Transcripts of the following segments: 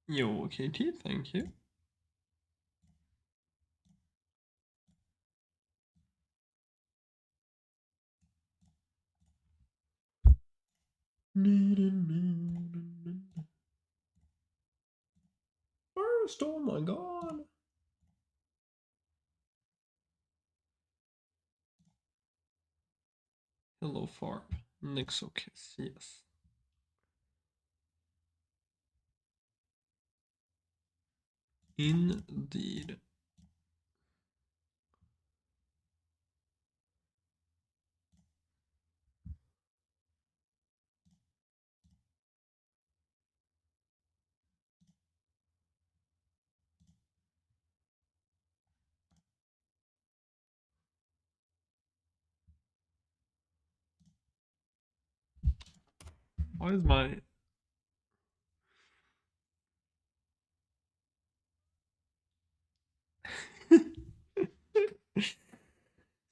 Yo, Katie, thank you. First, oh my god. Hello, Farb. Nixokiss, yes. Indeed. Why is my...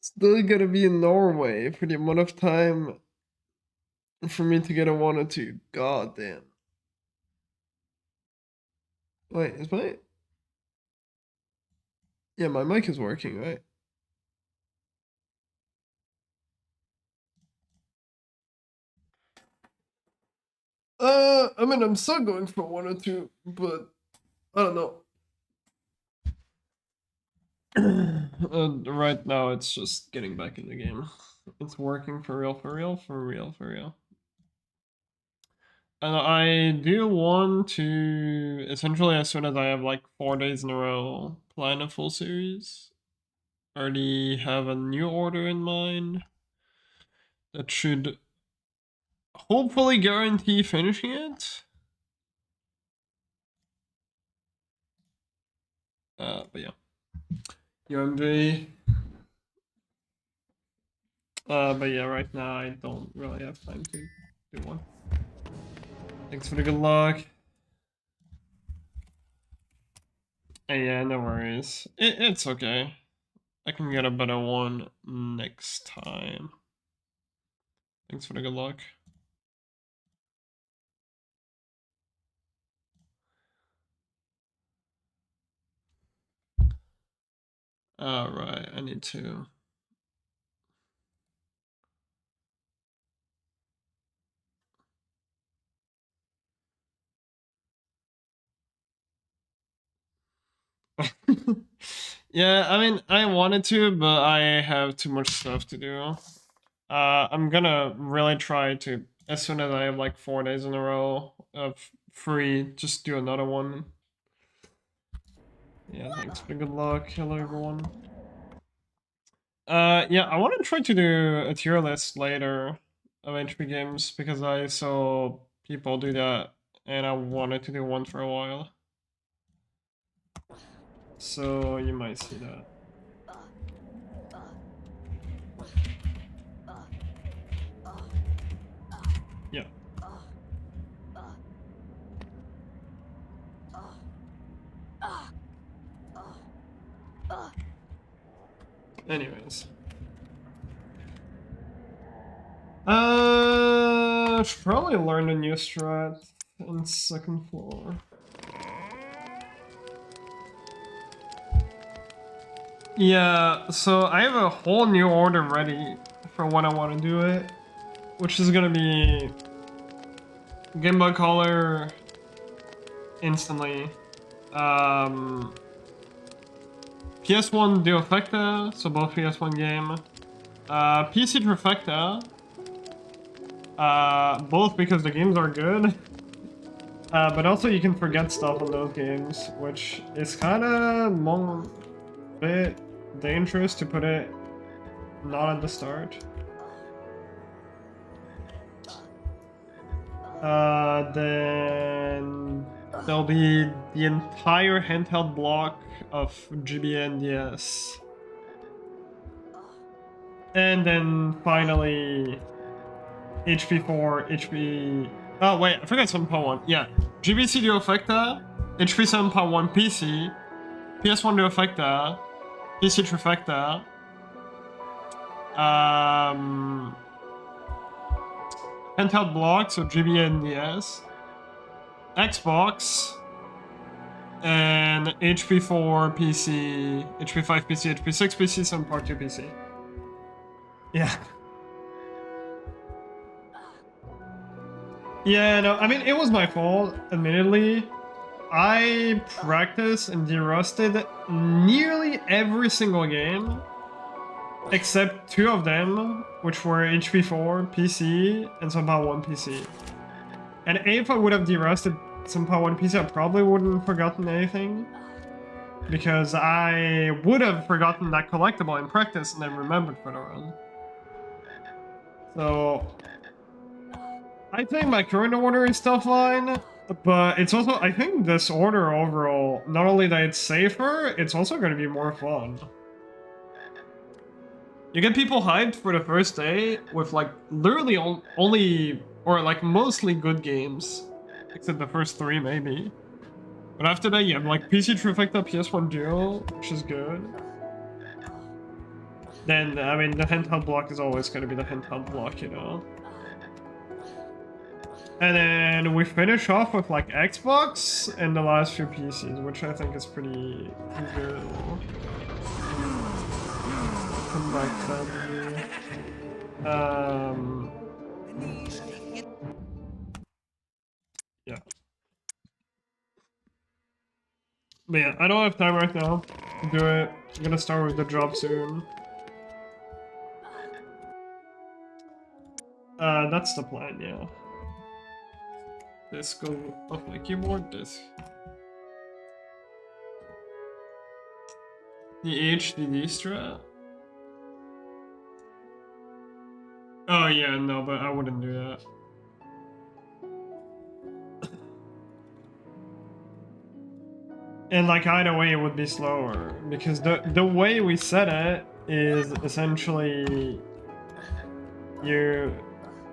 Still gonna be in Norway for the amount of time for me to get a 1 or 2. God damn. Wait, is my... Yeah, my mic is working, right? I mean, I'm still going for 1 or 2, but I don't know. Right now, it's just getting back in the game. It's working for real, for real, for real, for real. And I do want to, essentially, as soon as I have like 4 days in a row, plan a full series. Already have a new order in mind that should hopefully guarantee finishing it. But yeah. UMJ. But yeah, right now I don't really have time to do one. Thanks for the good luck. Yeah, no worries. It's okay. I can get a better one next time. Thanks for the good luck. Alright, I need to... Yeah, I mean, I wanted to, but I have too much stuff to do. I'm gonna really try to, as soon as I have like 4 days in a row of free, just do another one. Yeah, thanks for the good luck. Hello, everyone. Yeah, I want to try to do a tier list later of HP games because I saw people do that and I wanted to do one for a while. So you might see that. Yeah. Anyways. Should probably learn a new strat in second floor. Yeah, so I have a whole new order ready for when I want to do it, which is gonna be Game Boy Color instantly, PS1 Duofecta, so both PS1 game, PC Trifecta, both because the games are good, but also you can forget stuff on those games, which is kind of bit dangerous to put it not at the start. Then there'll be the entire handheld block of GBNDS. And then finally HP4, HP... Oh wait, I forgot 7.1. Yeah, GBC Duo Effecta, HP 7.1 PC, PS1 Duo Effecta, PC Trifecta, handheld block, so GBNDS, Xbox, and HP4 PC, HP5 PC, HP6 PC, 7.2 PC. Yeah. Yeah, no, I mean, it was my fault, admittedly. I practiced and derusted nearly every single game, except 2 of them, which were HP4 PC and somehow 1 PC. And if I would have derusted somehow 1 PC, I probably wouldn't have forgotten anything, because I would have forgotten that collectible in practice and then remembered for the run. So I think my current order is still fine, but it's also, I think this order overall, not only that it's safer, it's also going to be more fun. You get people hyped for the first day with like literally only, or like mostly good games, except the first 3 maybe. But after that you have like PC Trifecta, PS1 Duo, which is good. Then, I mean, the handheld block is always going to be the handheld block, you know. And then we finish off with like Xbox and the last few PCs, which I think is pretty good. Come back, family. Yeah. But yeah, I don't have time right now to do it. I'm gonna start with the job soon. That's the plan, yeah. This go off my keyboard, this. The HDD strat? Oh yeah, no, but I wouldn't do that. And like either way it would be slower, because the way we set it is essentially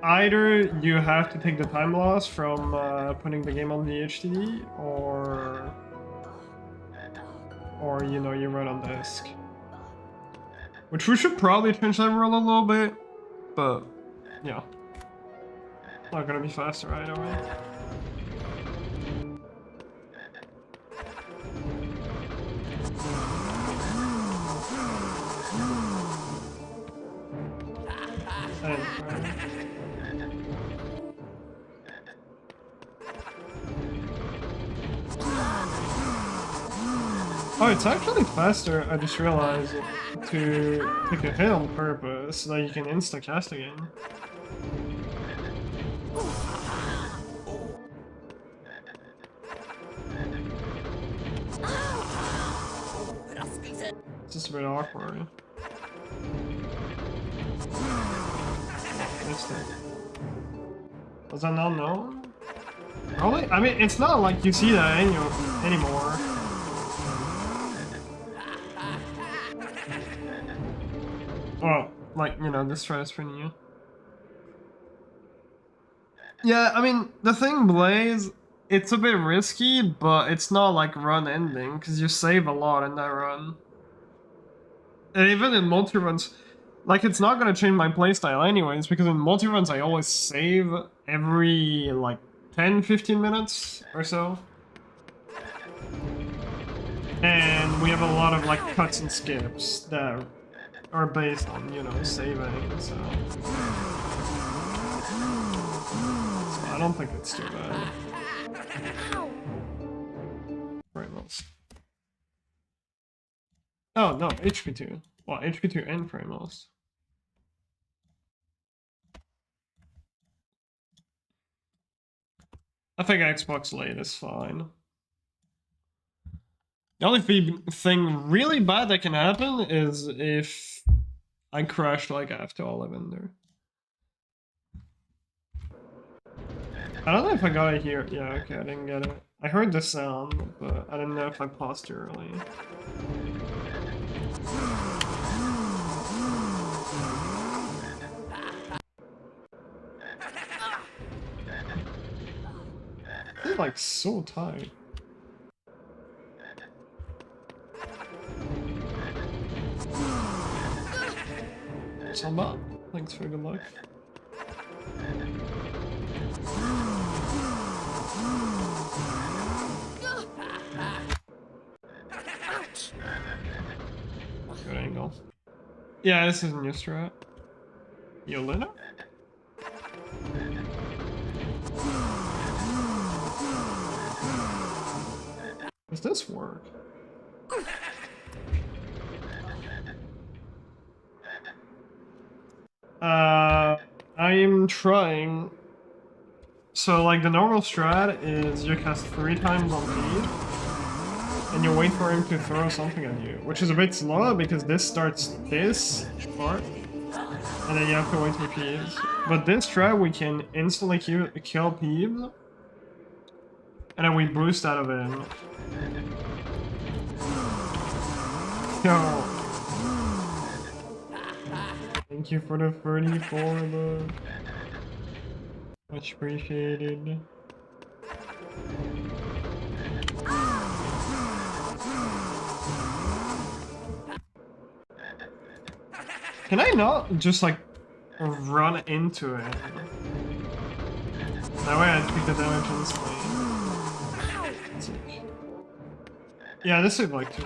either you have to take the time loss from putting the game on the HDD, or you know, you run on disk. Which we should probably change that rule a little bit, but yeah, not gonna be faster either way. Oh, it's actually faster, I just realized, to take a hit on purpose so that you can insta-cast again. It's just a bit awkward. Missed it. Was that not known? Probably? I mean, it's not like you see that anymore. Well, like, you know, this try is pretty new. Yeah, I mean, the thing, Blaze, it's a bit risky, but it's not like run ending, because you save a lot in that run. And even in multi-runs, like, it's not going to change my playstyle anyways, because in multi-runs I always save every, like, 10-15 minutes or so. And we have a lot of, like, cuts and skips that are based on, you know, saving, so I don't think it's too bad. Right, most. Oh, no, HP2. Well, HP2 and frame most. I think Xbox late is fine. The only thing really bad that can happen is if I crashed like after all of in there. I don't know if I got it here. Yeah, okay, I didn't get it. I heard the sound, but I didn't know if I paused too early. This is like so tight. Samba, thanks for good luck. Good angle. Yeah, this is a new strat. Yolina? Does this work? I'm trying. So like the normal strat is you cast 3 times on Pete, and you wait for him to throw something at you, which is a bit slow because this starts this part, and then you have to wait for Peeves. But this strat we can instantly kill Peeves, and then we boost out of him. Yo. Thank you for the 34, though. Much appreciated. Can I not just like run into it? That way I take the damage instantly. Yeah, this would like to.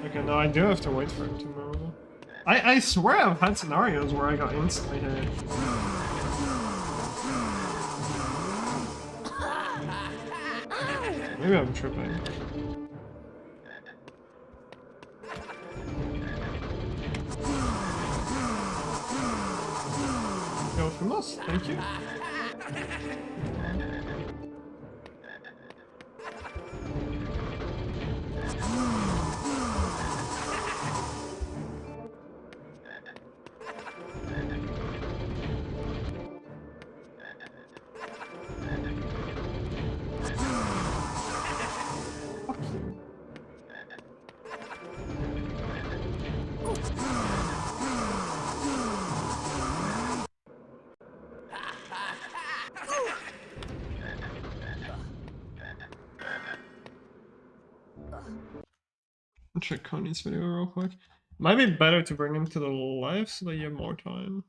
Okay, no, I do have to wait for him to move. I swear I've had scenarios where I got instantly hit. Maybe I'm tripping. Go from us, thank you. Check Coney's video real quick. Might be better to bring him to the left so that you have more time.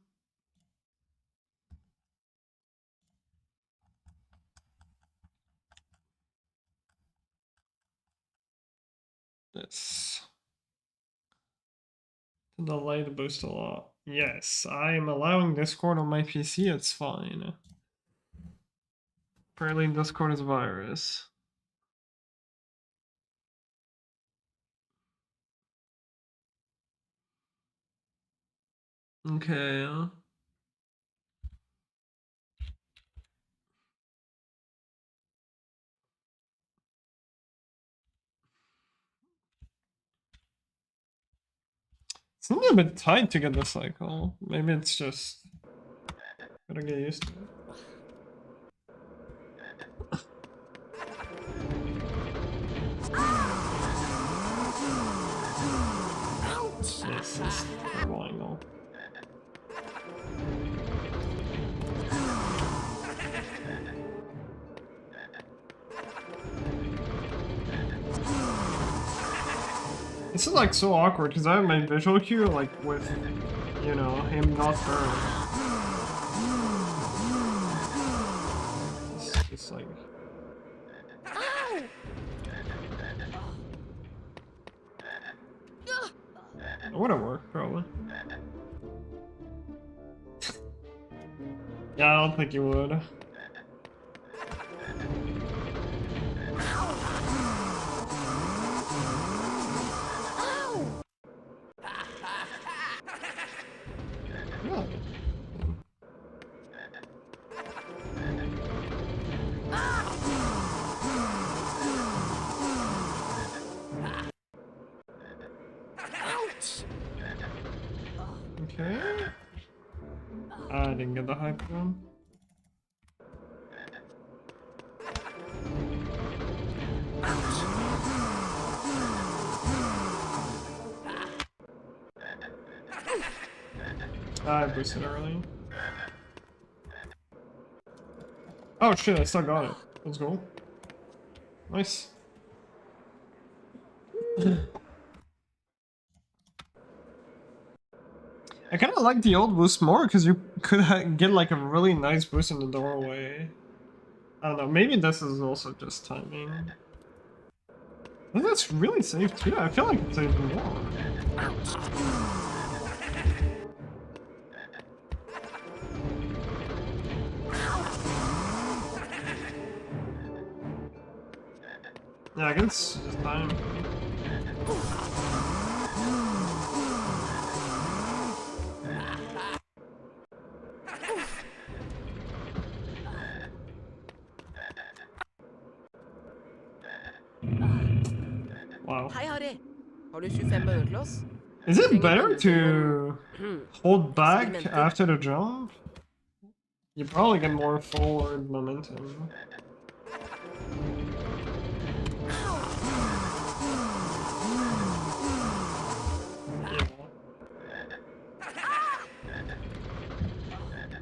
This. To delay the boost a lot. Yes, I am allowing Discord on my PC, it's fine. Apparently Discord is a virus. Okay. Seems a bit tight to get the cycle. Maybe it's just gotta get used to it. This is terrible angle. This is like so awkward because I have my visual cue like with, you know, him not burning. just like... It would have worked, probably. Yeah, I don't think you would. Okay. I didn't get the hype one. I boosted early. Oh shit, I still got it. Let's go. Nice. I kind of like the old boost more because you could get like a really nice boost in the doorway. I don't know, maybe this is also just timing. I think that's really safe too. I feel like it saves more. Yeah, I guess it's just time. Wow. Is it better to hold back after the jump? You probably get more forward momentum.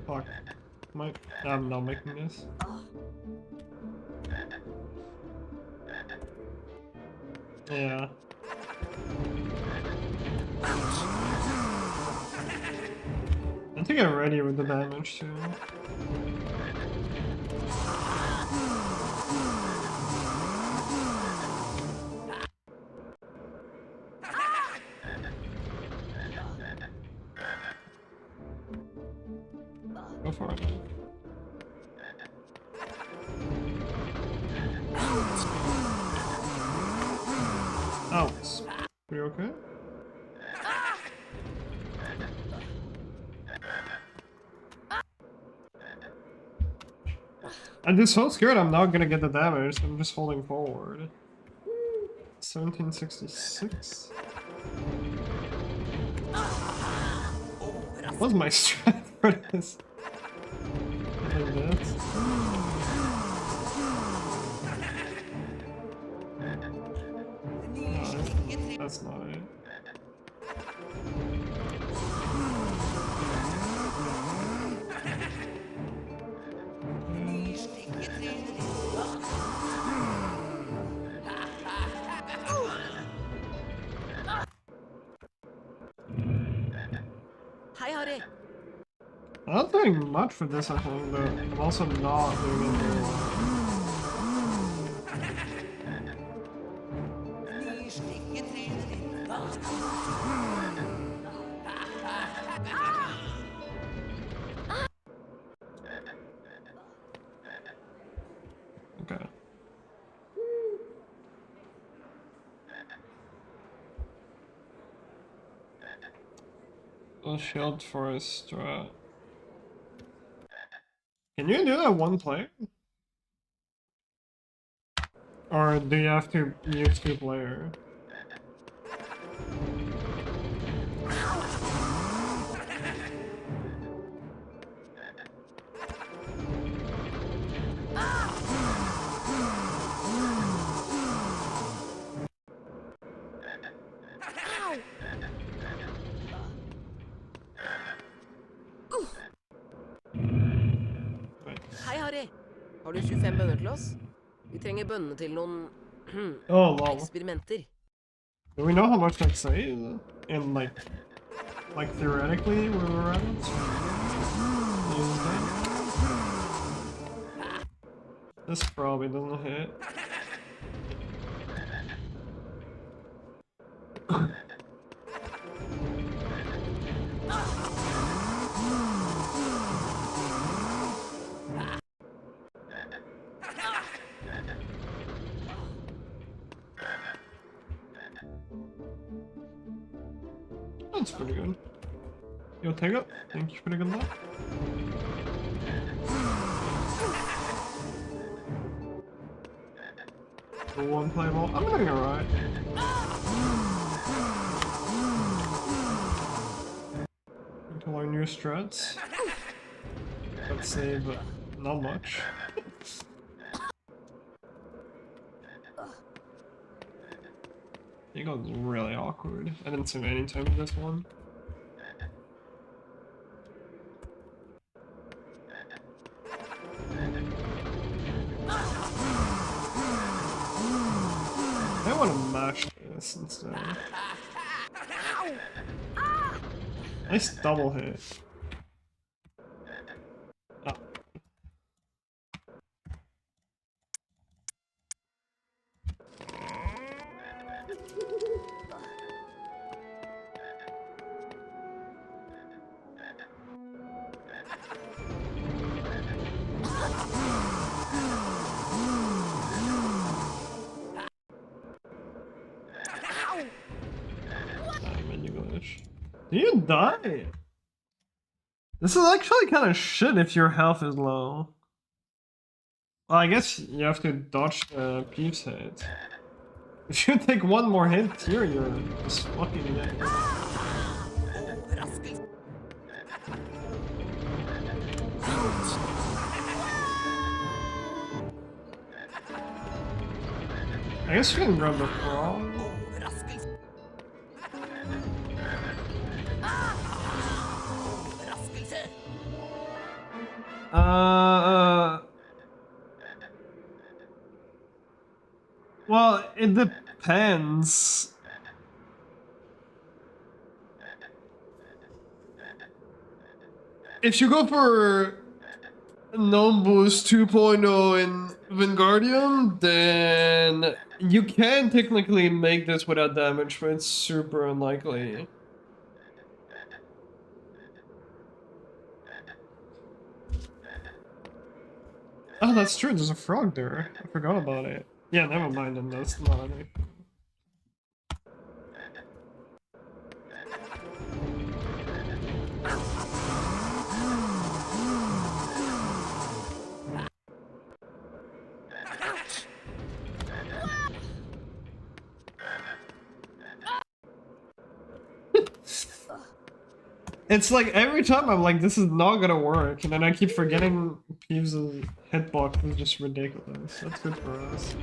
Fuck. I'm not making this. Yeah. I think I'm ready with the damage too. Go for it. Oh, are you okay? I'm just so scared I'm not gonna get the damage. I'm just holding forward. 1766. What's my strat for this? Like this. No, that's not it. I'm not doing much for this, I think, but I'm also not doing it very well. Okay. A shield for a strat. Can you do that one player? Or do you have to use two player? Hei, Harry. Har du 25 bønner til oss? Vi trenger bønnene til noen eksperimenter. Do we know how much that saves? And like theoretically, where we're at? This probably doesn't hit. That's pretty good. Yo, take it. Thank you for the good luck. One play ball. I'm doing alright. Need to learn new strats. Let's say, but not much. It got really awkward. I didn't save any time with this one. I want to mash this instead. Nice double hit. Ah. Do you die? This is actually kind of shit if your health is low. Well, I guess you have to dodge the Peeves hit. If you take one more hit here, you're just fucking dead. I guess you can grab the frog. Well, it depends. If you go for Gnome Boost 2.0 in Wingardium, then you can technically make this without damage, but it's super unlikely. Oh, that's true, there's a frog there. I forgot about it. Yeah, never mind, then that's not anything. It's like every time I'm like, this is not gonna work, and then I keep forgetting Peeves' hitbox is just ridiculous. That's good for us.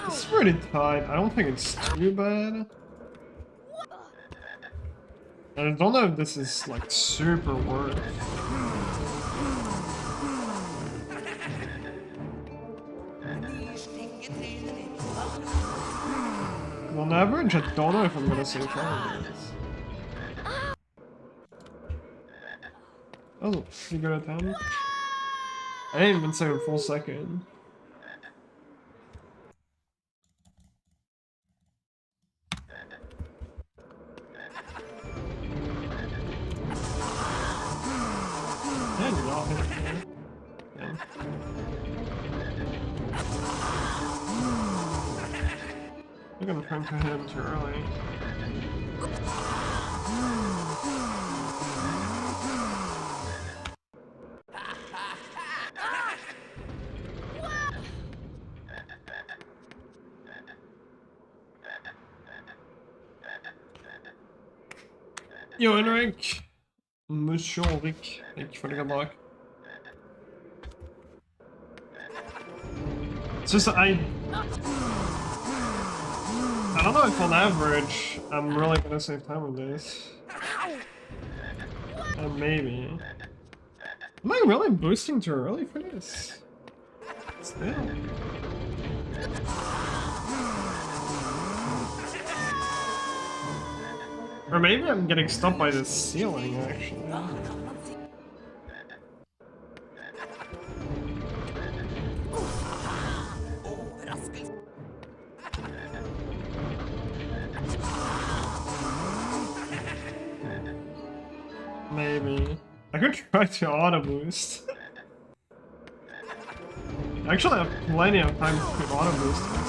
It's pretty tight. I don't think it's too bad. I don't know if this is like super worth. On average, I don't know if I'm gonna save time with this. Oh, you good at time? I didn't even save a full second. I did not hit it. Yeah. I think I'm trying to hit him too early. Yo, Henrik! Monsieur Henrik, thank you for the good luck. It's just I don't know if on average I'm really gonna save time with this. Maybe. Am I really boosting too early for this? Still. Or maybe I'm getting stuck by this ceiling, actually. Maybe. I could try to auto boost. Actually, I have plenty of time to auto boost this.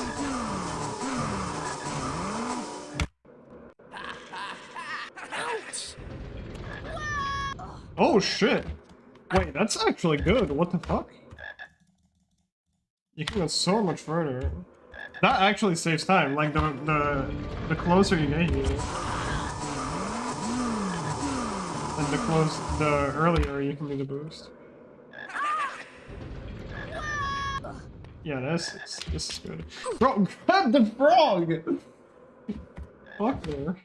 Oh shit! Wait, that's actually good. What the fuck? You can go so much further. That actually saves time. Like the closer you get here, and the earlier you can do the boost. Yeah, this is good. Bro, grab the frog! Fuck her.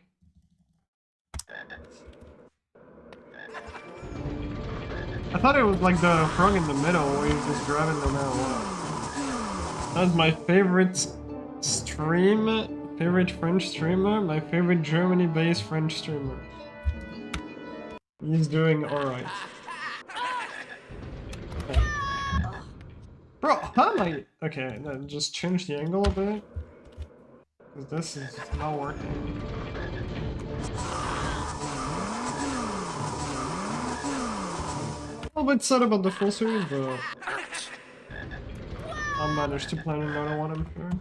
I thought it was like the frog in the middle where you just grab it no matter what. That's my favorite favorite French streamer, my favorite Germany-based French streamer. He's doing alright. Okay. Bro, how am I... Okay, then just change the angle a bit. Because this is not working. A little bit sad about the full series, but I'll manage to plan another one, I'm sure.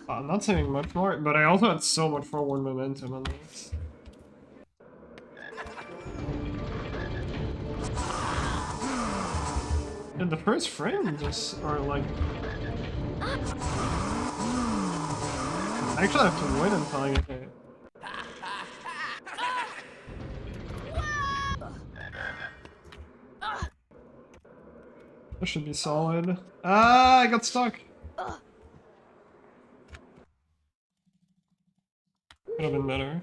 I'm not saying much more, but I also had so much forward momentum on this. And the first frame just are like... I actually have to wait until I get hit. That should be solid. Ah, I got stuck! Could have been better.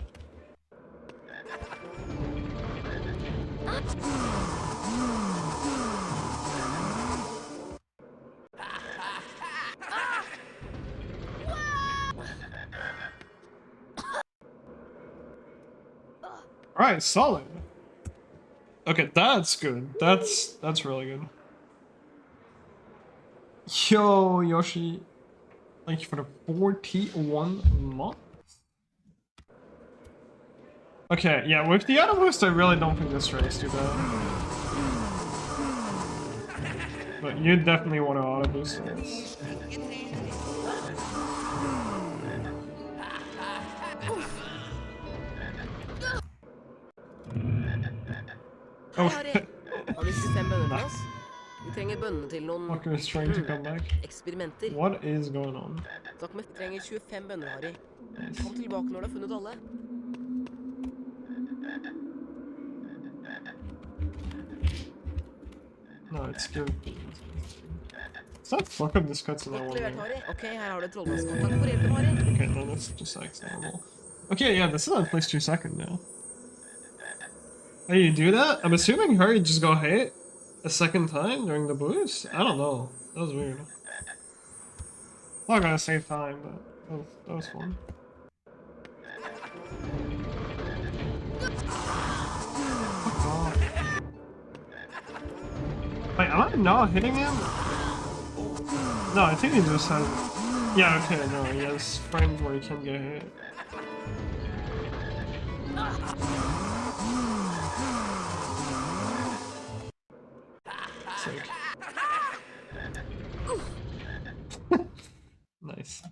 Alright, solid. Okay, that's good. That's really good. Yo, Yoshi. Thank you for the 41 months. Okay, yeah, with the auto boost, I really don't think this race too bad. But you definitely want to auto boost this. Hei, Harry. Har du 25 bønneplass? Vi trenger bønnene til noen Fucker is trying to come back. eksperimenter. What is going on? Takk, men vi trenger 25 bønner, Harry. Kom tilbake når du har funnet alle. No, it's good. Let's not fuck up this cutscene I Godt want. levert, Harry. Ok, her har du trollmannskott. Takk for hjelpen, Harry. Okay, no, that's just like normal. Okay, yeah, this is on place 2 second now. Hey, you do that? I'm assuming Harry just got hit a second time during the boost? I don't know. That was weird. I'm not gonna save time, but that was fun. Fuck off. Wait, am I not hitting him? No, I think he just has... Yeah, okay, no, he has frames where he can get hit. Sick. Nice.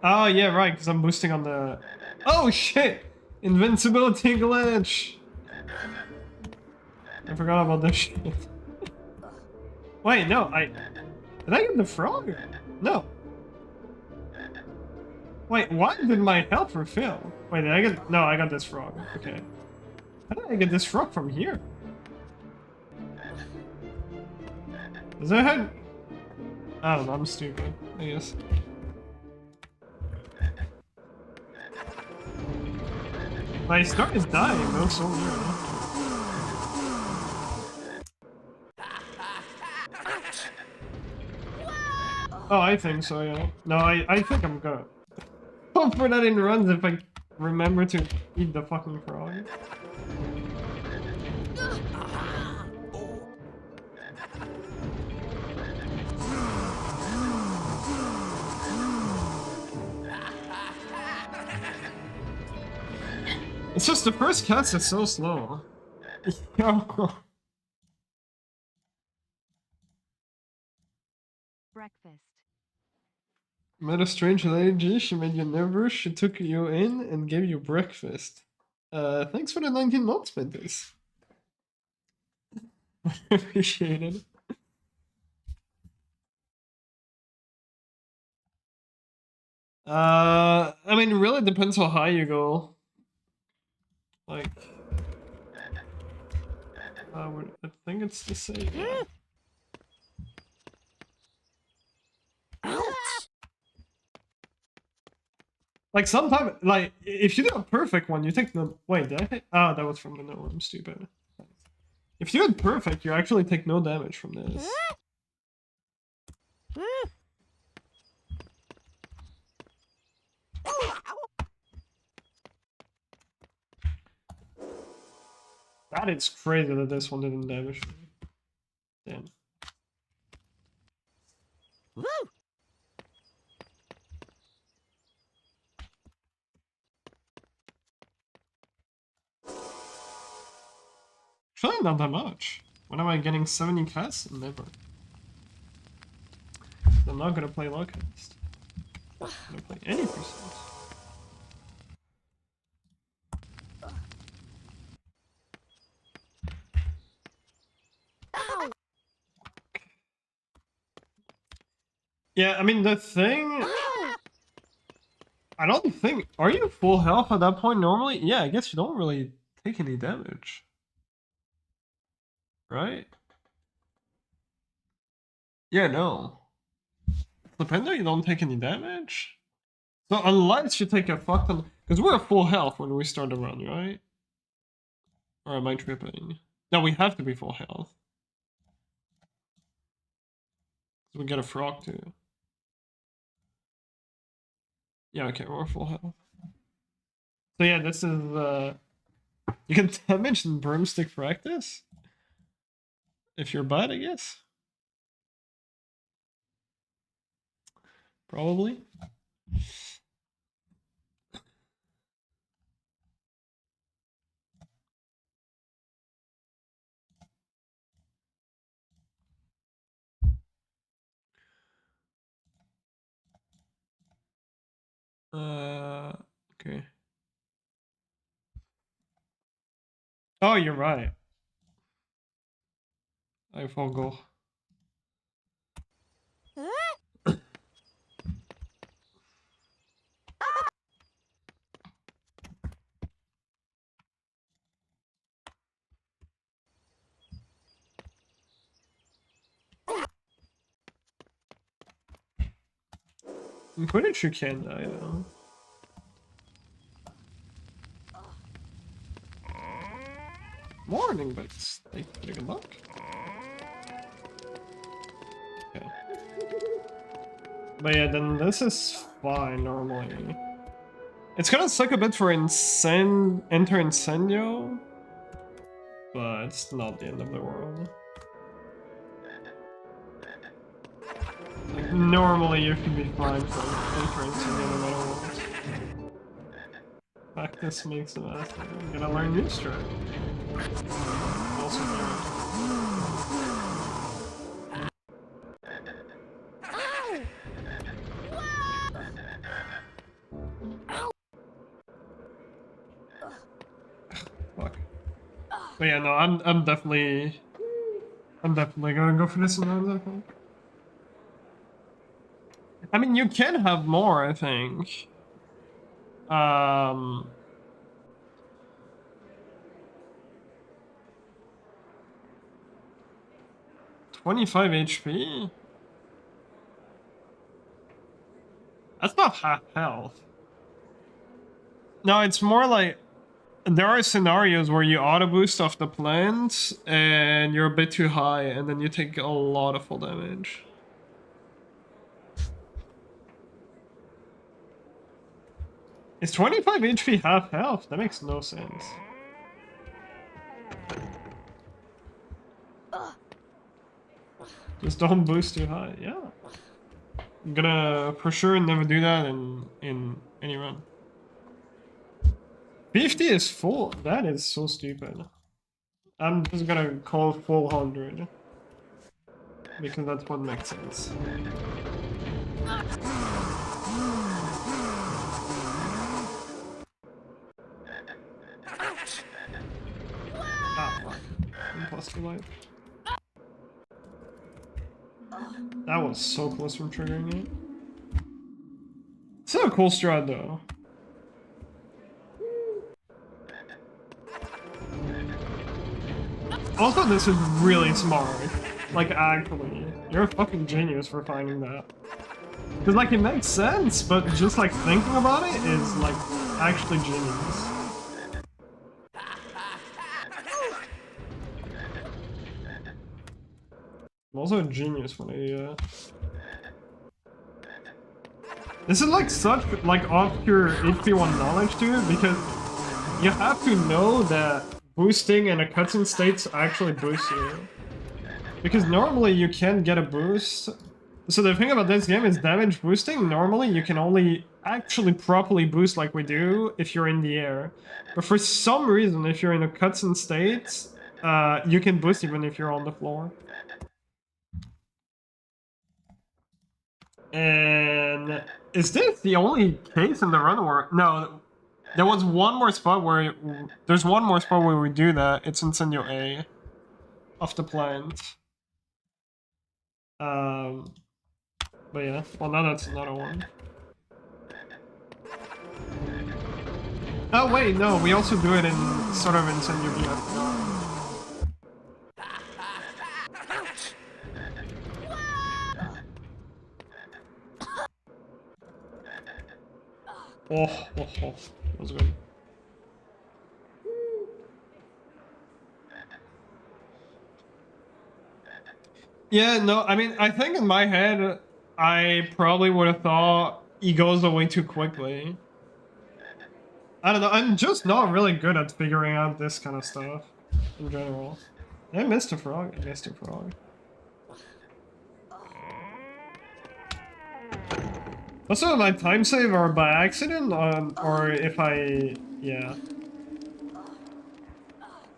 Oh, yeah, right, because I'm boosting on the... Oh, shit! Invincibility glitch! I forgot about this shit. Wait, no, Did I get the frog? No. Wait, why did my health refill? Wait, did I get... No, I got this frog. Okay. How did I get this frog from here? Does that have... I don't know, I'm stupid, I guess. I started dying, that was so weird. Oh, I think so, yeah. No, I think I'm gonna go for that in runs if I remember to eat the fucking frog. It's just the first cast is so slow. Breakfast. Met a strange lady, she made you nervous, she took you in and gave you breakfast. Thanks for the 19 months, Mentis. Appreciate it. I mean, it really depends how high you go. Like, I think it's the same. Yeah. Like sometimes, like if you do a perfect one, you take the wait. Did I take? Oh, that was from the no. I'm stupid. If you had perfect, you actually take no damage from this. That is crazy that this one didn't damage me. Damn. Woo! Actually, not that much. When am I getting 70 casts? Never. I'm not gonna play low cast. I'm gonna play any percent. Yeah, I mean the thing. I don't think. Are you full health at that point normally? Yeah, I guess you don't really take any damage. Right? Yeah, no. Flipendo, you don't take any damage? So unless you take a fuck ton. Because we're at full health when we start the run, right? Or am I tripping? No, we have to be full health. So we get a frog too. Yeah, okay, we're full health. So yeah, this is you can damage in broomstick practice? If you're bad, I guess. Probably. Okay. Oh, you're right. I forgot. I'm pretty sure you can die though. Morning, but like pretty good luck. Okay. But yeah, then this is fine normally. It's gonna suck a bit for enter Incendio, but it's not the end of the world. Like, normally you should be fine for enter Incendio no matter what. Practice makes a master. I'm gonna learn new strat. Also fuck. But yeah, no, I'm definitely gonna go for this one. I mean, you can have more, I think. 25 HP? That's not half health. No, it's more like there are scenarios where you auto boost off the plant and you're a bit too high and then you take a lot of full damage. Is 25 HP half health? That makes no sense. Just don't boost too high. Yeah. I'm gonna for sure never do that in any run. 50 is full. That is so stupid. I'm just gonna call full 100. Because that's what makes sense. Ah, fuck. Impossible life. That was so close from triggering it. It's not a cool strat though. Also, this is really smart. Like, actually. You're a fucking genius for finding that. Because, like, it makes sense, but just, like, thinking about it is, like, actually genius. I'm also a genius when I, This is, like, such, like, off pure HP1 knowledge, too, because you have to know that boosting in a cutscene states actually boosts you. Because normally you can't get a boost. So the thing about this game is damage boosting. Normally you can only actually properly boost like we do if you're in the air. But for some reason, if you're in a cutscene state, you can boost even if you're on the floor. And is this the only case in the run where... No, there was one more spot where... There's one more spot where we do that. It's Incendio A. Off the plant. But yeah, well now that's another one. Oh wait, no, we also do it in sort of Incendio B. Oh, that was good. Yeah, no, I mean, I think in my head, I probably would have thought he goes away too quickly. I don't know, I'm just not really good at figuring out this kind of stuff in general. I missed a frog. I missed a frog. Also, my time save are by accident, or if I... yeah.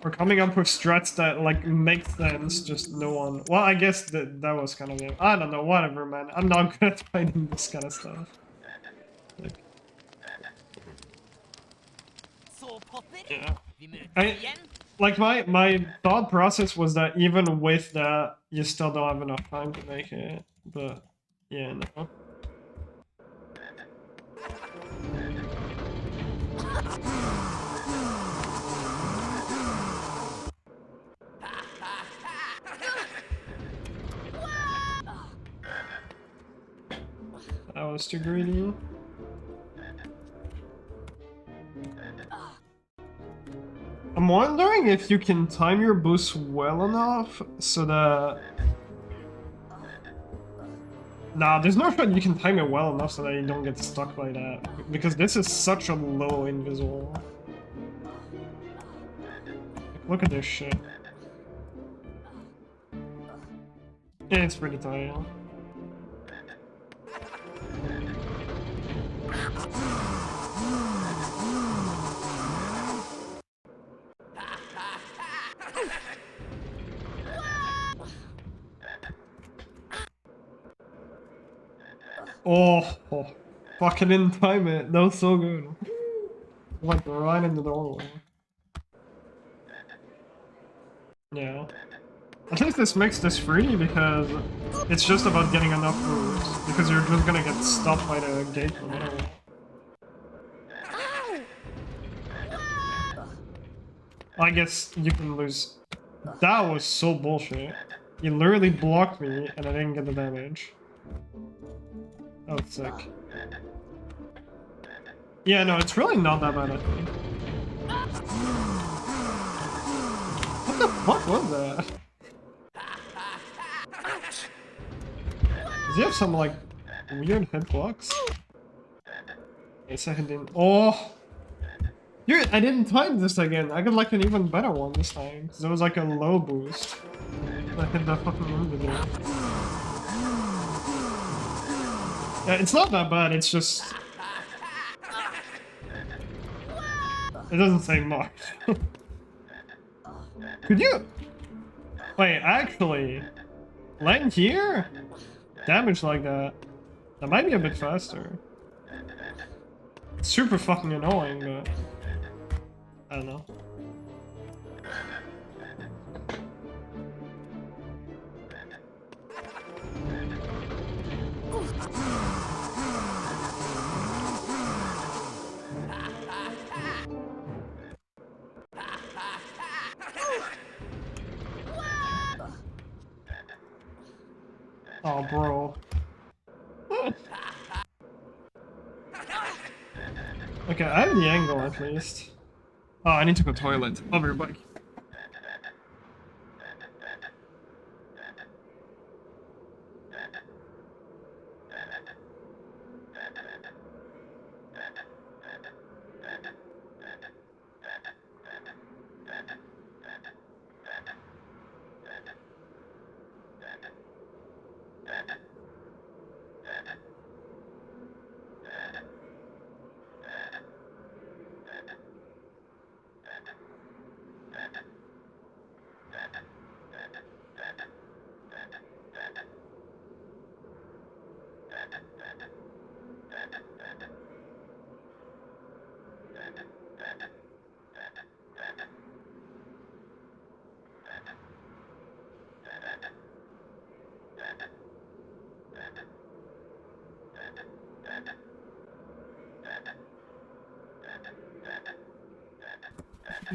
Or coming up with strats that, like, make sense, just no one... Well, I guess that was kind of it. I don't know, whatever, man. I'm not good at finding this kind of stuff. Like, my thought process was that even with that, you still don't have enough time to make it. But, yeah, no. That was too greedy. I'm wondering if you can time your boost well enough so that... Nah, there's no shot you can time it well enough so that you don't get stuck by that. Because this is such a low invisible. Look at this shit. Yeah, it's pretty tight. Oh, fucking didn't time it. That was so good. Like right into the doorway. Yeah. At least this makes this free because it's just about getting enough moves. Because you're just gonna get stopped by the gate no matter what. I guess you can lose. That was so bullshit. You literally blocked me and I didn't get the damage. That was sick. Yeah, no, it's really not that bad, I think. What the fuck was that? Does he have some, like, weird head blocks? A second. Oh! Dude, I didn't time this again. I got like an even better one this time. Because it was like a low boost. I hit that fucking inhibitor. Yeah, it's not that bad, it's just... It doesn't say much. Could you... Wait, actually... Land here? Damage like that. That might be a bit faster. It's super fucking annoying, but... I don't know. Oh, bro. Okay, I have the angle at least. Oh, I need to go toilet. I'll be right back.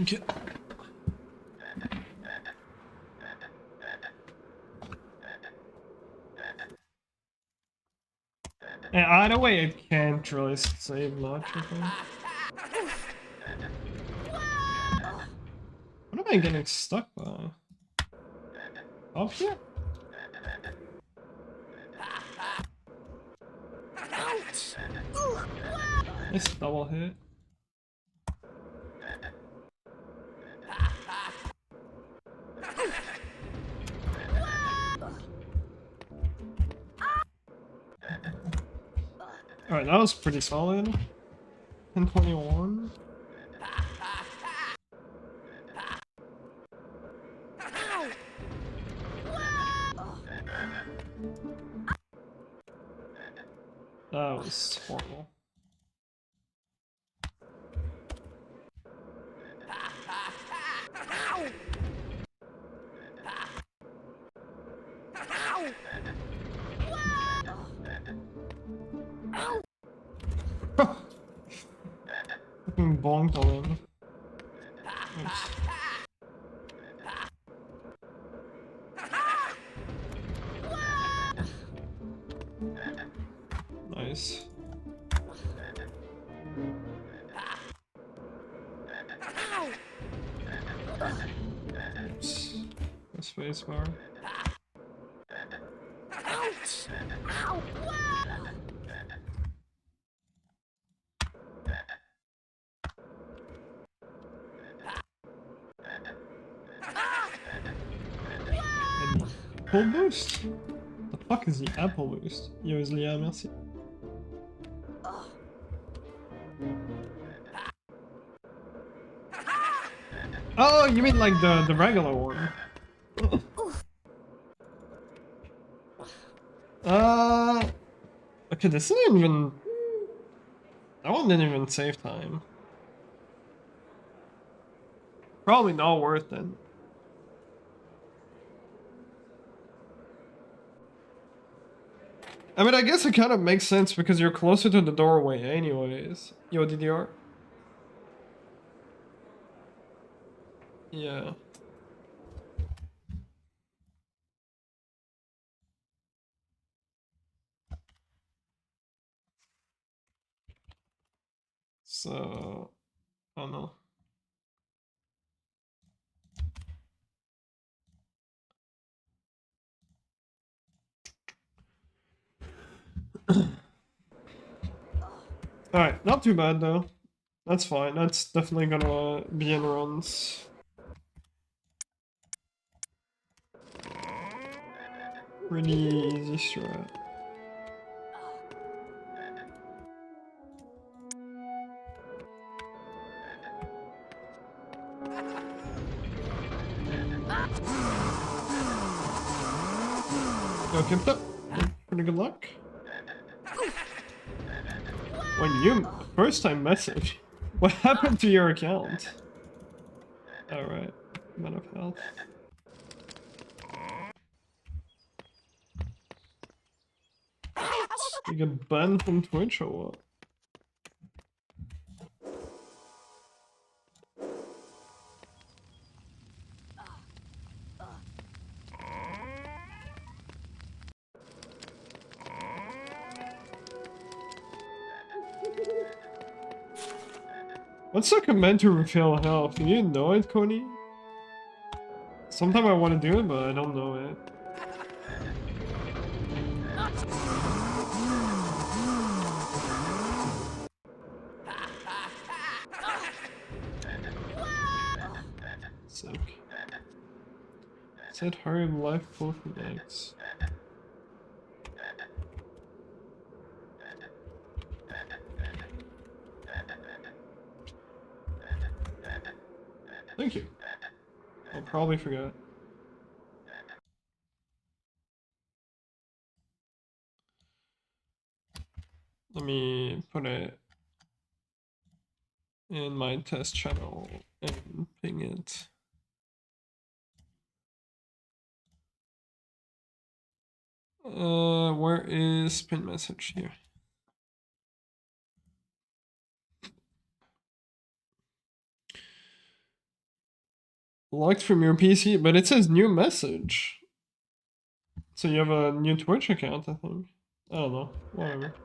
Okay. And either way, it can't really save much, I think. What am I getting stuck by? Up here? Nice double hit. Alright, that was pretty solid. 1021. That was horrible. Fucking bonked on him. Oops. Nice. Oops. The space bar. Apple boost? The fuck is the apple boost? Yo, Islia, merci. Oh, you mean like the regular one? Okay, this didn't even... That one didn't even save time. Probably not worth it. I mean, I guess it kind of makes sense because you're closer to the doorway anyways. Yo, DDR? Yeah. So... I don't know. Alright, not too bad though. That's fine. That's definitely gonna be in runs. Pretty easy strat. Okay, but pretty good luck. When you first time message, what happened to your account? Alright, amount of health. You get banned from Twitch or what? What's the command to refill health? Do you know it, Coney? Sometimes I want to do it, but I don't know it. Sick. Set hurry life full for legs. Thank you. I'll probably forget. Let me put it in my test channel and ping it. Where is pin message here? Locked from your PC, but it says new message. So you have a new Twitch account, I think. I don't know. Whatever.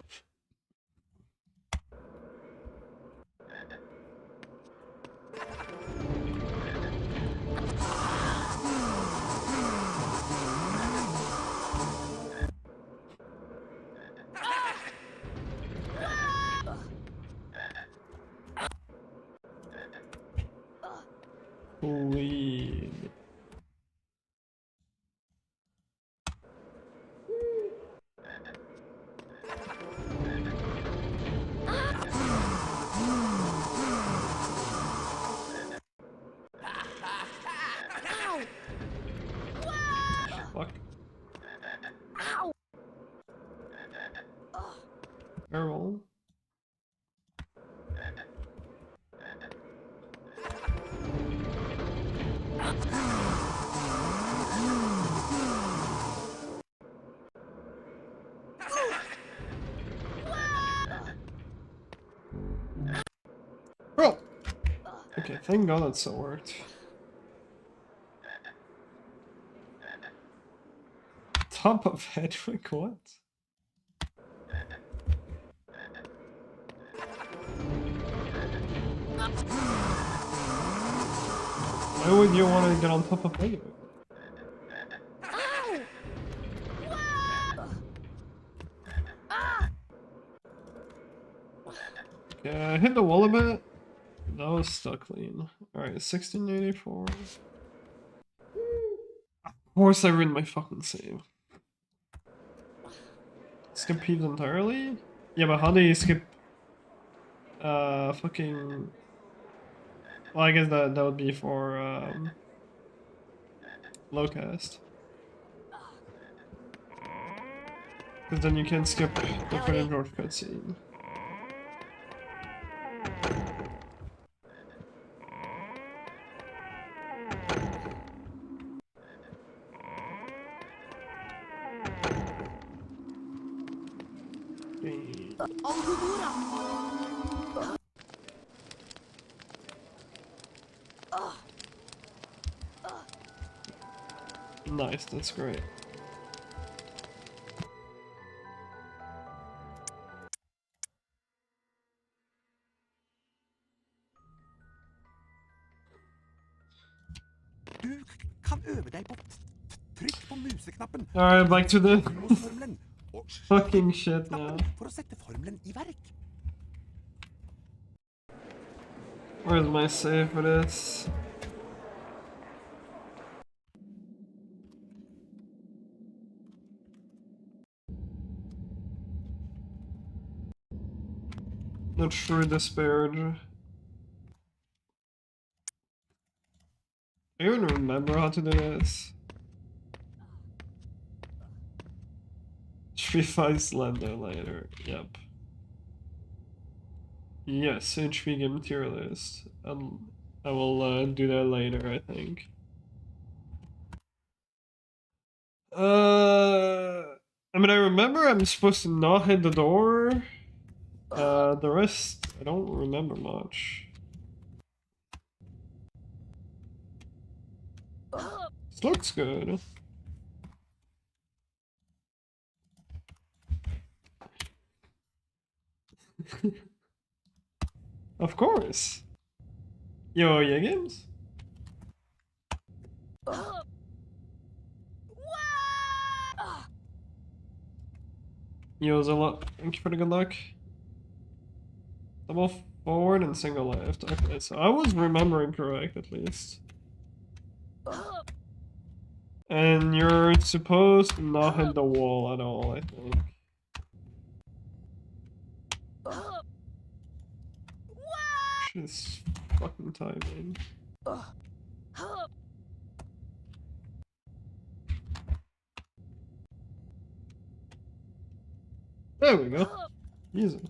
Bleed. Fuck. Barrel. Bro! Okay, thank God that still worked. Top of Hedwig, what? Why would you want to get on top of Hedwig? Okay, I hit the wall a bit. That was stuck clean. Alright, 1684. Of course I ruined my fucking save. Skip peeps entirely? Yeah, but how do you skip fucking, well, I guess that would be for low cast. Because then you can skip the footage or cutscene. Nice, that's great. Du kan øve deg på trykk på museknappen. Alright, back to the Formelen, og fucking shit now. for å sette formelen i verk. Where's my save for this? The true disparage. I don't even remember how to do this. 3-5 slender later. Yep. Yes, HP game materialist. I will do that later, I think. I mean, I remember I'm supposed to not hit the door. The rest, I don't remember much. This looks good. Of course. Yo, yeah, games. Yo, Zilla, thank you for the good luck. Double forward and single left. Okay, so I was remembering correct at least. And you're supposed to not hit the wall at all, I think. Just fucking timing. There we go. Easy.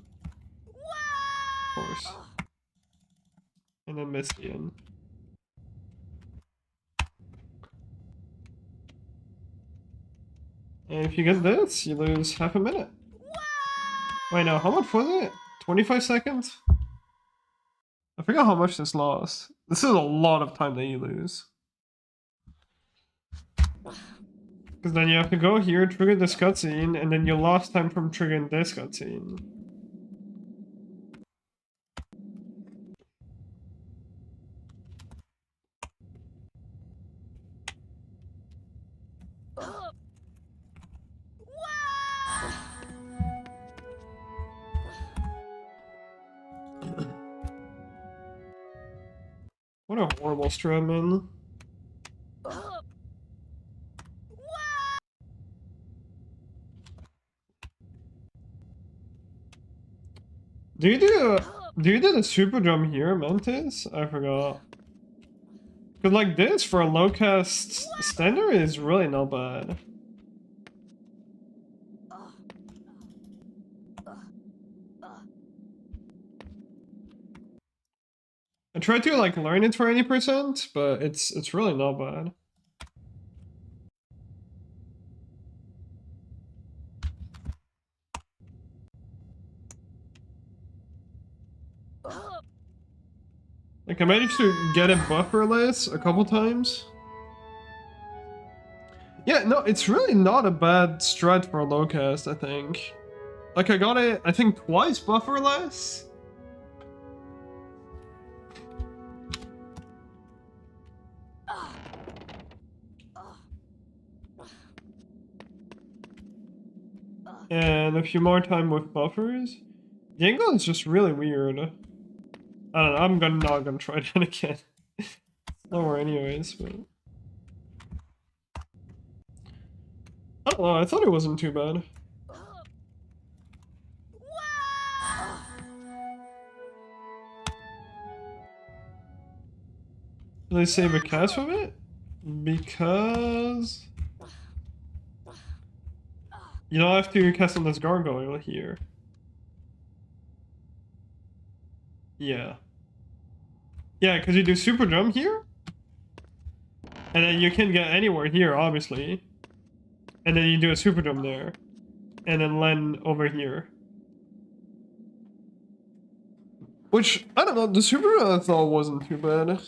Of course. And then miss the end. And if you get this, you lose half a minute. Wait, no, how much was it? 25 seconds? I forgot how much this lost. This is a lot of time that you lose. Because then you have to go here, trigger this cutscene, and then you lost time from triggering this cutscene. What a horrible strat, man. Do you do the super jump here, Mantis? I forgot. Cause like this for a low cast standard is really not bad. I tried to like learn it for 80%, but it's really not bad. Like I managed to get it bufferless a couple times. Yeah, no, it's really not a bad strat for a low cast, I think. Like I got it, I think twice bufferless. And a few more time with buffers. The angle is just really weird. I don't know, I'm not gonna try that again. Slower anyways, but... I don't know, I thought it wasn't too bad. Did I save a cast from it? Because... you don't have to cast on this gargoyle here. Yeah. Yeah, because you do super jump here. And then you can get anywhere here, obviously. And then you do a super jump there. And then land over here. Which, I don't know, the super jump I thought wasn't too bad.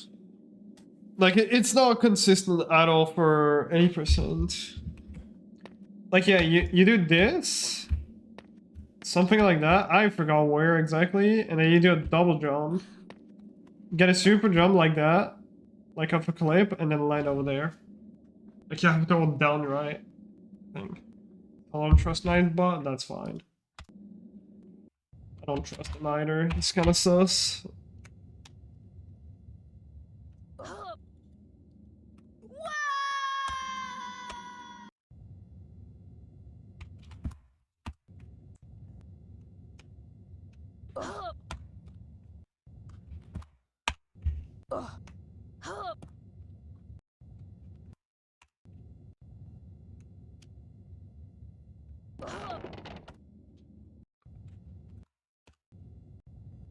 Like, it's not consistent at all for 80%. Like, yeah, you do this. Something like that. I forgot where exactly. And then you do a double jump. Get a super jump like that. Like off a clip, and then land over there. Like, you have to hold down right. I think. I don't trust Nightbot, that's fine. I don't trust him either. He's kind of sus. I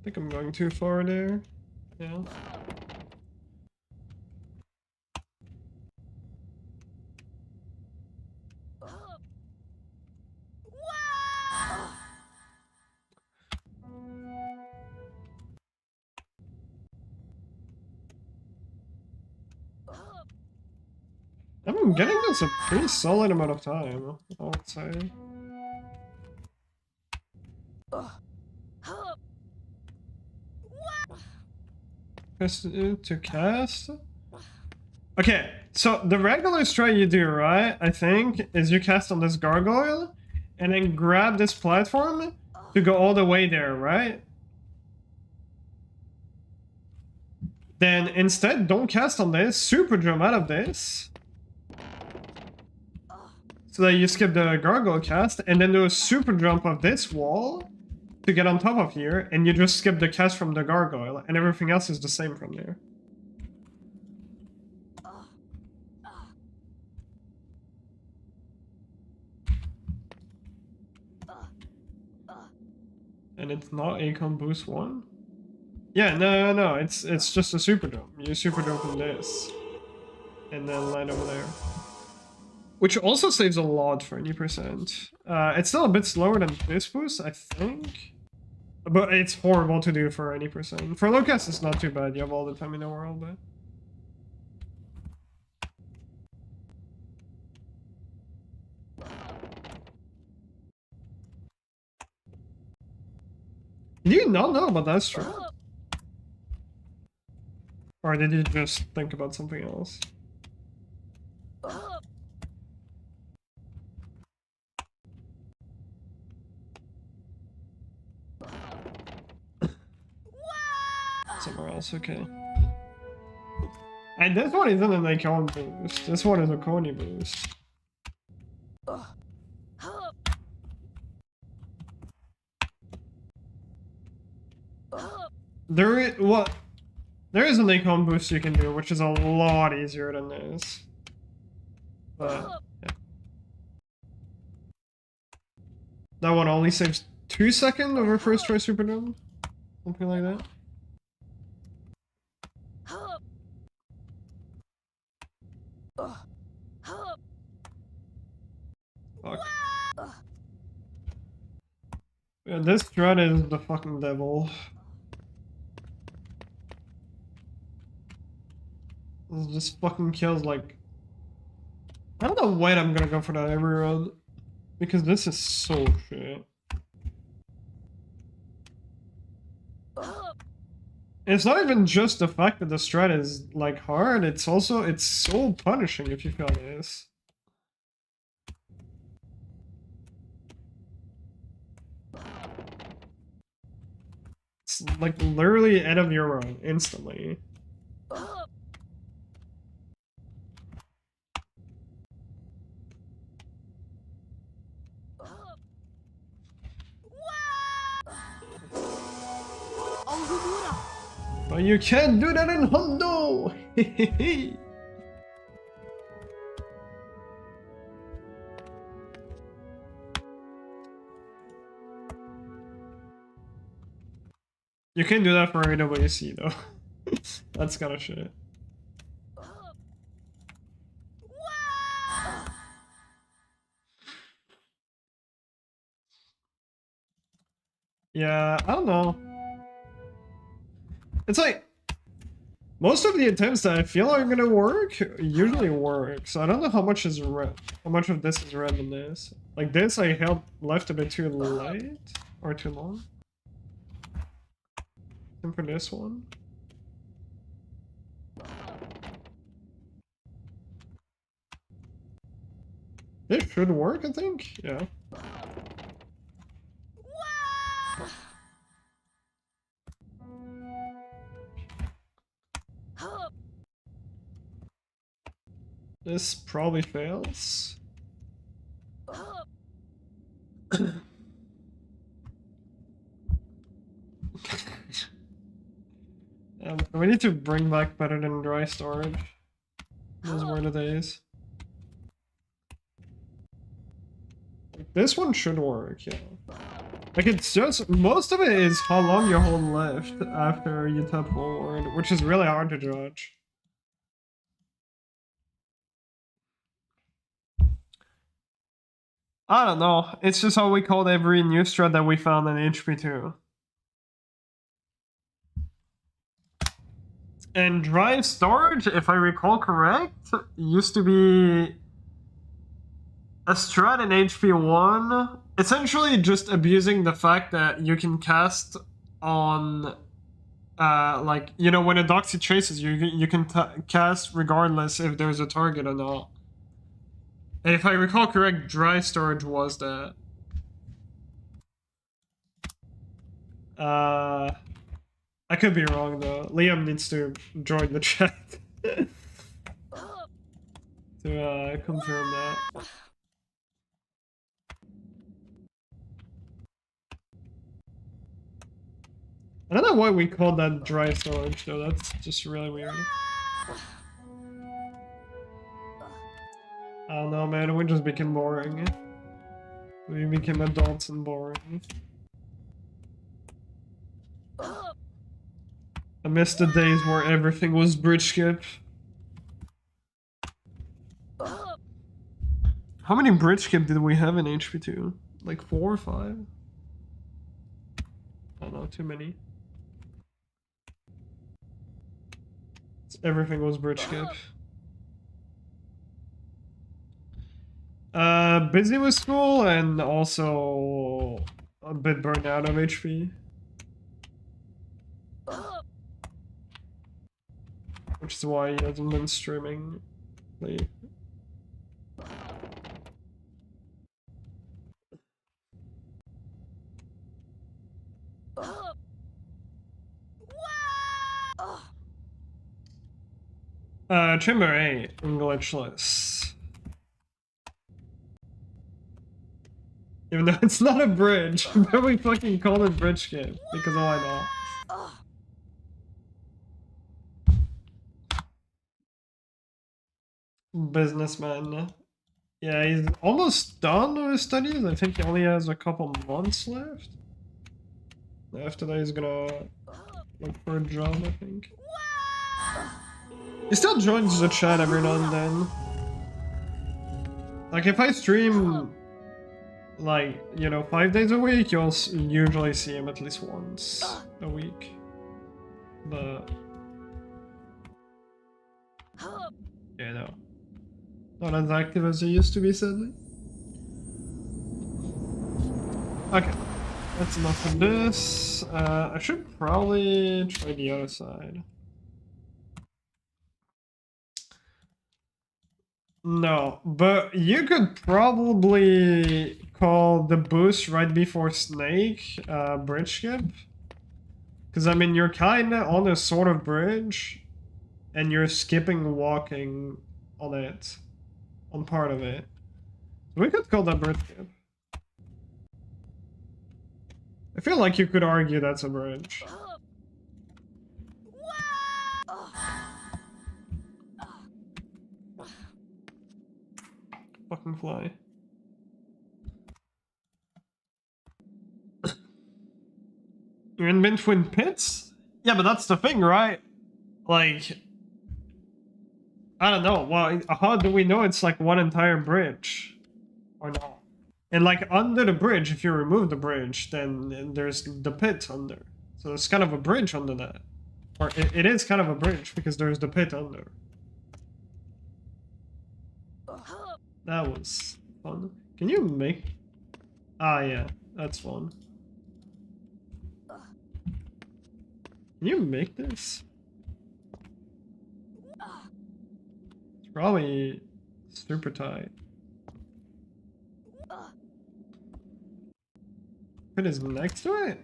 think I'm going too far there. Yeah. I'm getting this a pretty solid amount of time, I would say. To cast? Okay, so the regular strat you do, right, I think, is you cast on this gargoyle, and then grab this platform to go all the way there, right? Then instead, don't cast on this, super jump out of this. So that you skip the gargoyle cast, and then do a super jump of this wall to get on top of here, and you just skip the cast from the gargoyle, and everything else is the same from there. And it's not Acon boost 1? Yeah, no, it's just a super jump. You super jump from this, and then land over there. Which also saves a lot for 20%. It's still a bit slower than this boost, I think. But it's horrible to do for 80%. For low cast, it's not too bad. You have all the time in the world, but... Did you not know about that strat? Or did you just think about something else? Somewhere else, okay. And this one isn't an icon boost. This one is a Coney boost. There is an icon boost you can do, which is a lot easier than this. But yeah. That one only saves 2 seconds over first try Superdome. Something like that. Fuck. Yeah, this strat is the fucking devil. This just fucking kills like... I don't know when I'm gonna go for that every round. Because this is so shit. It's not even just the fact that the strat is like hard, it's also, it's so punishing if you feel this. It's like literally end of your run instantly. But you can't do that in Hondo! You can do that for AWC though. That's kind of shit. Yeah, I don't know. It's like, most of the attempts that I feel are gonna work usually work, so I don't know how much is red, how much of this is red than this. Like this, I held left a bit too late or too long. And for this one, it should work, I think. Yeah. This probably fails. We need to bring back better than dry storage. Those were the days. This one should work, yeah. Like, it's just, most of it is how long you hold left after you tap forward, which is really hard to judge. I don't know, it's just how we called every new strat that we found in HP2. And dry storage, if I recall correct, used to be a strat in HP1, essentially just abusing the fact that you can cast on, like, you know, when a Doxy chases you, you can cast regardless if there's a target or not. And if I recall correct, dry storage was that. I could be wrong though. Liam needs to join the chat to confirm that. I don't know why we called that dry storage though, that's just really weird. I don't know, man, we just became boring. We became adults and boring. I miss the days where everything was bridge skip. How many bridge skip did we have in HP2? Like 4 or 5? I don't know, too many. Everything was bridge skip. Busy with school and also a bit burned out of HP. Which is why he hasn't been streaming lately. Chamber 8 in glitchless. Even though it's not a bridge, but we fucking call it bridge skip because why not? Businessman. Yeah, he's almost done with his studies. I think he only has a couple months left. After that, he's gonna look for a job, I think. He still joins the chat every now and then. Like, if I stream, like, you know, 5 days a week, you'll usually see him at least once a week. But... yeah, no. Not as active as he used to be, sadly. Okay. That's enough of this. I should probably try the other side. No, but you could probably call the boost right before Snake bridge skip. Because, I mean, you're kind of on a sort of bridge, and you're skipping walking on it, on part of it. We could call that bridge skip. I feel like you could argue that's a bridge. Fucking fly. You're in between pits? Yeah, but that's the thing, right? Like, I don't know. Well, how do we know it's like one entire bridge? Or not? And like under the bridge, if you remove the bridge, then there's the pit under. So it's kind of a bridge under that. Or it is kind of a bridge because there's the pit under. That was fun. Can you make... ah, yeah. That's fun. Can you make this? It's probably super tight. Pit is next to it?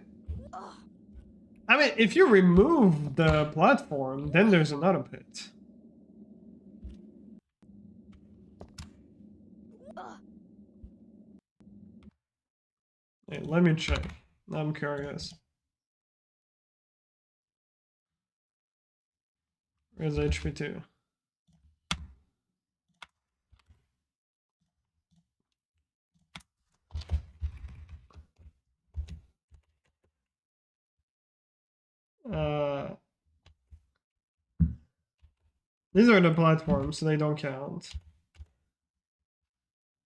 I mean, if you remove the platform, then there's another pit. Hey, let me check. I'm curious. Where's HP2? These are the platforms, so they don't count.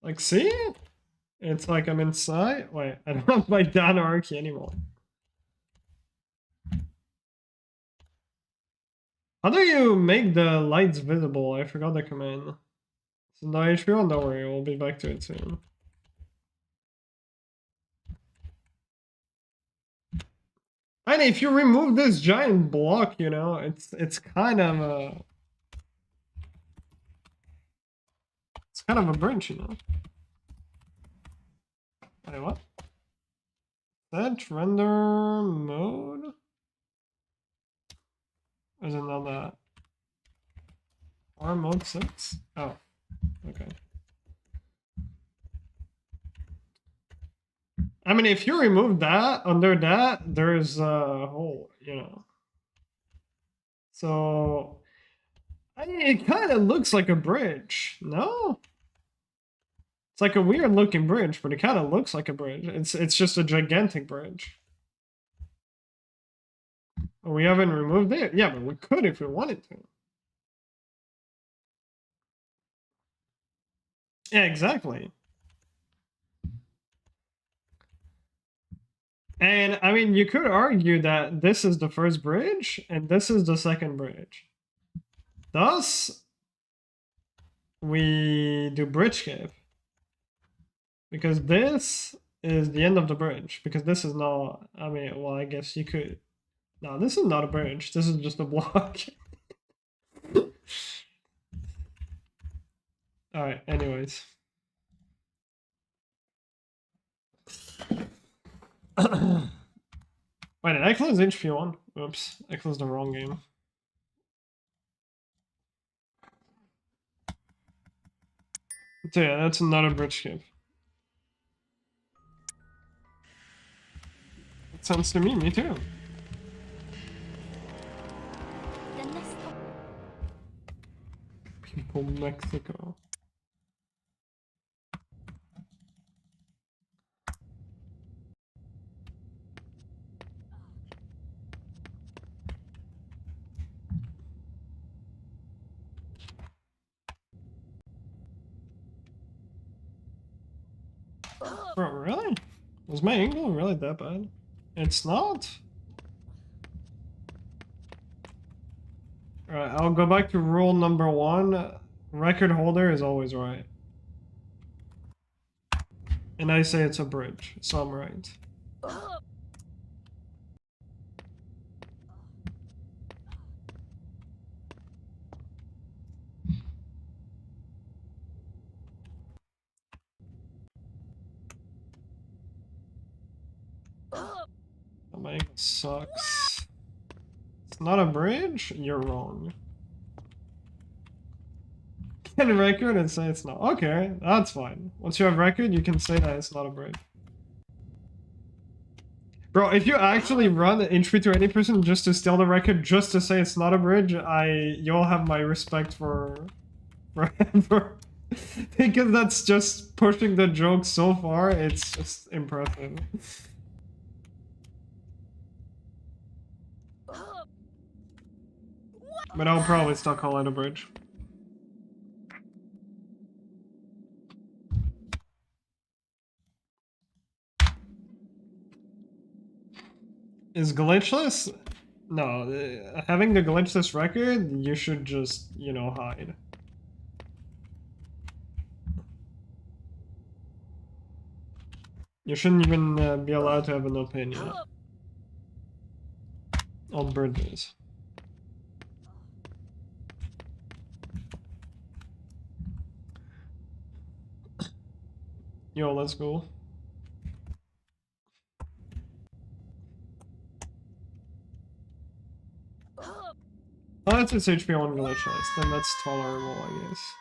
Like, see? It's like I'm inside. Wait, I don't have my data arc anymore. How do you make the lights visible? I forgot the command. So no HP1, don't worry, we'll be back to it soon. And if you remove this giant block, you know, it's kind of a... It's kind of a bridge, you know? Wait, what? Set render mode? Or is it not that? Or mode 6? Oh, okay. I mean, if you remove that, under that, there's a hole, you know? So... I mean, it kind of looks like a bridge, no? It's like a weird looking bridge, but it kind of looks like a bridge. It's just a gigantic bridge. We haven't removed it. Yeah, but we could if we wanted to. Yeah, exactly. And I mean, you could argue that this is the first bridge and this is the second bridge. Thus, we do bridge skip. Because this is the end of the bridge. Because this is not, I mean, well, I guess you could. No, this is not a bridge. This is just a block. Alright, anyways. Wait, did I close HP1? Oops, I closed the wrong game. So yeah, that's another bridge skip. It sounds to me too. People Mexico. Bro, really? Was my angle really that bad? It's not? Alright, I'll go back to rule number 1. Record holder is always right. And I say it's a bridge, so I'm right. My angle sucks. It's not a bridge? You're wrong. Get a record and say it's not. Okay, that's fine. Once you have record, you can say that it's not a bridge. Bro, if you actually run entry to any person just to steal the record, just to say it's not a bridge, you'll have my respect for forever. Because that's just pushing the joke so far, it's just impressive. But I'll probably still call it a bridge. Is glitchless? No, having the glitchless record, you should just, you know, hide. You shouldn't even be allowed to have an opinion on bridges. Yo, let's go. Oh, that's its HP1 glitchless, then that's tolerable, I guess.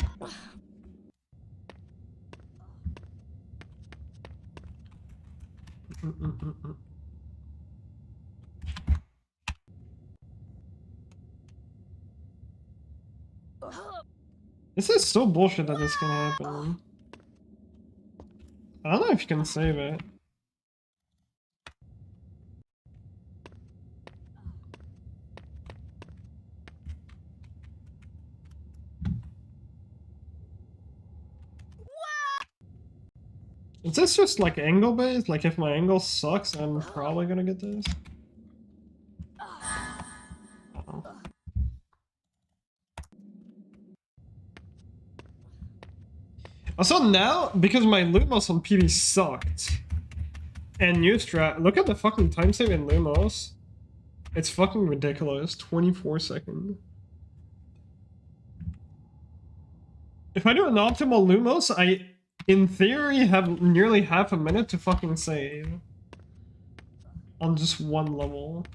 This is so bullshit that this can happen. I don't know if you can save it. Is this just like angle based? Like if my angle sucks, I'm probably gonna get this. Uh-oh. Also now, because my Lumos on PB sucked, and new strat, look at the fucking time save in Lumos. It's fucking ridiculous. 24 seconds. If I do an optimal Lumos, I, in theory, have nearly half a minute to fucking save. On just one level.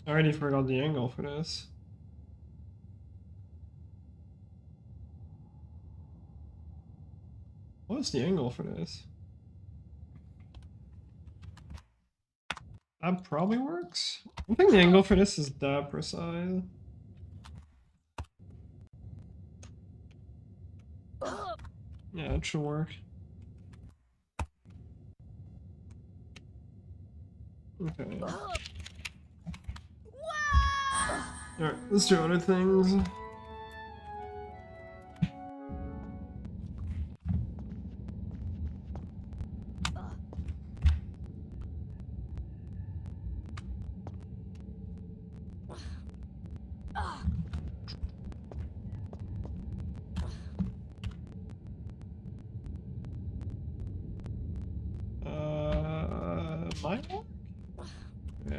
I already forgot the angle for this. What's the angle for this? That probably works. I think the angle for this is that precise. Yeah, it should work. Okay. Alright, let's do other things. Might work? Yeah.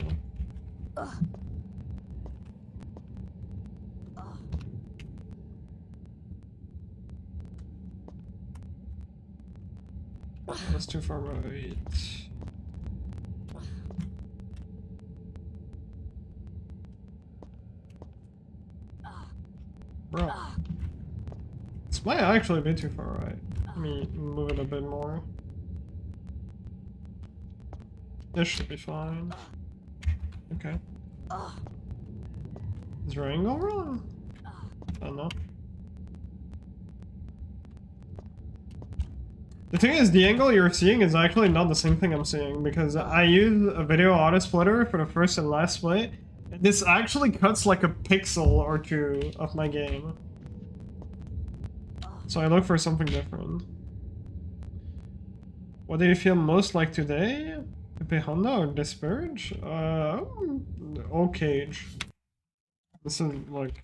That's too far right. Bro. This might actually be too far right. Let me move it a bit more. This should be fine. Okay. Is your angle wrong? I don't know. The thing is, the angle you're seeing is actually not the same thing I'm seeing, because I use a video auto splitter for the first and last split. This actually cuts like a pixel or two of my game. So I look for something different. What do you feel most like today? Pepe Honda or Disparage? Okay. This is like...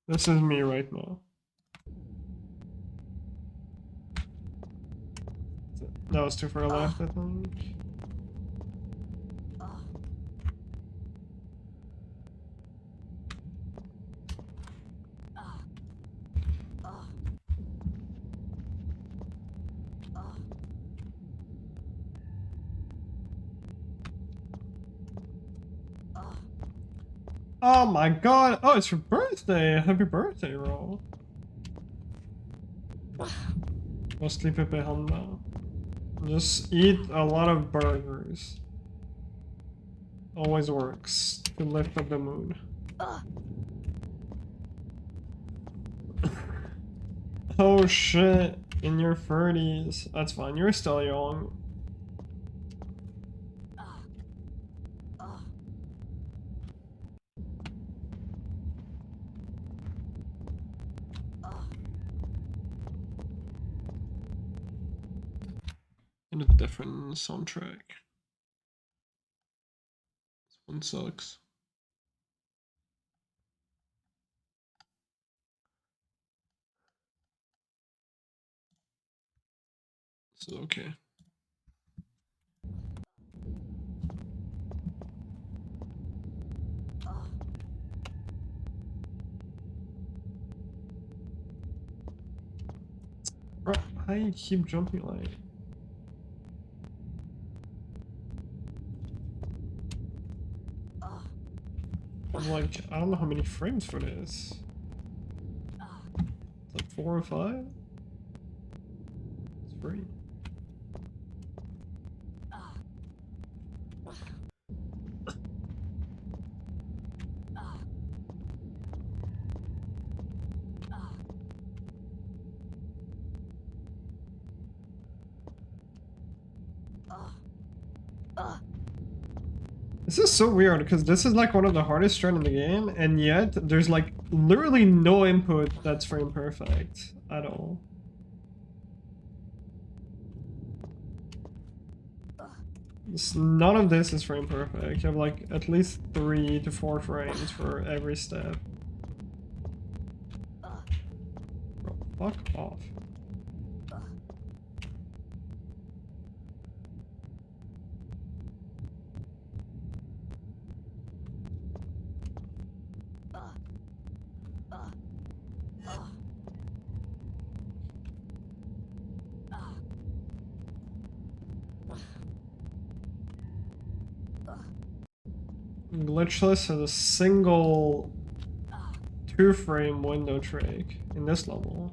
This is me right now. That was too far left, I think. Oh my god! Oh, it's your birthday! Happy birthday, Roll. Mostly Pepe Honda. Just eat a lot of burgers. Always works to lift up the mood. Oh shit, in your 30s. That's fine, you're still young. In a different soundtrack. This one sucks. So okay. Bro, I I keep jumping like. I'm like, I don't know how many frames for this. It's like 4 or 5? It's free. This is so weird because this is like one of the hardest run in the game, and yet there's like literally no input that's frame perfect at all. None of this is frame perfect. You have like at least 3 to 4 frames for every step. Bro, fuck off. Glitchless has a single 2-frame window trick in this level.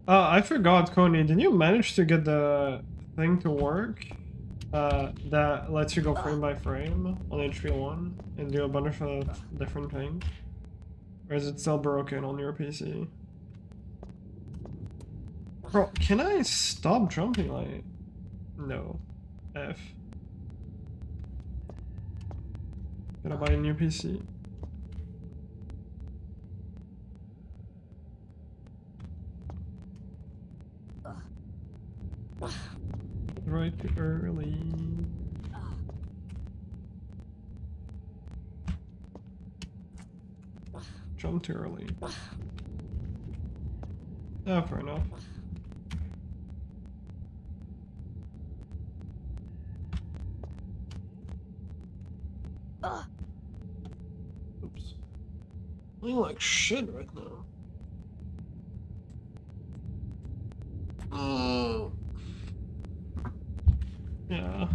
I forgot, Coney, did you manage to get the thing to work? That lets you go frame by frame on HP1 and do a bunch of different things? Or is it still broken on your PC? Bro, can I stop jumping like... No. F. Gotta buy a new PC. Right too early. Jump too early. Yeah, fair enough. Oops. I feel like shit right now. Yeah.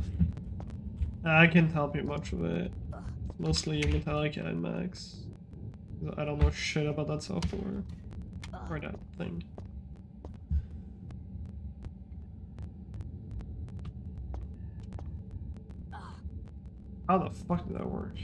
I can't help you much of it. It's mostly Metallic and Max. I don't know shit about that software. Or that thing. How the fuck did that work?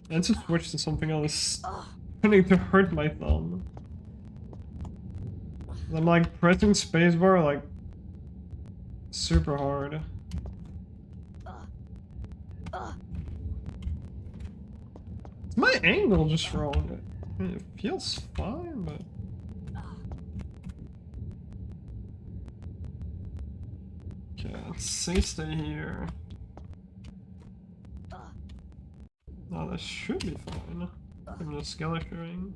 I just switched to something else. Starting to hurt my thumb. I'm like pressing spacebar like super hard. Is my angle just wrong? I mean, it feels fine, but... Okay, let's say stay here. No, this should be fine. I'm just skeletering.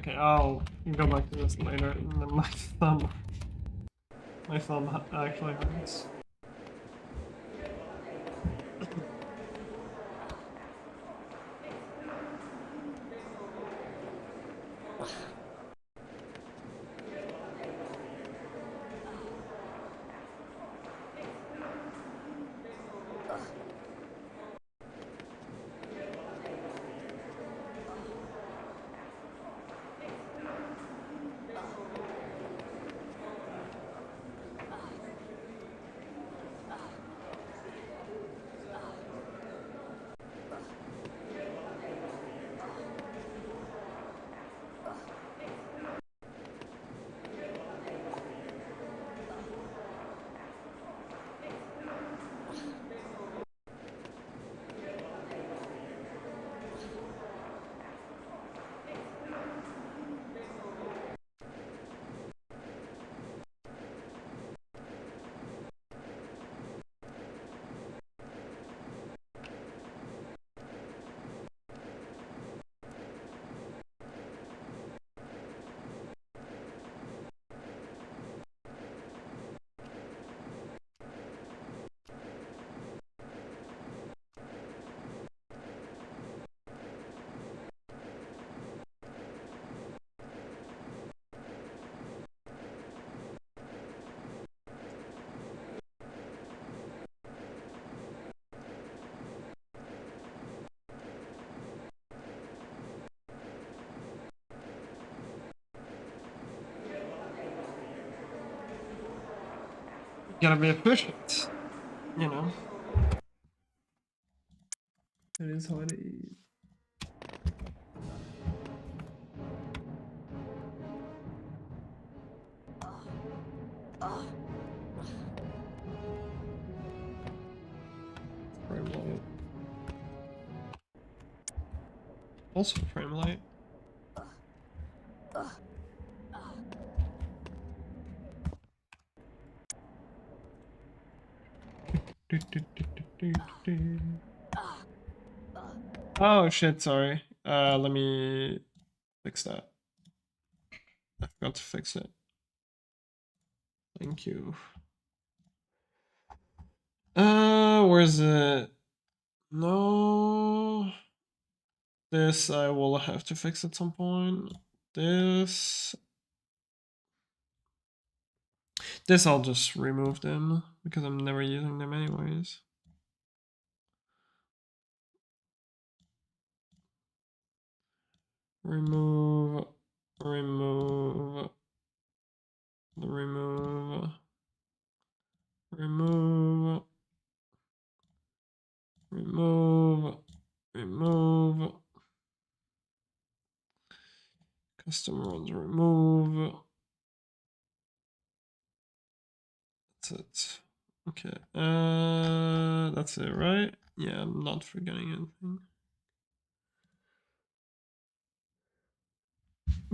Okay, I'll go back to this later. And then my thumb actually hurts. Gotta be efficient, you know. It is how it is. Frame light. Also frame light. Oh shit, sorry. Let me fix that. I forgot to fix it. Thank you. Where's it? No. This I will have to fix at some point. This I'll just remove them because I'm never using them anyways. Remove, remove, remove, remove, remove, remove, custom runs remove. That's it. Okay, that's it, right? Yeah, I'm not forgetting anything.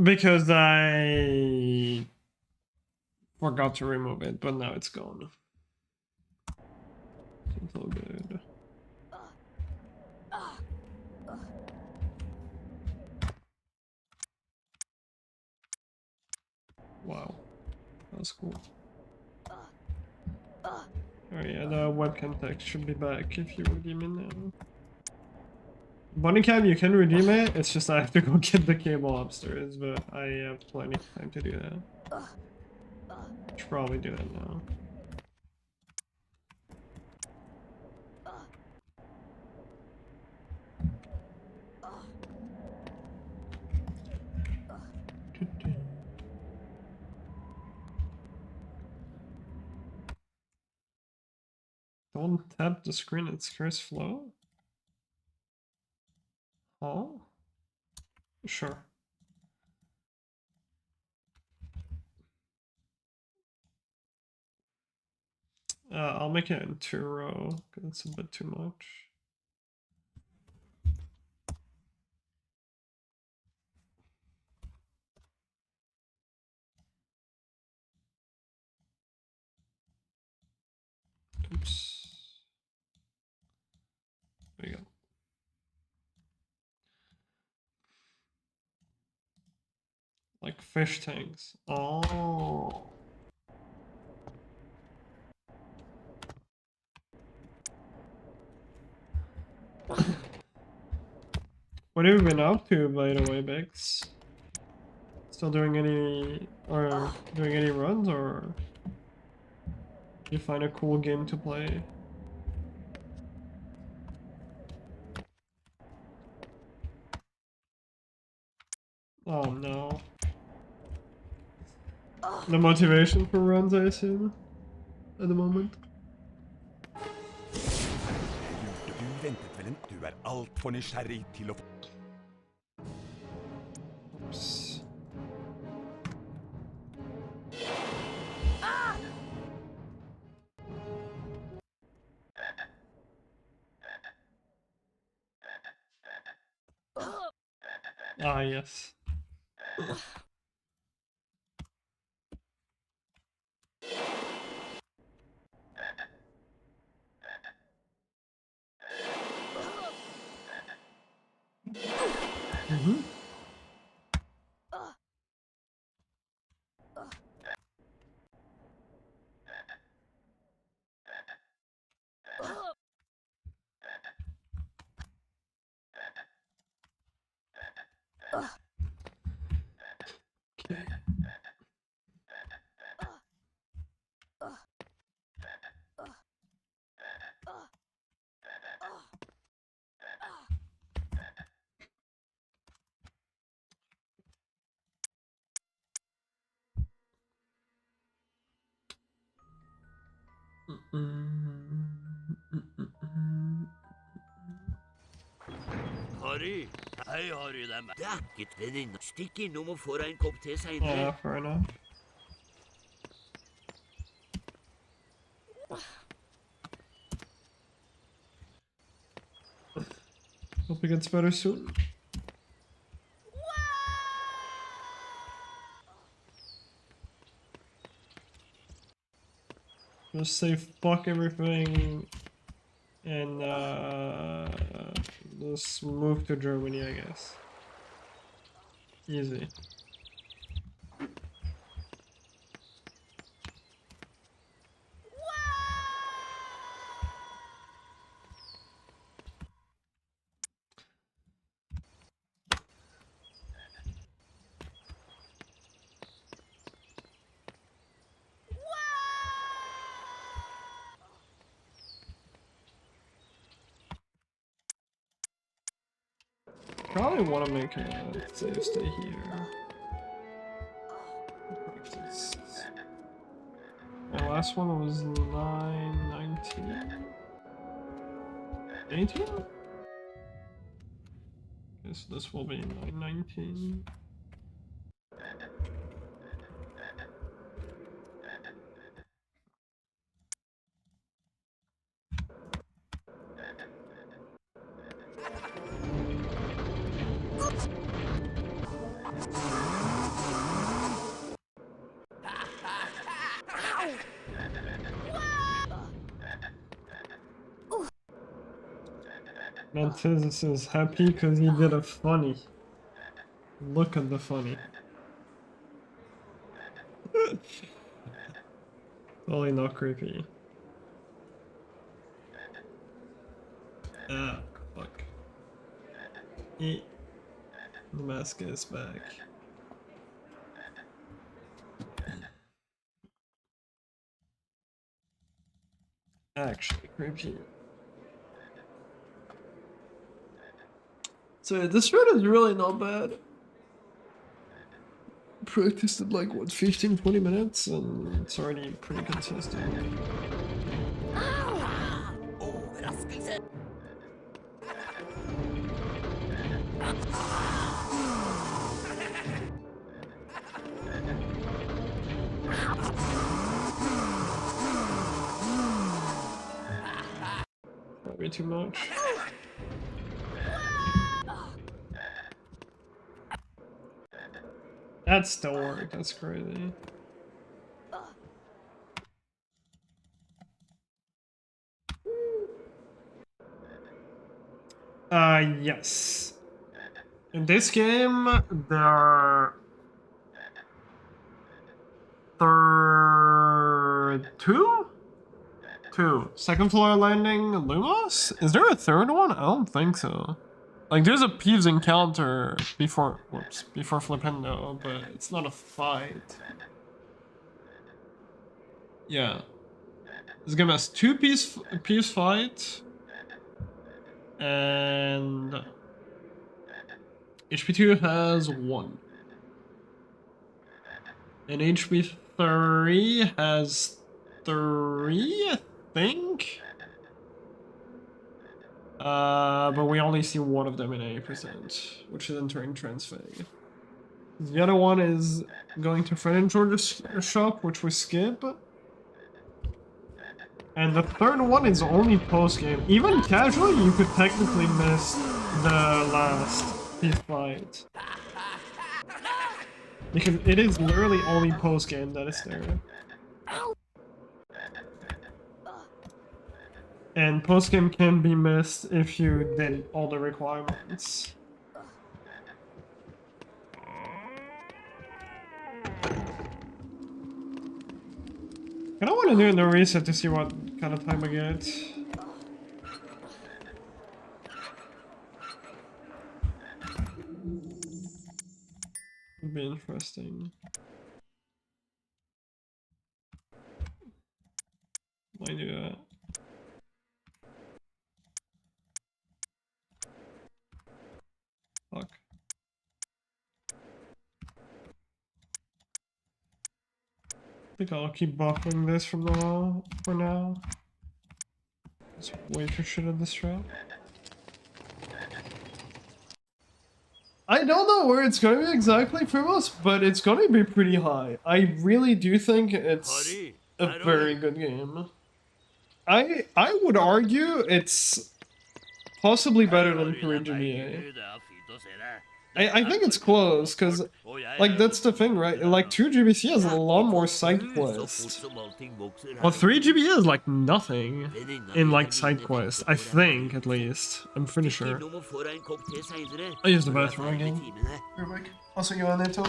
Because I forgot to remove it, but now it's gone. It's all good. Wow, that's cool. Oh yeah, the webcam text should be back if you redeem it now. Bunnycam, you can redeem it, it's just I have to go get the cable upstairs, but I have plenty of time to do that. Should probably do that now. Don't tap the screen, it scares flow? Oh? Sure. I'll make it in 2-row, because it's a bit too much. Oops. There you go. Like fish tanks. Oh. What have you been up to, by the way, Bix? Still doing any runs, or you find a cool game to play? Oh no. The motivation for runs, I assume, at the moment. Du ventet vel en... Du er alt for nysgjerrig til å få... Oops. Ah, yes. Mm-hmm. Okay. Harry, hei Harry, det er meg. Det er ikke venninna. Stikk innom og få deg en kopp te senere. Yeah, fair enough. Hope it gets better soon. Just say fuck everything and just move to Germany, I guess. Easy. Probably want to make a save stay here. Practice. My last one was 919. 18? Okay, so this will be 919. Mantis is happy because he did a funny. Look at the funny. Totally not creepy. Ah, fuck. The mask is back. Actually creepy. So this run is really not bad. Practiced it like what, 15-20 minutes, and it's already pretty consistent. Overraskelse. Maybe too much. That still worked, that's crazy. Yes. In this game, there are third... Two? Two. Second floor landing, Lumos? Is there a third one? I don't think so. Like, there's a Peeves encounter before... Whoops. Before Flipendo, but it's not a fight. Yeah. This game has two Peeves fight. And... HP2 has one. And HP3 has three, I think? But we only see one of them in 80%, which is entering Transfig. The other one is going to Fred and George's shop, which we skip. And the third one is only post-game. Even casually, you could technically miss the last piece fight. Because it is literally only post-game that is there. And post-game can be missed if you did all the requirements. I don't want to do the reset to see what kind of time I get. Would be interesting. Might do that. Fuck. I think I'll keep buffering this from now for now. Just wait for shit on this route. I don't know where it's going to be exactly, Primos, but it's going to be pretty high. I really do think it's a very good game. I would argue it's possibly better than 3GBA. I think it's close, because, like, that's the thing, right? Like, 2GBC has a lot more side quests. Well, 3GBA is, like, nothing in, like, side quests. I think, at least. I'm pretty sure. I use the bathroom again. Here, Mike. I'll see you on there, too.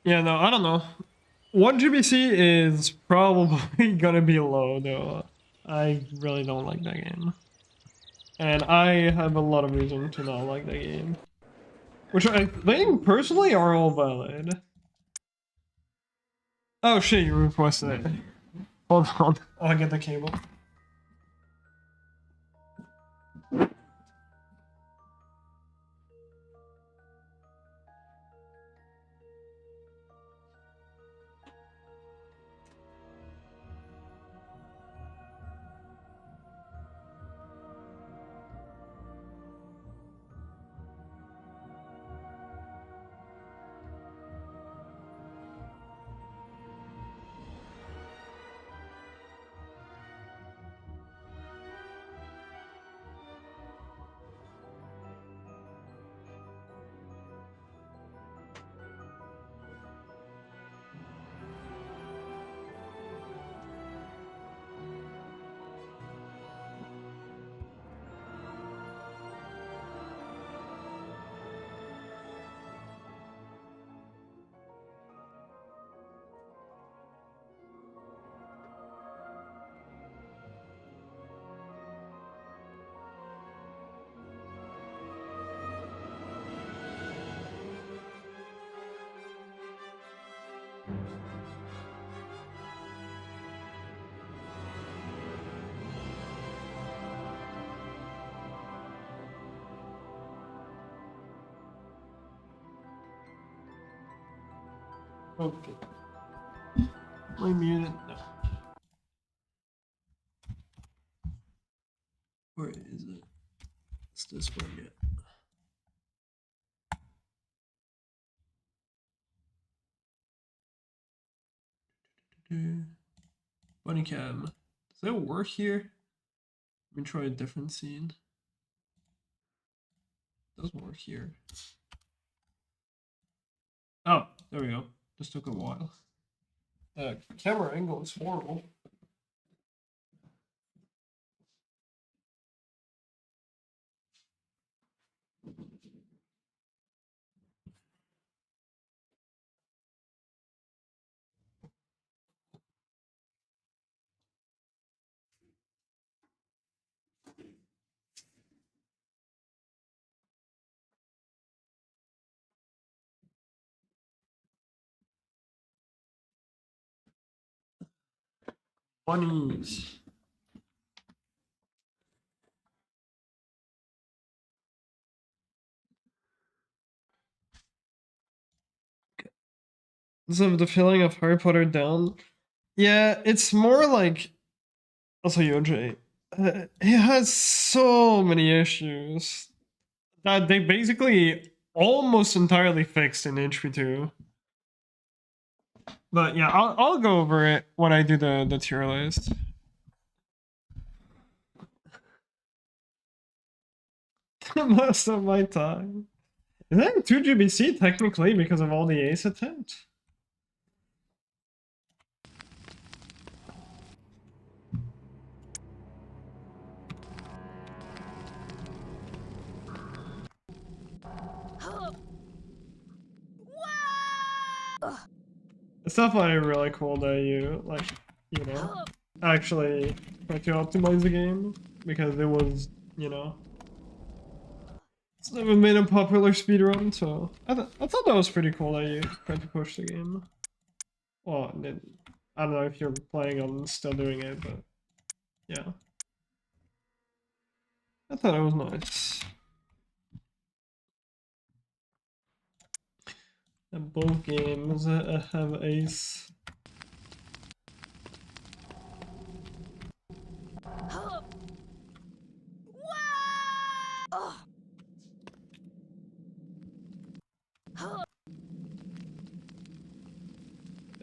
Yeah, no, I don't know. 1GBC is probably gonna be low, though. I really don't like that game. And I have a lot of reason to not like that game. Which I think, personally, are all valid. Oh shit, you requested it. Hold on, I'll get the cable. Okay. Am I muted? No. Where is it? It's this one yet. Bunny cam. Does that work here? Let me try a different scene. It doesn't work here. Oh, there we go. Just took a while. Camera angle is horrible. Bunnies. So the feeling of Harry Potter down. Yeah, it's more like also Yoj. It has so many issues that they basically almost entirely fixed in HP2. But yeah, I'll go over it when I do the tier list. Most of my time. Is that 2 GBC technically because of all the ace attempts? It's definitely really cool that you, like, you know, actually try to optimize the game because it was, you know, it's never been a popular speedrun, so I thought that was pretty cool that you tried to push the game. Well, I don't know if you're planning on still doing it, but yeah. I thought it was nice. And both games have ace.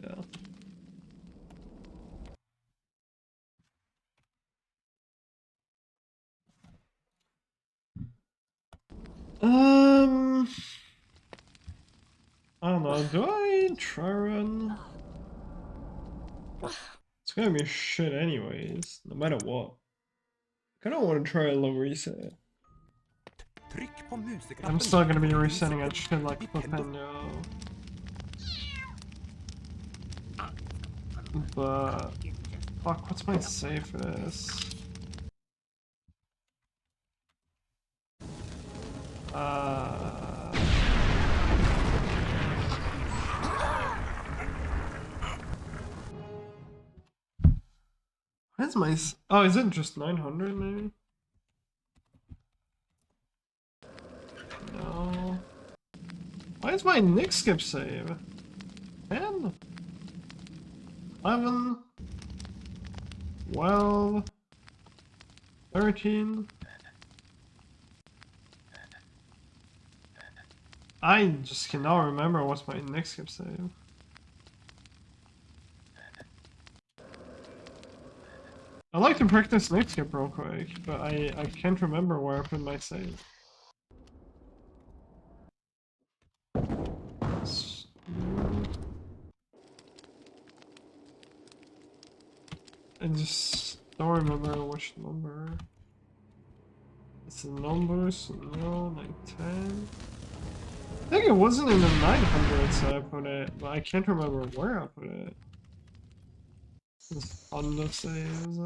Yeah. I don't know. Do I try run? It's gonna be shit anyways, no matter what. I kinda wanna try a low reset. I'm still gonna be resetting at shit like Flipendo. But fuck, what's my save for this? Where's my oh, is it just 900 maybe? No. Why is my Nick skip save? 10? 11? 12? 13? I just cannot remember what's my Nick skip save. I'd like to practice Nick skip real quick, but I can't remember where I put my save. I just don't remember which number. It's the numbers, no, like 10. I think it wasn't in the 900s that I put it, but I can't remember where I put it. This Honda saves.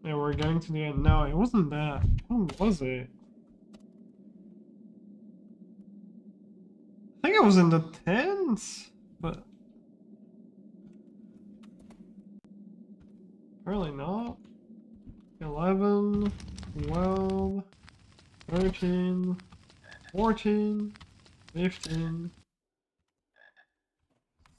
Yeah, we're getting to the end. No, it wasn't that. What was it? I think it was in the 10s, but apparently not. 11, 12, 13, 14, 15,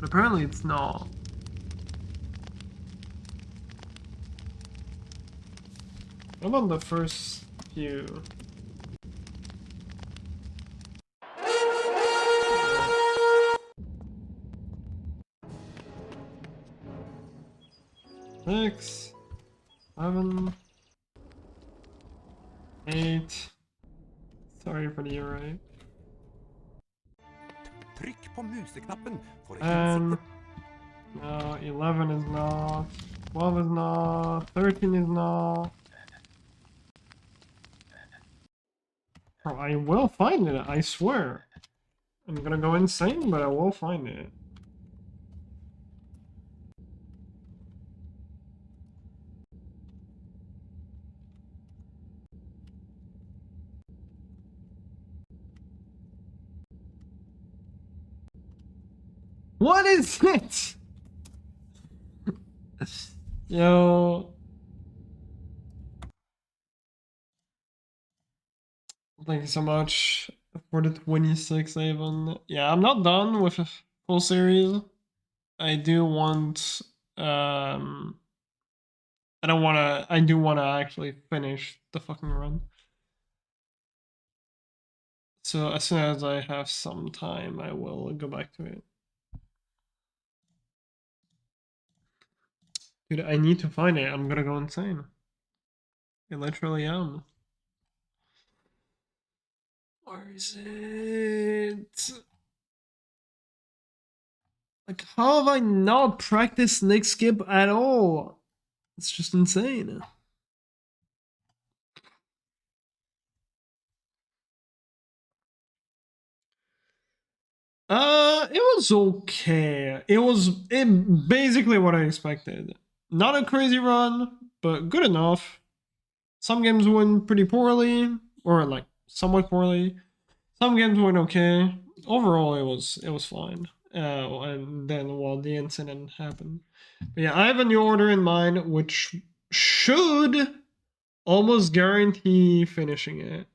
But apparently it's not. What about the first few? Six, 7, 8. Sorry for the array. Trykk på museknappen for å And hensette. no, 11 is not. 12 is not. 13 is not. Bro, I will find it, I swear. I'm gonna go insane, but I will find it. What is it? Yo. Thank you so much for the 26, Avon. Yeah, I'm not done with a full series. I do want I do wanna actually finish the fucking run. So as soon as I have some time, I will go back to it. Dude, I need to find it. I'm gonna go insane. I literally am. Where is it? Like, how have I not practiced Nick Skip at all? It's just insane. It was okay. It basically what I expected. Not a crazy run, but good enough. Some games went pretty poorly, or like somewhat poorly. Some games went okay. Overall, it was fine. And then the incident happened. But yeah, I have a new order in mind, which should almost guarantee finishing it.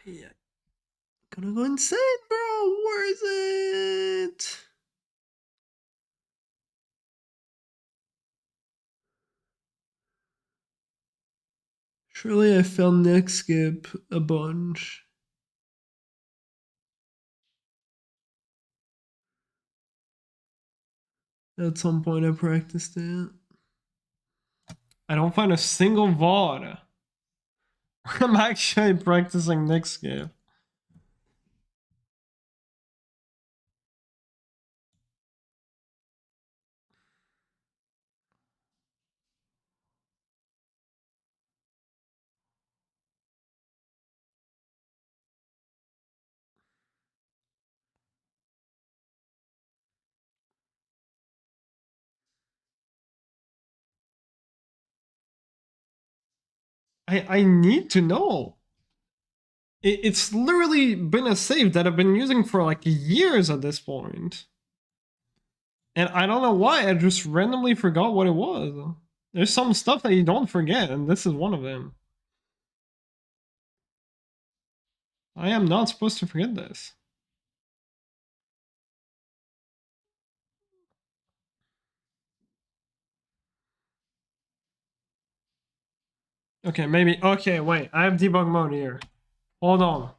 Yeah. Gonna go insane, bro. Where is it? Surely I found Nick Skip a bunch. At some point I practiced it. I don't find a single VOD. I'm actually practicing Nick Skip. I need to know. It's literally been a save that I've been using for like years at this point. And I don't know why, I just randomly forgot what it was. There's some stuff that you don't forget, and this is one of them. I am not supposed to forget this. Okay, maybe. Okay, wait. I have debug mode here. Hold on.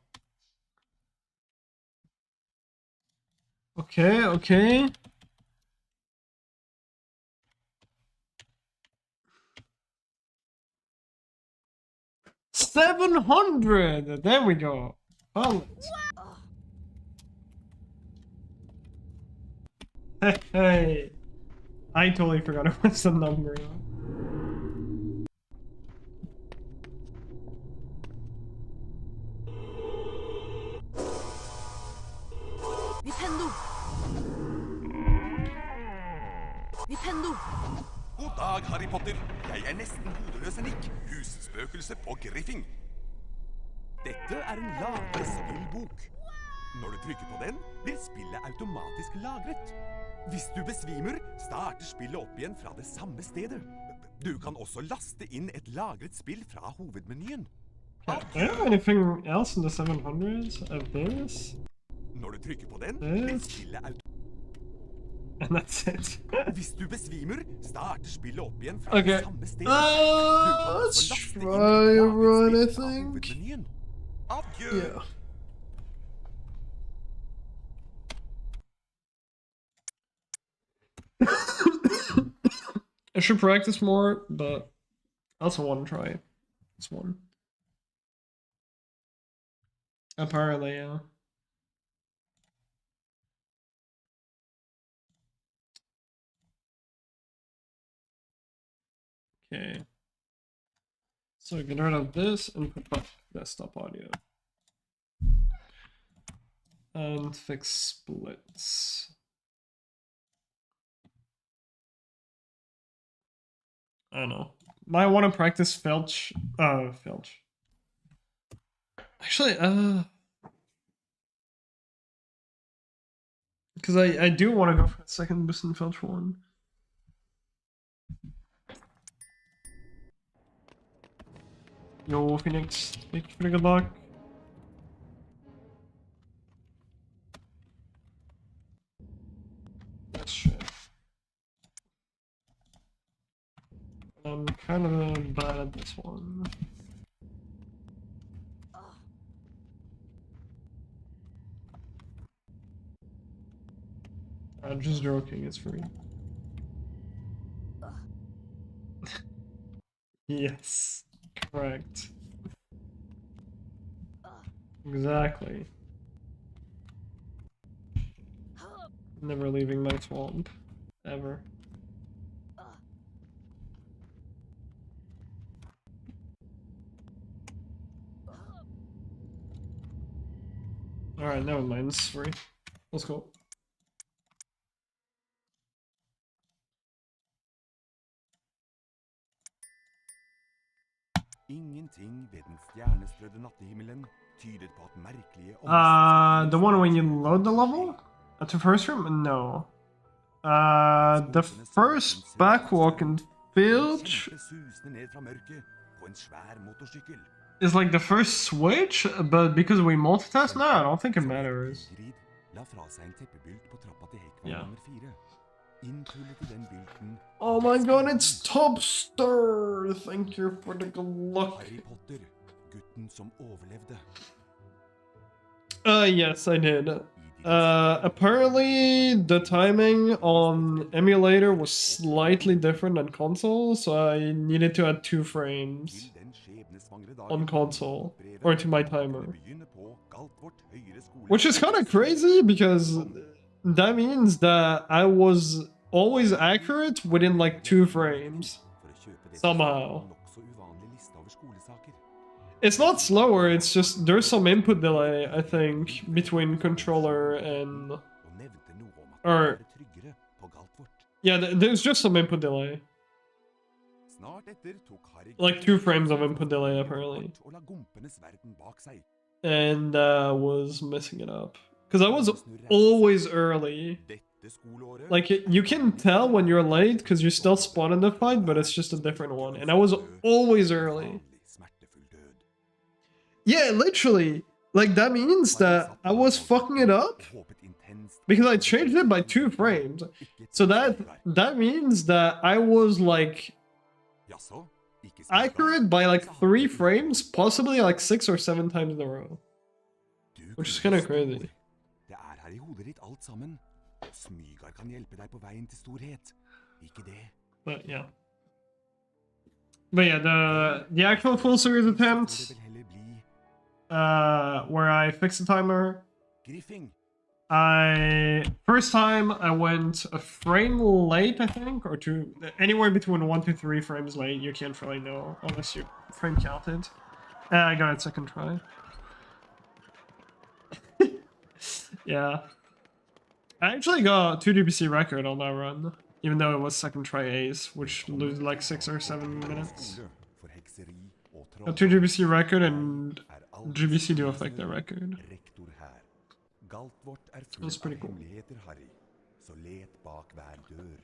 Okay, okay. $700! There we go. Found it. Hey. I totally forgot it was the number. Nintendo! Nintendo! God dag, Harry Potter. Jeg er nesten hodeløse Nick, husspøkelse på Griffing. Dette er en lavere spillbok. Når du trykker på den, blir spillet automatisk lagret. Hvis du besvimer, starter spillet opp igjen fra det samme stedet. Du kan også laste inn et lagret spill fra hovedmenyen. Do I have anything else in the 700s of this? Når du trykker på den, blir spillet And that's it. Hvis du besvimer, starter spillet opp igjen fra Okay. det samme stedet. Du kan også Let's laste inn try et run, I lagret spill fra think. hovedmenyen. Adjø! Yeah. I should practice more, but I also want to try this one. Apparently, yeah. Okay. So get rid of this and put back desktop audio. And fix splits. I don't know. Might want to practice Felch. Felch. Actually, because I do want to go for the second Boost Felch one. Yo, Phoenix, thank you for the good luck. Shit. I'm kind of bad at this one. I'm just joking, it's free. Yes, correct. Exactly. Never leaving my swamp. Ever. Alright, never mind, it's free. Let's go. Ingenting ved den stjernestrødde nattehimmelen tyder på at merkelige The one when you load the level? At the first room? No. The first backwalk in Filch susende ned fra mørket på en svær motorsykkel. is like the first switch, but because we multitask now, I don't think it matters. La fra seg en teppebylt på trappa til Hekvar Ja. nummer 4. Inntullet i den bylten Oh my god, it's Topster! Thank you for the good luck. Harry Potter, gutten som overlevde. Yes, I did. Apparently the timing on emulator was slightly different than console, so I needed to add 2 frames Til den skjebnesvangre dagen on console, or to my timer. begynne på Galtvort høyere skole. Which is kind of crazy, because that means that I was always accurate within like 2 frames. For å kjøpe det Somehow. nokså uvanlig liste over skolesaker. It's not slower, it's just there's some input delay, I think, between controller and... Og nevnte noe om at Or- det var tryggere på Galtvort. Yeah, there's just some input delay. Snart etter tok Harry Like 2 frames of input delay, apparently. og la gompenes verden bak seg. And was messing it up. Because I was always early. Dette skoleåret Like, you can tell when you're late because you still spawn in the fight, but it's just a different one. And I was always early. vanlig smertefull død. Yeah, literally. Like, that means that I was fucking it up Håpet intenst because I changed it by 2 frames. So that means that I was, like, Jaså? Ikke så accurate by, like, 3 frames, possibly, like, 6 or 7 times in a row. Du Which is kunne kinda bli crazy. stor. Det er her i hodet ditt alt sammen. Smygar kan hjelpe deg på veien til storhet. Ikke det? But, yeah. But, yeah, the actual full series Så attempt... får det vel heller bli where I fixed the timer. Griffing. First time I went a frame late, I think, or 2, anywhere between 1 to 3 frames late. You can't really know unless you frame counted. I got it second try. Yeah, I actually got 2 DBC record on that run, even though it was second try ace, which lose like 6 or 7 minutes. Skole for hekseri og Got 2 GBC record, and er alt GBC do affect that record. rektor her. Galt vårt er full That's av pretty cool. hemmeligheter, Harry. Så let bak hver dør.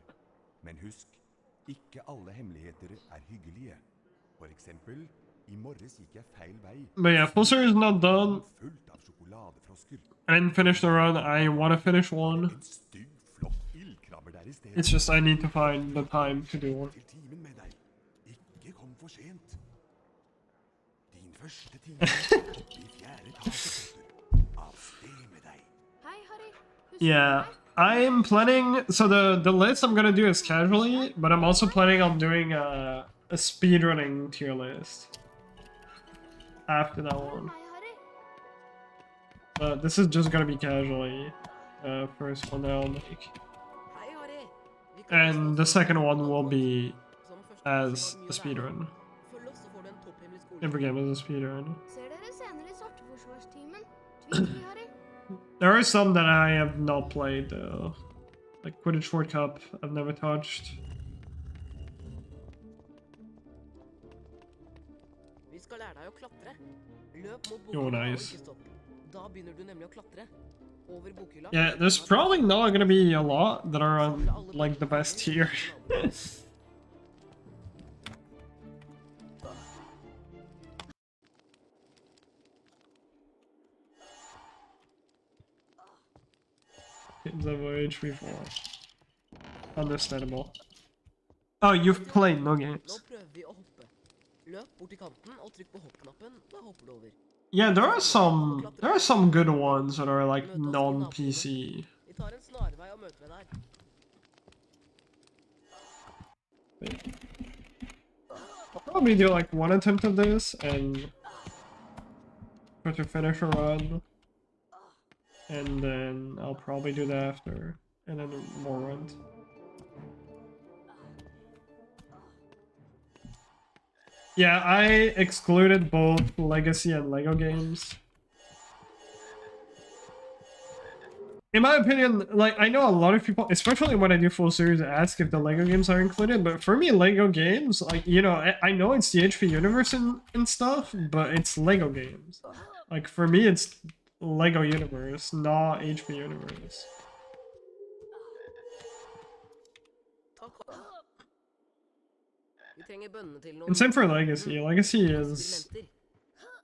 Men husk, ikke alle hemmeligheter er hyggelige. For eksempel, i morges gikk jeg feil vei. But yeah, full series is not done. Fullt av sjokoladefrosker. I didn't finish the run. I want to finish one. En stygg, flott ildkrabber der i stedet. It's just I need to find the time to do one. Til timen med deg. Ikke kom for sent. Din første time i fjerde etasje, Potter. Av sted med deg. Hei, Harry. Yeah, I'm planning. So the list I'm gonna do is casually, but I'm also planning on doing a speedrunning tier list after that one. But this is just gonna be casually. First one that I'll make, Hei, Harry. Vi kan and the second one will be Som første as skal a mye speedrun. lære. Følg oss, så får du en topphemmelig skole. Every game is a speedrun. Ser dere senere i Svarteforsvarstimen? Tviler, Harry? There are some that I have not played though, like Quidditch World Cup. I've never touched. Vi skal lære deg å klatre. Løp mot Jo, bokhylla og nice. ikke stopp. Da begynner du nemlig å klatre. Over bokhylla. Yeah, there's probably not gonna be a lot that are on like the best tier. Kids have HP4. Understandable. Oh, you've played no Nå games. prøver vi å hoppe. Løp bort til kanten og trykk på hoppknappen. Da hopper du over. Yeah, there are some good ones that are like non-PC. Vi tar en snarvei og møter deg der. I'll probably do like one attempt of this and try to finish a run. And then I'll probably do that after. And then more runs. Yeah, I excluded both Legacy and Lego games. In my opinion, like, I know a lot of people, especially when I do full series, ask if the Lego games are included, but for me, Lego games, like, you know, I know it's the HP universe and stuff, but it's Lego games. Like, for me, it's Lego universe, not HP universe. Takk. Vi trenger bønnene til noen And same for Legacy. Legacy is eksperimenter.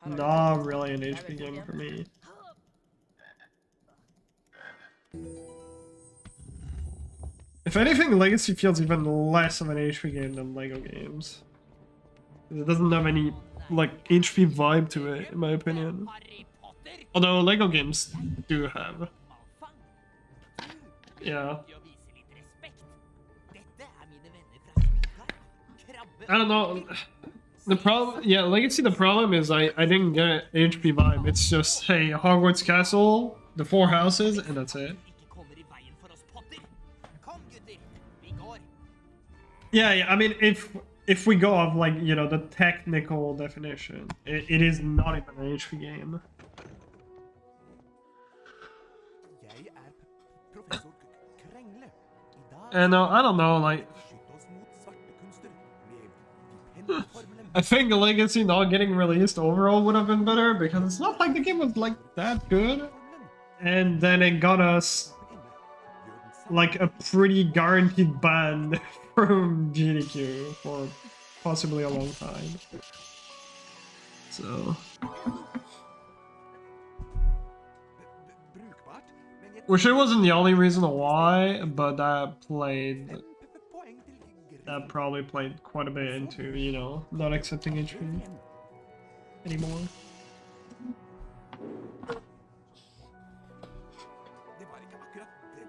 Her har du not tatt. really an Det er HP veldig game bra. for me. If anything, Legacy feels even less of an HP game than Lego games. It doesn't have any, like, HP vibe to it, in my opinion. Harry Potter. Although Lego games do have. Yeah. Til å vise litt respekt. Dette er mine venner fra Sweetheart. Krabbe I don't know. The problem, yeah, Legacy, the problem is I didn't get HP vibe. It's just, hey, Hogwarts Castle, the 4 houses, and that's it. ikke kommer i veien for oss, Potter. Kom, gutter. Vi går. Yeah, I mean, if we go off, like, you know, the technical definition, it is not even an HP game. Jeg er professor Krengle. I dag And I don't know, like, beskytte oss mot svarte kunster med penneformelen. I think Legacy not getting released overall would have been better, because it's not like the game was, like, that good. And then it got us, like, a pretty guaranteed ban from GDQ for possibly a long time. So, Brukbart, men jeg wish it wasn't the only reason why, but that played, poeng til that probably played quite a bit into, you know, not accepting HP anymore. Det var ikke akkurat den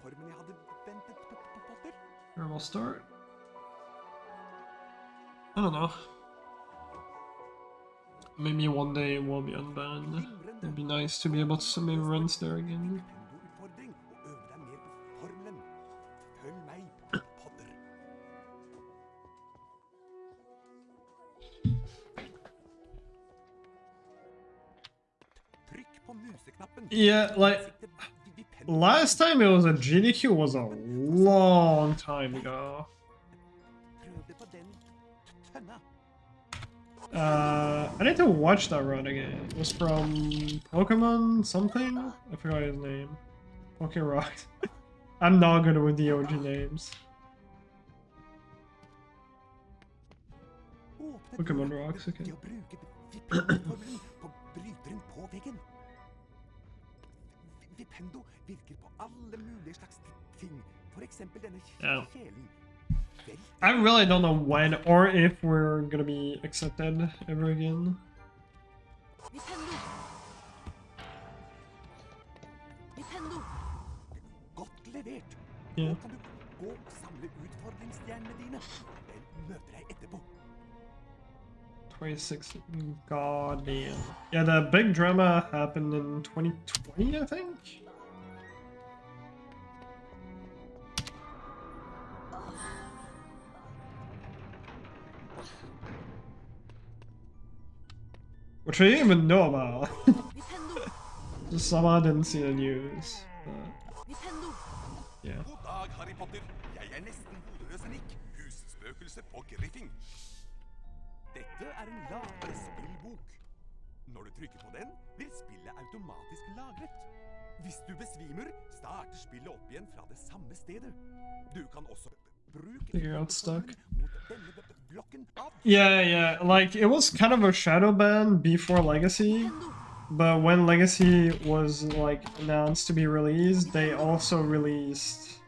formen jeg hadde ventet på, Potter. Where we'll start. I don't know. Maybe one day it will be unbanned. It'd be nice to be able to submit runs there again. Nintendo-utfordring og øve deg mer på formelen. Følg meg, Potter. Trykk på museknappen. Yeah, like, last time it was a GDQ was a long time ago. Prøv det på den tønna. I need to watch that run again. It was from Pokemon something? I forgot his name. Pokerock. I'm not good with the OG names. Pokemon Rocks, okay. Vipendo virker på alle mulige slags ting. For eksempel denne Yeah. kjelen. I really don't know when or if we're gonna be accepted ever again. Vipendo. Vipendo. Godt levert. Yeah. Nå kan du gå og samle utfordringsstjernene dine. Jeg møter deg etterpå. 26. God damn. Yeah, the big drama happened in 2020, I think? Which I didn't even know about. Vipendo. Just somehow didn't see the news. Vipendo. Yeah. God dag, Harry Potter. Jeg nesten hodeløs Nick, husspøkelse på Griffing. Dette en lavere spillbok. Når du trykker på den, blir spillet automatisk lagret. Hvis du besvimer, starter spillet opp igjen fra det samme stedet. Du kan også bruke Figure out stuck. mot denne blokken av Yeah, like it was kind of a shadow ban before Legacy, but when Legacy was like announced to be released, they also released,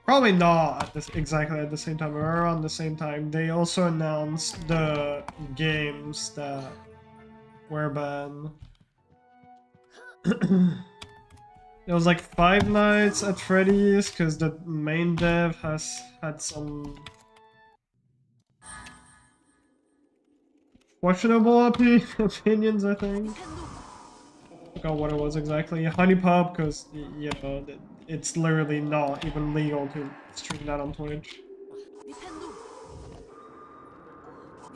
probably not at this exactly at the same time, or around the same time, they also announced the games that were banned. It was like Five Nights at Freddy's because the main dev has had some questionable opinions, I think. I forgot what it was exactly. Honey Pop, because, you know, it's literally not even legal to stream that on Twitch.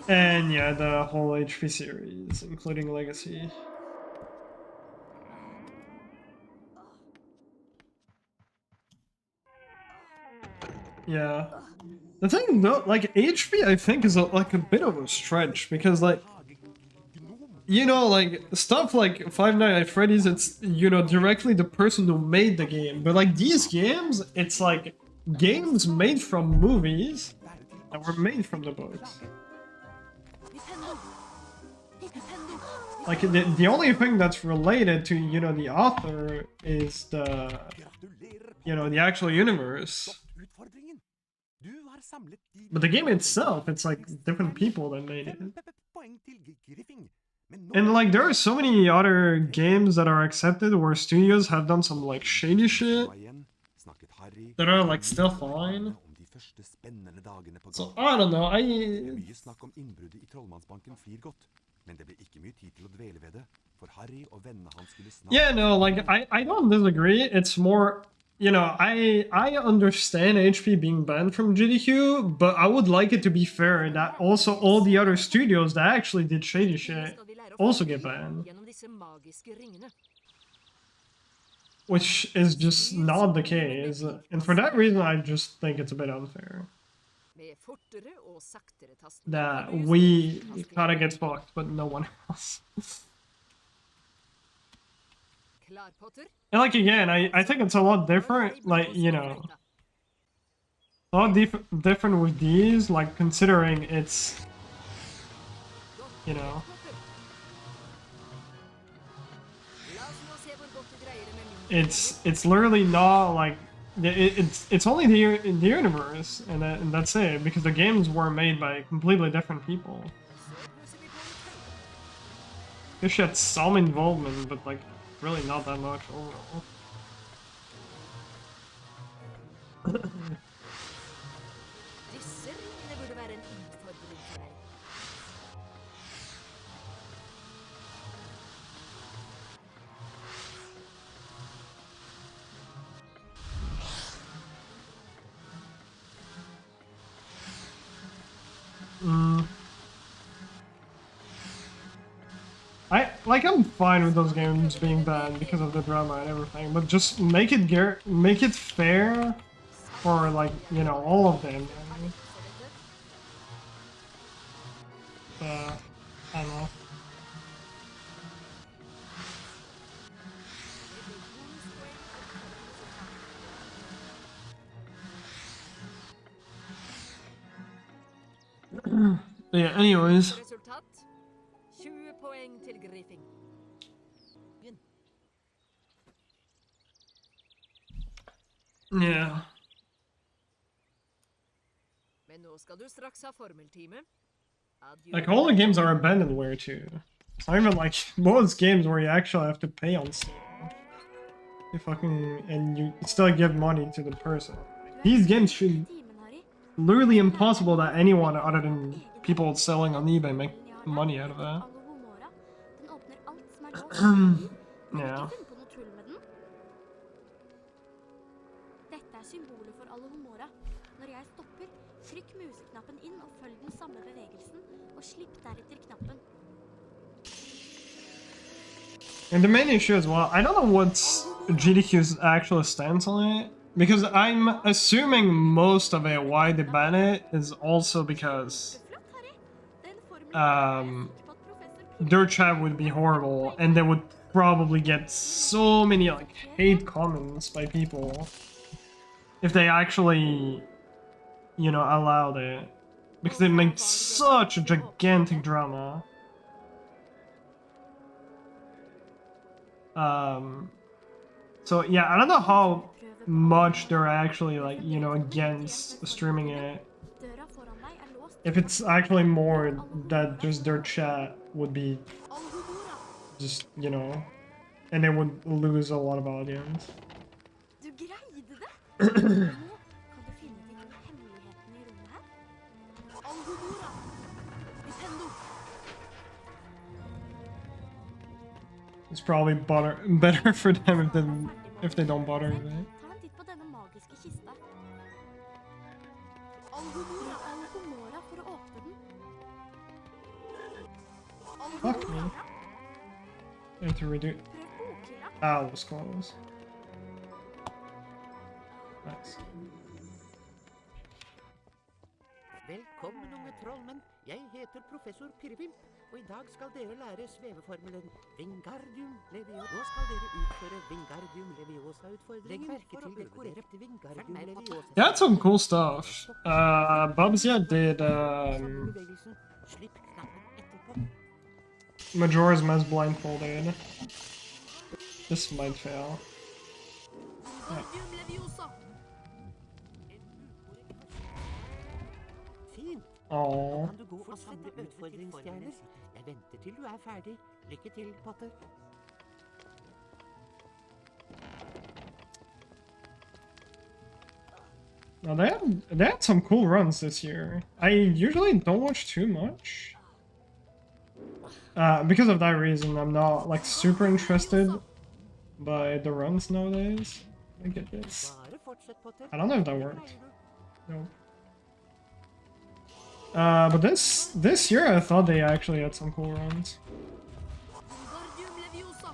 And yeah, the whole HP series, including Legacy. Yeah. The thing though, like HP I think is like a bit of a stretch because like, you know, like stuff like Five Nights at Freddy's, it's, you know, directly the person who made the game. But like these games, it's like games made from movies that were made from the books. Like the only thing that's related to, you know, the author is the, you know, the actual universe. But the game itself, it's like different people that made it. And like there are so many other games that are accepted where studios have done some like shady shit that are like still fine. So I don't know, yeah, no, like I don't disagree. It's more, you know, I understand HP being banned from GDQ, but I would like it to be fair that also all the other studios that actually did shady shit also get banned. Which is just not the case, and for that reason I just think it's a bit unfair. That we kinda get fucked, but no one else. And like again, I think it's a lot different, like, you know, a lot different with these, like considering it's, you know, it's literally not like it's only the universe, and that's it, because the games were made by completely different people. They had some involvement, but like really not that much overall. I'm fine with those games being banned because of the drama and everything, but just make it fair for, like, you know, all of them. I don't know. Yeah, anyways. Resultat 20 poeng til Griffing. Yeah. Men nå skal du straks ha formeltime. Like, all the games are abandonware too. It's not even like most games where you actually have to pay on Steam. You fucking, and you still give money to the person. These games should literally impossible that anyone other than people selling on eBay make money out of that. Yeah. Dette er symbolet for Alohomora. Når jeg stopper, trykk museknappen inn og følg den samme bevegelsen, og slipp deretter knappen. And the main issue as well, I don't know what GDQ's actual stance on it, because I'm assuming most of it, why they ban it, is also because their chat would be horrible, and they would probably get so many like hate comments by people if they actually, you know, allowed it, because it makes such a gigantic drama. So yeah, I don't know how much they're actually like, you know, against streaming it. If it's actually more that just their chat would be just, you know, and they would lose a lot of audience. Du greide det! Nå kan du finne de to hemmelighetene i rommet her. Alohomora! Nintendo! It's probably better for them if they don't bother with it. Ta en titt på denne magiske kista. Alohomora! Alohomora for å åpne den. Fuck me. I have to redo. Prøv bokhylla. Ah, it was close. Nice. Velkommen, unge trollmenn. Jeg heter professor Pirrevimp, og i dag skal dere lære sveveformelen Wingardium Leviosa. Nå skal dere utføre Wingardium Leviosa-utfordringen. Legg merke til det korrekte Wingardium Leviosa. Yeah, that's some cool stuff. Bubsy did Bevegelsen. Slipp knappen etterpå. Majora's Mask blindfolded. This might fail. Wingardium Leviosa. Fint. Oh. Kan du gå og samle utfordringsstjerner? Jeg venter til du er ferdig. Lykke til, Potter. Now they had some cool runs this year. I usually don't watch too much. Because of that reason, I'm not like super interested by the runs nowadays. I get this. Bare fortsett, Potter. I don't know if that Det worked. greier du. No. But this year I thought they actually had some cool runs. Wingardium Leviosa.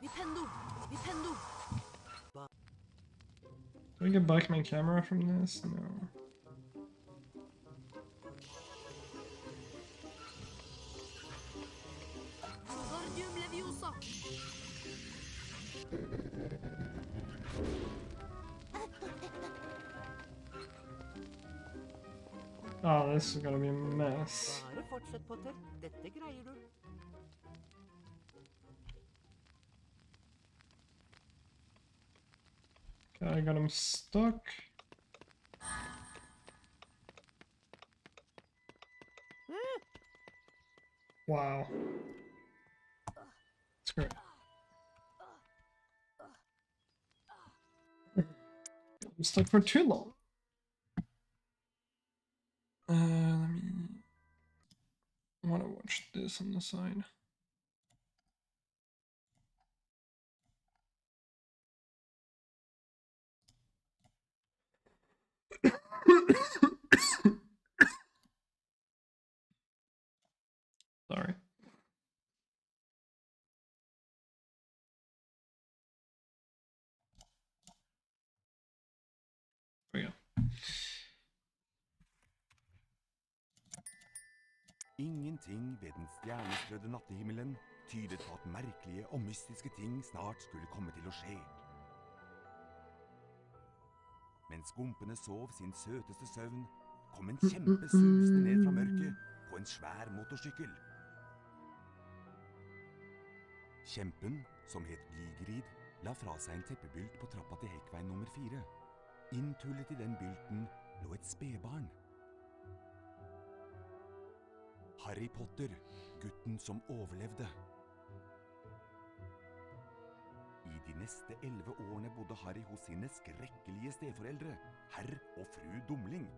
Nintendo. Nintendo. Do I get back my camera from this? No. Wingardium Leviosa. Oh, this is gonna be a mess. Bare fortsett, Potter. Dette greier du. Okay, I got him stuck. Wow. Screw it. I'm stuck for too long. Let me... I want to watch this on the side. Sorry. There we go. Ingenting ved den stjernestrødde nattehimmelen tydet på at merkelige og mystiske ting snart skulle komme til å skje. Mens gompene sov sin søteste søvn, kom en kjempe susende ned fra mørket på en svær motorsykkel. Kjempen, som het Gygrid, la fra seg en teppebylt på trappa til hekkveien nummer 4. Inntullet i den bylten lå et spedbarn. Harry Potter, gutten som overlevde. I de neste 11 årene bodde Harry hos sine skrekkelige steforeldre, herr og fru Dumling.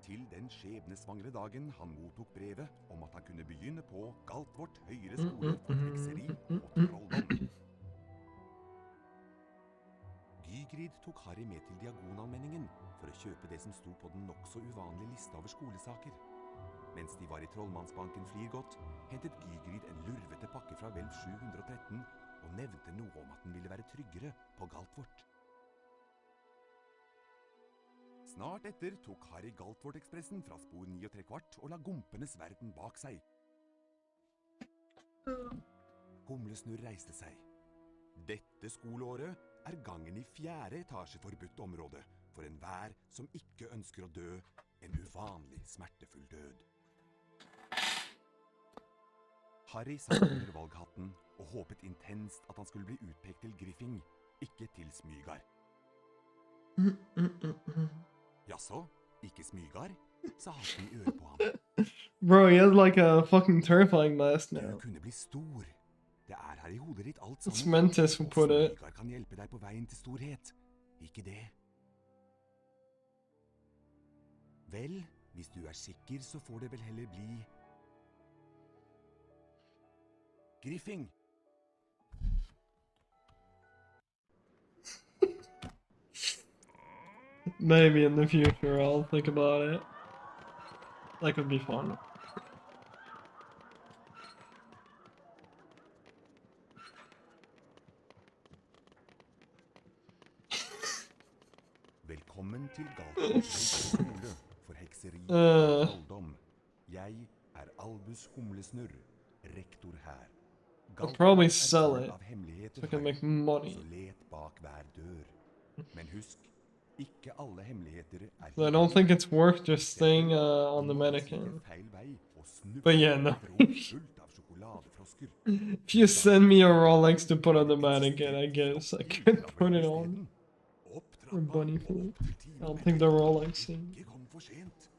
Til den skjebnesvangre dagen han mottok brevet om at han kunne begynne på Galtvort høyere skole for hekseri og trolldom. Gygrid tok Harry med til Diagonalmenningen for å kjøpe det som sto på den nok så uvanlige lista over skolesaker. Mens de var i Trollmannsbanken Flirgodt, hentet Gygrid en lurvete pakke fra Hvelv 713 og nevnte noe om at den ville være tryggere på Galtvort. Snart etter tok Harry Galtvort-ekspressen fra spor 9¾ og la gompenes verden bak seg. Humlesnurr reiste seg. Dette skoleåret er gangen i 4. etasje forbudt område for enhver som ikke ønsker å dø en uvanlig smertefull død. Harry satt under valghatten og håpet intenst at han skulle bli utpekt til Griffing, ikke til Smygar. Jaså, ikke Smygar? Sa hatten i øret på ham. Bro, he has like a fucking terrifying mask Du now. kunne bli stor. Det er her i hodet ditt alt sammen. It's Mentis who put it. Smygar kan hjelpe deg på veien til storhet. Ikke det. Vel, hvis du er sikker, så får det vel heller bli Griffing. Maybe in the future I'll think about it. That could be fun. Velkommen til Galtvort skole for hekseri og trolldom. Jeg er Albus Humlesnurr, rektor her. I'll probably Galtvort sell full it av hemmeligheter so I can her, make money. så let bak hver dør. Men husk, ikke alle hemmeligheter er So I don't think it's worth just staying on the mannequin. feil vei og snuppe But yeah, no. et rom fullt av sjokoladefrosker. If you send me a Rolex to put on the mannequin, I guess I could put it on. Or bunny food. I don't think the Rolex thing. Ikke kom for sent.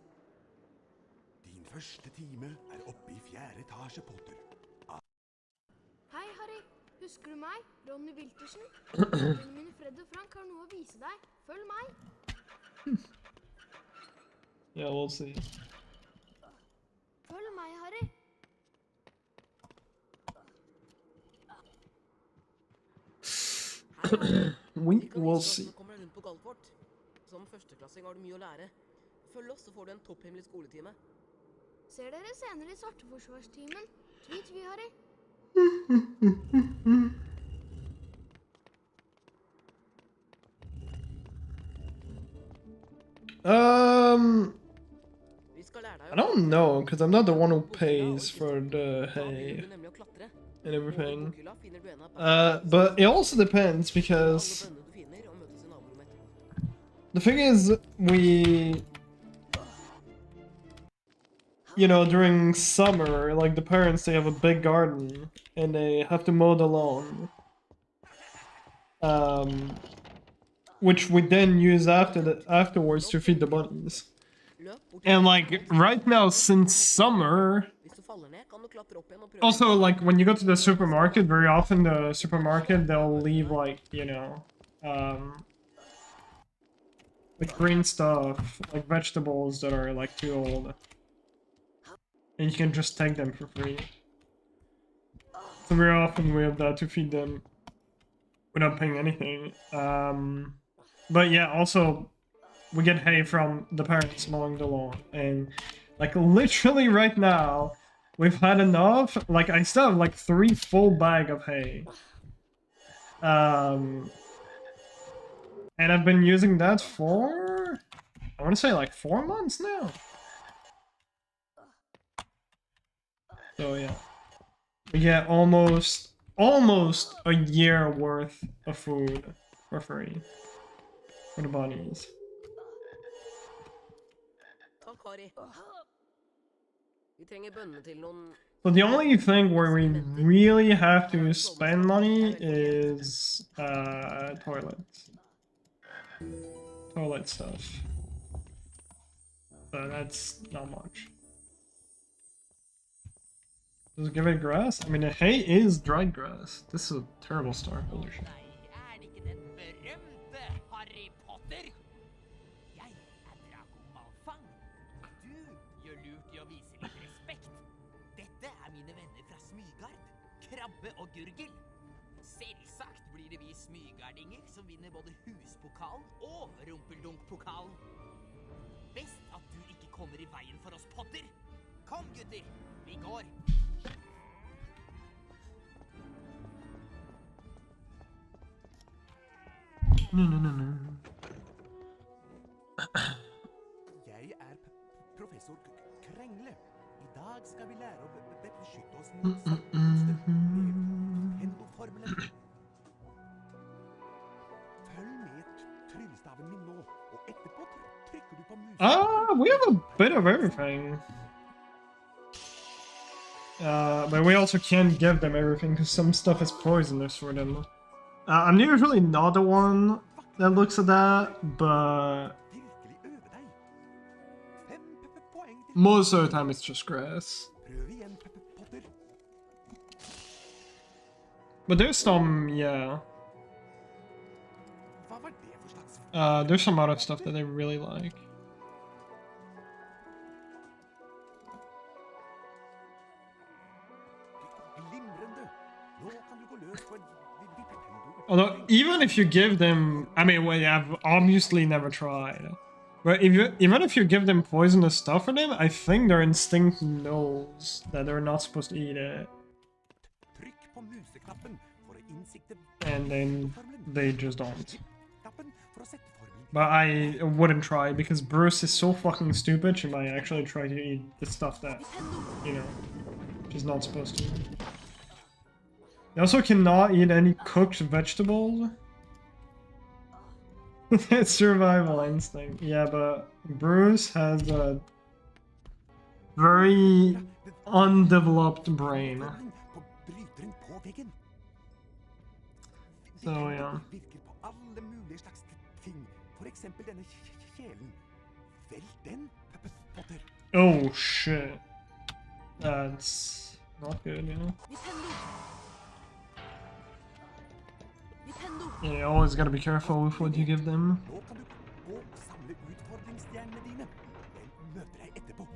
Din første time er oppe i 4. etasje, Potter. Hei, Harry. Husker du meg? Ronny Wiltersen? Vennene mine Fred og Frank har noe å vise deg. Følg meg. Yeah, we'll see. Følg meg, Harry. We will see. Kommer deg rundt på Galtvort. Som førsteklassing har du mye å lære. Følg oss, så får du en topphemmelig skoletime. Ser dere senere i Svarteforsvarstimen. Tvi, Harry. Vi skal lære deg I don't know, because I'm not the one who pays for the Da hay begynner du nemlig å klatre. and everything. På bokhylla finner du en av But it also depends, because alle bønnene du finner, og møtes i naborommet etterpå. the thing is, you know, during summer, like the parents, they have a big garden and they have to mow the lawn. Which we then use afterwards to feed the bunnies. Løp bort til And like right now, since summer, Hvis du faller ned, kan du klatre opp igjen og prøve. also like when you go to the supermarket, very often the supermarket they'll leave like, you know, like green stuff, like vegetables that are like too old. And you can just take them for free. So very often we have that to feed them without paying anything. But yeah, also we get hay from the parents mowing the lawn, and like literally right now we've had enough. Like I still have like 3 full bag of hay. And I've been using that for, I want to say like 4 months now. So yeah, we get almost a year worth of food for free for the bunnies. Takk, Harry. Vi trenger bønnene til noen So the only thing where we really have to spend money is toilet stuff. So that's not much. Does it give it grass? I mean, the hay is dried grass. This is a terrible start. Holy shit. Er det ikke den berømte Harry Potter? Jeg er Draco Malfang. Du gjør lurt i å vise litt respekt. Dette er mine venner fra Smygard, Krabbe og Gurgel. Selvsagt blir det vi smygardinger som vinner både huspokalen og rumpeldunk-pokalen. Best at du ikke kommer i veien for oss, Potter. Kom, gutter, vi går. No. Jeg er professor Krengle. I dag skal vi lære å beskytte oss mot saltmønster med Nintendo-formelen. Følg med tryllestaven min nå, og etterpå trykker du på musen. We have a bit of everything. But we also can't give them everything because some stuff is poisonous for them. I'm usually not the one that looks at that, but Virkelig øve deg. 5 poeng til. most of the time it's just grass. Prøv igjen, Potter. But there's some, yeah. Hva var det for slags There's some other stuff that they really like. glimrende? Nå kan du gå løs på en Although, even if you give them, I mean, well, I've obviously never tried. But even if you give them poisonous stuff for them, I think their instinct knows that they're not supposed to eat it. Trykk på museknappen for å innsikte And then formelen. they just don't. Knappen for å sette formelen. But I wouldn't try because Bruce is so fucking stupid, she might actually try to eat the stuff that, you know, she's not supposed to. They also cannot eat any cooked vegetables. That's survival instinct. Yeah, but Bruce has a very undeveloped brain. På bryteren på veggen. So, yeah. Virker på alle mulige slags ting. For eksempel denne kjelen. Velg den, Potter. Oh shit. That's not good, you know? Yeah, you always gotta be careful with what you give them. Nå kan du gå og samle utfordringsstjernene dine. Jeg møter deg etterpå.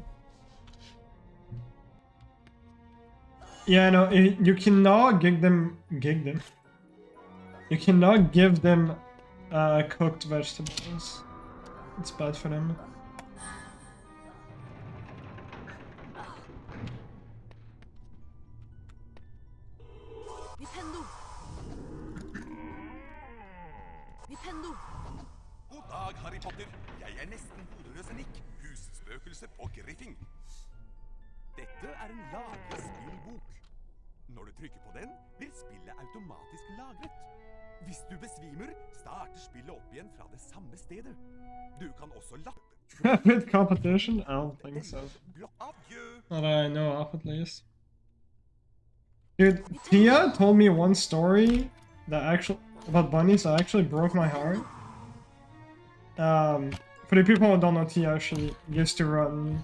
Yeah, no, you cannot give them. You cannot give them cooked vegetables. It's bad for them. God dag, Harry Potter. Jeg er nesten hodeløse Nick, husspøkelse på Griffing. Dette er en lagrespillbok. Når du trykker på den, blir spillet automatisk lagret. Hvis du besvimer, starter spillet opp igjen fra det samme stedet. Du kan også lappe. With competition? I don't think so. Adjø. Not that I know of, at least. Dude, Tia told me one story that about bunnies that actually broke my heart. For the people who don't know Tia, she used to run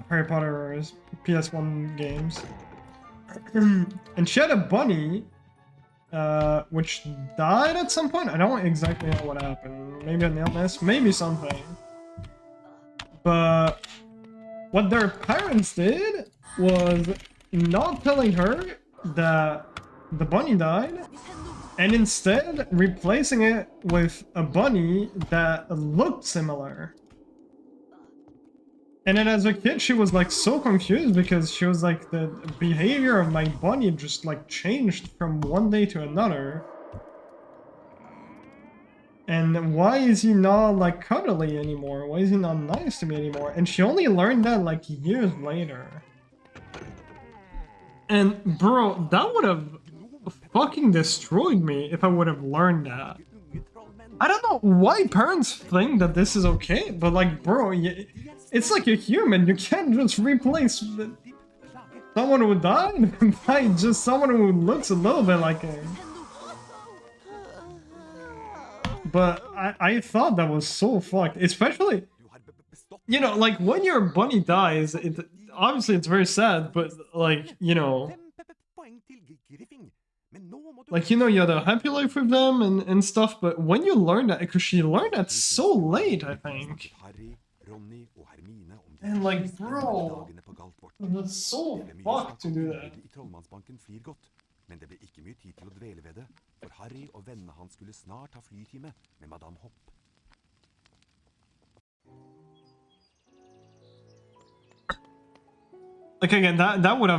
Harry Potter's PS1 games. And she had a bunny, which died at some point. I don't exactly know what happened. Maybe an illness, maybe something. But what their parents did was not telling her that the bunny died, and instead replacing it with a bunny that looked similar. And then as a kid, she was like so confused because she was like, the behavior of my bunny just like changed from one day to another. And why is he not like cuddly anymore? Why is he not nice to me anymore? And she only learned that like years later. And bro, that would have fucking destroyed me if I would have learned that. Unge trollmenn. I don't know why parents think that this is okay, but like, bro, it's like a human. You can't just replace someone who died by just someone who looks a little bit like him. But I thought that was so fucked, especially, Du har bestått. you know, like when your bunny dies, obviously it's very sad, but like, you know, 5 poeng til Griffing. Men nå må du like, you know, you had a happy life with them and stuff, but when you learn that, because she learned that so late, I think. Harry, Ronny og Hermine om de And like, siste bro, dagene på Galtvort. that's so Det ble mye fucked snakk to om do tilbudet that. i Trollmannsbanken flyr godt, men det ble ikke mye tid til å dvele ved det, for Harry og vennene hans skulle snart ha flytime med Madame Hopp. Like again, that would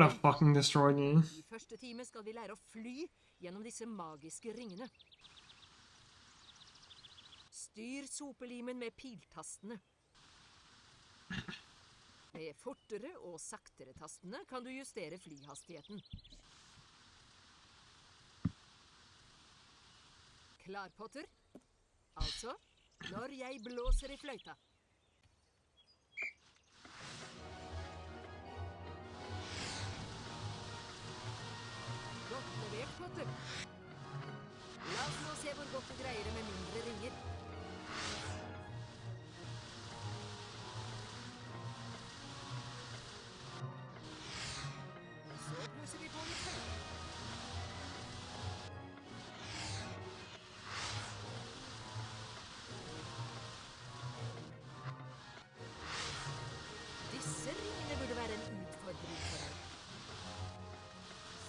have fucking destroyed me. I første time skal vi lære å fly gjennom disse magiske ringene. Styr sopelimen med piltastene. Med fortere og saktere tastene kan du justere flyhastigheten. Klar, Potter? Altså, når jeg blåser i fløyta. Godt levert, Potter. La oss nå se hvor godt du greier det med mindre ringer. Så plusser vi på med fløyta. Disse ringene burde være en utfordring for deg.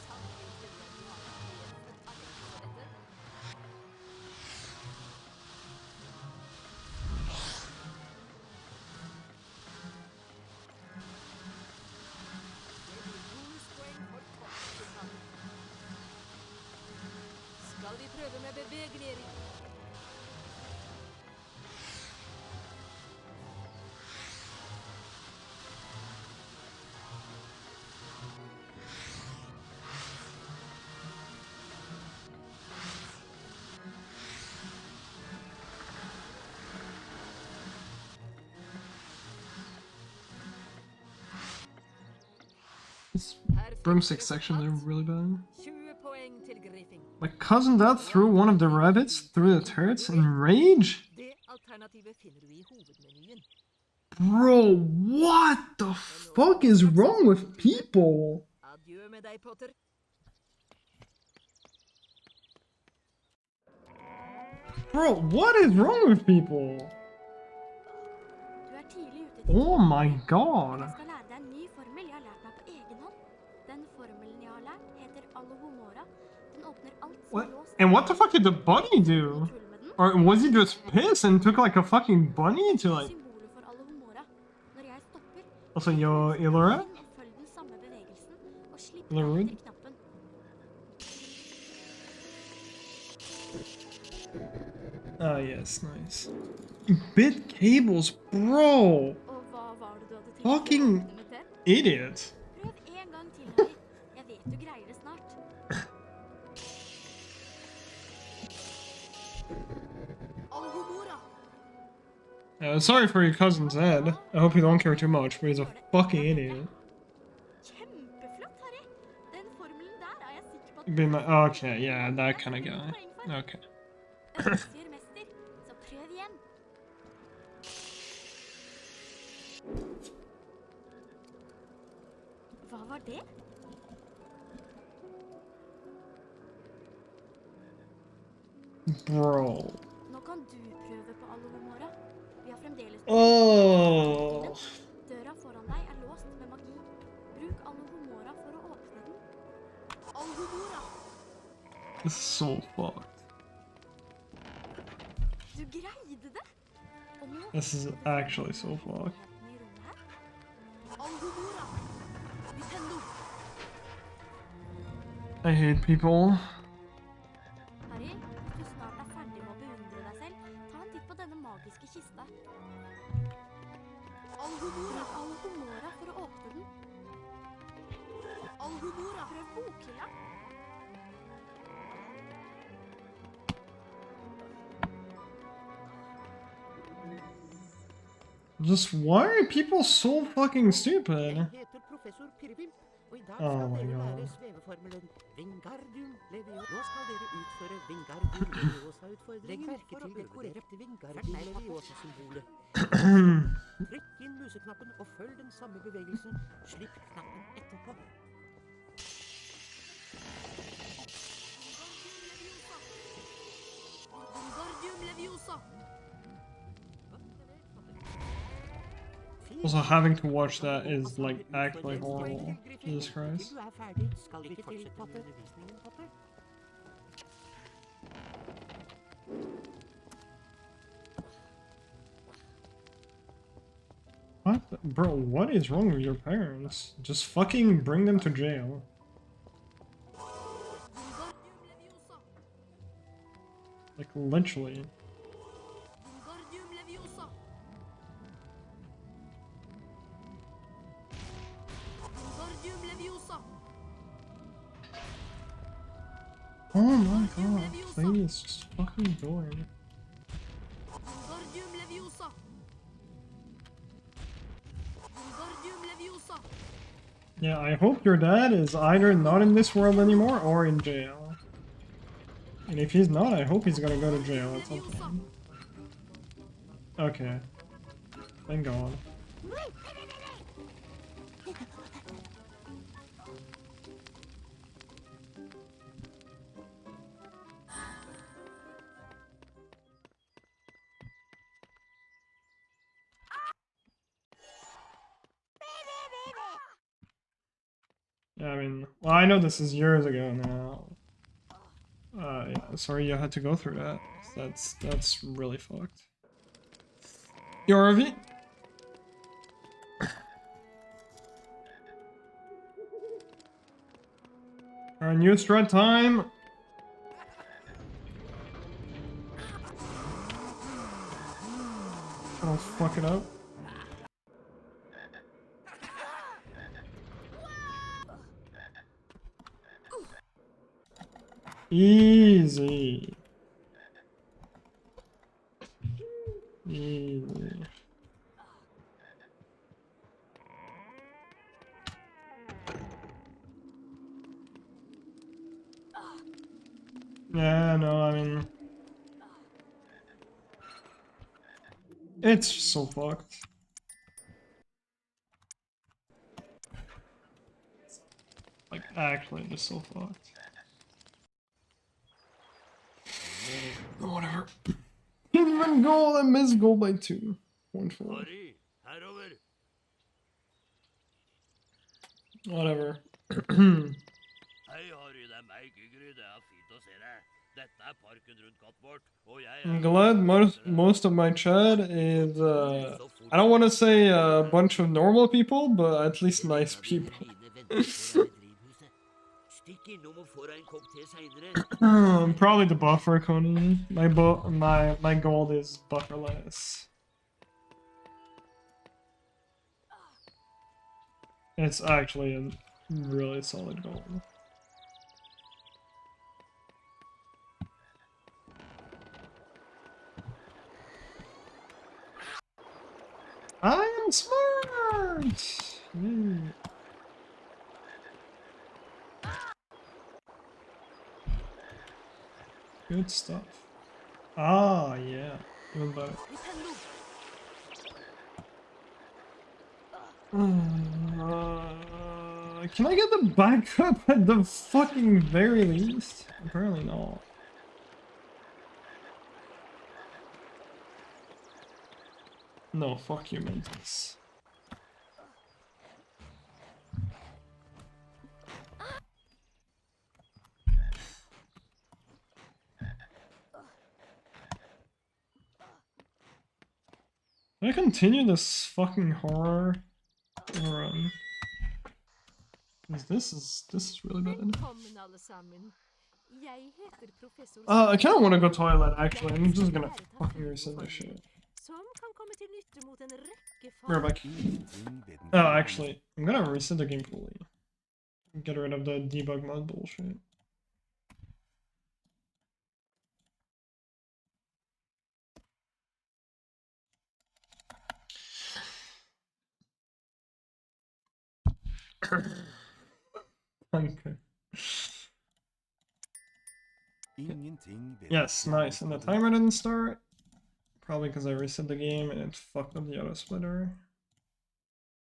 Sannelig tror jeg du har et talent for dette. Det blir bonuspoeng for toppresultatet. Skal vi prøve med bevegelige ringer? This broomstick sections are really bad. 20 poeng til Griffing. My cousin dad threw one of the rabbits through the turrets in rage? Det alternativet finner du i hovedmenyen. Bro, what the fuck is wrong with people? Adjø med deg, Potter. Bro, what is wrong with people? Du er tidlig ute til Oh my god. Jeg skal lære deg en ny formel jeg har lært meg på egen hånd. Den formelen jeg har lært heter Alohomora. Den åpner alt som What? er låst. And what the fuck did the bunny do? Tull med den. Or was he just pissed and took like a fucking bunny to like... Symbolet for Alohomora. Når jeg stopper, Also, yo, Ilora? inn og følg den samme bevegelsen, og slipp Lord? etter knappen. Ah, yes, nice. Bit cables, bro! Og hva var det du hadde tenkt Fucking å åpne til? idiot. Prøv en gang til, Harry. Jeg vet du greier det snart. Alohomora! Sorry for your cousin's head. I hope you don't care too much, but he's a fucking idiot. Kjempeflott, Harry. Den formelen der er jeg sikker på at Being like, okay, yeah, that kind of guy. Okay. Ønsker mester, så prøv igjen. Hva var det? Bro. Nå kan du prøve på Alohomora. Vi har fremdeles Oh. Døra foran deg er låst med magi. Bruk Alohomora for å åpne den. Alohomora! This is so fucked. Du greide det! Og nå This is actually so fucked. i rommet her. Alohomora! Nintendo! I hate people. Harry, hvis du snart er ferdig med å beundre deg selv, ta en titt på denne magiske kista. Alohomora! Bruk Alohomora for å åpne den. Just why are people so fucking Jeg stupid? heter professor Pirvimp, og i dag Oh skal my dere God. lære sveveformelen Vingardium Leviosa. Nå skal dere utføre Vingardium Leviosa-utfordringen. Legg merke til det korrekte Vingardium Leviosa-symbolet. Trykk inn museknappen og følg den samme bevegelsen. Slipp knappen etterpå. Wingardium Leviosa! Also, having to watch that is like actually horrible. Jesus Christ. Til du er ferdig, skal vi fortsette med undervisningen, Potter? What? Bro, what is wrong with your parents? Just fucking bring them to jail. Wingardium Leviosa! Like, literally. Wingardium Leviosa! Wingardium Leviosa! Oh my god, please, just fucking do it. Wingardium Leviosa! Wingardium Leviosa! Yeah, I hope your dad is either not in this world anymore or in jail. And if he's not, I hope he's gonna go to jail at some point. Okay. Thank God. Yeah, I mean, well, I know this is years ago now. Yeah, sorry you had to go through that. That's really fucked. Yorvi? Our new strat time! I'll fuck it up. Easy. Easy. Yeah, no, I mean... It's just so fucked. Like, actually, just so fucked. Whatever. Didn't even goal and missed goal by 2. 1-4. Harry, herover. Whatever. Hei, Harry, det er meg, Gygri. Det er fint å se deg. Dette er parken rundt katten vårt, og jeg I'm glad most of my chat is, I don't want to say a bunch of normal people, but at least nice people. Stikk innom og få deg en kopp te senere. Probably the buffer, Coney. My gold is bufferless. It's actually a really solid gold. I am smart! Mm. Good stuff. Ah, yeah. Even better. Can I get the backup at the fucking very least? Apparently not. No, fuck you, Mentos. Can I continue this fucking horror run? 'Cause this is really bad. Velkommen, alle sammen. Jeg heter professor I kind of want to go toilet, actually. I'm just gonna fucking reset this shit. som kan komme til nytte mot en rekke We're back. Oh, actually, I'm gonna reset the game fully. Get rid of the debug mode bullshit. Okay. Ingenting ved Yes, den nice. And the stjernestrødde timer didn't start. Probably because I reset the game and it fucked up the auto splitter.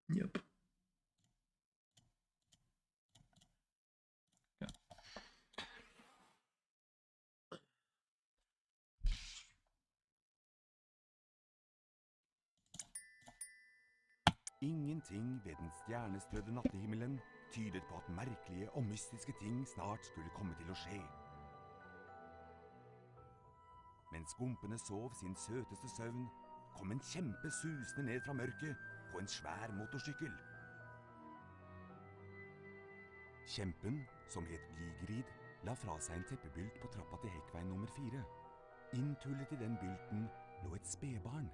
Yep. Yeah. Ingenting ved den stjernestrødde nattehimmelen tydet på at merkelige og mystiske ting snart skulle komme til å skje. Mens gompene sov sin søteste søvn, kom en kjempe susende ned fra mørket på en svær motorsykkel. Kjempen, som het Gigrid, la fra seg en teppebylt på trappa til hekkveien nummer 4. Inntullet i den bylten lå et spedbarn.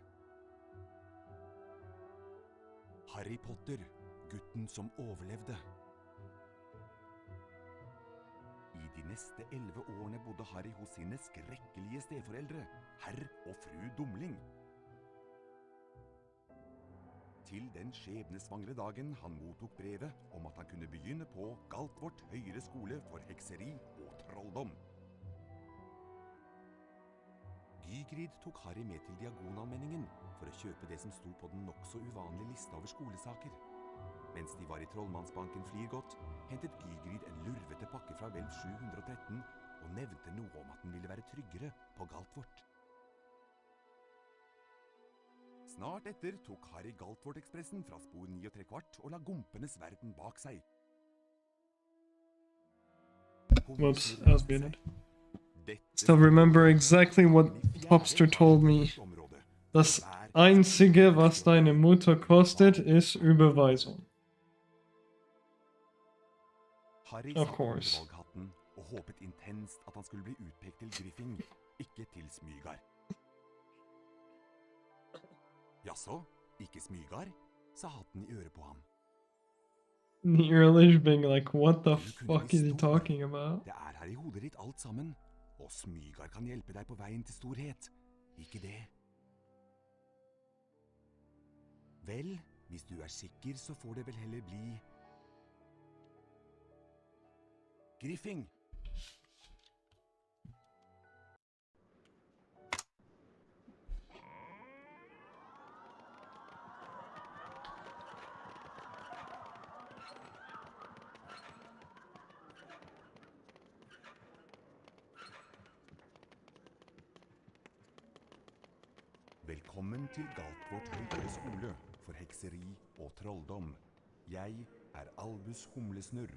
Harry Potter, gutten som overlevde. I de neste 11 årene bodde Harry hos sine skrekkelige steforeldre, herr og fru Dumling. Til den skjebnesvangre dagen han mottok brevet om at han kunne begynne på Galtvort høyere skole for hekseri og trolldom. Gygrid tok Harry med til Diagonalmenningen for å kjøpe det som sto på den nok så uvanlige lista over skolesaker. Mens de var i Trollmannsbanken Flirgodt, hentet Gygrid en lurvete pakke fra Hvelv 713 og nevnte noe om at den ville være tryggere på Galtvort. Snart etter tok Harry Galtvort-ekspressen fra spor 9¾ og la gompenes verden bak seg. Whoops, I was muted. Still remember exactly what Hopster told me. Das Einzige, was deine Mutter kostet, ist Überweisung. Harry Of satt course. under valghatten og håpet intenst at han skulle bli utpekt til Griffing, ikke til Smygar. Jaså, ikke Smygar? Sa hatten i øret på ham. The earlish being like, what the Du kunne fuck bli is he stor. talking about? Det er her i hodet ditt alt sammen, og Smygar kan hjelpe deg på veien til storhet. Ikke det? Vel, hvis du er sikker, så får det vel heller bli Griffing. Velkommen til Galtvort høyere skole for hekseri og trolldom. Jeg er Albus Humlesnurr,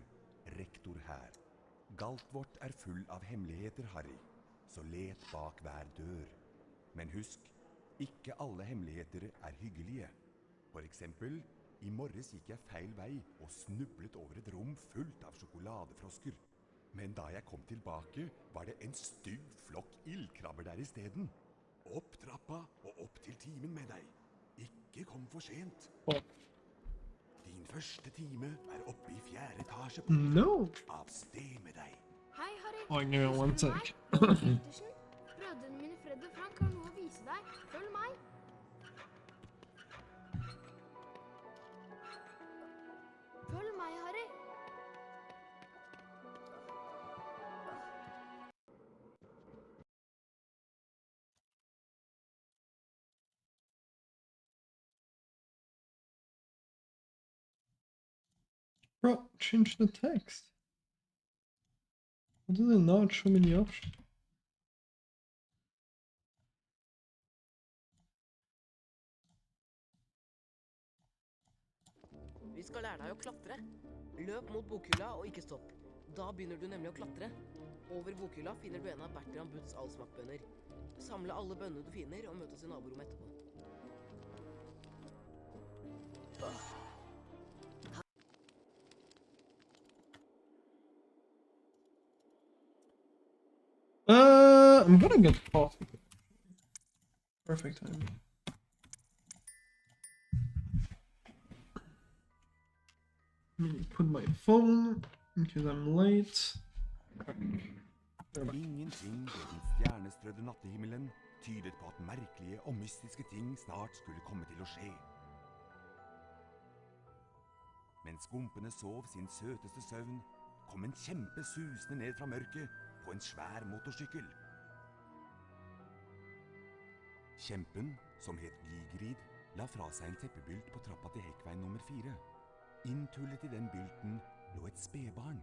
rektor her. Galtvort er full av hemmeligheter, Harry, så let bak hver dør. Men husk, ikke alle hemmeligheter er hyggelige. For eksempel, i morges gikk jeg feil vei og snublet over et rom fullt av sjokoladefrosker. Men da jeg kom tilbake, var det en stygg flokk ildkrabber der i stedet. Opp trappa og opp til timen med deg. Ikke kom for sent. Din første time er oppe i 4. etasje på No. Av sted med deg. Hei, Harry. Oh, give me one Husker du sec. meg? Ronny Wiltersen. Brødrene mine Fred og Frank har noe å vise deg. Følg meg. Følg meg, Harry. Bro, change the text. Why does it not show me the option? Vi skal lære deg å klatre. Løp mot bokhylla og ikke stopp. Da begynner du nemlig å klatre. Over bokhylla finner du en av Bertram Butts allsmakkbønner. Samle alle bønnene du finner og møte oss i naborommet etterpå. I'm gonna get coffee. Perfect timing. Let me put my phone because I'm late. Ingenting ved den stjernestrødde nattehimmelen tydet på at merkelige og mystiske ting snart skulle komme til å skje. Men Mens gompene sov sin søteste søvn, kom en kjempe susende ned fra mørket på en svær motorsykkel. Kjempen, som het Gigrid, la fra seg en teppebylt på trappa til hekkveien nummer 4. Inntullet i den bylten lå et spedbarn.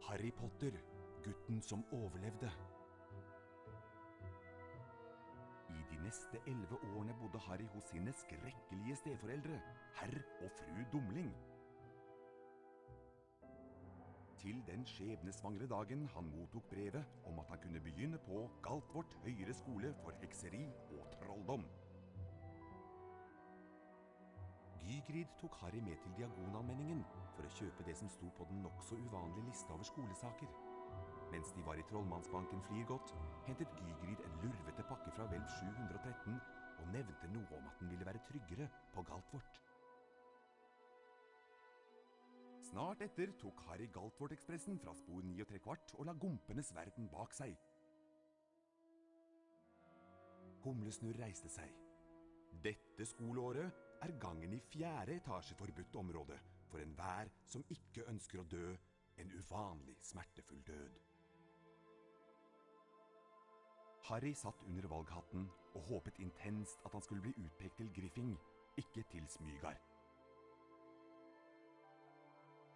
Harry Potter, gutten som overlevde. I de neste 11 årene bodde Harry hos sine skrekkelige steforeldre, herr og fru Dumling. Til den skjebnesvangre dagen han mottok brevet om at han kunne begynne på Galtvort høyere skole for hekseri og trolldom. Gygrid tok Harry med til Diagonalmenningen for å kjøpe det som sto på den nok så uvanlige lista over skolesaker. Mens de var i Trollmannsbanken Flirgodt, hentet Gygrid en lurvete pakke fra Hvelv 713 og nevnte noe om at den ville være tryggere på Galtvort. Snart etter tok Harry Galtvort-ekspressen fra spor 9¾ og la gompenes verden bak seg. Humlesnurr reiste seg. Dette skoleåret er gangen i 4. etasje forbudt område for enhver som ikke ønsker å dø en uvanlig smertefull død. Harry satt under valghatten og håpet intenst at han skulle bli utpekt til Griffing, ikke til Smygar.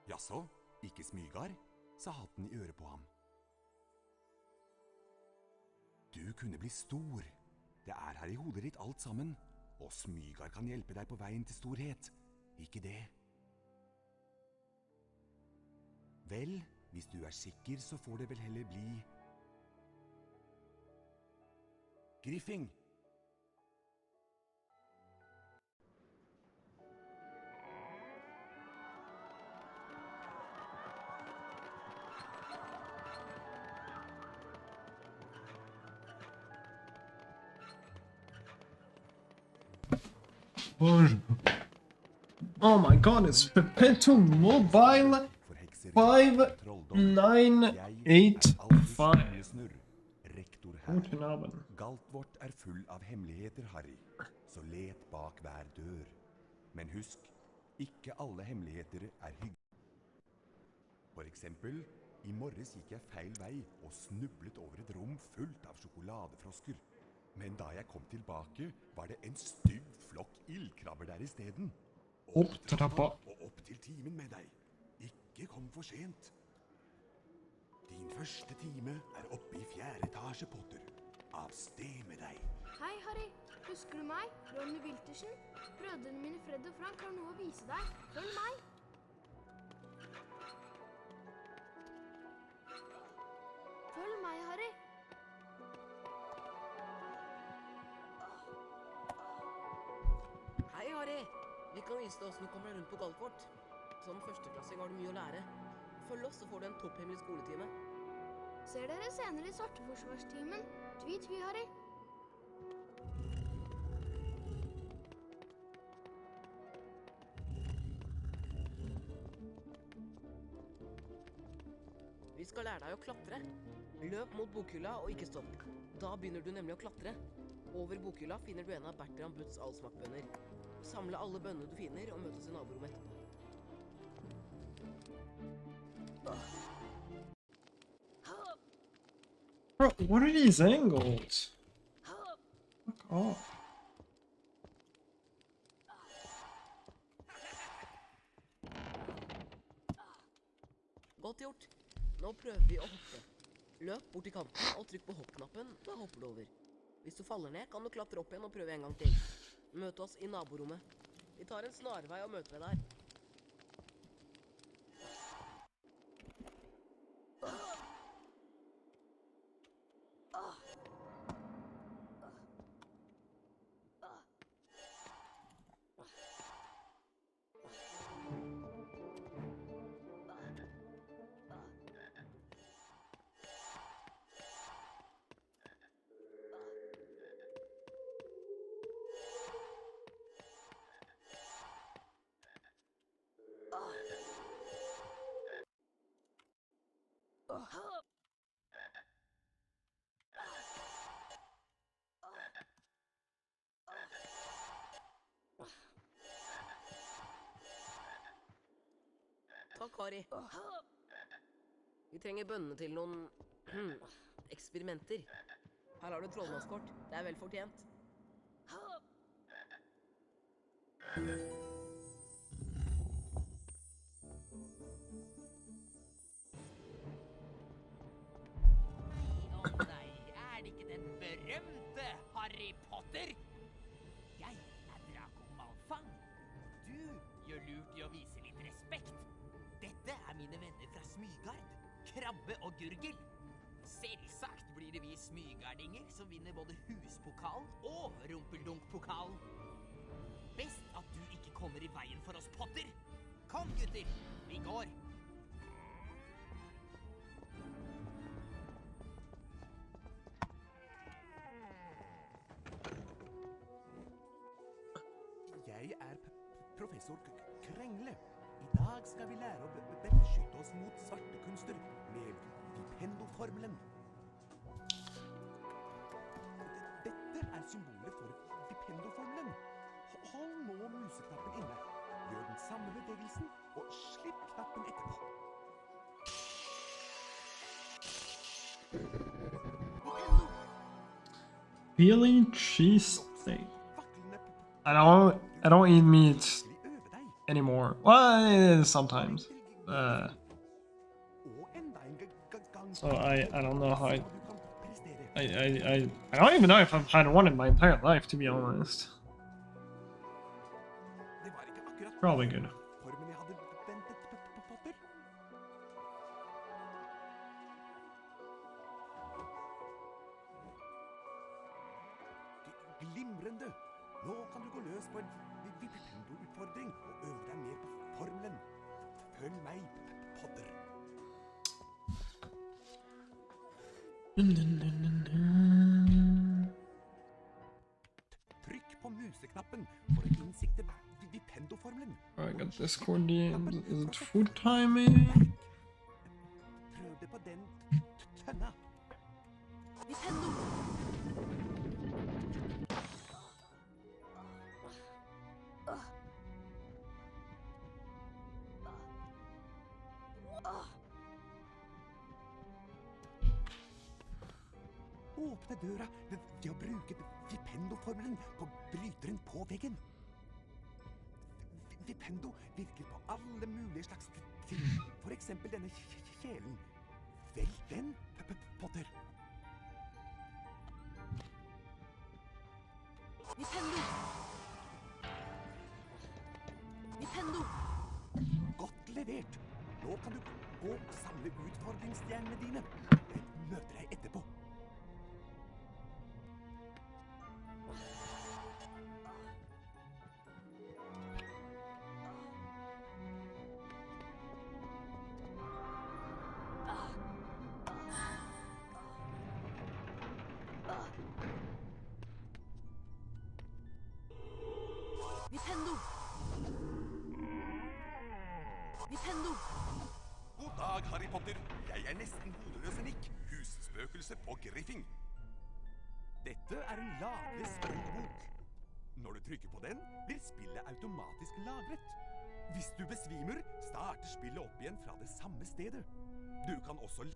Jaså, ikke Smygar, sa hatten i øret på ham. Du kunne bli stor. Det er her i hodet ditt alt sammen, og Smygar kan hjelpe deg på veien til storhet. Ikke det? Vel, hvis du er sikker, så får det vel heller bli Griffing. Oh my god, it's Pepetto Mobile 5985. Rektor her. Hvor til navn? Galtvort er full av hemmeligheter, Harry, så let bak hver dør. Men husk, ikke alle hemmeligheter er hyggelige. For eksempel, i morges gikk jeg feil vei og snublet over et rom fullt av sjokoladefrosker. Men da jeg kom tilbake, var det en stygg flokk ildkrabber der i stedet. Opp trappa. Og opp til timen med deg. Ikke kom for sent. Din første time er oppe i 4. etasje, Potter. Av sted med deg. Hei, Harry. Husker du meg? Ronny Wiltersen? Brødrene mine Fred og Frank har noe å vise deg. Følg meg. Følg meg, Harry. Hei, Harry. Vi kan vise deg hvordan du kommer deg rundt på Galtvort. Som førsteklassing har du mye å lære. Følg oss, så får du en topphemmelig skoletime. Ser dere senere i Svarteforsvarstimen. Tvi, Harry. Vi skal lære deg å klatre. Løp mot bokhylla og ikke stopp. Da begynner du nemlig å klatre. Over bokhylla finner du en av Bertram Butts allsmakkbønner. Samle alle bønnene du finner og møte oss i naborommet etterpå. Bro, what are these angles? Fuck off. Godt gjort. Nå prøver vi å hoppe. Løp bort til kanten og trykk på hoppknappen, da hopper du over. Hvis du faller ned, kan du klatre opp igjen og prøve en gang til. Møt oss i naborommet. Vi tar en snarvei og møter deg der. Takk, Harry. Vi trenger bønnene til noen eksperimenter. Her har du trollmannskort. Det er vel fortjent. Å nei, er det ikke den berømte Harry Potter? Jeg er Draco Malfang. Du gjør lurt i å vise litt respekt. Dette er mine venner fra Smygard, Krabbe og Gurgel. Selvsagt blir det vi smygardinger som vinner både huspokalen og rumpeldunk-pokalen. Best at du ikke kommer i veien for oss, Potter. Kom, gutter, vi går. Jeg er professor Krengle. I dag skal vi lære å beskytte oss mot svarte kunster med Vipendo-formelen. Dette er symbolet for Vipendo-formelen. Hold nå museknappen inne. Gjør den samme bevegelsen, og slipp knappen etterpå. Philly cheesesteak. I don't eat meat anymore. Well, sometimes. So I don't know how I don't even know if I've had one in my entire life, to be honest. Probably good. Formen jeg hadde ventet på, Potter. Glimrende! Nå kan du gå løs på en Vipendo-utfordring og øve deg mer på formelen. Følg meg, Potter. Trykk på museknappen for å innsikte Vipendo-formelen. I got Discord DM. Is it food timing? Prøv det på den tønna. Vipendo! Åpne døra ved å bruke Vipendo-formelen på bryteren på veggen. Vipendo virker på alle mulige slags ting. For eksempel denne kjelen. Velg den, Potter. Vipendo! Vipendo! Godt levert. Nå kan du gå og samle utfordringsstjernene dine. Jeg møter deg etterpå. Vipendo! Vipendo! God dag, Harry Potter. Jeg er nesten hodeløse Nick, husspøkelse på Griffing. Dette er en lagre-spillbok. Når du trykker på den, blir spillet automatisk lagret. Hvis du besvimer, starter spillet opp igjen fra det samme stedet. Du kan også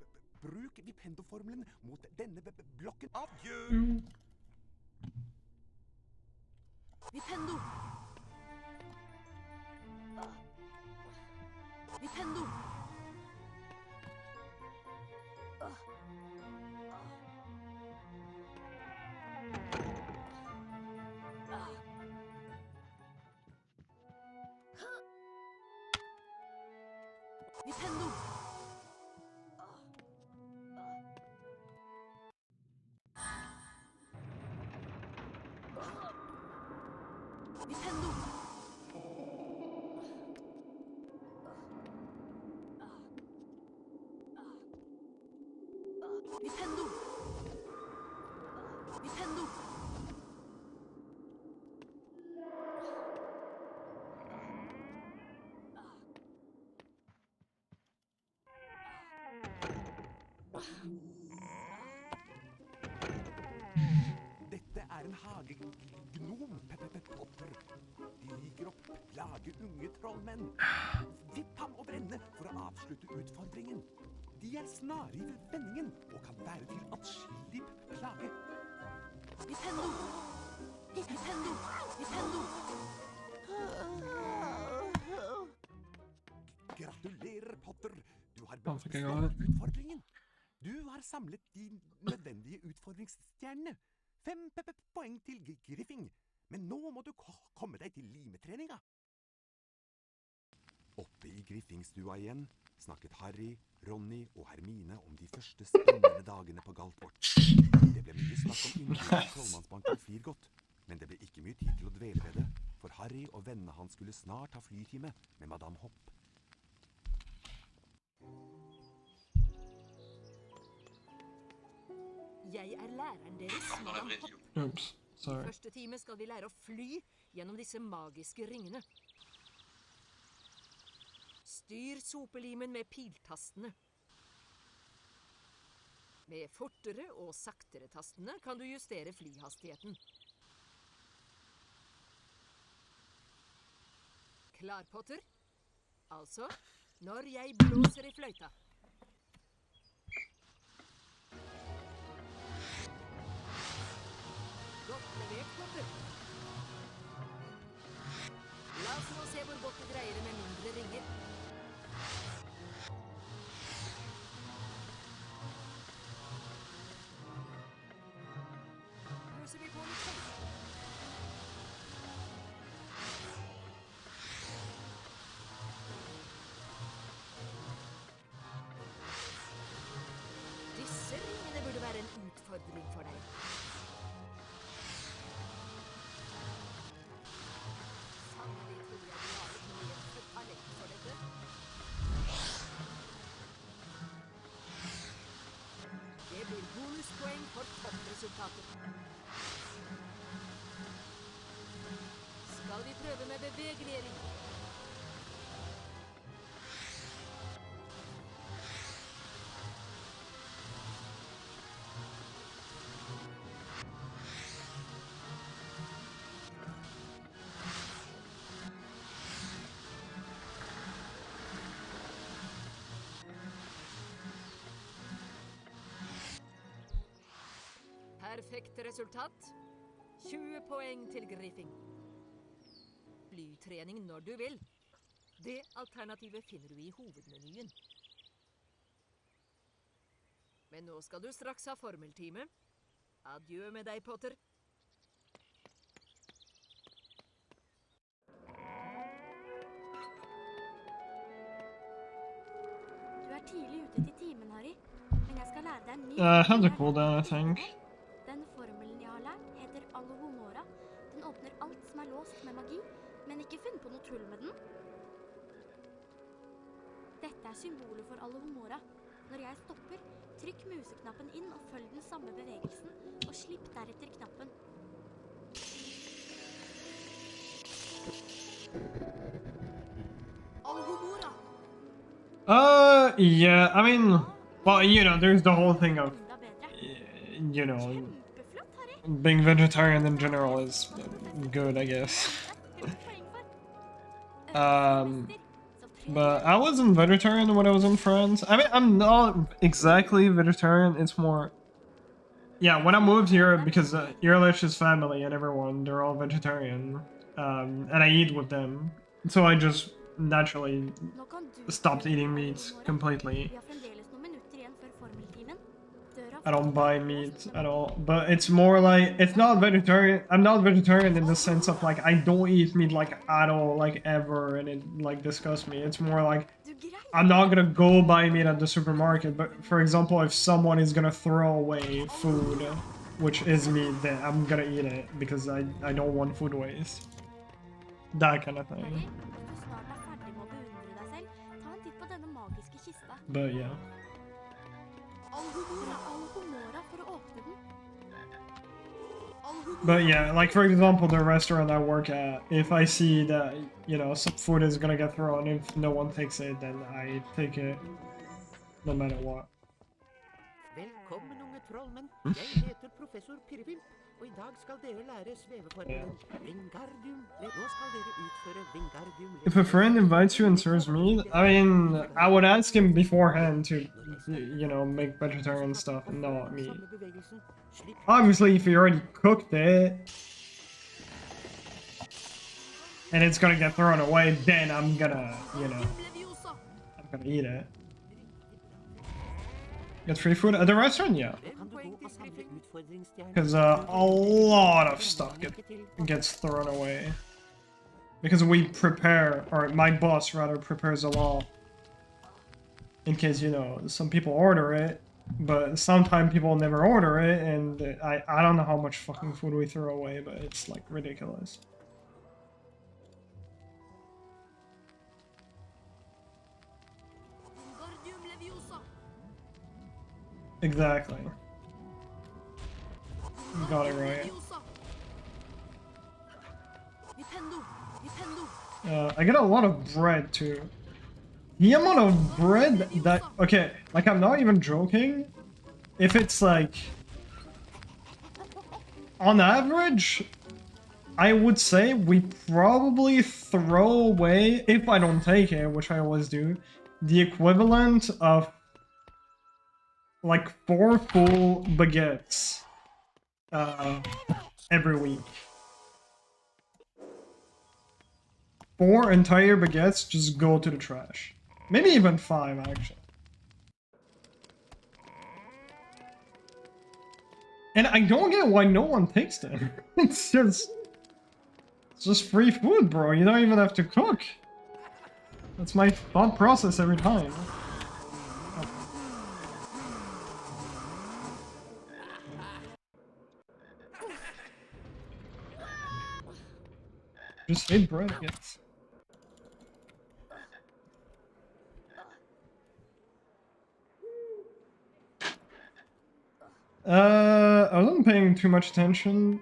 bruke Vipendo-formelen mot denne blokken. Adjø! Vipendo! Vipendo! Vipendo! Vipendo! Vipendo! Vipendo! Dette er en hagegnom, Potter. De liker å plage jage unge trollmenn. Vipp ham over ende for å avslutte utfordringen. De er snare i vendingen og kan være til atskillig plage. Nintendo! Nintendo! Nintendo! Gratulerer, Potter. Du har Han fikk jeg bestått gå. utfordringen. Du har samlet de nødvendige utfordringsstjernene. 5 poeng til Griffing. Men nå må du komme deg til limetreninga. Oppe i Griffingstua igjen snakket Harry, Ronny og Hermine om de første spennende dagene på Galtvort. Det ble mye snakk om innbrudd i Trollmannsbanken Flirgodt, men det ble ikke mye tid til å dvele ved det, for Harry og vennene hans skulle snart ha flytime med Madame Hopp. Jeg er læreren deres, Madame Hopp. Oops, sorry. Første time skal vi lære å fly gjennom disse magiske ringene. Styr sopelimen med piltastene. Med fortere og saktere tastene kan du justere flyhastigheten. Klar, Potter? Altså, når jeg blåser i fløyta. Godt levert, Potter. La oss nå se hvor godt du greier det med mindre ringer. Pøser vi på litt først. Disse ringene burde være en utfordring for deg. Sannelig tror jeg du har et medfødt talent for dette. Det blir bonuspoeng for toppresultatet. Skal vi prøve med bevegelige ringer? Perfekt resultat. 20 poeng til Griffing. Flytrening når du vil. Det alternativet finner du i hovedmenyen. Men nå skal du straks ha formeltime. Adjø med deg, Potter. Du er tidlig ute til timen, Harry. Men jeg skal lære deg en ny I had to formel. cool down, I think. Den formelen jeg har lært, heter Alohomora. Den åpner alt som er låst med magi, men ikke finn på noe tull med den. Dette er symbolet for Alohomora. Når jeg stopper, trykk museknappen inn og følg den samme bevegelsen, og slipp deretter knappen. Alohomora! Yeah, I mean, well, you know, there's the whole thing of, Enda bedre. you know, Kjempeflott, Harry! being vegetarian in general is good, I guess. But I wasn't vegetarian when I was in France. I mean, I'm not exactly vegetarian, it's more... Yeah, when I moved here, because Ehrlich's family and everyone, they're all vegetarian. And I eat with them. So I just naturally Nå kan du stopped eating meat completely. Vi har fremdeles noen minutter igjen før formeltimen. Døra I don't buy meat at all, but it's more like, it's not vegetarian, I'm not vegetarian in the sense of like, I don't eat meat like at all, like ever, and it like disgusts me. It's more like, Du greier I'm not gonna go buy meat at the supermarket, but for example, if someone is gonna throw away food, which is meat, then I'm gonna eat it, because I don't want food waste. That kind of Harry, thing. hvis du snart er ferdig med å beundre deg selv, ta en titt på denne magiske kista. But yeah. Alohomora for å åpne den. But yeah, like for example, the restaurant I work at, if I see that, you know, some food is gonna get thrown, if no one takes it, then I take it, no matter what. Velkommen, unge trollmenn. Jeg heter professor Pirrevimp, og i dag skal dere lære sveveformelen Wingardium. Nå skal dere utføre Wingardium. If a friend invites you and serves meat, I mean, I would ask him beforehand to, you know, make vegetarian stuff and not meat. Obviously, if you already cooked it, and it's gonna get thrown away, then I'm gonna, you know, I'm gonna eat it. Get free food at the restaurant? Yeah. Because a lot of stuff gets thrown away. Because we prepare, or my boss rather prepares a lot. In case, you know, some people order it, but sometimes people never order it, and I don't know how much fucking food we throw away, but it's like ridiculous. Exactly. You got it right. I get a lot of bread too. The amount of bread that... Okay, like I'm not even joking. If it's like... On average, I would say we probably throw away, if I don't take it, which I always do, the equivalent of like 4 full baguettes every week. 4 entire baguettes just go to the trash. Maybe even 5, actually. And I don't get why no one takes them. It's just free food, bro. You don't even have to cook. That's my thought process every time. Just ate bread, yes. I wasn't paying too much attention.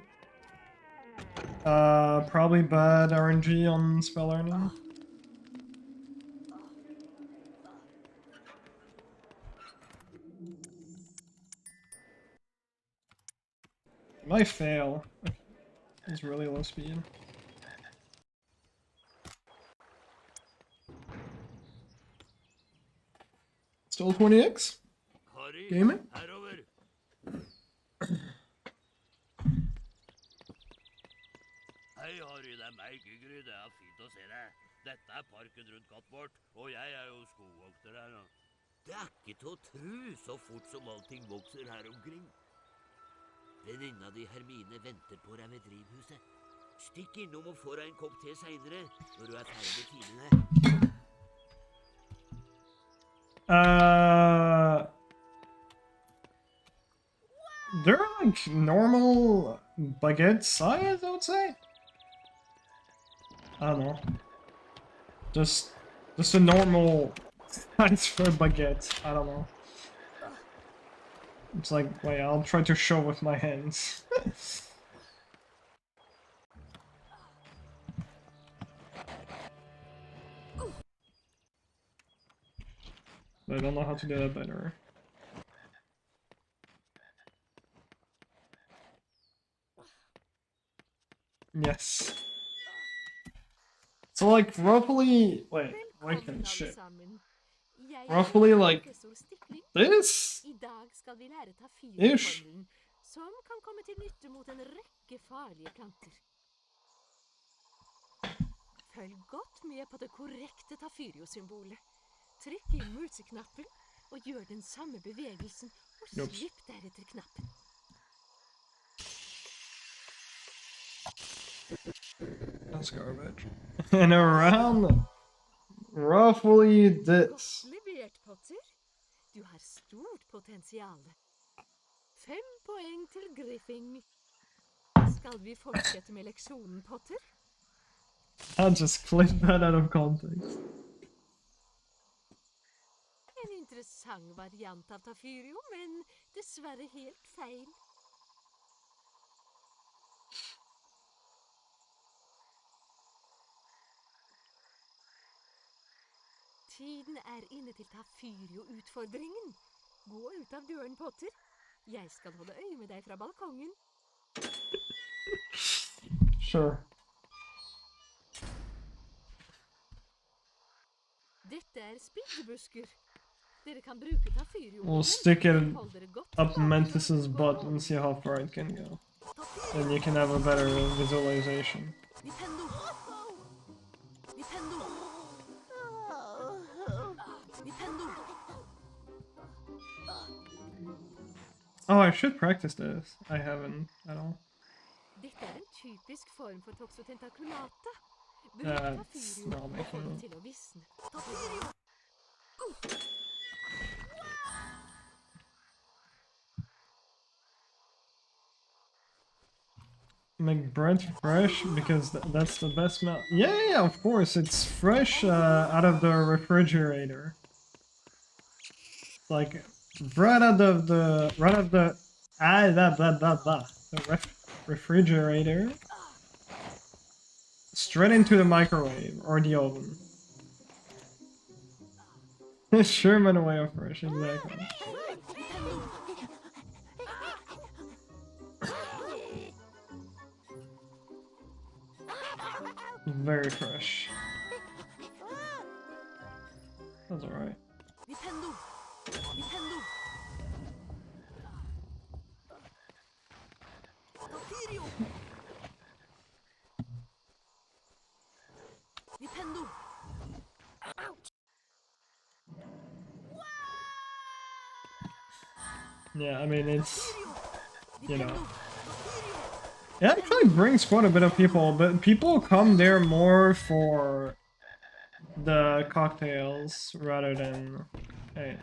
Probably bad RNG on spell learning. It might fail. It's really low speed. Still 20x? Gaming? Hei, Harry, det er meg, Gygry. Det er fint å se deg. Dette er parken rundt Kattbort, og jeg er jo skogvokter her nå. Det er ikke til å tro så fort som allting vokser her omkring. Venninna di Hermine venter på deg ved drivhuset. Stikk innom og få deg en kopp te senere, når du er ferdig med tidene. They're like normal baguette size, I would say. I don't know. Just a normal size for baguette. I don't know. It's like, wait, I'll try to show with my hands. But I don't know how to do that better. Yes. So like roughly, wait, can shit. Roughly like this I dag skal vi lære ish. tafyrformelen, som kan komme til nytte mot en rekke farlige planter. Følg godt med på det korrekte tafyrio-symbolet. Trykk inn museknappen og gjør den samme bevegelsen, og slipp deretter knappen. That's garbage. And around roughly this. Godt levert, Potter. Du har stort potensial. 5 poeng til Griffing. Skal vi fortsette med leksjonen, Potter? I just clipped that out of context. En interessant variant av tafyrio, men dessverre helt feil. Tiden er inne til tafyrio-utfordringen. Gå ut av døren, Potter. Jeg skal holde øye med deg fra balkongen. Sure. Dette spidrebusker. Dere kan bruke We'll tafyrjorden. stick it Hold dere godt up tilbake, Mantis's så går butt det and over. see how far it can go. Then you can have a better visualization. Nintendo. Nintendo. Nintendo. Oh, I should practice this. I haven't at all. Dette en typisk form for toxotentakulata. Bruk That's tafyrjorden not og få making det it. til å visne. Tafyrjorden. Make bread fresh because that's the best smell. Yeah, of course. It's fresh out of the refrigerator. Like right out of the the refrigerator straight into the microwave or the oven. Sherman way of fresh, exactly. Very fresh. That's alright. Nintendo. Nintendo. Tafyrjo. Nintendo. Yeah, I mean, it's, you know, Nintendo. it actually brings quite a bit of people, but people come there more for the cocktails rather than,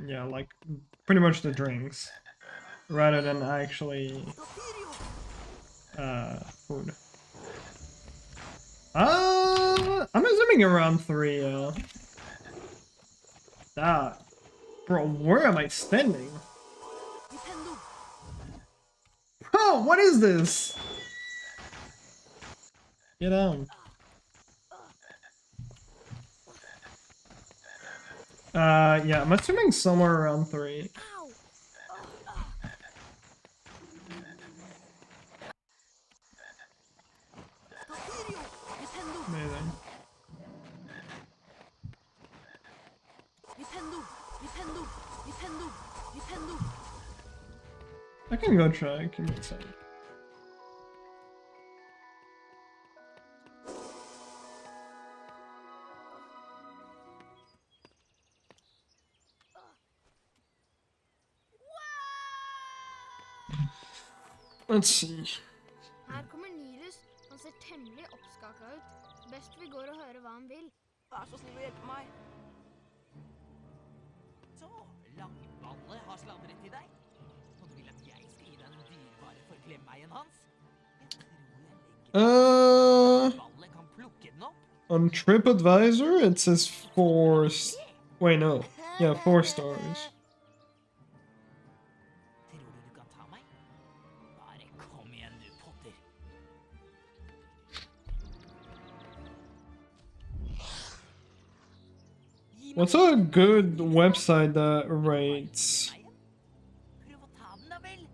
yeah, like pretty much the drinks, rather than actually food. I'm assuming around 3. That, bro, where am I standing? Nintendo. Bro, what is this? Get down. Yeah, I'm assuming somewhere around 3. Ow. Tafyrjo. Nintendo. Amazing. Nintendo. Nintendo. Nintendo. Nintendo. I can go try. Give me a second. Let's see. Her kommer Nilus. Han ser temmelig oppskaka ut. Best vi går og hører hva han vil. Vær så snill å hjelpe meg. Så, Langballe har sladret til deg. Og du vil at jeg skal gi deg den dyrebare forklemmeien hans? Jeg tror jeg legger Balle kan plukke den opp. On TripAdvisor, it says 4. Wait, no. Yeah, 4 stars. Tror du kan ta meg? Bare kom igjen, du potter. What's a good website that rates? Prøv å ta den da vel.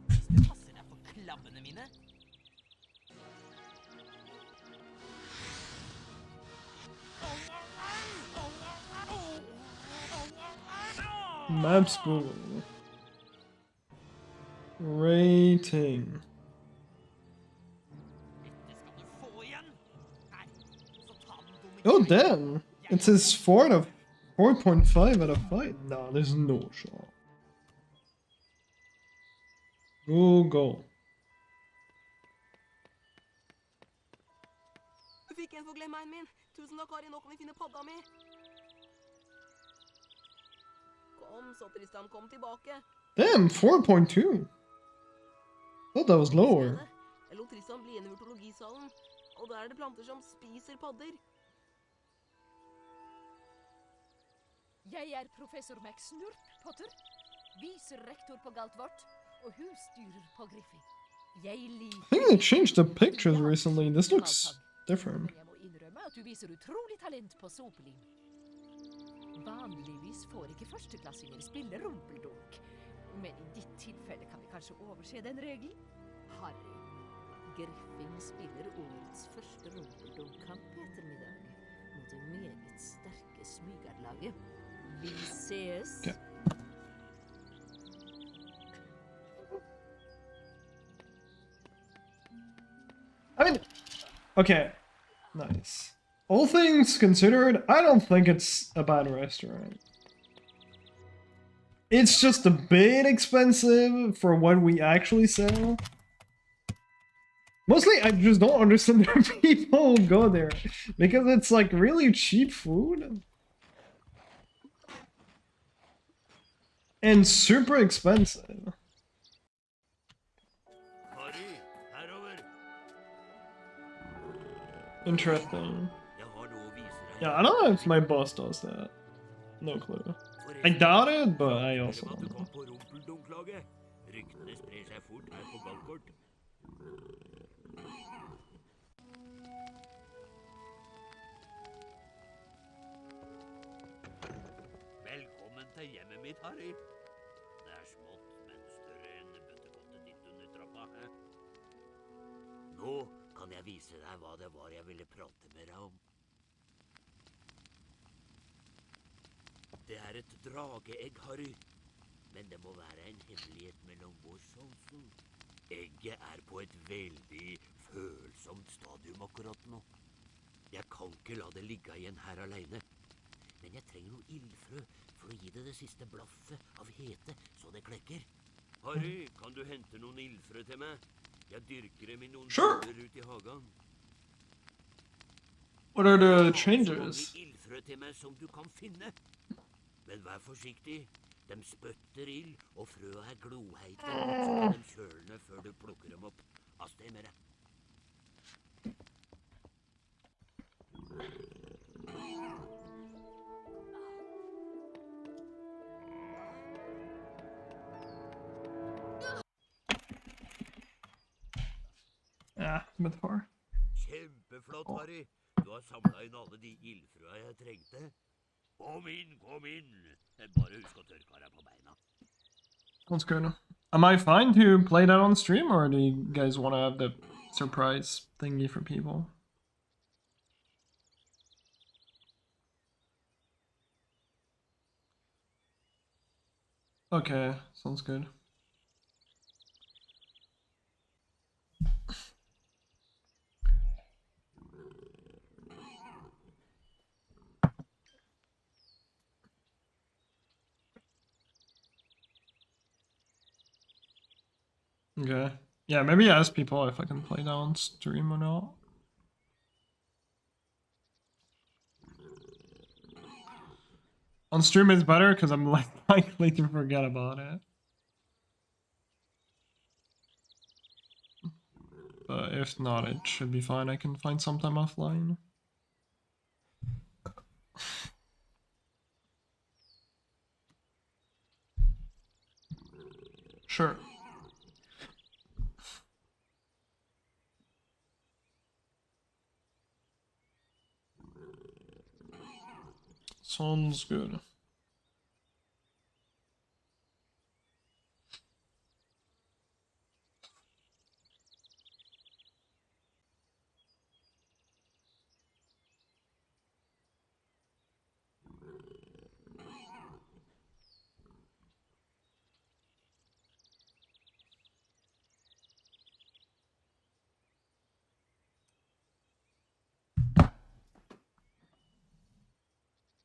Hvis du passer deg for klabbene mine. Maps Google. Rating. Dette skal du få igjen. Her, så ta den dumme Oh, jævel. damn. It says 4.5 out of 5. No, there's no shot. Google. Du fikk en for glemmeien min. Tusen takk, Kari. Nå kan vi finne padda mi. Kom så, Tristan. Kom tilbake. Damn, 4.2. Thought that was lower. Jeg lot Tristan bli igjen i urtologisalen. Og der er det planter som spiser padder. Jeg er professor McSnurp, Potter. Viserektor på Galtvort og husstyrer på Griffin. Jeg liker... I think they changed the pictures recently. This looks different. Men jeg må innrømme at du viser utrolig talent på sopelim. Vanligvis får ikke førsteklassinger spille rumpeldunk. Men i ditt tilfelle kan vi kanskje overse den regelen? Harry, Griffing spiller årets første rumpeldunk-kamp i ettermiddag mot det meget sterke Smygarlaget. Vi ses! Okay. I mean, okay, nice. All things considered, I don't think it's a bad restaurant. It's just a bit expensive for what we actually sell. Mostly, I just don't understand why people go there. Because it's like really cheap food. And super expensive. Harry, herover. Interesting. Jeg har noe å vise deg. Yeah, I don't know if my boss does that. No clue. I doubt it, but I also At don't du know. kom på rumpeldunklaget. Ryktene sprer seg fort her på golfkort. Velkommen til hjemmet mitt, Harry. Det er smått, men større enn bøttekottet ditt under trappa. Hæ? Nå kan jeg vise deg hva det var jeg ville prate med deg om. Det er et drageegg, Harry. Men det må være en hemmelighet mellom oss også. Egget er på et veldig følsomt stadium akkurat nå. Jeg kan ikke la det ligge igjen her alene. Men jeg trenger noe ildfrø for å gi det siste blaffet av hete, så det klekker. Harry, kan du hente noen ildfrø til meg? Jeg dyrker dem i noen Sure. buller ut i hagen. What are the Ta så changes? mange ildfrø til meg som du kan finne. Men vær forsiktig. De spøtter ild, og frøa er gloheite, så ta dem kjølende før du plukker dem opp. Av sted med deg. Yeah, a bit far. Kjempeflott, Harry. Du har samlet inn alle de ildfrøa jeg trengte. Kom inn, kom inn. Bare husk å tørke deg på beina. Sounds good. Am I fine to play that on stream, or do you guys want to have the surprise thingy for people? Okay, sounds good. Okay. Yeah, maybe ask people if I can play that on stream or not. On stream is better because I'm less likely to forget about it. But if not, it should be fine. I can find some time offline. Sure. Sounds good.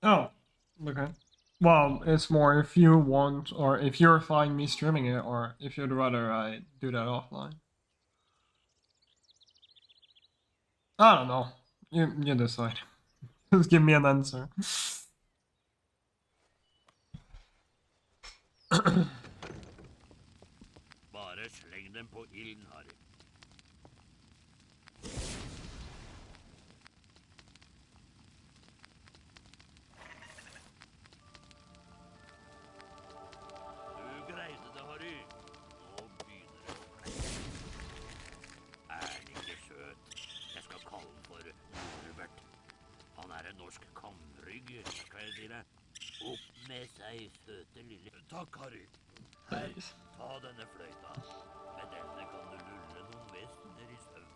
Oh, okay. Well, it's more if you want, or if you're fine me streaming it, or if you'd rather I do that offline. I don't know. You decide. Just give me an answer. Bare sleng dem på ilden, Harry. Du greide det, Harry. Nå begynner det å klekke. Er han ikke søt? Jeg skal kalle han for Norbert. Han er en norsk kamrygg, skal jeg si deg. Opp med seg, søte lille. Takk, Harry. Her, ta denne fløyta. Med denne kan du lulle noen vesener i søvn.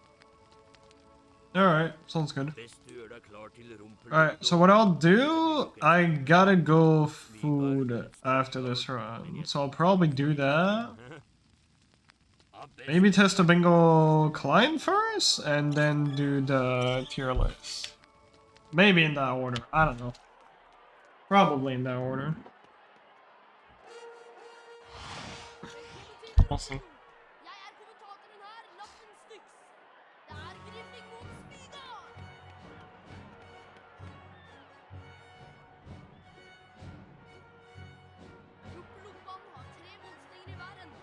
Alright, sounds good. Best du gjør deg klar til rumpel. Alright, so what I'll do, I gotta go food after this run. So I'll probably do that. Maybe test the bingo climb first, and then do the tier list. Maybe in that order, I don't know. Probably in that order. We'll see. Jeg er kommentatoren her, Lappen Styx. Det er Griffing mot Spydar. Rumpelumpan har 3 målstenger i hver ende.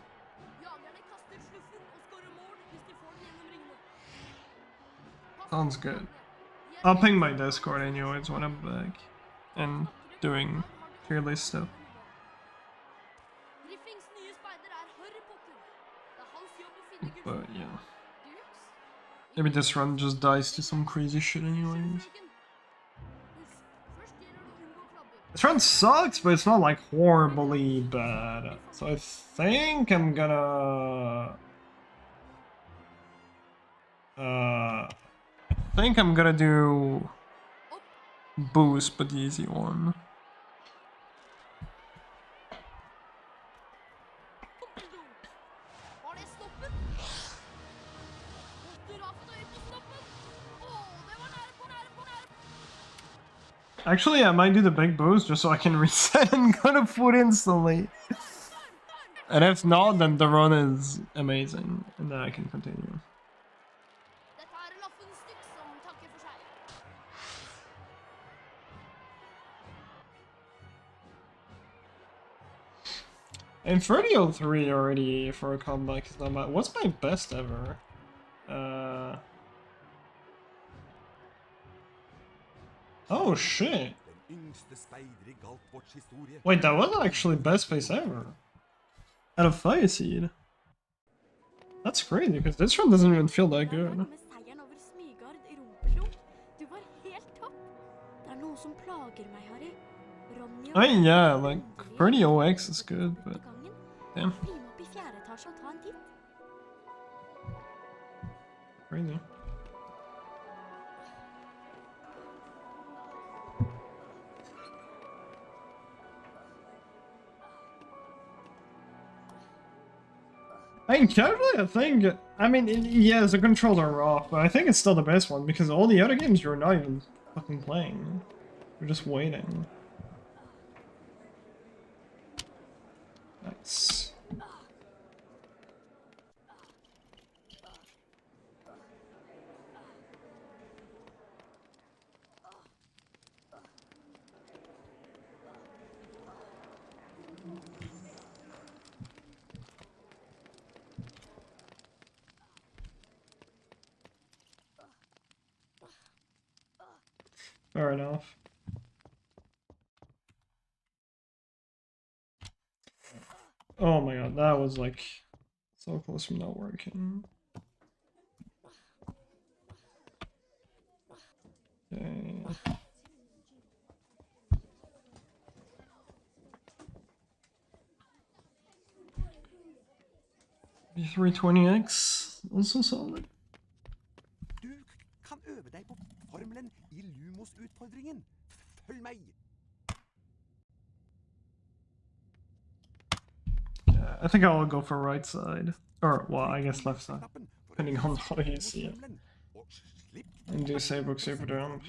Jagerne kaster sluffen og skårer mål hvis de får den gjennom ringene. Sounds good. I'll ping my Discord anyways when I'm back and doing tier list stuff. Griffings nye speider er Harry Potter. Det er hans jobb å finne gutten. But yeah, Dukes? maybe this run just dies to some crazy shit anyways. Husk, først gjelder det å unngå krabber. This run sucks, but it's not like horribly bad. So I think I'm gonna do boost, but the easy one. Var det stoppen? Potter har fått øye på stoppen. Åh, det var nære på, nære på, nære på. Actually, I might do the big boost just so I can reset and go to food instantly. And if not, then the run is amazing, and then I can continue. Dette er Lappen Styx som takker for seg. And 3003 already for a comeback is not bad. What's my best ever? Oh shit. Den yngste speider i Galtborts historie. Wait, that was actually best place ever. Out of Fire Seed. That's crazy, because this run doesn't even feel that good. Med seieren over Smygard i Rumpeldunk. Du var helt topp. Det er noe som plager meg, Harry. Ronny og I mean, yeah, like, 30 OX is good, but damn, Bli med opp i 4. etasje og ta en titt. crazy. I mean, casually, I mean, yes, the controls are off, but I think it's still the best one, because all the other games you're not even fucking playing. You're just waiting. Nice. Fair enough. Oh my god, that was like so close from not working. Okay. 320X, also solid. Du kan øve deg på formelen i Lumos-utfordringen. Følg meg. Yeah, I think I'll go for right side. Or, well, I guess left side. Depending on how you see it. And do Sabrok Super Jump.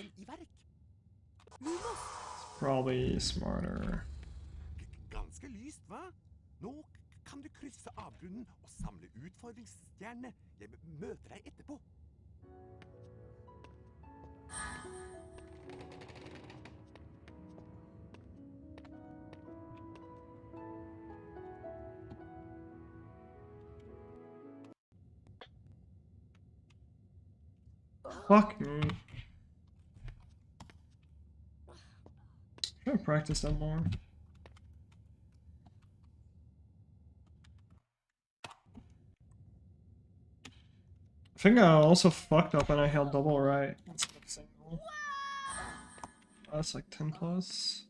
Probably smarter. Ganske lyst, hva? Nå kan du krysse avgrunnen og samle utfordringsstjernene. Jeg møter deg etterpå. Fuck me. Should have practiced that more. I think I also fucked up and I held double right instead of single. That's like 10 plus.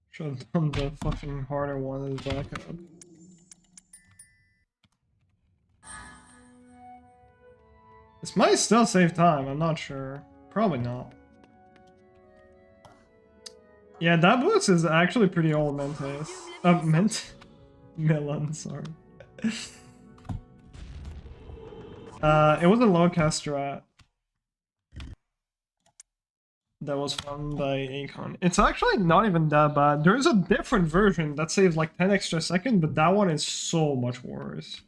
Should have done the fucking harder one as backup. This might still save time, I'm not sure. Probably not. Yeah, that boots is actually pretty old, Mentes. Melon, sorry. It was a low-cast strat that was found by Akon. It's actually not even that bad. There is a different version that saves like 10 extra seconds, but that one is so much worse.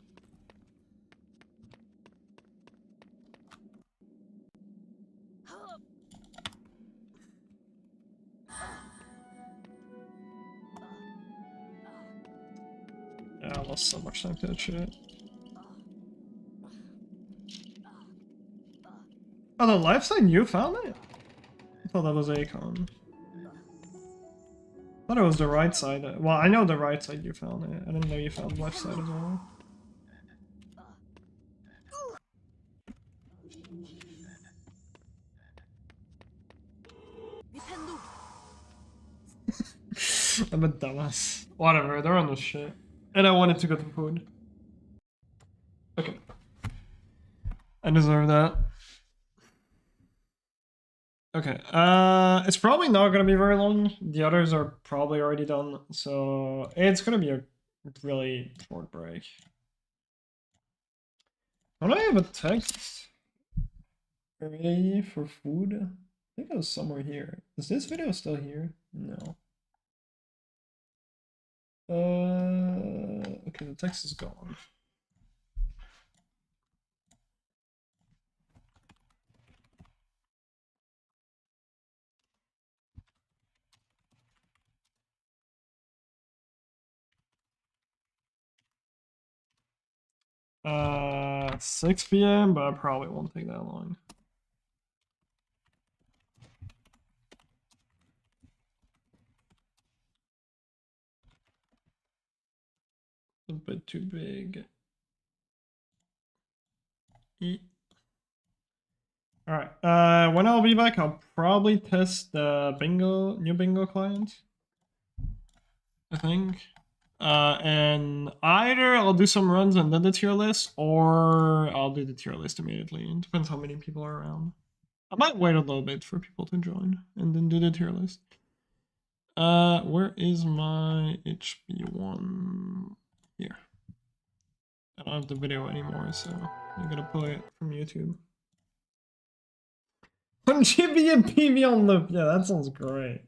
Yeah, I lost so much time to that shit. Oh, the left side, you found it? I thought that was Akon. I thought it was the right side. Well, I know the right side you found it. I didn't know you found left side as well. I'm a dumbass. Whatever, they're on this shit. And I wanted to go to food. Okay. I deserve that. Okay, it's probably not gonna be very long. The others are probably already done, so it's gonna be a really short break. Don't I have a text ready for food? I think it was somewhere here. Is this video still here? No. Okay, the text is gone. Uh, 6 p.m., but I probably won't take that long. A bit too big. Alright, when I'll be back, I'll probably test the new bingo client. I think. And either I'll do some runs and then the tier list, or I'll do the tier list immediately. It depends how many people are around. I might wait a little bit for people to join and then do the tier list. Where is my HB1? Here. I don't have the video anymore, so I'm gonna pull it from YouTube. 1 GB and PV on loop. Yeah, that sounds great.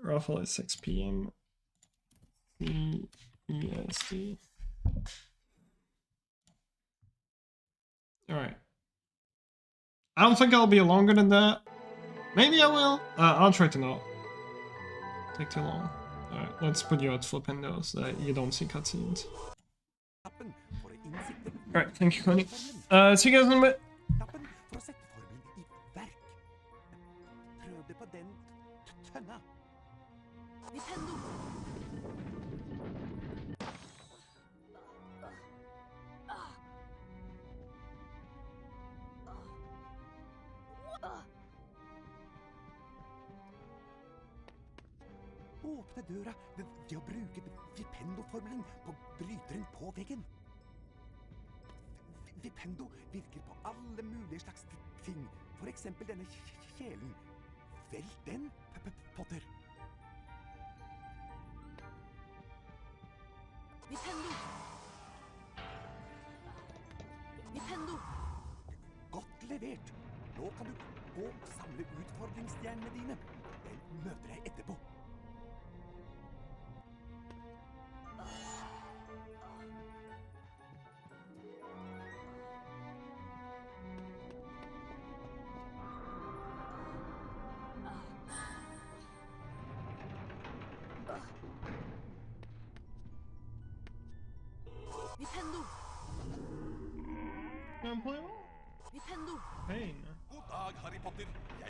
Roughly at 6 p.m. CEST. Alright. I don't think I'll be longer than that. Maybe I will. I'll try to not take too long. Alright, let's put you at flipping so that you don't see cutscenes. Alright, thank you, Connie. See you guys in a bit. Åpne døra ved å bruke Vipendo-formelen på bryteren på veggen. Vipendo virker på alle mulige slags ting. For eksempel denne kjelen. Velg den, Potter. Vipendo! Vipendo! Godt levert. Nå kan du gå og samle utfordringsstjernene dine. Jeg møter deg etterpå. Vipendo! Vipendo! Pain. God dag, Harry Potter.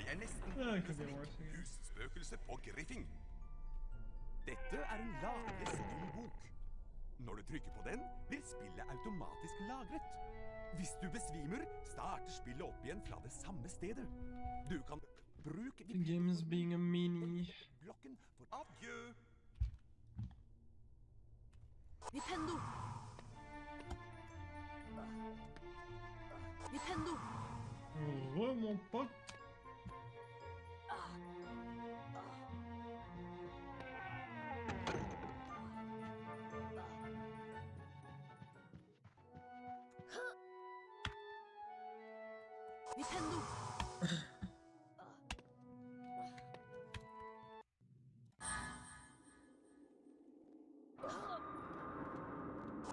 Jeg nesten husspøkelse på Griffing. Dette en lagrespillbok. Når du trykker på den, blir spillet automatisk lagret. Hvis du besvimer, starter spillet opp igjen fra det samme stedet. Du kan bruke The game is being a meanie. blokken for adjø. Nintendo! Nintendo! Mon pote. Nintendo!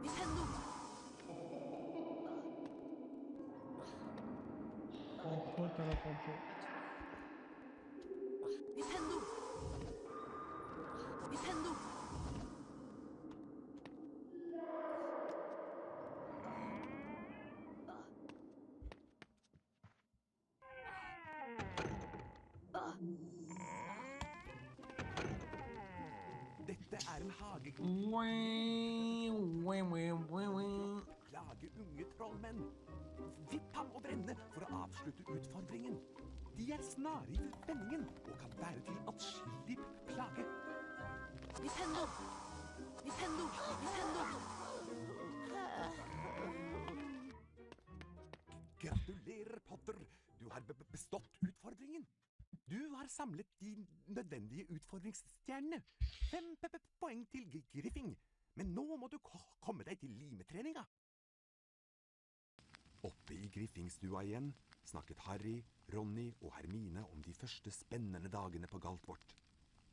Nintendo! Mon pote à la compote. Nintendo! Nintendo! Dette er en hage... Plage unge trollmenn. Vipp ham over ende for å avslutte utfordringen. De er snare i vendingen og kan være til atskillig plage. Nintendo! Nintendo! Nintendo! Gratulerer, Potter. Du har bestått utfordringen. Du har samlet de nødvendige utfordringsstjernene. 5 poeng til Griffing. Men nå må du komme deg til limetreninga. Oppe i Griffingstua igjen snakket Harry, Ronny og Hermine om de første spennende dagene på Galtvort.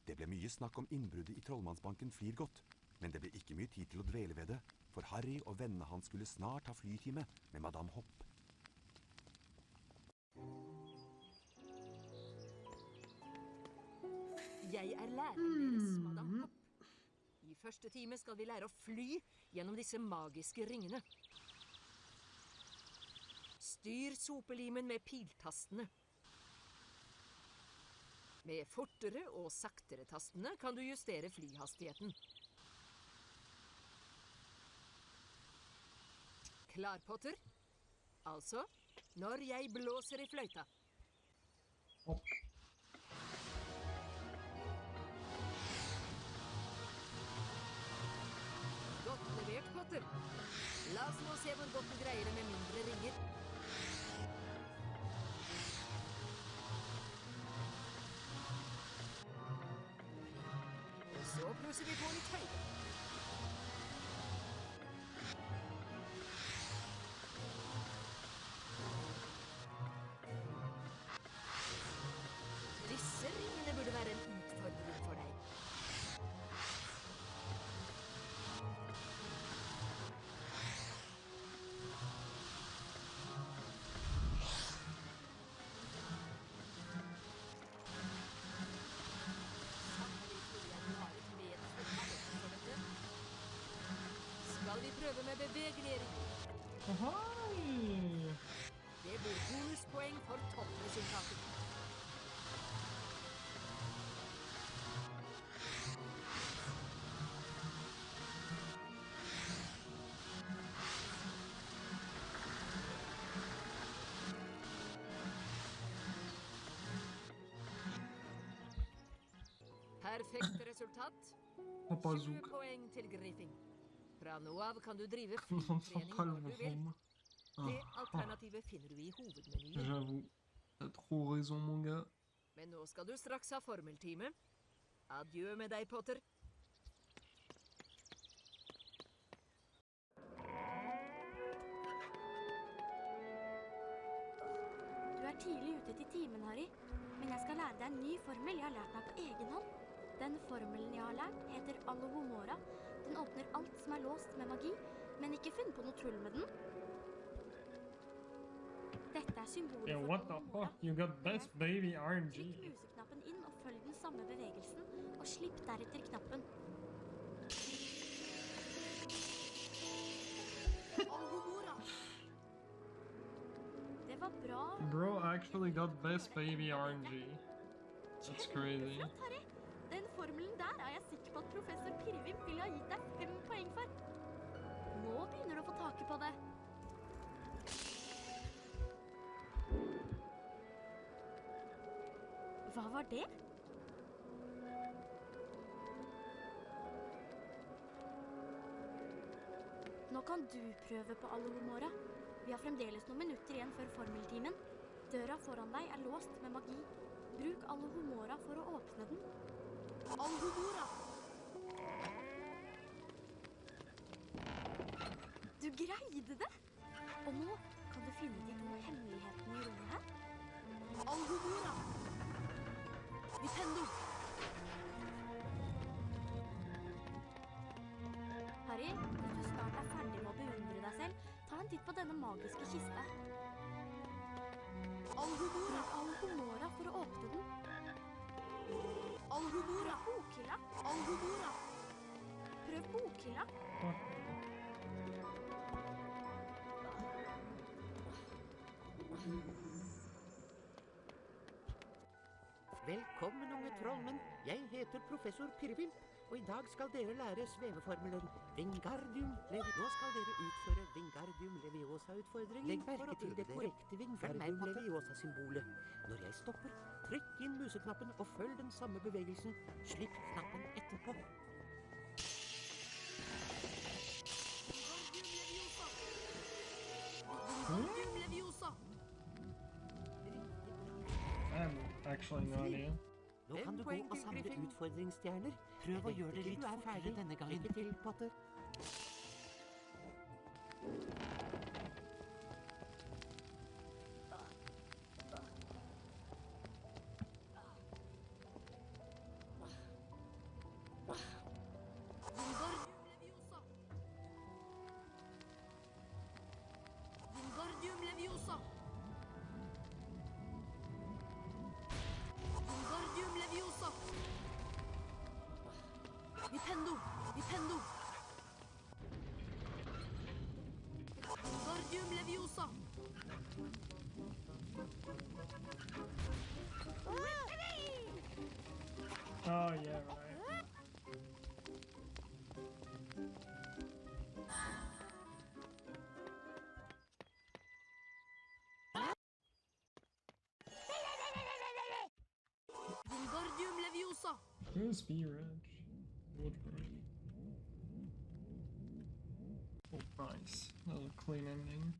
Det ble mye snakk om innbruddet i Trollmannsbanken Flirgodt, men det ble ikke mye tid til å dvele ved det, for Harry og vennene hans skulle snart ha flytime med Madame Hopp. Jeg er læreren deres, Madame Hopp. I første time skal vi lære å fly gjennom disse magiske ringene. Styr sopelimen med piltastene. Med fortere og saktere tastene kan du justere flyhastigheten. Klar, Potter? Altså, når jeg blåser i fløyta. Opp. Godt levert, Potter. La oss nå se hvor godt du greier det med mindre ringer. Og så plusser vi på litt høyde. Disse ringene burde være en utfordring for deg. Skal vi prøve med bevegelige ringer? Ohoi! Det blir bonuspoeng for toppresultatet. Perfekt resultat. 20 Papazouk. poeng til Griffing. Fra nå av kan du drive Han sa flytrening når du vil. kalveform. Det alternativet finner du i hovedmenyen. J'avoue. T'as trop raison, mon gars. Men nå skal du straks ha formeltime. Adjø med deg, Potter. Du er tidlig ute til timen, Harry. Men jeg skal lære deg en ny formel jeg har lært meg på egen hånd. Den formelen jeg har lært, heter Alohomora. Den åpner alt som er låst med magi, men ikke finn på noe tull med den. Dette er symbolet Yeah, for what the Alohomora. fuck? You got best baby Trykk RNG. museknappen inn og følg den samme bevegelsen, og slipp deretter knappen. Alohomora! Det var bra. Bro actually got best baby RNG. That's crazy. Kjempeflott, Harry. Den formelen der er jeg sikker på at professor Pirvim ville ha gitt deg 5 poeng for. Nå begynner du å få taket på det. Hva var det? Nå kan du prøve på Alohomora. Vi har fremdeles noen minutter igjen før formeltimen. Døra foran deg er låst med magi. Bruk Alohomora for å åpne den. Alohomora! Du greide det! Og nå kan du finne de 2 hemmelighetene i rommet her. Alohomora! Nintendo! Harry, hvis du snart er ferdig med å beundre deg selv, ta en titt på denne magiske kista. Alohomora! Bruk Alohomora for å åpne den. Alohomora! Bokhylla. Alohomora! Prøv bokhylla. Velkommen, unge trollmenn. Jeg heter professor Pirvimp, og i dag skal dere lære sveveformelen Wingardium Leviosa. Nå skal dere utføre Wingardium Leviosa-utfordringen. Legg merke til det korrekte Wingardium Leviosa-symbolet. Når jeg stopper, trykk inn museknappen og følg den samme bevegelsen. Slipp knappen etterpå. Wingardium Leviosa! I have actually no idea. Nå kan du gå og samle utfordringsstjerner. Prøv å gjøre det litt fortere denne gangen. Lykke til, Potter. Wingardium Leviosa! Wingardium Leviosa! Nintendo! Nintendo! Wingardium Leviosa! Oh, yeah, right. Wingardium Leviosa! Who's Speedruns? Woodrush. Oh, nice. That was a clean ending.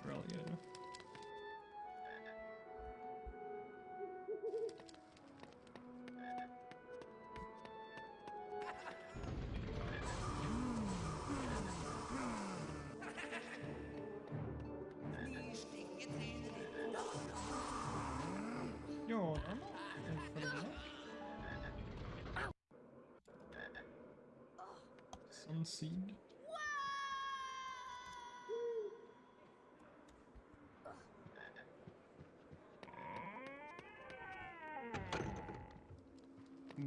Really good. Yo, I'm not pretty much. Sunseed.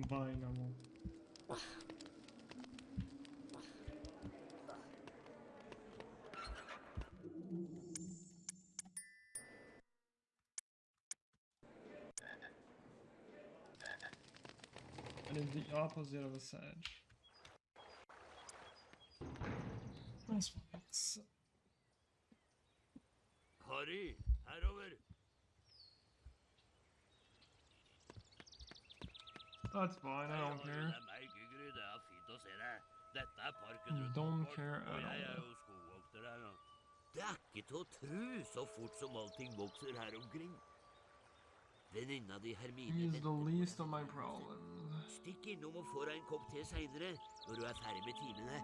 Dynamo. That is the opposite of a sage. That's what it's. Harry, herover. That's fine, I don't Harry, care. det er meg, Gygry. Det er fint å se deg. Dette er parken rundt Don't Oxford, care og at jeg er all. jo skogvokter her nå. Det er ikke til å tro så fort som allting vokser her omkring. Venninna di Hermine He's venter the på least deg. of my problems. Stikk innom og få deg en kopp te senere, når du er ferdig med timene.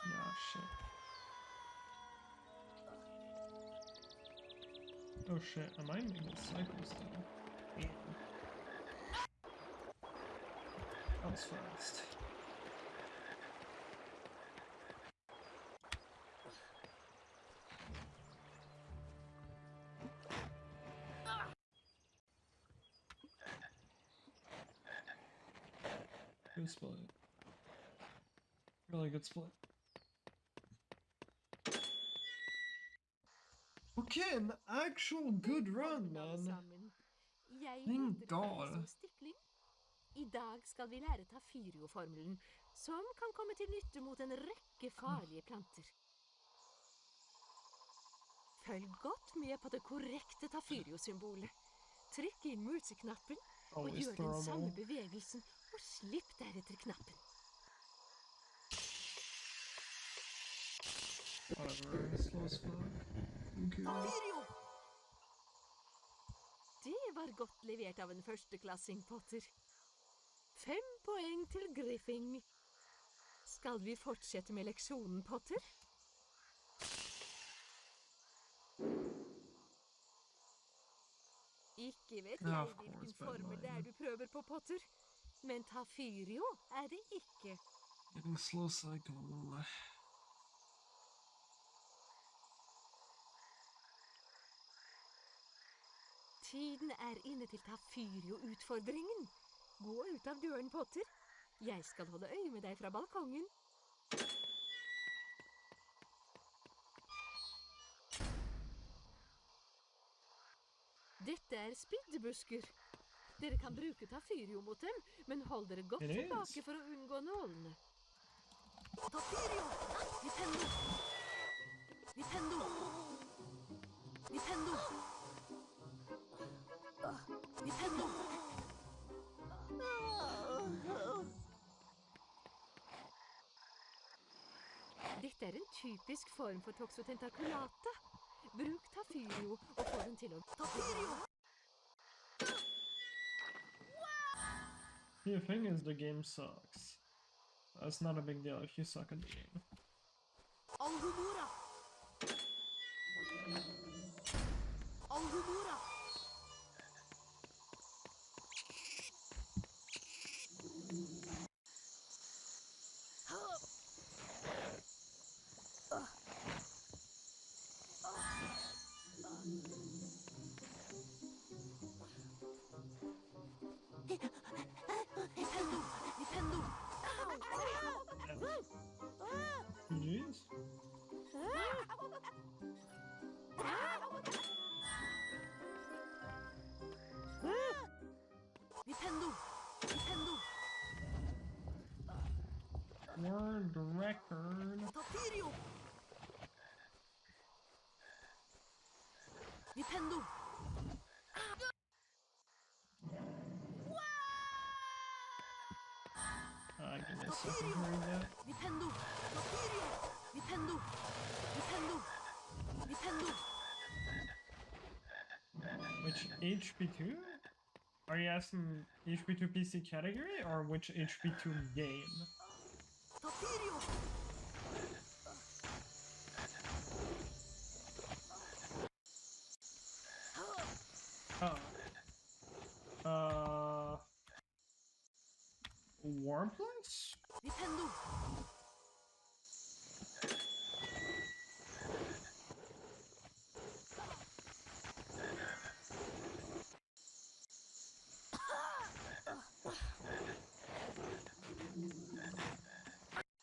Yeah, shit. Oh shit, am I making a cycle still? Yeah. That was fast. Good split. Really good split. Okay, an actual good run, Velkommen, alle man. sammen. Jeg Thank heter God. professor Stikling. I dag skal vi lære Tafirio-formelen, som kan komme til nytte mot en rekke farlige planter. Følg godt med på det korrekte Tafirio-symbolet. Trykk inn museknappen og Always gjør den samme throwable. bevegelsen, og slipp deretter knappen. Whatever, slow as fuck. Okay. Det var godt levert av en førsteklassing, Potter. 5 poeng til Griffing. Skal vi fortsette med leksjonen, Potter? Ikke vet Ja, jeg of course, hvilken but formel det er mine. du prøver på, Potter. Men Tafirio er det ikke. Getting slow cycle. Tiden er inne til Tafirio-utfordringen. Gå ut av døren, Potter. Jeg skal holde øye med deg fra balkongen. Dette er spiddebusker. Dere kan bruke Tafirio mot dem, men hold dere godt It is. tilbake for å unngå nålene. Tafirio! Nintendo! Nintendo! Nintendo! Nintendo! Dette er en typisk form for toxotentaculata. Bruk Tafirio og få den til å... Tafirio! The thing is, the game sucks. That's not a big deal if you suck at the game. Alhumora! Alhumora! Nintendo! Nintendo! GG's? Nintendo! Nintendo! Word record. Tafirio! Nintendo! Give me a second to read that. Nintendo! Tafirio! Nintendo! Nintendo! Nintendo! Which HP2? Are you asking HP2 PC category or which HP2 game? Tafirio! Warplace? Nintendo!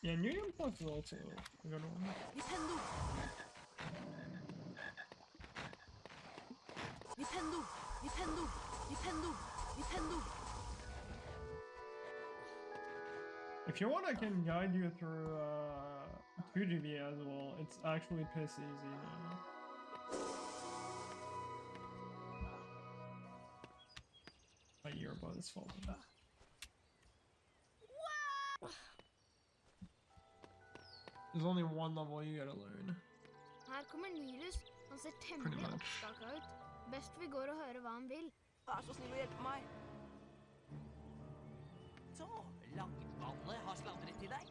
Yeah, New Game Plus is also a good one. Nintendo! Nintendo! Nintendo! Nintendo! Nintendo! If you want, I can guide you through 2GB as well. It's actually piss easy now. My earbud is falling. There's only one level you gotta learn. Her kommer Nilus. Han ser temmelig much. oppskaka ut. Best vi går og hører hva han vil. Vær så snill å hjelpe meg. Så, Langballe har sladret til deg.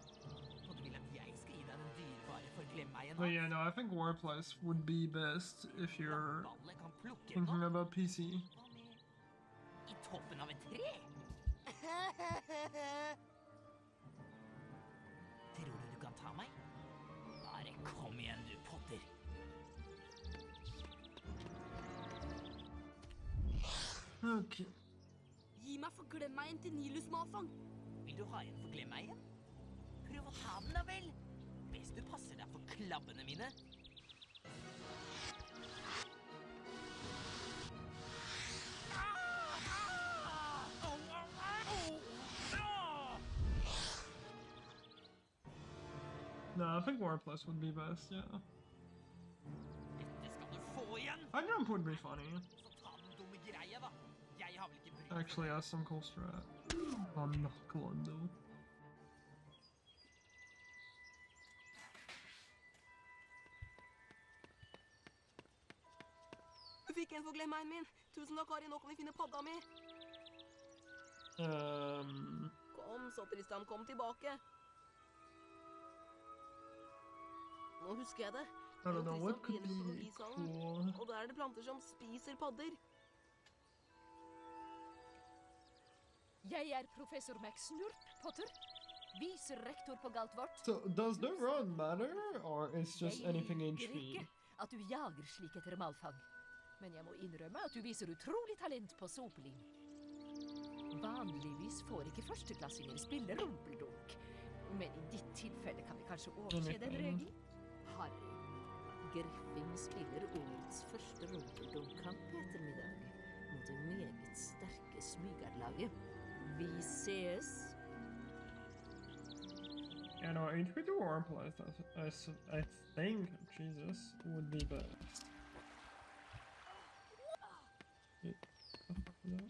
Og du vil at jeg skal gi deg den dyrebare forglemmeien But yeah, no, I think Warplace would be best if you're Langballe kan plukke den thinking opp. about PC. Hva med i toppen av et tre? Tror du du kan ta meg? Bare kom igjen, du Potter. Okay. Gi meg forglemmeien til Nilus Mafang. Vil du ha en forglemmeien? Prøv å ta den da vel. Best du passer deg for klabbene mine. No, I think Warplace would be best, yeah. Dette skal du få igjen. High jump would be funny. Så ta den dumme greia da. actually has some cool strat. On Knuckle though. Du fikk en for glemmeien min. Tusen takk, Harry. Nå kan vi finne padda mi. Kom så, Tristan. Kom tilbake. Nå husker jeg det. I don't know what Tristan could be biologisalen. cool. Og der er det planter som spiser padder. Jeg er professor McSnurp, Potter. Viserektor på Galtvort. So does the run matter, or is just anything Jeg HP? liker ikke at du jager slik etter malfang. Men jeg må innrømme at du viser utrolig talent på sopelim. Vanligvis får ikke førsteklassinger spille rumpeldunk. Men i ditt tilfelle kan vi kanskje overse den regelen. Harry, Griffin spiller årets første rumpeldunk-kamp i ettermiddag mot det meget sterke smygarlaget. Vi ses! Yeah, no, HP to warp life, I think, Jesus, would be best. Wait, the fuck is that?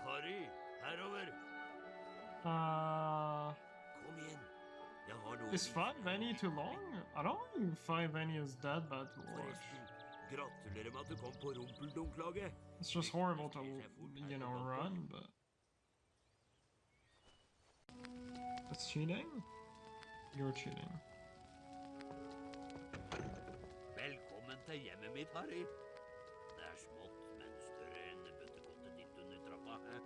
Harry, herover. Kom igjen. Jeg har noe Is 5 any too long? I don't think 5 any is that bad to watch. Forresten, gratulerer med at du kom på rumpeldunklaget. It's just horrible to, you know, run, but... It's cheating? You're cheating. Velkommen til hjemmet mitt, Harry. Det er smått, men større enn bøttekottet ditt under trappa. Hæ?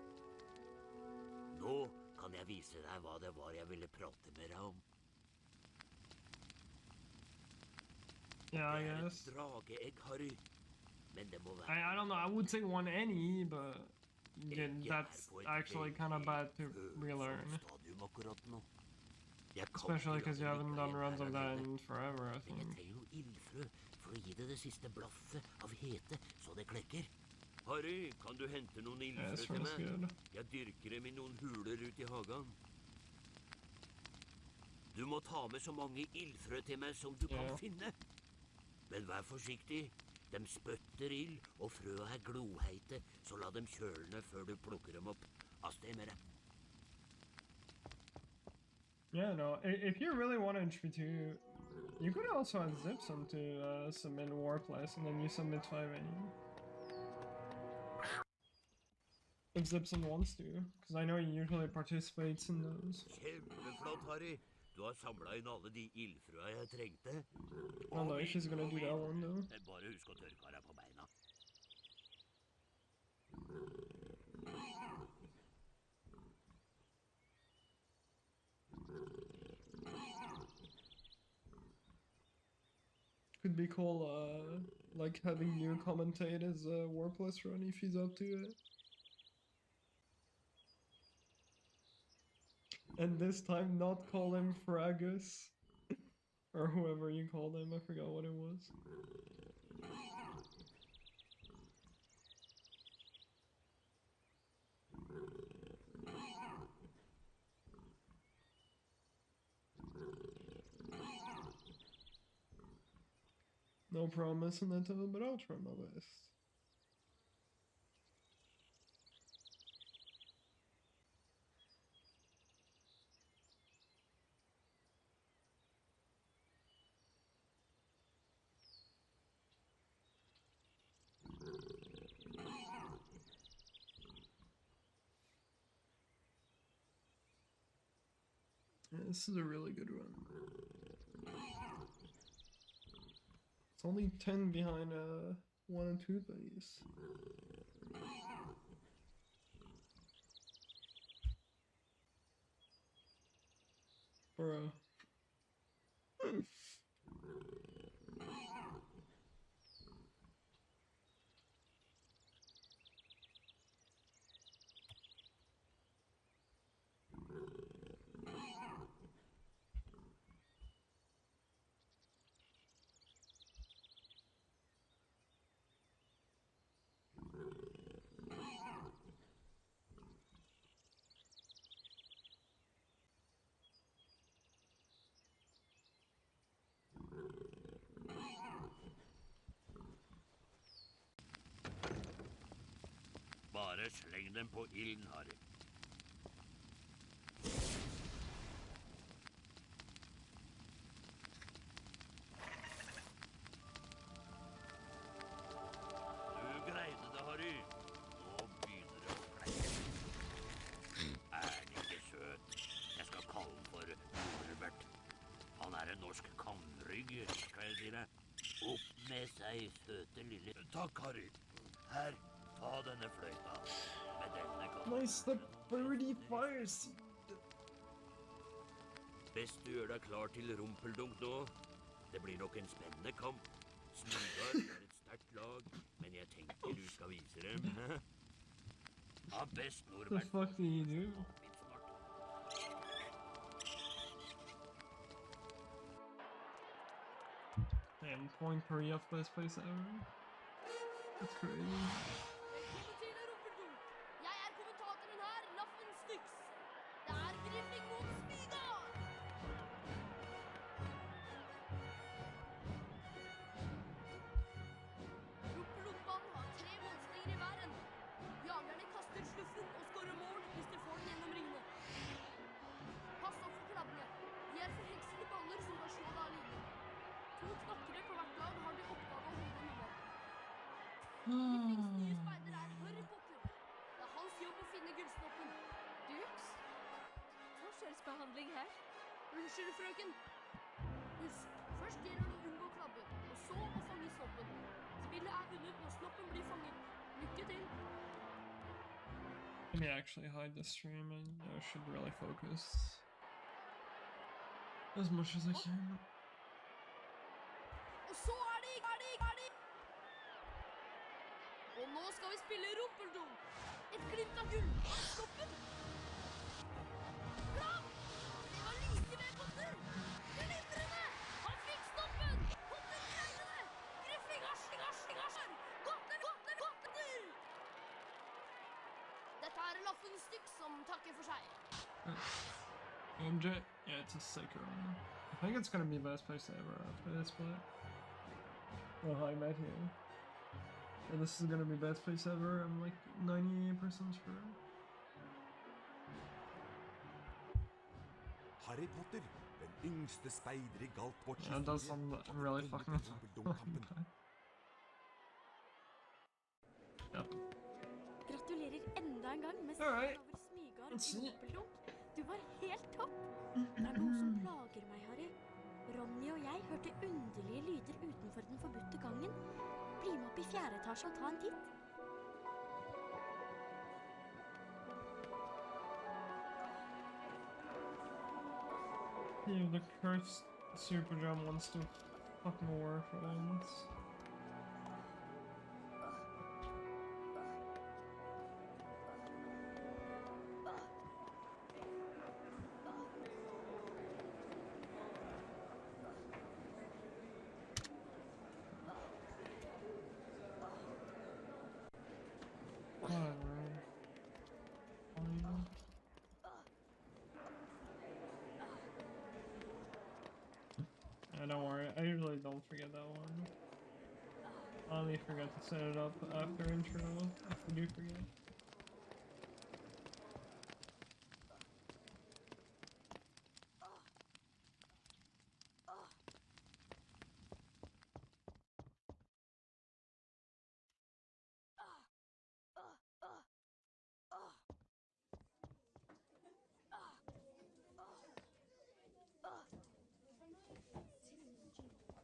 Nå kan jeg vise deg hva det var jeg ville prate med deg om. Yeah, I Det er guess. et drageegg, Harry. Men det må være... I don't know, I would say 1 any, but... Yeah, that's actually kind of bad to relearn. Stadium akkurat nå. Jeg kan Especially ikke because you la det haven't ligge done igjen runs her of that alene. in forever, I Men jeg think. trenger noe ildfrø for å gi det siste blaffet av hete, så det klekker. Harry, kan du hente noen Yeah, this ildfrø one til is meg? good. Jeg dyrker dem i noen huler ut i hagen. Du må ta med så mange ildfrø til meg som du kan Ja. finne. Men vær forsiktig. De spytter ild, og frøa er gloheite, så la dem kjølne før du plukker dem opp. Av sted med det. Yeah, no, if you really want HP2, you could also add Zipson to submit Warplace, and then you submit 5 any. If Zipson wants to, because I know he usually participates in those. Kjempeflott, Harry. Du har samlet inn alle de ildfrøa jeg trengte. I don't know if she's gonna do that one though. Bare husk å tørke deg på beina. Could be cool, like having you commentate as a Warplace run if he's up to it. And this time not call him Fragus. Or whoever you called him, I forgot what it was. No promise in that time, but I'll try my best. Yeah, this is a really good run. It's only 10 behind 1 and 2 buddies. Bro. Bare sleng dem på ilden, Harry. Du greide det, Harry. Nå begynner det å flekke. Er han ikke søt? Jeg skal kalle han for Norbert. Han er en norsk kamrygg, skal jeg si deg. Opp med seg, søte lille. Takk, Harry. Her, ta denne fløyta. Med denne kan Nice, the birdie fire seat. Best du gjør deg klar til rumpeldunk nå. Det blir nok en spennende kamp. Smygard er et sterkt lag, men jeg tenker du skal vise dem. Ja, best, What Norbert. the fuck do you do? Litt smart. Damn, 0.3 off best place ever. That's crazy. Velkommen til Rumpeldunk. Jeg er kommentatoren her, Laffen Styx. Det er Griffing mot Speedruns. Rumpeldunk-banen har 3 målspringer i hver ende. Jagerne kaster sluffen og skårer mål hvis de får den gjennom ringene. Pass opp for klabbene. De er forheksede baller som kan slå deg av linjen. 2 knakkere på hvert lag har til oppgave å holde dem inne. Griffings nye speider er Harry Potter. Det er hans jobb å finne gullsnoppen. Dukes? Forskjellsbehandling her. Unnskyld, frøken. Husk, først gjelder det å unngå klabben, og så å fange snoppen. Spillet er vunnet når snoppen blir fanget. Lykke til. Let me actually hide the stream and I should really focus as much as I can. Og så er det. Og nå skal vi spille rumpeldunk. Et glimt av gull. Snoppen. Klabb! Det var like ved Potter. Glitrende! Han fikk snoppen. Potter greide det. Griffing, hasj. Gotter. Dette er Laffen Styx som takker for seg. MJ? Yeah, it's a sick run. I think it's gonna be best place ever after this split. Oh, hi, Matt here. Yeah, this is gonna be best place ever. I'm like 98% sure. Harry Potter, den yngste speider i Galtborts Yeah, it does sound really fucking rumpeldunk-kampen. Yep. Gratulerer enda en gang med Alright. seieren over Smygard Let's see. i Rumpeldunk. Du var helt topp. Det er noe som plager meg, Harry. Ronny og jeg hørte underlige lyder utenfor den forbudte gangen. Bli med opp i 4. etasje og ta en titt. Yeah, the cursed super jump wants to fucking work for once. Whatever. Fine. Yeah, don't worry. I usually don't forget that one. I only forget to set it up after intro if we do forget.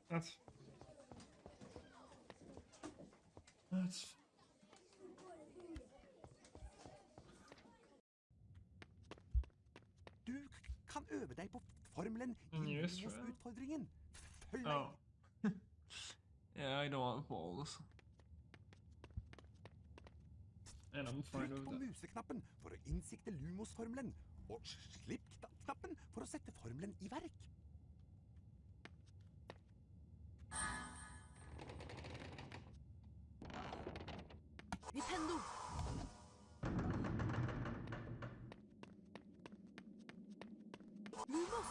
That's Du kan øve deg på formelen i Yes, right. Lumos-utfordringen. Følg meg. oh. Yeah, I don't want balls. And I'm fine Trykk with på that. museknappen for å innsikte Lumos-formelen, og slipp knappen for å sette formelen i verk. Nintendo. Lumos.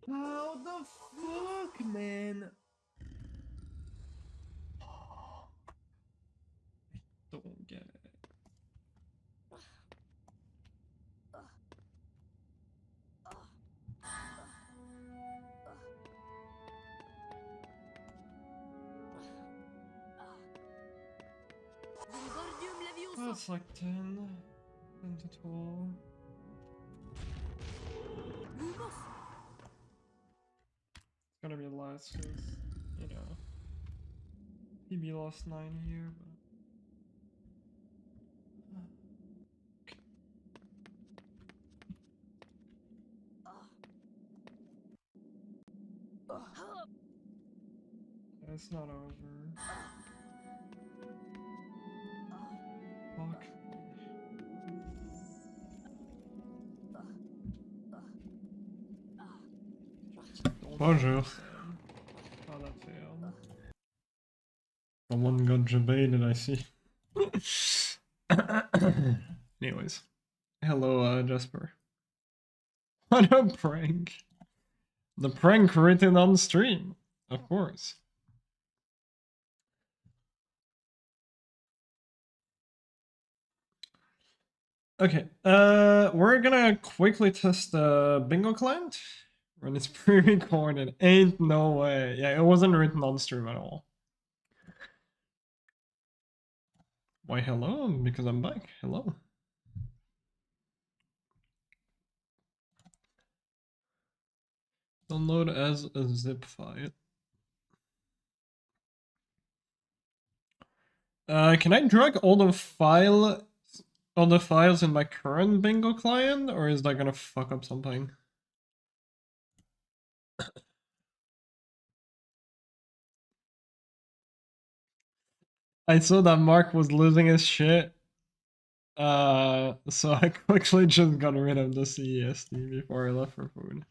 How the fuck, man? Don't get it. Wingardium Leviosa. That's like 10 to 12. Lumos. It's gonna be less because, you know, PB lost 9 here, but. It's not over. Fuck. Bonjour. Oh, that failed. Someone got jebaited, I see. Anyways. Hello, Jasper. What a prank. The prank written on stream. Of course. Okay, we're gonna quickly test the bingo client when it's pre-recorded. Ain't no way. Yeah, it wasn't written on stream at all. Why hello? Because I'm back. Hello. Download as a zip file. Can I drag all the files in my current bingo client, or is that gonna fuck up something? I saw that Mark was losing his shit. So I quickly just got rid of the CESD before I left for food.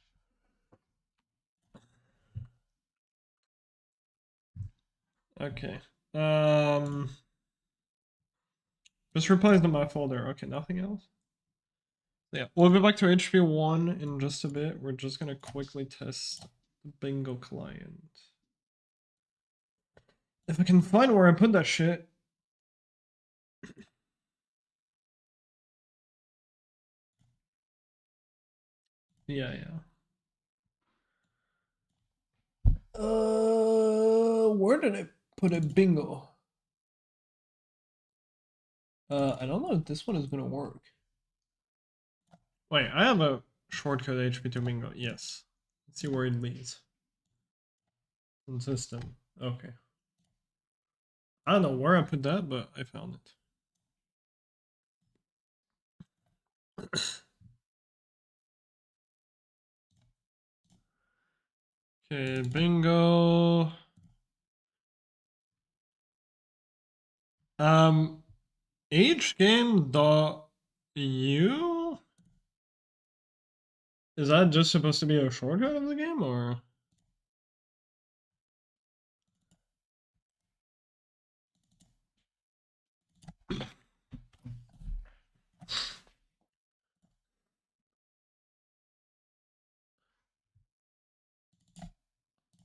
Okay. Just replace the my folder. Okay, nothing else. Yeah, we'll go back to HP1 in just a bit. We're just gonna quickly test the bingo client. If I can find where I put that shit. Yeah, yeah. Where did I put it? Bingo. I don't know if this one is gonna work. Wait, I have a shortcut HP2 bingo. Yes. Let's see where it leads. In system. Okay. I don't know where I put that, but I found it. Okay, bingo. HGame.u? Is that just supposed to be a shortcut of the game, or?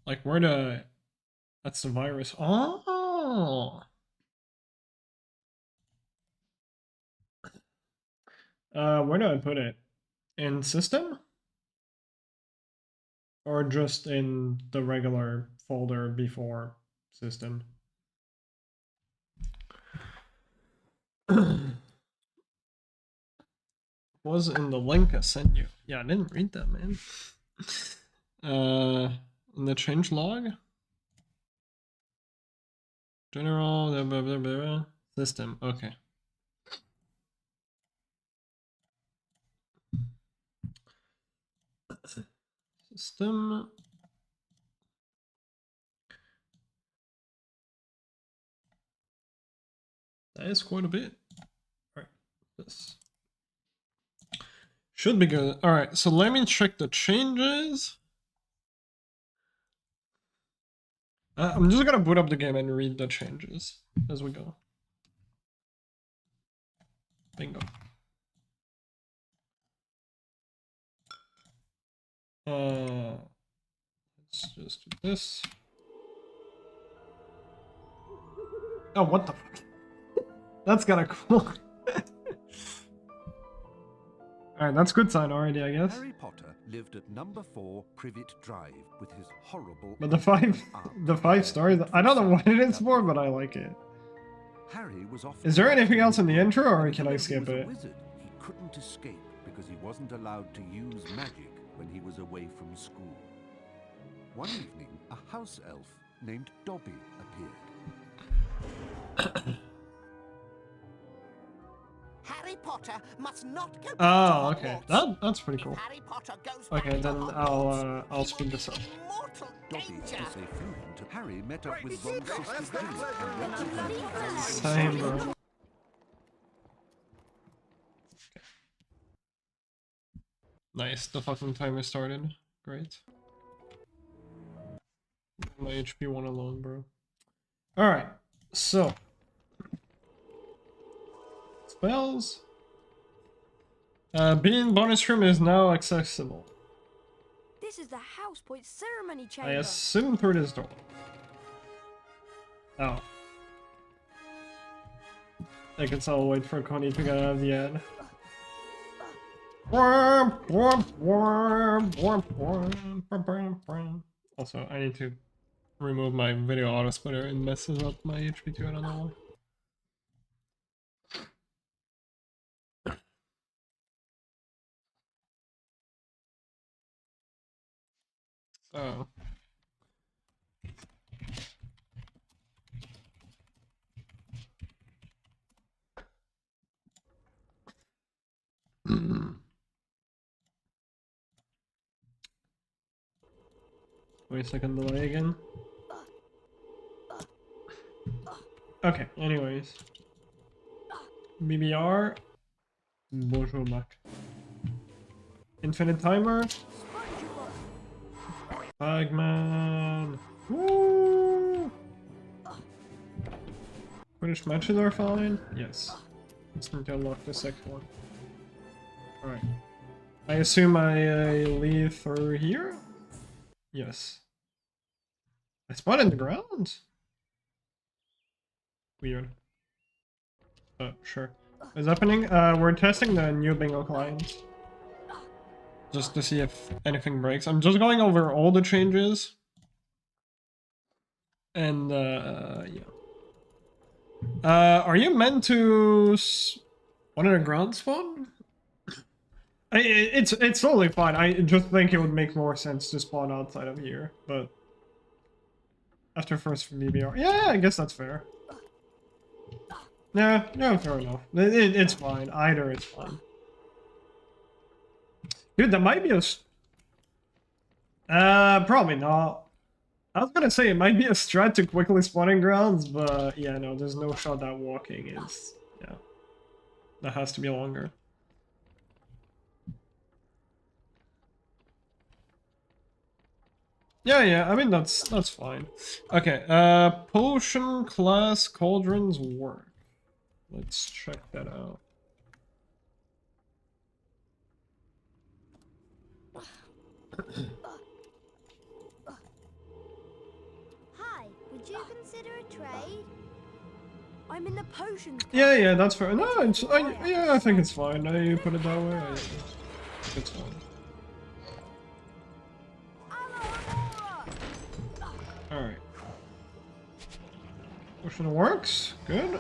Like, where the... That's the virus. Oh! Where do I put it? In system? Or just in the regular folder before system? Was in the link I sent you. Yeah, I didn't read that, man. In the change log? General, blah, blah, blah, blah. System, okay. System. That is quite a bit. Alright, this should be good. Alright, so let me check the changes. I'm just gonna boot up the game and read the changes as we go. Bingo. Let's just do this. Oh, what the fuck? That's kinda cool. Alright, that's good sign already, I guess. Harry Potter lived at number 4 Privet Drive with his horrible. But the five stars, I don't know what it is for, but I like it. Harry was off. Is there anything else in the intro, or can I skip it? Wizard. He couldn't escape because he wasn't allowed to use magic when he was away from school. One evening, a house elf named Dobby appeared. Harry Potter must not go back Oh, to okay. Hogwarts. That's pretty cool. If Harry Potter goes back Okay, to then Hogwarts, I'll he speed will this be up. in mortal Dobby, danger. as they flew him to Harry, met up with Ron's sister Ginny and went to Hogwarts. Same, bro. Nice, the fucking timer started. Great. My HP went alone, bro. Alright, so. Spells. Being bonus room is now accessible. This is the house point ceremony I chamber. assume through this door. Oh. I guess I'll wait for Connie to get out of the end. Also, I need to remove my video auto splitter. It messes up my HP too, I don't know why. Oh. Wait a second, delay again. Okay, anyways. BBR. Bonjour, Mac. Infinite timer. Bagman. Woo! British matches are fine? Yes. Let's need to unlock the second one. Alright. I assume I leave through here? Yes. I spawned in the ground? Weird. Sure. What's happening? We're testing the new bingo client. Just to see if anything breaks. I'm just going over all the changes. And, yeah. Are you meant to spawn in a ground spawn? It's totally fine. I just think it would make more sense to spawn outside of here, but after first VBR, yeah, I guess that's fair. Yeah, fair enough. It's fine. Either it's fine. Dude, that might be a. Probably not. I was gonna say it might be a strat to quickly spawning grounds, but yeah, no, there's no shot that walking is. Yeah, that has to be longer. Yeah, I mean, that's fine. Okay, potion class cauldrons work. Let's check that out. Hi, would you consider a trade? I'm in the potions. Yeah, that's fair. No, I think it's fine. Now you put it that way. It's fine. Alright. Potion works. Good.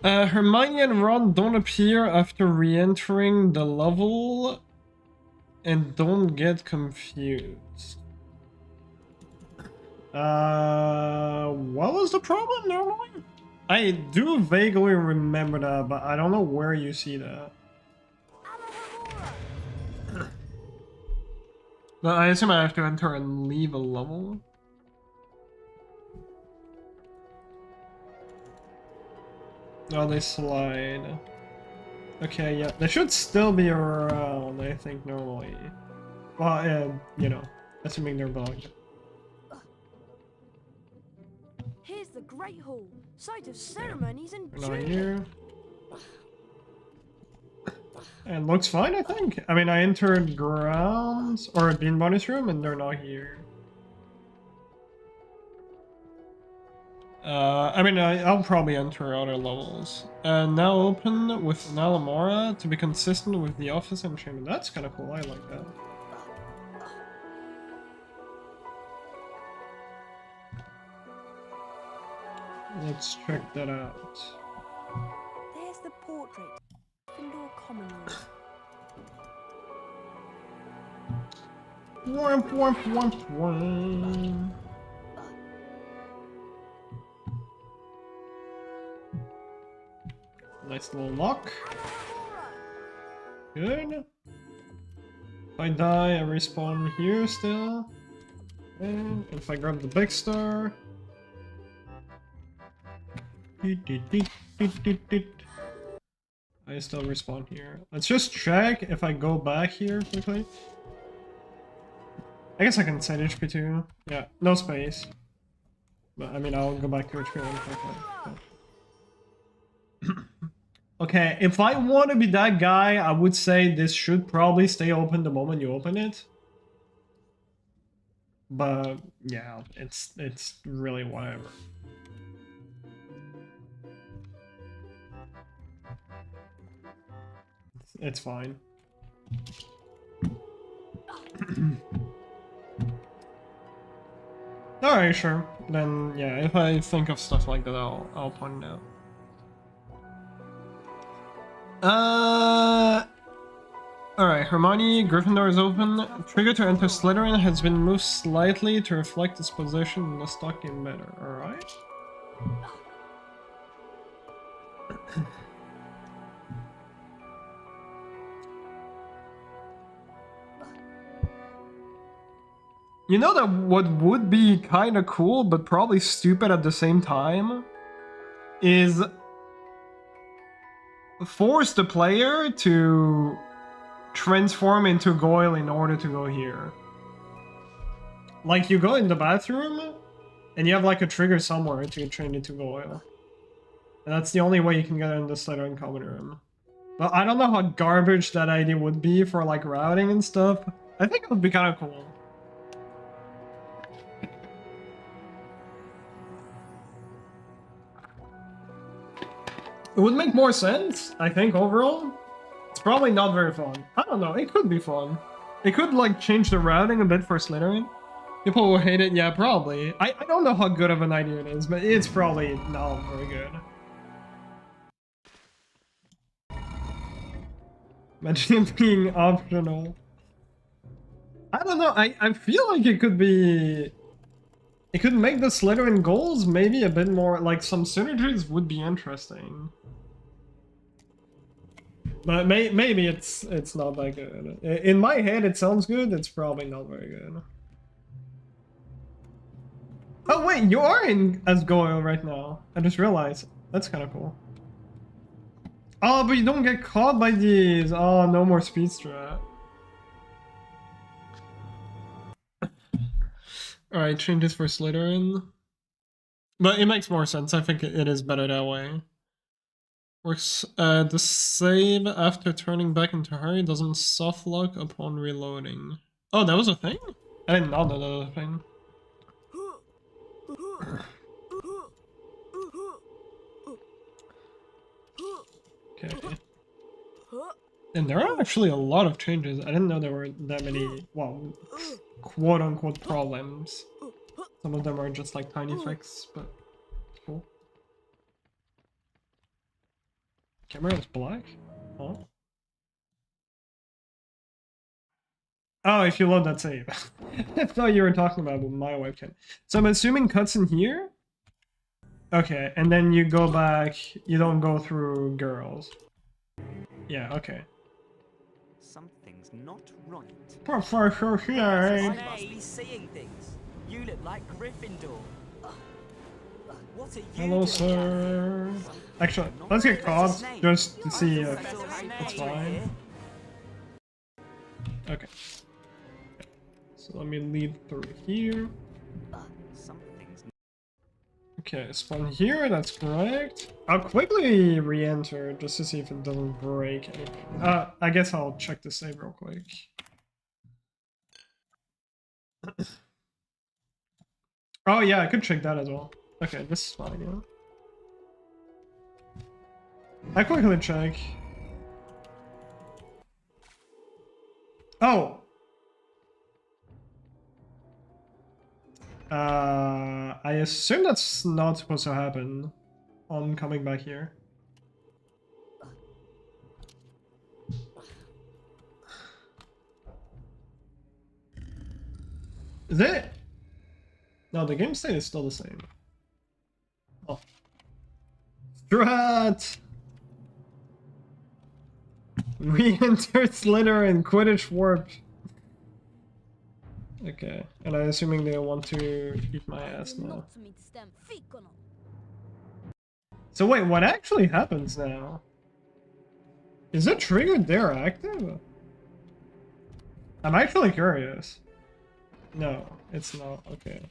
Hermione and Ron don't appear after re-entering the level and don't get confused. What was the problem normally? I do vaguely remember that, but I don't know where you see that. But I assume I have to enter and leave a level. Oh, they slide. Okay, yeah, they should still be around, I think, normally. Well, you know, assuming they're bugged. Here's the Great Hall, site of ceremonies and They're not journey. here. It looks fine, I think. I mean, I entered grounds, or Bean Bunny's room, and they're not here. I mean, I'll probably enter other levels. Now open with an Alamora to be consistent with the office and chamber. That's kind of cool, I like that. Let's check that out. There's the portrait. Indoor common room. Womp womp womp womp. Nice little lock. Good. If I die, I respawn here still. And if I grab the big star. I still respawn here. Let's just check if I go back here quickly. I guess I can set HP too. Yeah, no space. But I mean, I'll go back to HP one quickly. Okay, if I want to be that guy, I would say this should probably stay open the moment you open it. But yeah, it's really whatever. It's fine. Alright, sure. Then yeah, if I think of stuff like that, I'll point it out. Alright, Hermione, Gryffindor is open. Trigger to enter Slytherin has been moved slightly to reflect its position in the stock game better. Alright. You know that what would be kind of cool, but probably stupid at the same time, is force the player to transform into Goyle in order to go here. Like, you go in the bathroom, and you have like a trigger somewhere to get trained into Goyle. And that's the only way you can get in the Slytherin common room. But I don't know how garbage that idea would be for like routing and stuff. I think it would be kind of cool. It would make more sense, I think, overall. It's probably not very fun. I don't know, it could be fun. It could, like, change the routing a bit for Slytherin. People will hate it, yeah, probably. I don't know how good of an idea it is, but it's probably not very good. Imagine it being optional. I don't know, I feel like it could be... It could make the Slytherin goals maybe a bit more... Like, some synergies would be interesting. But maybe it's not that good. In my head, it sounds good. It's probably not very good. Oh wait, you are in as Goyle right now. I just realized. That's kind of cool. Oh, but you don't get caught by these. Oh, no more speed strat. Alright, changes for Slytherin. But it makes more sense. I think it is better that way. Works, the save after turning back into Harry doesn't soft lock upon reloading. Oh, that was a thing? I didn't know that was a thing. Okay. And there are actually a lot of changes. I didn't know there were that many, well, quote-unquote problems. Some of them are just like tiny fixes, but cool. Camera is black? Oh. Oh, if you load that save. I thought you were talking about my webcam. So I'm assuming cuts in here? Okay, and then you go back, you don't go through girls. Yeah, okay. Something's not right. Professor I Snape! must be seeing things. You look like Gryffindor. What are you Hello, doing sir. down here? Actually, Not let's get Professor caught Snape. just to see if Professor Snape it's in fine. here. Okay. So let me lead through here. Something's Okay, spawn here, that's correct. I'll quickly re-enter just to see if it doesn't break anything. I guess I'll check the save real quick. Oh yeah, I could check that as well. Okay, this is fine, yeah. I quickly check. Oh! I assume that's not supposed to happen on coming back here. Is it? No, the game state is still the same. Oh. Strat! Re-enter Slither and Quidditch Warp. Okay, and I'm assuming they want to eat my ass now. So wait, what actually happens now? Is it triggered there active? I'm actually curious. No, it's not. Okay.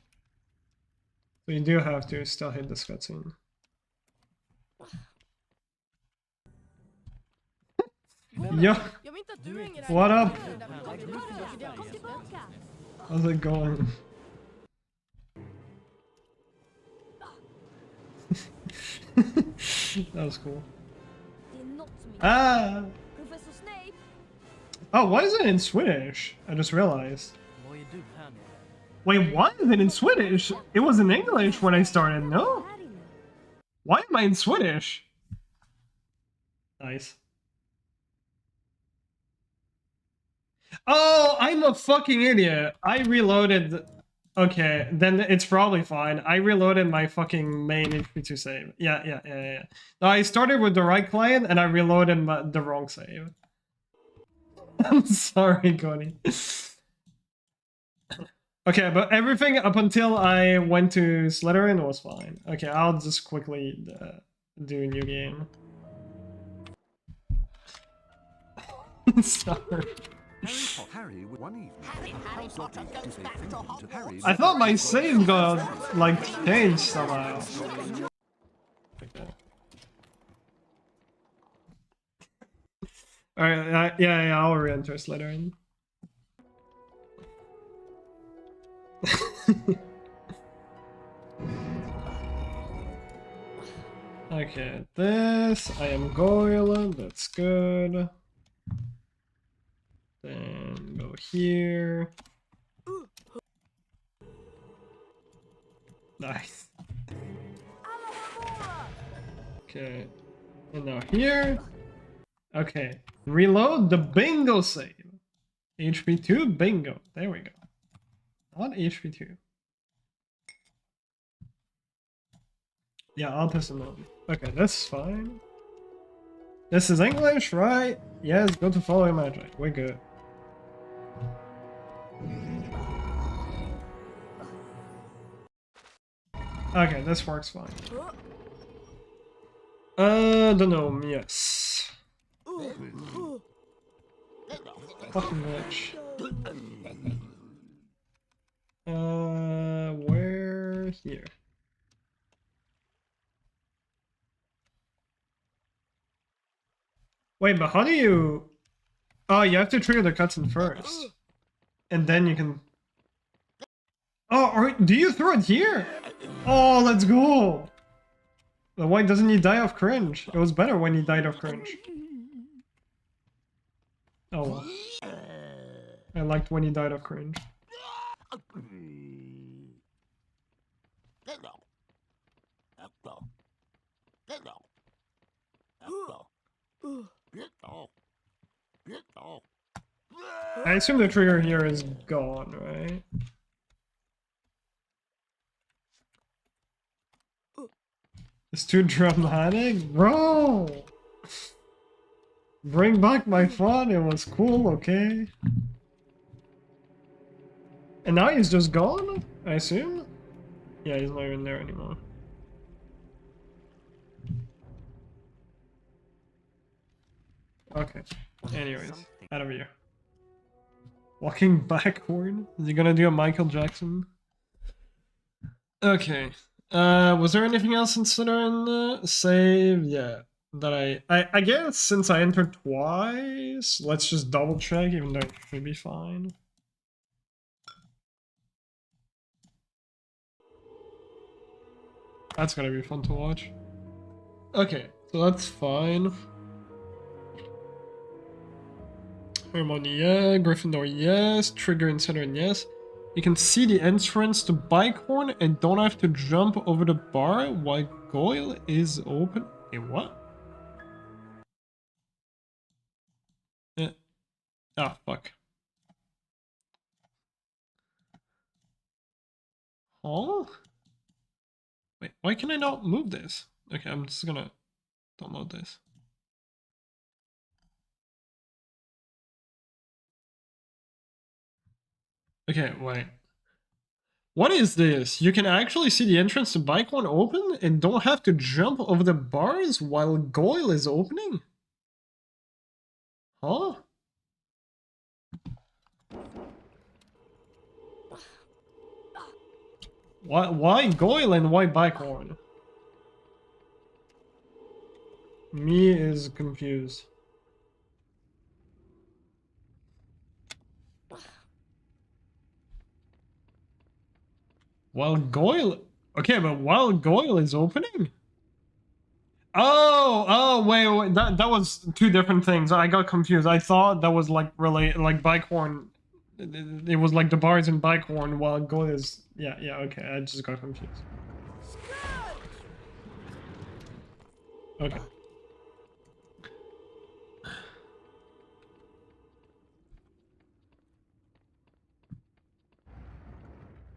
So you do have to still hit this cutscene. Yo, what up? How's it going? That was cool. Ah! Professor Snape! Oh, why is it in Swedish? I just realized. Wait, why is it in Swedish? It was in English when I started, no? Why am I in Swedish? Nice. Oh, I'm a fucking idiot. I reloaded. Okay, then it's probably fine. I reloaded my fucking main HP2 save. Yeah. No, I started with the right client and I reloaded the wrong save. I'm sorry, Cody. Okay, but everything up until I went to Slytherin was fine. Okay, I'll just quickly do a new game. Sorry. Harry one evening. Harry I thought my save got, like, changed somehow. Okay. Alright, yeah, I'll re-enter Slytherin. Okay, this, I am Goyle, that's good. Then go here. Nice. Okay, and now here. Okay, reload the bingo save. HP2 bingo, there we go. Not HP2. Yeah, I'll test them on. Okay, that's fine. This is English, right? Yes, go to follow magic. We're good. Okay, this works fine. The gnome, yes. Fucking bitch. Where? Here. Wait, but how do you... Oh, you have to trigger the cutscene first. And then you can... Oh, or do you throw it here? Oh, let's go! But why doesn't he die of cringe? It was better when he died of cringe. Oh well. I liked when he died of cringe. I assume the trigger here is gone, right? It's too dramatic? Bro! Bring back my fun, it was cool, okay? And now he's just gone, I assume? Yeah, he's not even there anymore. Okay. Anyways, out of here. Walking backward? Is he gonna do a Michael Jackson? Okay. Was there anything else considering the save? Yeah. That I guess since I entered twice, let's just double check, even though it should be fine. That's gonna be fun to watch. Okay, so that's fine. Hermione, yeah. Gryffindor, yes. Trigger and Slytherin, yes. You can see the entrance to Bighorn and don't have to jump over the bar while Goyle is open. Hey, what? Ah, fuck. Huh? Wait, why can I not move this? Okay, I'm just gonna download this. Okay, wait. What is this? You can actually see the entrance to Bighorn open and don't have to jump over the bars while Goyle is opening? Huh? Why Goyle and why Bighorn? Me is confused. While Goyle... Okay, but while Goyle is opening? Oh, wait, that was two different things. I got confused. I thought that was like related, like Bighorn. It was like the bars in Bighorn while Goyle is... Yeah, okay, I just got confused. Okay.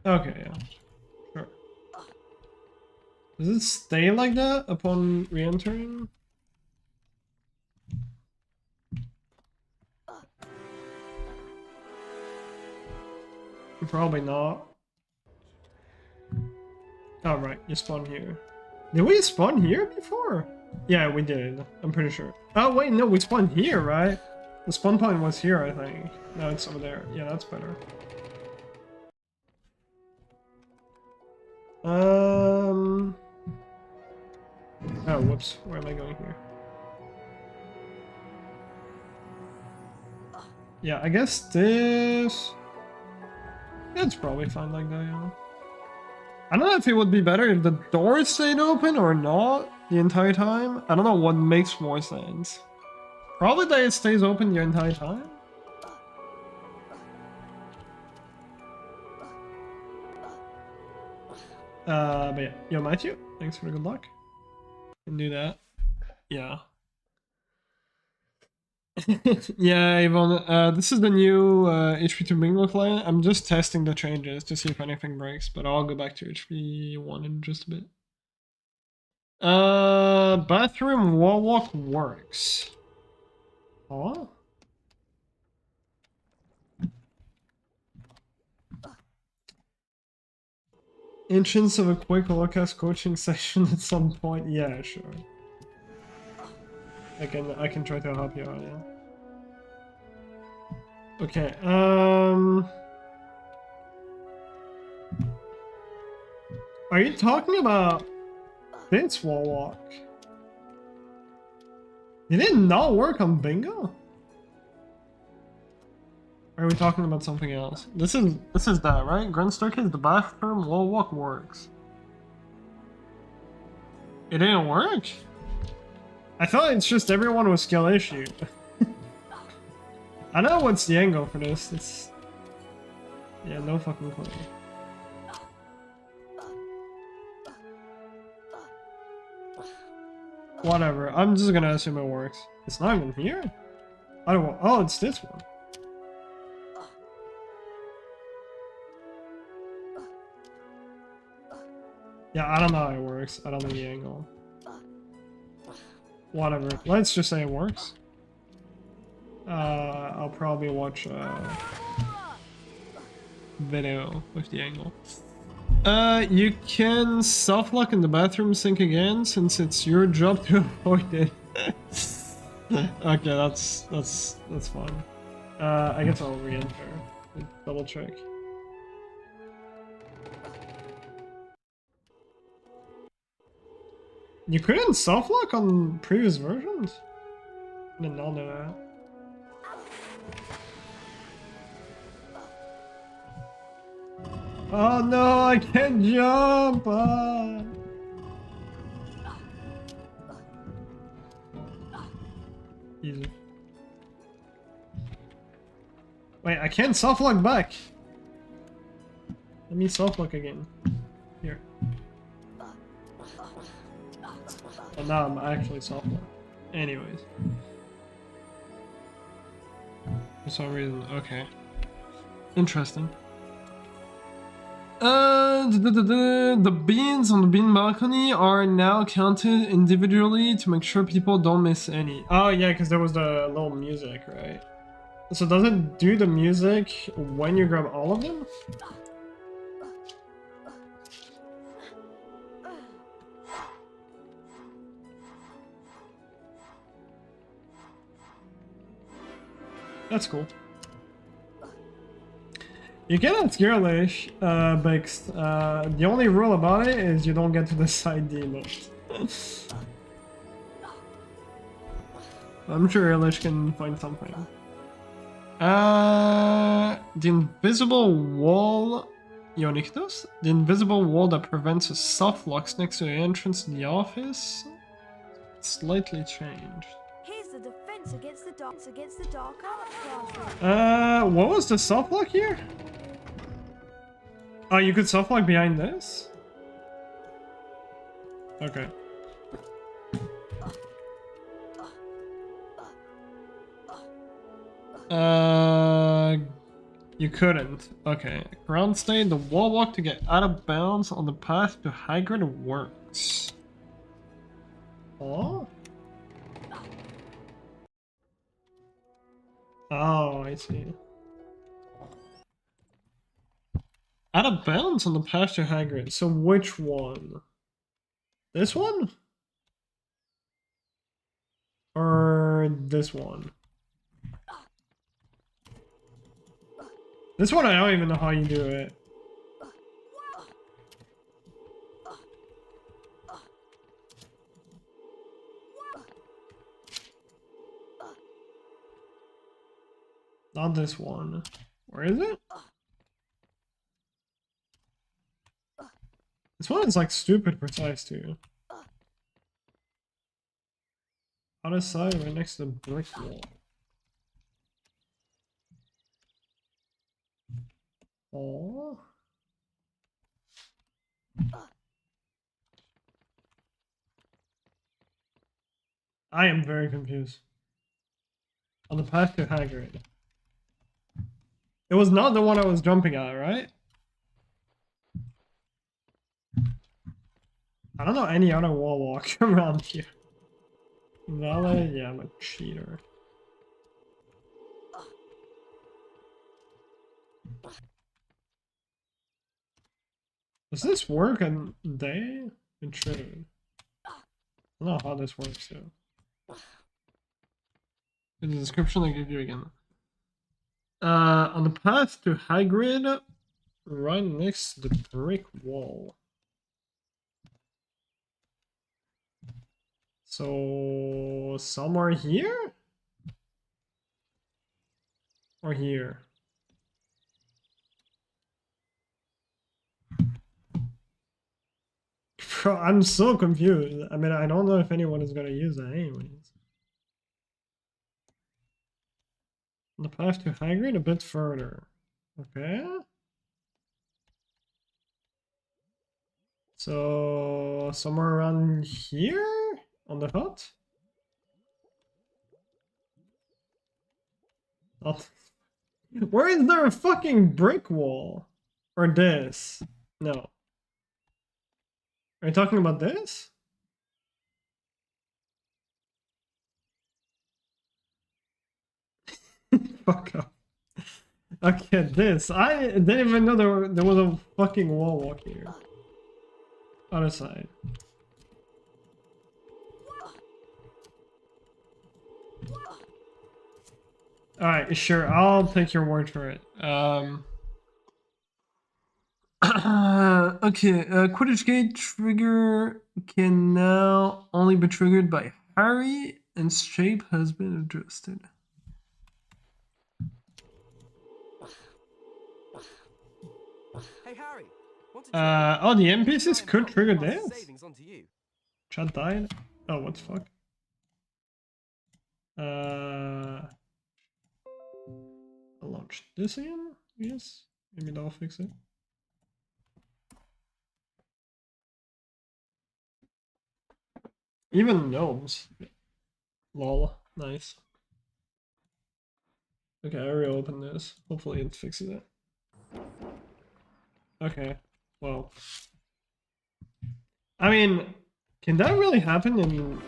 Okay, yeah. Sure. Does it stay like that upon re-entering? Probably not. Oh, right, you spawn here. Did we spawn here before? Yeah, we did. I'm pretty sure. Oh, wait, no, we spawned here, right? The spawn point was here, I think. No, it's over there. Yeah, that's better. Oh, whoops. Where am I going here? Yeah, I guess this... It's probably fine like that, yeah. I don't know if it would be better if the door stayed open or not the entire time. I don't know what makes more sense. Probably that it stays open the entire time. But yeah. Yo, Matthew, thanks for the good luck. Can do that. Yeah. Yeah, Yvonne, this is the new HP2 bingo client. I'm just testing the changes to see if anything breaks, but I'll go back to HP1 in just a bit. Bathroom wall walk works. Huh? Entrance of a quick Locust coaching session at some point. Yeah, sure. I can try to help you out, yeah. Okay, are you talking about this wall walk? Did it not work on bingo? Or are we talking about something else? This is that, right? Grand Staircase, the bathroom wall walk works. It didn't work? I thought it's just everyone with skill issue. I don't know what's the angle for this. It's... Yeah, no fucking clue. Whatever, I'm just gonna assume it works. It's not even here? I don't want... Oh, it's this one. Yeah, I don't know how it works. I don't know the angle. Whatever. Let's just say it works. I'll probably watch a video with the angle. You can self-lock in the bathroom sink again since it's your job to avoid it. Okay, that's fine. I guess I'll re-enter. Double check. You couldn't self-lock on previous versions? I did not know that. Oh no, I can't jump! Ah. Easy. Wait, I can't self-lock back! Let me self-lock again. Here. And now I'm actually self-locked. Anyways. For some reason, okay. Interesting. The beans on the bean balcony are now counted individually to make sure people don't miss any. Oh yeah, because there was the little music, right? So does it do the music when you grab all of them? That's cool. You can ask Girlish, Bix. The only rule about it is you don't get to the side demos. I'm sure Girlish can find something. The invisible wall... Ionictus? The invisible wall that prevents a soft locks next to the entrance to the office? Slightly changed. Here's the defense against the dark arts classroom. What was the soft lock here? Oh, you could soft lock behind this? Okay. You couldn't. Okay. Ground state, the wall walk to get out of bounds on the path to high grade works. Oh? Oh, I see. Out of bounds on the path to high grade. So which one? This one? Or this one? This one I don't even know how you do it. Not this one. Where is it? This one is like stupid precise too. Other side right next to the brick wall. Oh. I am very confused. On the path to Hagrid. It was not the one I was jumping at, right? I don't know any other wall walk around here. Valet? Yeah, I'm a cheater. Does this work on day? It should. I don't know how this works though. In the description I give you again. On the path to high grid, right next to the brick wall. So somewhere here? Or here? Bro, I'm so confused. I mean, I don't know if anyone is gonna use that anyways. On the path to high grade a bit further. Okay. So somewhere around here on the hut? Oh. Where is there a fucking brick wall? Or this? No. Are you talking about this? Fuck off. Okay, this. I didn't even know there was a fucking wall walk here. Other side. Alright, sure, I'll take your word for it. Okay, Quidditch Gate trigger can now only be triggered by Harry, and shape has been adjusted. Hey Harry, want to trade? Oh, the NPCs could trigger this? Savings onto you. Chat died? Oh, what the fuck? I'll launch this again, I guess. Maybe that'll fix it. Even gnomes. Lol, nice. Okay, I reopen this. Hopefully it fixes it. Okay, well. I mean, can that really happen in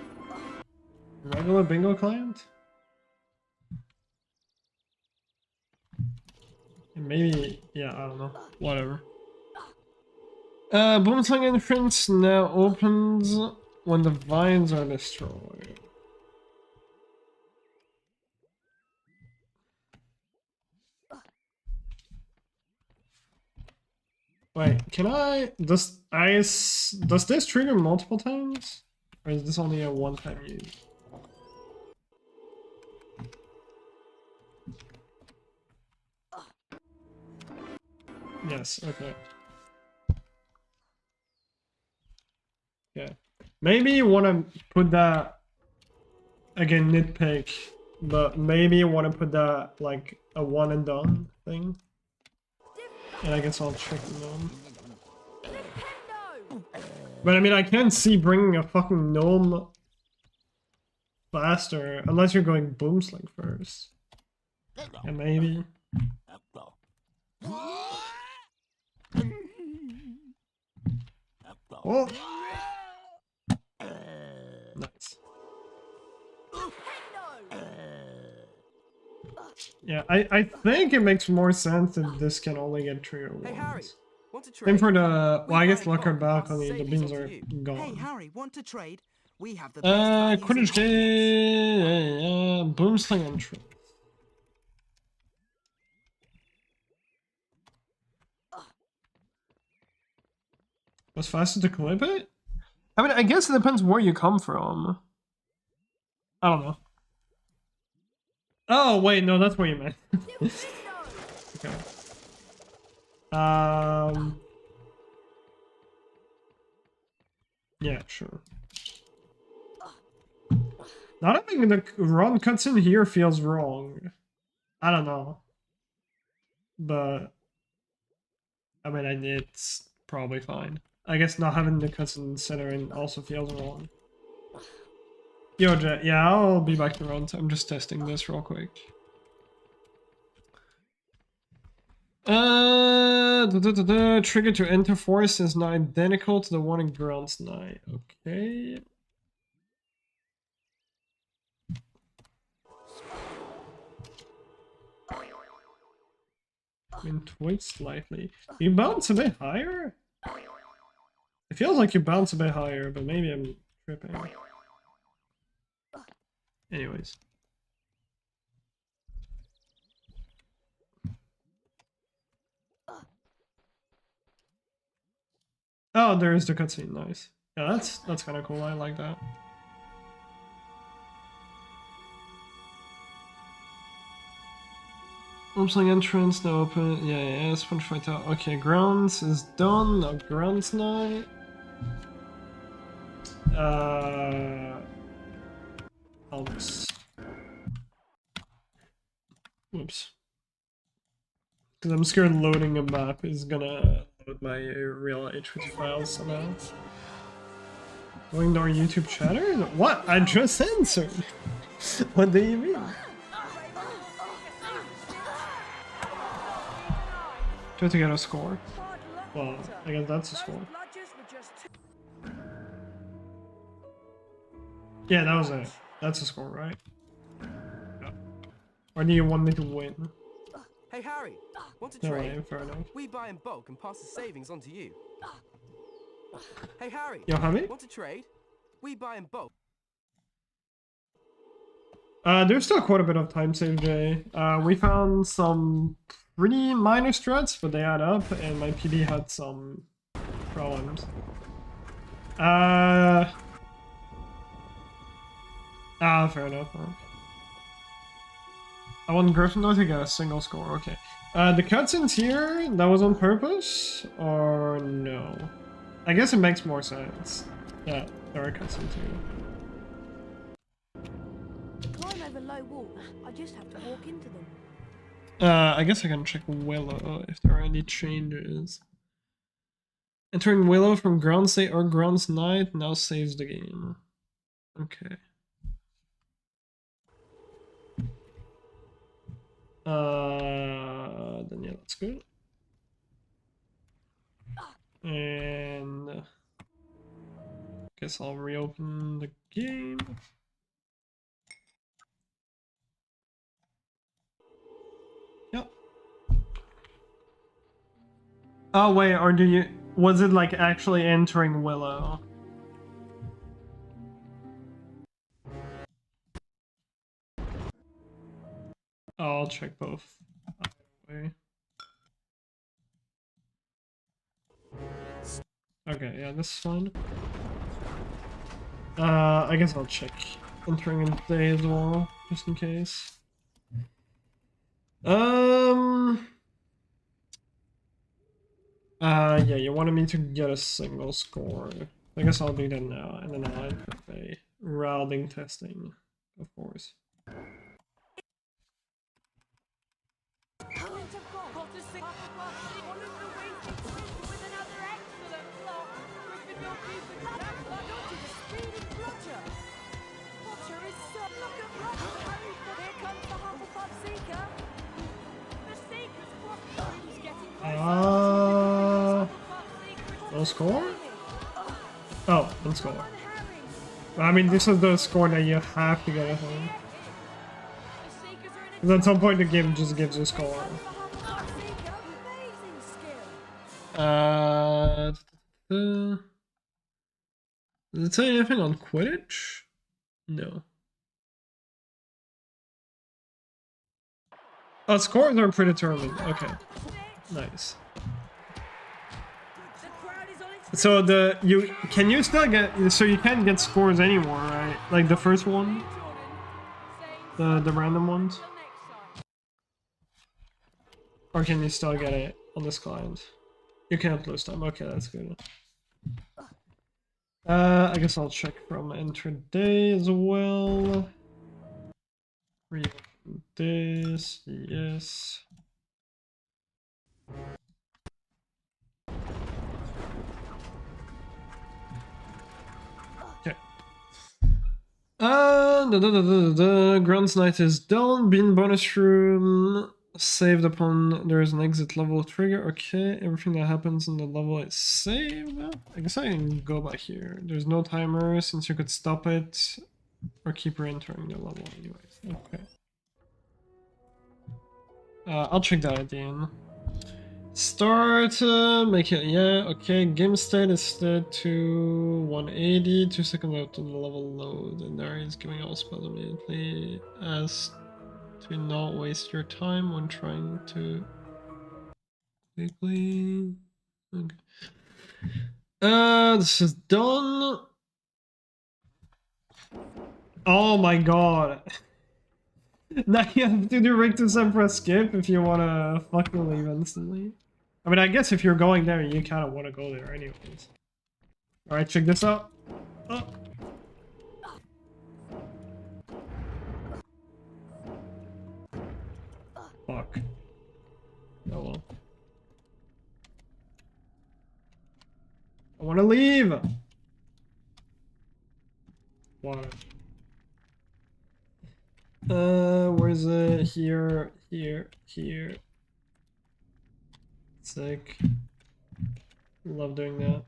regular bingo client? Maybe, yeah, I don't know. Whatever. Boomslang entrance now opens when the vines are destroyed. Wait, can I... Does this trigger multiple times? Or is this only a one-time use? Yes, okay. Yeah. Maybe you want to put that... Again, nitpick. But maybe you want to put that, like, a one and done thing. And I guess I'll check them. But I mean, I can't see bringing a fucking gnome faster unless you're going boomslang first. Yeah, maybe. Oh. Nice. Yeah, I think it makes more sense that this can only get triggered once. Hey Harry, want to trade? Same for the... Well, I guess Locker Balcony, the beans are gone. Hey Harry, want to trade? We have the best Quidditch Gate... Boomslang entrance. Was faster to clip it? I mean, I guess it depends where you come from. I don't know. Oh, wait, no, that's what you meant. Okay. Yeah, sure. Not having the run cutscene here feels wrong. I don't know. But... I mean, it's probably fine. I guess not having the cutscene centering also feels wrong. Yo, Jet, yeah, I'll be back to runs. I'm just testing this real quick. Trigger to enter forest is now identical to the one in Grounds Night. Okay. I mean, twitch slightly. You bounce a bit higher? It feels like you bounce a bit higher, but maybe I'm tripping. Anyways. Oh, there is the cutscene. Nice. Yeah, that's kind of cool. I like that. Boomslang entrance now open. Yeah, Sponge Fight out. Okay, Grounds is done. Now Grounds Night. I'll just... Whoops. Because I'm scared loading a map is gonna load my real H50 files somehow. Going to our YouTube chatter? What? I just answered! What do you mean? Try to get a score. Well, I guess that's a score. Yeah, that was it. That's a score, right? Yeah. Or do you want me to win? Hey, Harry, want to No trade? way, fair enough. We buy in bulk and pass the savings on to you. Hey, Harry, Yo, Javi? want to trade? We buy in bulk. There's still quite a bit of time save, Jay. We found some pretty minor struts, but they add up, and my PD had some problems. Fair enough. Huh? I want Gryffindor to get a single score, okay. The cutscenes here, that was on purpose? Or no? I guess it makes more sense that there are cutscenes here. Climb over low walls. I just have to walk into them. I guess I can check Willow if there are any changes. Entering Willow from Ground State or Grounds Night now saves the game. Okay. Then yeah, that's good. And guess I'll reopen the game. Yep. Oh wait, or do you? Was it like actually entering Willow? Oh, I'll check both. Wait. Okay, yeah, this is fine. I guess I'll check entering in today as well, just in case. Yeah, you wanted me to get a single score. I guess I'll do that now, and then I'll input a routing testing, of course. No score? Oh, no score. I mean, this is the score that you have to get at home. Because at some point the game just gives you a score. Does it say anything on Quidditch? No. Oh, scores are predetermined. Okay. Nice. So can you still get, so you can't get scores anymore, right? Like the first one? The random ones? Or can you still get it on this client? You can't lose time. Okay, that's good. I guess I'll check from enter day as well. Reopen this, yes. Okay. Grounds Night is done. Bean bonus room. Saved upon there is an exit level trigger. Okay, everything that happens in the level is saved. I guess I can go back here. There's no timer since you could stop it or keep re-entering the level anyways. Okay. I'll check that at the end. Start, make it, yeah, okay. Game state is set to 180, 2 seconds after the level load, and there is giving all spells immediately as to not waste your time when trying to quickly. Okay. This is done. Oh my god. Now you have to do Rictus and press skip if you wanna fucking leave instantly. I mean, I guess if you're going there, you kind of want to go there anyways. Alright, check this out. Oh. Fuck. Oh well. I want to leave! Why? Where is it? Here, here, here. Sick. Love doing that.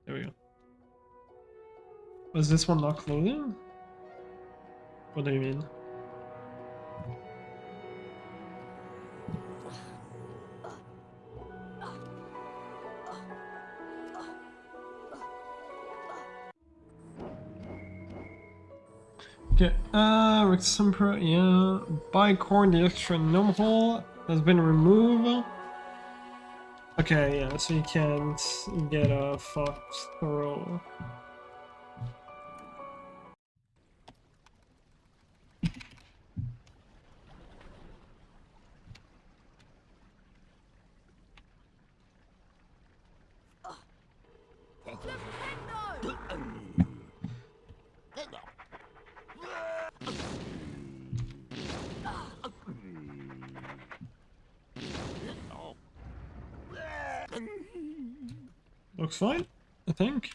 There we go. Was this one not clothing? What do you mean? Okay, with some pro, yeah. Bicorn, the extra gnome hole has been removed. Okay, yeah, so you can't get a fucked throw. Looks fine, I think.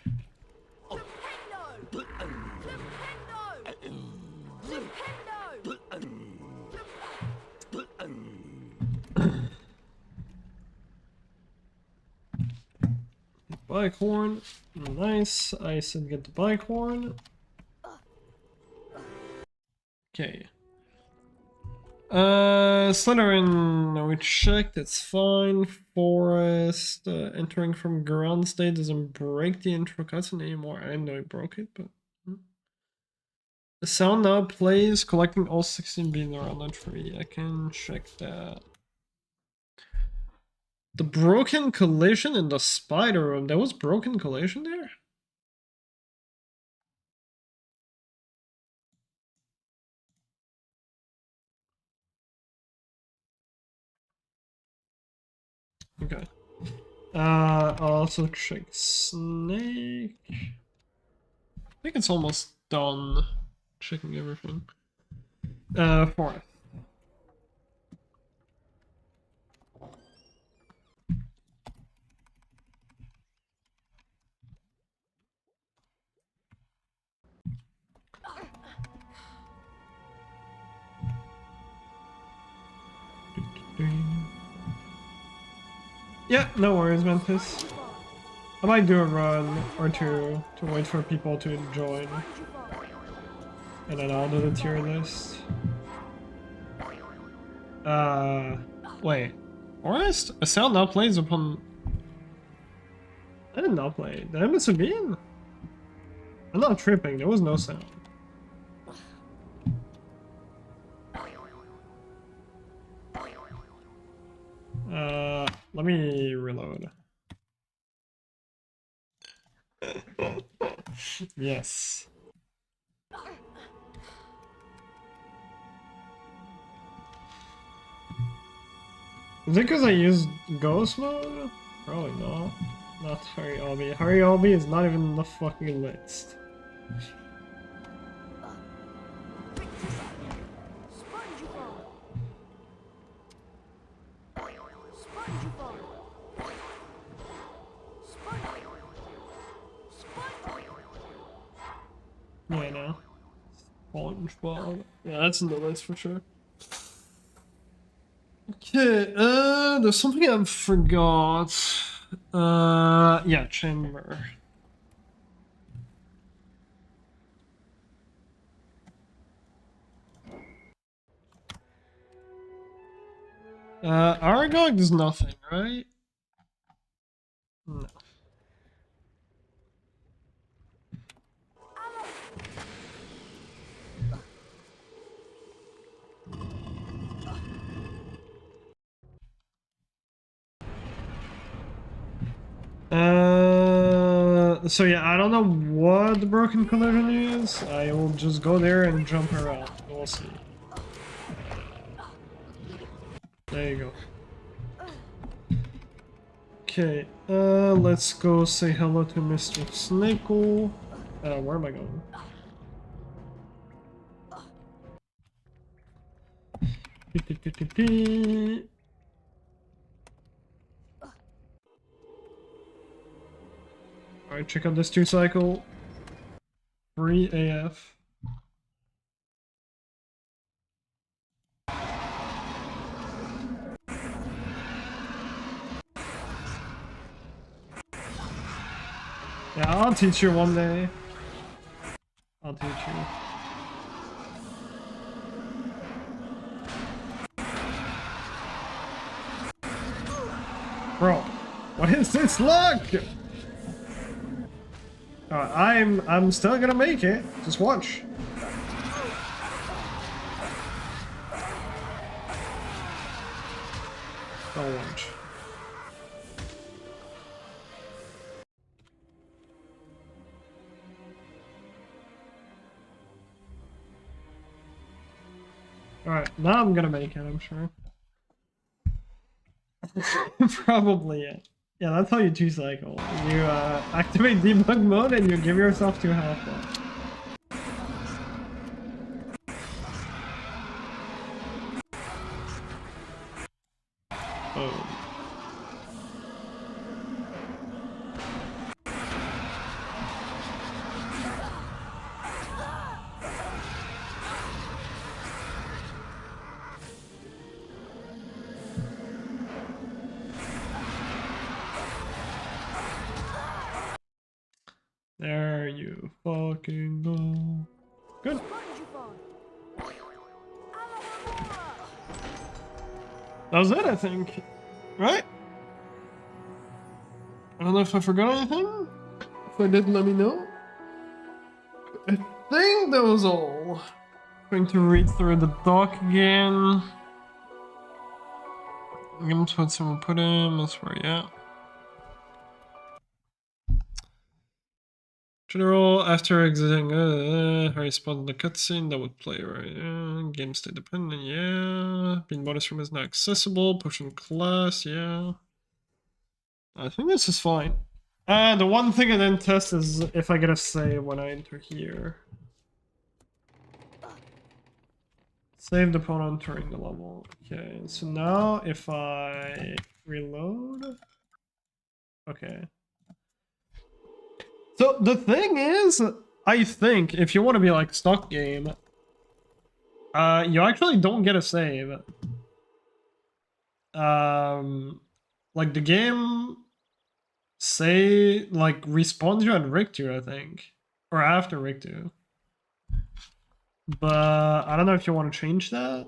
Bike horn, nice. I said get the bike horn. Okay. Slytherin, we checked, it's fine. Forest, entering from ground state doesn't break the intro cutscene anymore. I didn't know it broke it, but... The sound now plays, collecting all 16 beans around the tree. I can check that. The broken collision in the spider room. There was broken collision there? Okay. I'll also check snake. I think it's almost done checking everything. Forest. Yeah, no worries, Mantis. I might do a run or two to wait for people to join. And then I'll do the tier list. Wait. Forest? A sound now plays upon... I did not play. Did I miss a bean? I'm not tripping, there was no sound. Let me reload. Yes. Is it because I used ghost mode? Probably not. Not Harry Albee. Harry Albee is not even in the fucking list. Yeah, I know. SpongeBob. Yeah, that's in the list for sure. Okay, there's something I forgot. Yeah, chamber. Aragog does nothing, right? No. So yeah, I don't know what the broken collision is. I will just go there and jump around. We'll see. There you go. Okay, let's go say hello to Mr. Snake'll. Where am I going? Alright, check out this 2-cycle. Free AF. Yeah, I'll teach you one day. I'll teach you. Bro, what is this luck? I'm still gonna make it. Just watch. Don't watch. Alright, now I'm gonna make it, I'm sure. Probably, yeah. Yeah, that's how you 2-cycle. You activate debug mode and you give yourself 2 health left. Oh. There you fucking go. Good. That was it, I think. Right? I don't know if I forgot anything. If I did, let me know. I think that was all. Going to read through the doc again. Give him what someone put him. That's where, yeah. General, after exiting, Harry spotted the cutscene that would play, right? Game state dependent, yeah. Being bonus room is not accessible. Potion class, yeah. I think this is fine. The one thing I didn't test is if I get a save when I enter here. Saved upon entering the level. Okay, so now if I reload. Okay. So the thing is, I think if you want to be like stock game, you actually don't get a save. Like the game respawns you at Rick 2, I think, or after Rick 2. But I don't know if you want to change that.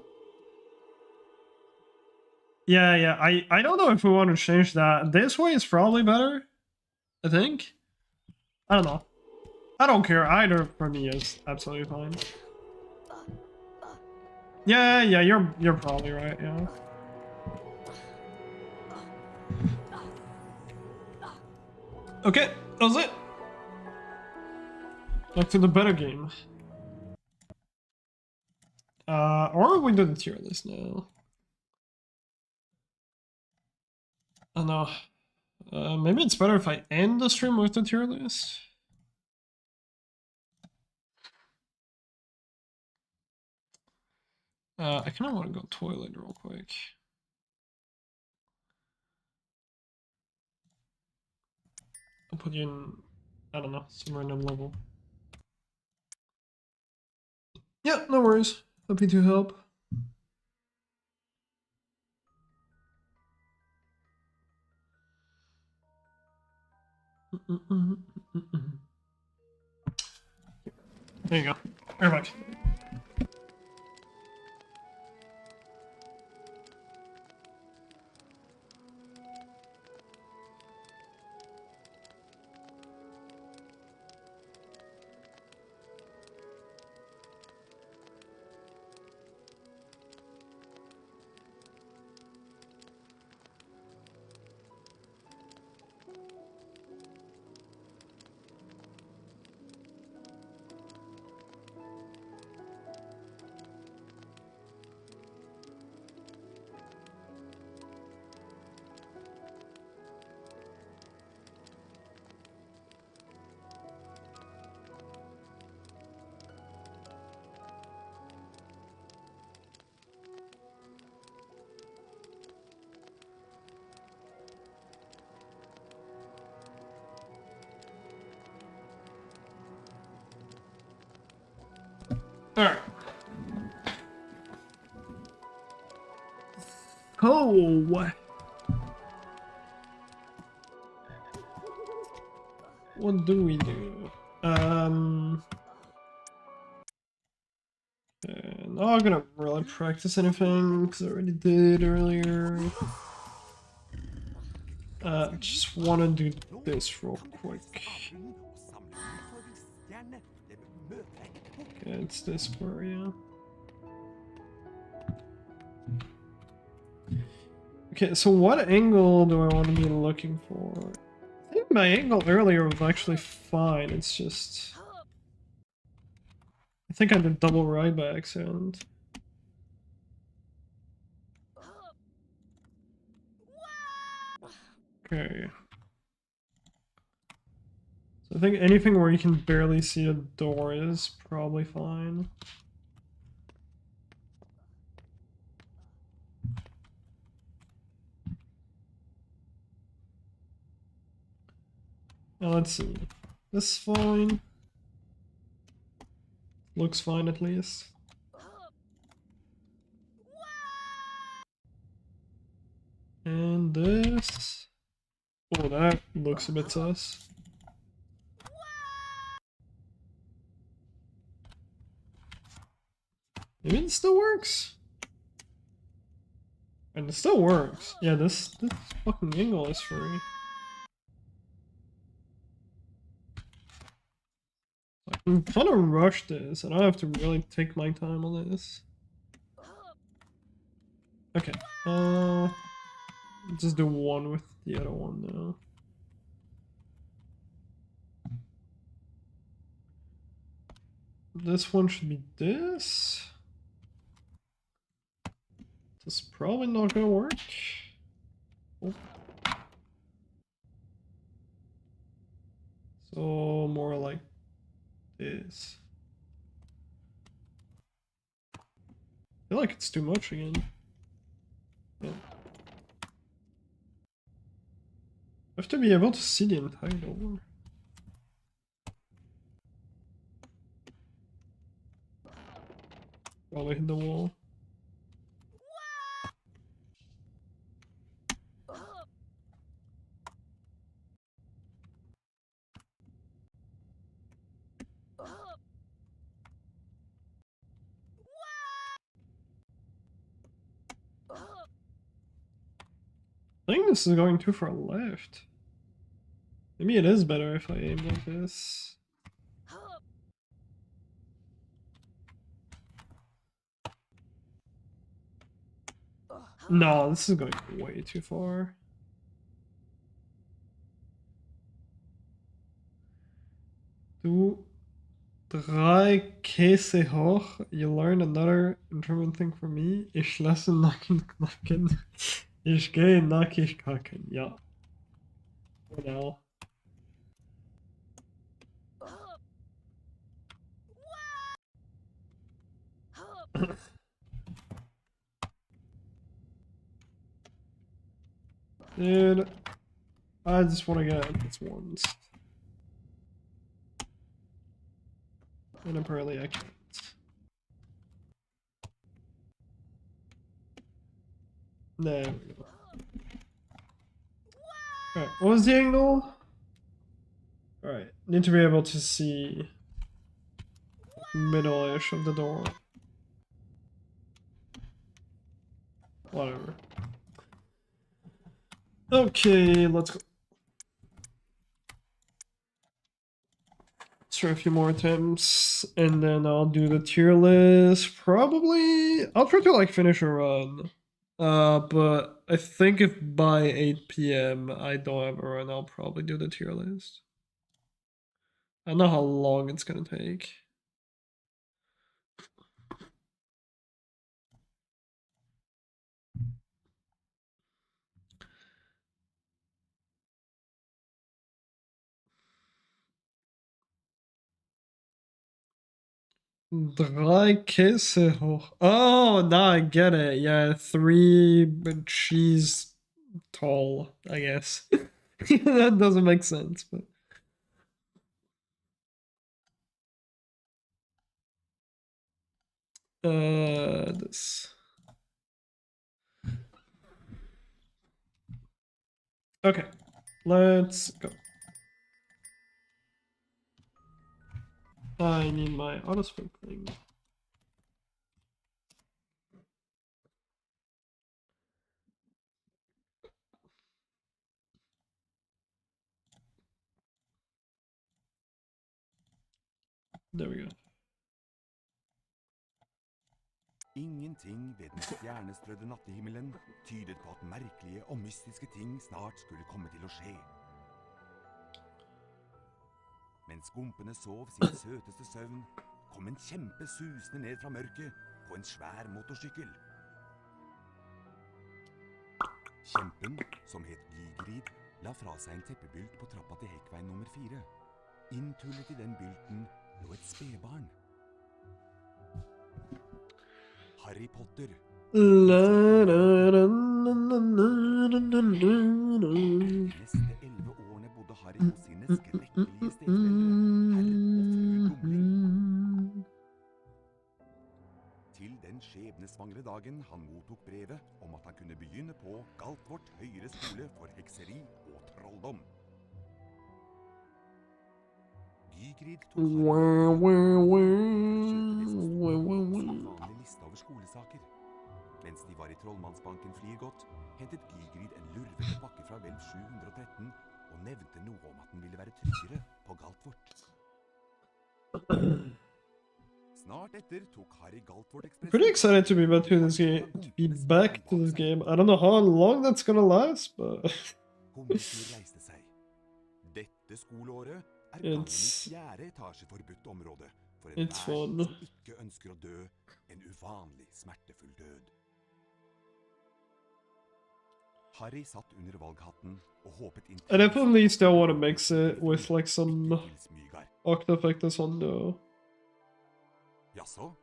Yeah, I don't know if we want to change that. This way is probably better, I think. I don't know. I don't care. Either for me is absolutely fine. Yeah, you're probably right, yeah. Okay, that was it. Back to the better game. Or we do the tier list now. I don't know. Maybe it's better if I end the stream with the tier list. I kind of want to go toilet real quick. I'll put you in, I don't know, some random level. Yeah, no worries. Happy to help. There you go. Very much. Alright. Oh, what do we do? not gonna really practice anything because I already did earlier. Just want to do this real quick. Okay, it's this square, yeah. Okay, so what angle do I want to be looking for? I think my angle earlier was actually fine, it's just... I think I did double right by accident. Okay. So I think anything where you can barely see a door is probably fine. Now let's see. This is fine. Looks fine at least. And this... Oh, that looks a bit sus. Maybe it still works. And it still works. Yeah, this fucking angle is free. I can kind of rush this, and I have to really take my time on this. Okay, just do one with the other one now. This one should be this. This is probably not gonna work. Oh. So more like this. I feel like it's too much again. Yeah. I have to be able to see the entire door. Probably hit the wall. I think this is going too far left. Maybe it is better if I aim like this. No, this is going way too far. Du drei Käse hoch. You learn another German thing from me. Ich lasse Nacken knacken. Ich gehe nackig kacken. Ja. Genau. Dude, I just want to get this once. And apparently I can't. There we go. Alright, what was the angle? Alright, need to be able to see middle-ish of the door. Whatever. Okay, let's go. Let's try a few more attempts, and then I'll do the tier list. Probably, I'll try to like finish a run. But I think if by 8 p.m. I don't have a run, I'll probably do the tier list. I don't know how long it's gonna take. Drei Käse hoch. Oh, now I get it. Yeah, 3 cheese tall, I guess. That doesn't make sense, but. This. Okay, let's go. I need my auto sprint thing. There we go. Ingenting ved den stjernestrødde nattehimmelen tydet på at merkelige og mystiske ting snart skulle komme til å skje. Mens gompene sov sin søteste søvn, kom en kjempe susende ned fra mørket på en svær motorsykkel. Kjempen, som het Gygrid, la fra seg en teppebylt på trappa til hekkveien nummer 4. Inntullet i den bylten lå et spedbarn. Harry Potter. De neste 11 årene bodde Harry hos sine skrekkelige steforeldre, herr og fru Dumling. Til den skjebnesvangre dagen han mottok brevet om at han kunne begynne på Galtvort høyere skole for hekseri og trolldom. Gygrid tok vanlig liste over skolesaker. Mens de var i Trollmannsbanken Flirgodt, hentet Gygrid en lurvete pakke fra vel 713 og nevnte noe om at den ville være tryggere på Galtvort. Snart etter tok Harry Galtvort-ekspressen. Pretty excited to be back to this game. To be back to this game. I don't know how long that's gonna last, but reiste seg. Dette skoleåret gangen i 4. etasje forbudt område for en som ikke ønsker å dø en uvanlig smertefull død. Harry satt under valghatten og håpet I definitely still want to mix it with like some Octofect or something though. Just so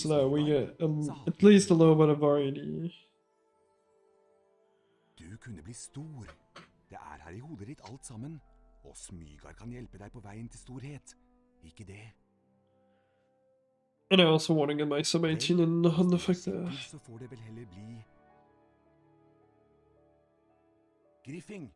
that we get at least a little bit of variety. Du kunne bli stor. Det her i hodet ditt alt sammen. Og Smygar kan hjelpe deg på veien til storhet. Ikke det? And I also want to get my sub 18 in Octofect there. Så får det vel heller bli Griffing.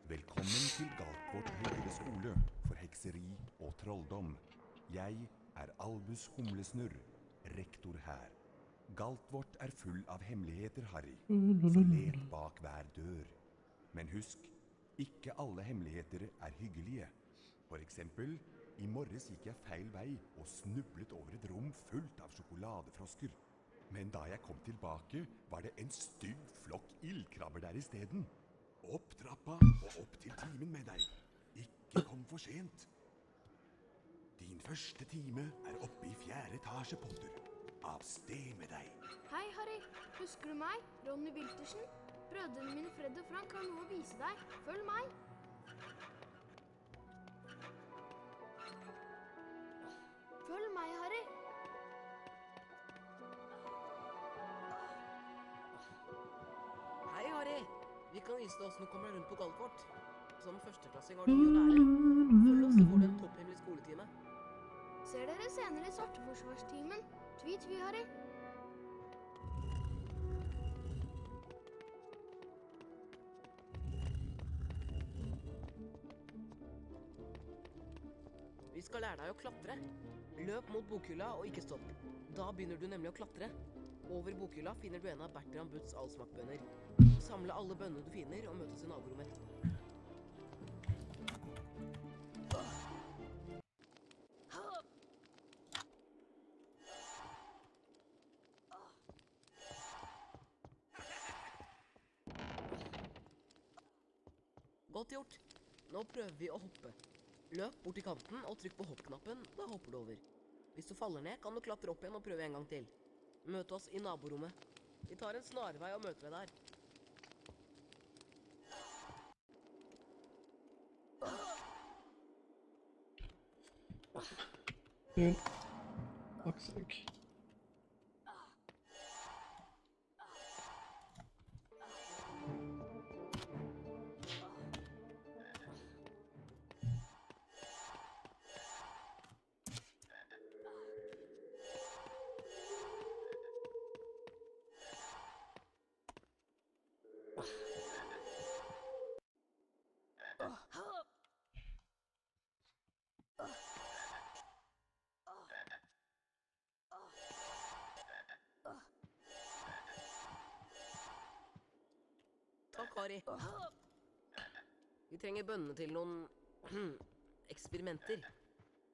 Velkommen til Galtvort høyere skole for hekseri og trolldom. Jeg Albus Humlesnurr, rektor her. Galtvort full av hemmeligheter, Harry, så let bak hver dør. Men husk, ikke alle hemmeligheter hyggelige. For eksempel, i morges gikk jeg feil vei og snublet over et rom fullt av sjokoladefrosker. Men da jeg kom tilbake, var det en stygg flokk ildkrabber der i stedet. Opp trappa og opp til timen med deg. Ikke kom for sent. Din første time oppe i 4. etasje, Potter. Av sted med deg. Hei, Harry. Husker du meg? Ronny Wiltersen? Brødrene mine Fred og Frank har noe å vise deg. Følg meg. Følg meg, Harry. Hei, Harry. Vi kan vise deg hvordan du kommer rundt på Galtvort. Som førsteklassing har du mye å lære. Følg oss, så får du en topphemmelig skoletime. Ser dere senere i Svarteforsvarstimen. Tvi, Harry. Vi skal lære deg å klatre. Løp mot bokhylla og ikke stopp. Da begynner du nemlig å klatre. Over bokhylla finner du en av Bertram Butts allsmakkbønner. Samle alle bønnene du finner og møtes i naborommet etterpå. Godt gjort. Nå prøver vi å hoppe. Løp bort til kanten og trykk på hoppknappen, da hopper du over. Hvis du faller ned, kan du klatre opp igjen og prøve en gang til. Møt oss i naborommet. Vi tar en snarvei og møter deg der. Dude. Fuck's sake. Harry. Vi trenger bønnene til noen eksperimenter.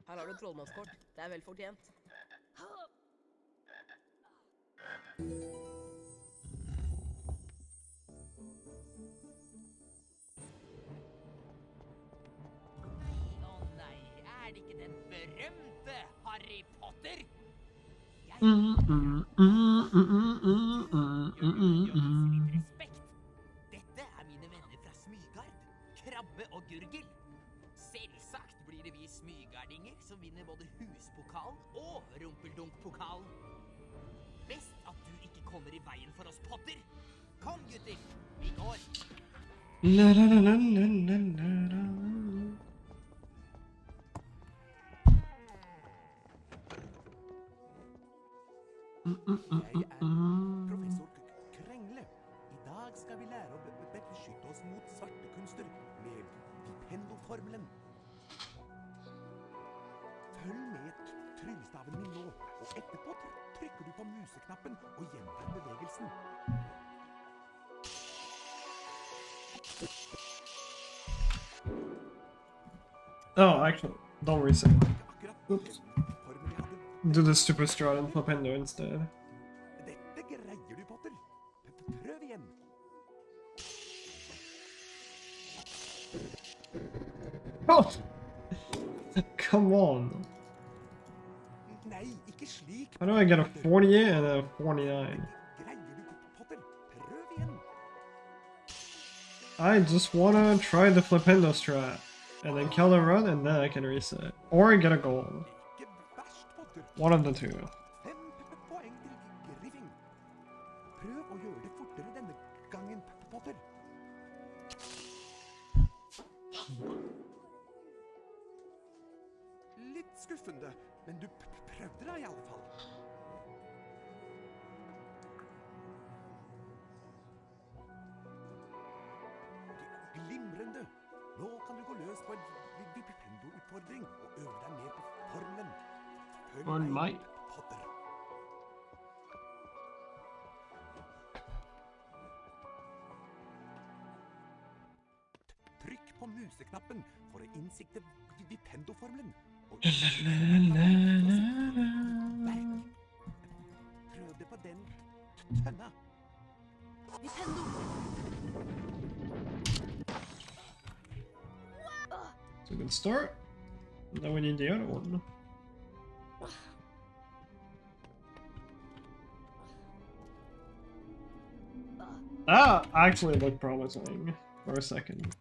Her har du et trollmannskort. Det er vel fortjent. Nei, er det ikke den berømte Harry Potter? Jeg respekt. Dette er mine venner fra Smygard, Krabbe og Gurgel. Selvsagt blir det vi smygardinger som vinner både huspokalen og rumpeldunk-pokalen. Best at du ikke kommer i veien for oss, Potter. Kom, gutter, vi går. La la la la la la la. Jeg er professor Krengle. I dag skal vi lære å beskytte oss mot svarte kunster med Vipendo-formelen. Følg med tryllestaven min nå, og etterpå trykker du på museknappen og gjentar bevegelsen. Oh, actually, don't reset. Oops. Do the super strut and flipendo instead. Dette greier du, Potter. Prøv igjen. Oh! Come on. Nei, ikke slik. How do I get a 48 and a 49? Greier du, Potter? Prøv igjen. I just wanna try the flipendo strat. And then kill the run, and then I can reset. Or get a goal. Ikke verst, Potter. One of the two. 5 poeng til Griffing. Prøv å gjøre det fortere denne gangen, Potter. Litt skuffende, men du prøvde deg i alle fall. Glimrende. Nå kan du gå løs på en Vipendo-utfordring og øve deg mer på formelen. Følg On meg, my. Potter. Trykk på museknappen for å innsikte Vipendo-formelen. Og verk. Prøv det på den tønna. Vipendo! It's a good start. Now we need the other one. Ah, actually it looked promising for a second.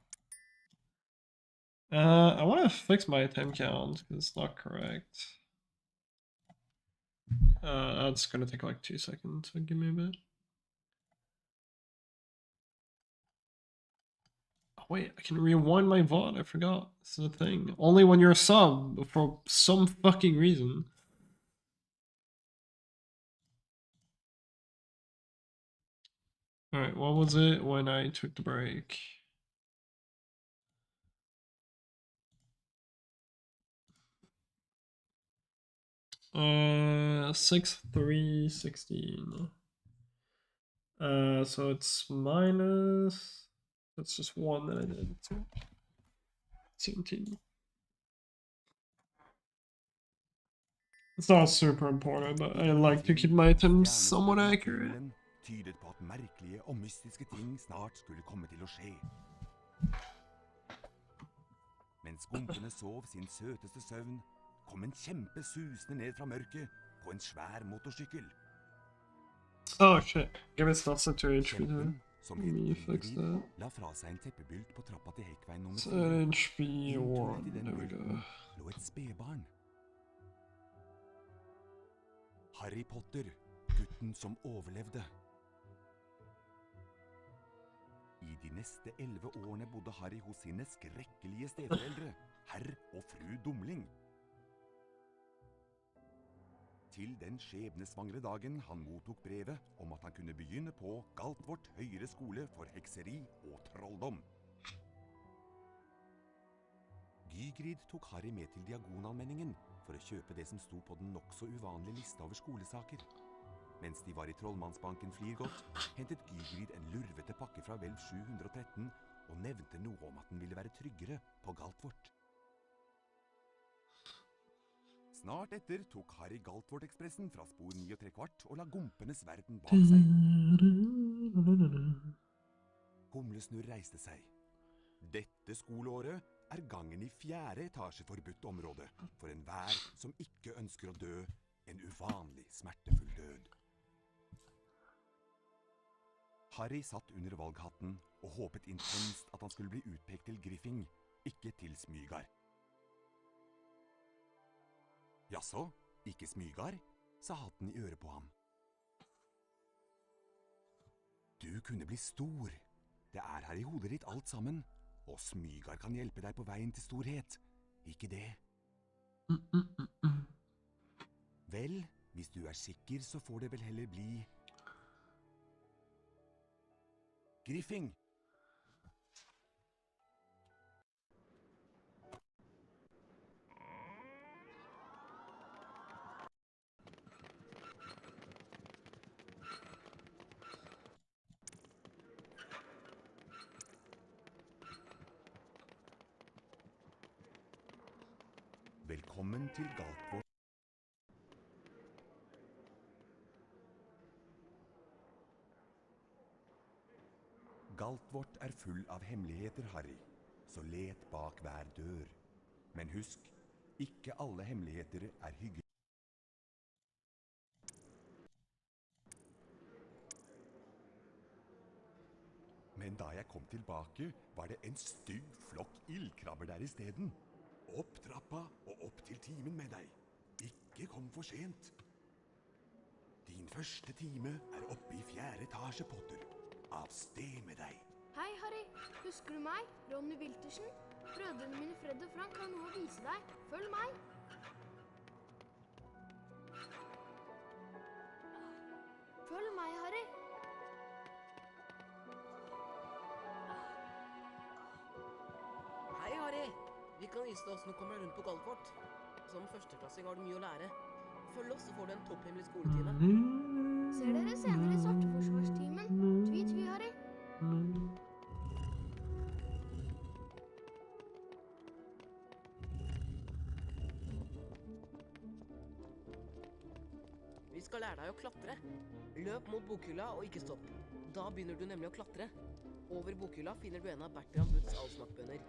I want to fix my time count because it's not correct. That's gonna take like 2 seconds, so give me a bit. Oh, wait, I can rewind my VOD, I forgot. This is a thing. Only when you're a sub, for some fucking reason. Alright, what was it when I took the break? Uh, 6-3-16. So it's minus. That's just one that I did. 17. It's not super important, but I like to keep my items somewhat accurate. Tydet på at merkelige og mystiske ting snart skulle komme til å skje. Mens skumpene sov sin søteste søvn, kom en kjempe susende ned fra mørket på en svær motorsykkel. Oh shit, give it not set to HP there. Kjempen, som Let me fix het that. la fra seg en teppebylt på trappa til Hekkveien nummer Set 4. HP 1, there we go. Lå et spedbarn. Harry Potter, gutten som overlevde. I de neste 11 årene bodde Harry hos sine skrekkelige steforeldre, herr og fru Dumling. Til den skjebnesvangre dagen han mottok brevet om at han kunne begynne på Galtvort høyere skole for hekseri og trolldom. Gygrid tok Harry med til Diagonalmenningen for å kjøpe det som sto på den nok så uvanlige lista over skolesaker. Mens de var I trollmannsbanken Flirgodt, hentet Gygrid en lurvete pakke fra hvelv 713 og nevnte noe om at den ville være tryggere på Galtvort. Snart etter tok Harry Galtvort-ekspressen fra spor 9¾ og la gompenes verden bak seg. Humlesnurr reiste seg. Dette skoleåret gangen I 4. etasje forbudt område for enhver som ikke ønsker å dø en uvanlig smertefull død. Harry satt under valghatten og håpet intenst at han skulle bli utpekt til Griffing, ikke til Smygar. Jaså, ikke Smygar, sa hatten I øret på ham. Du kunne bli stor. Det her I hodet ditt alt sammen, og Smygar kan hjelpe deg på veien til storhet. Ikke det? Vel, hvis du sikker, så får det vel heller bli Griffing. Velkommen til Galtvort. Galtvort full av hemmeligheter, Harry, så let bak hver dør. Men husk, ikke alle hemmeligheter hyggelige. Men da jeg kom tilbake, var det en stygg flokk ildkrabber der I steden. Opp trappa og opp til timen med deg. Ikke kom for sent. Din første time oppe I 4. etasje, Potter. Av sted med deg. Hei, Harry. Husker du meg? Ronny Wiltersen? Brødrene mine Fred og Frank har noe å vise deg. Følg meg. Følg meg, Harry. Hei, Harry. Vi kan vise deg hvordan du kommer rundt på Galtvort. Som førsteklassing har du mye å lære. Følg oss, så får du en topphemmelig skoletime. Ser dere senere I Svarteforsvarstimen. Tvi, Harry. Vi skal lære deg å klatre. Løp mot bokhylla og ikke stopp. Da begynner du nemlig å klatre. Over bokhylla finner du en av Bertram Butts allsmakkbønner.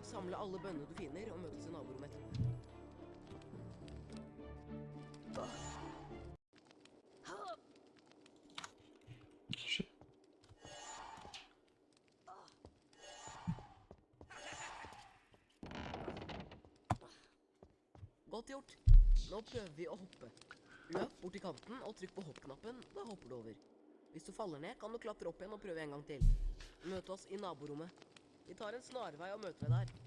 Samle alle bønnene du finner og møtes I naborommet etterpå. Godt gjort. Nå prøver vi å hoppe. Løp bort til kanten og trykk på hoppknappen, da hopper du over. Hvis du faller ned, kan du klatre opp igjen og prøve en gang til. Møt oss I naborommet. Vi tar en snarvei og møter deg der.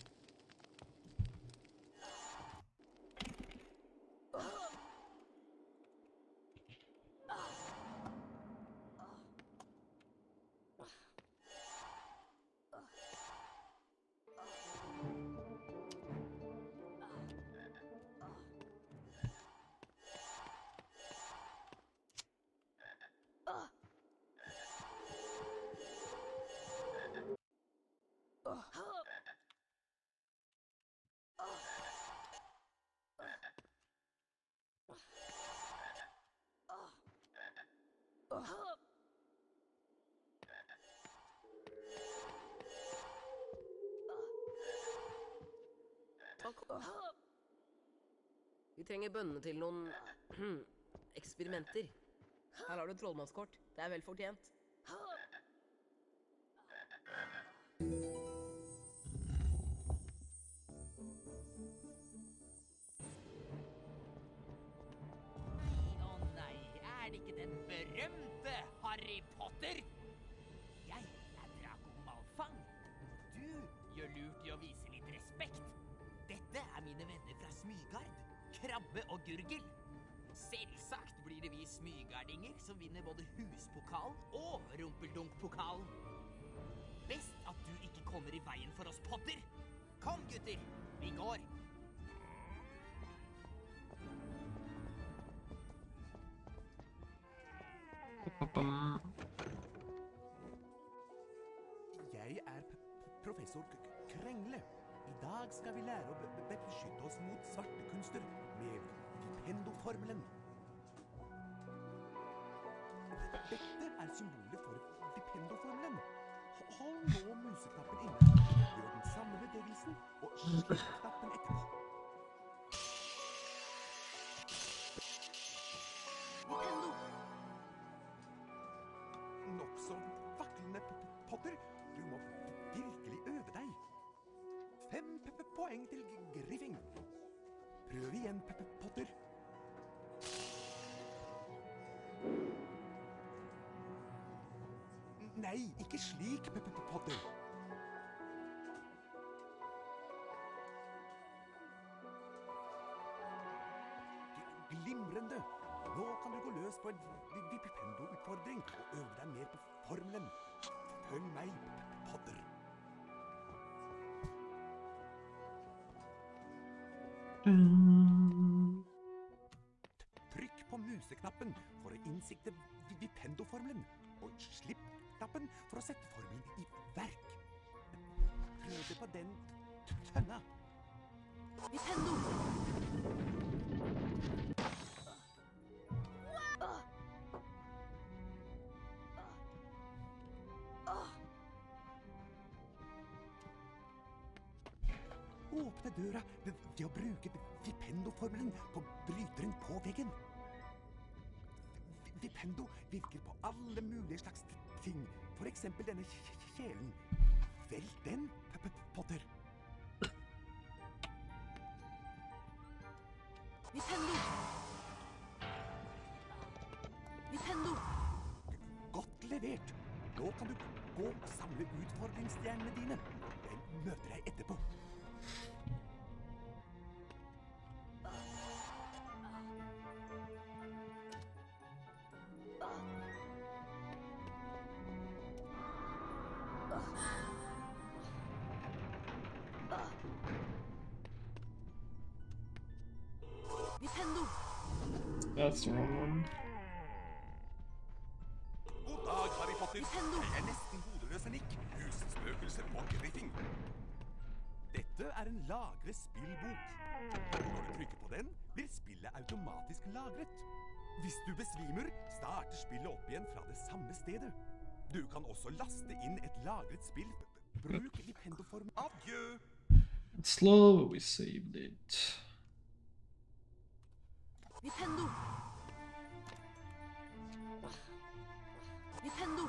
Vi trenger bønnene til noen eksperimenter. Her har du trollmannskort. Det vel fortjent. Nei, det ikke den berømte Harry Potter? Jeg Draco Malfang. Du gjør lurt I å vise litt respekt. Dette mine venner fra Smygard, Krabbe og Gurgel. Selvsagt blir det vi smygardinger som vinner både huspokalen og rumpeldunkpokalen. Best at du ikke kommer I veien for oss, Potter. Kom, gutter, vi går. Jeg er professor Krengle. I dag skal vi lære å beskytte oss mot svarte kunster med Vipendo-formelen. Dette er symbolet for Vipendo-formelen. Hold nå museknappen inne. Gjør den samme bevegelsen og slipp knappen etterpå. Vipendo! Nok så vaklende, Potter. Du må virkelig øve deg. 5 poeng til Griffing. Prøv igjen, Potter. Nei, ikke slik, Potter. Glimrende. Nå kan du gå løs på en Vipendo-utfordring og øve deg mer på formelen. Følg meg, Potter. Trykk på museknappen for å innsikte Vipendo-formelen, og slipp knappen for å sette formelen i verk. Prøv det på den tønna. Vipendo! Åpne døra ved å bruke Vipendo-formelen på bryteren på veggen. Vipendo virker på alle mulige slags ting. For eksempel denne kjelen. Velg den, Potter. Vipendo! Vipendo! Godt levert. Nå kan du gå og samle utfordringsstjernene dine. Jeg møter deg etterpå. Vipendo! That's the wrong one. God dag, Harry Potter. Jeg er nesten hodeløs Nick. Husspøkelser og griffing. Dette er en lagre-spillbok. Når du trykker på den, blir spillet automatisk lagret. Hvis du besvimer, starter spillet opp igjen fra det samme stedet. Du kan også laste inn et lagret spill. Bruk Vipendo-form. Adjø! It's slow, but we saved it. Vipendo! Vipendo!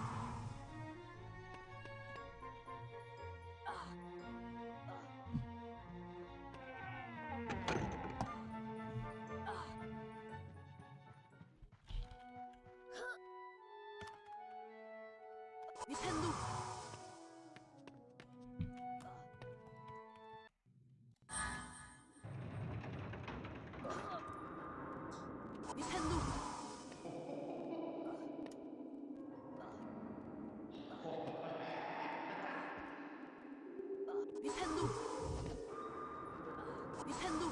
Vipendo! Vipendo! Vipendo! Vipendo!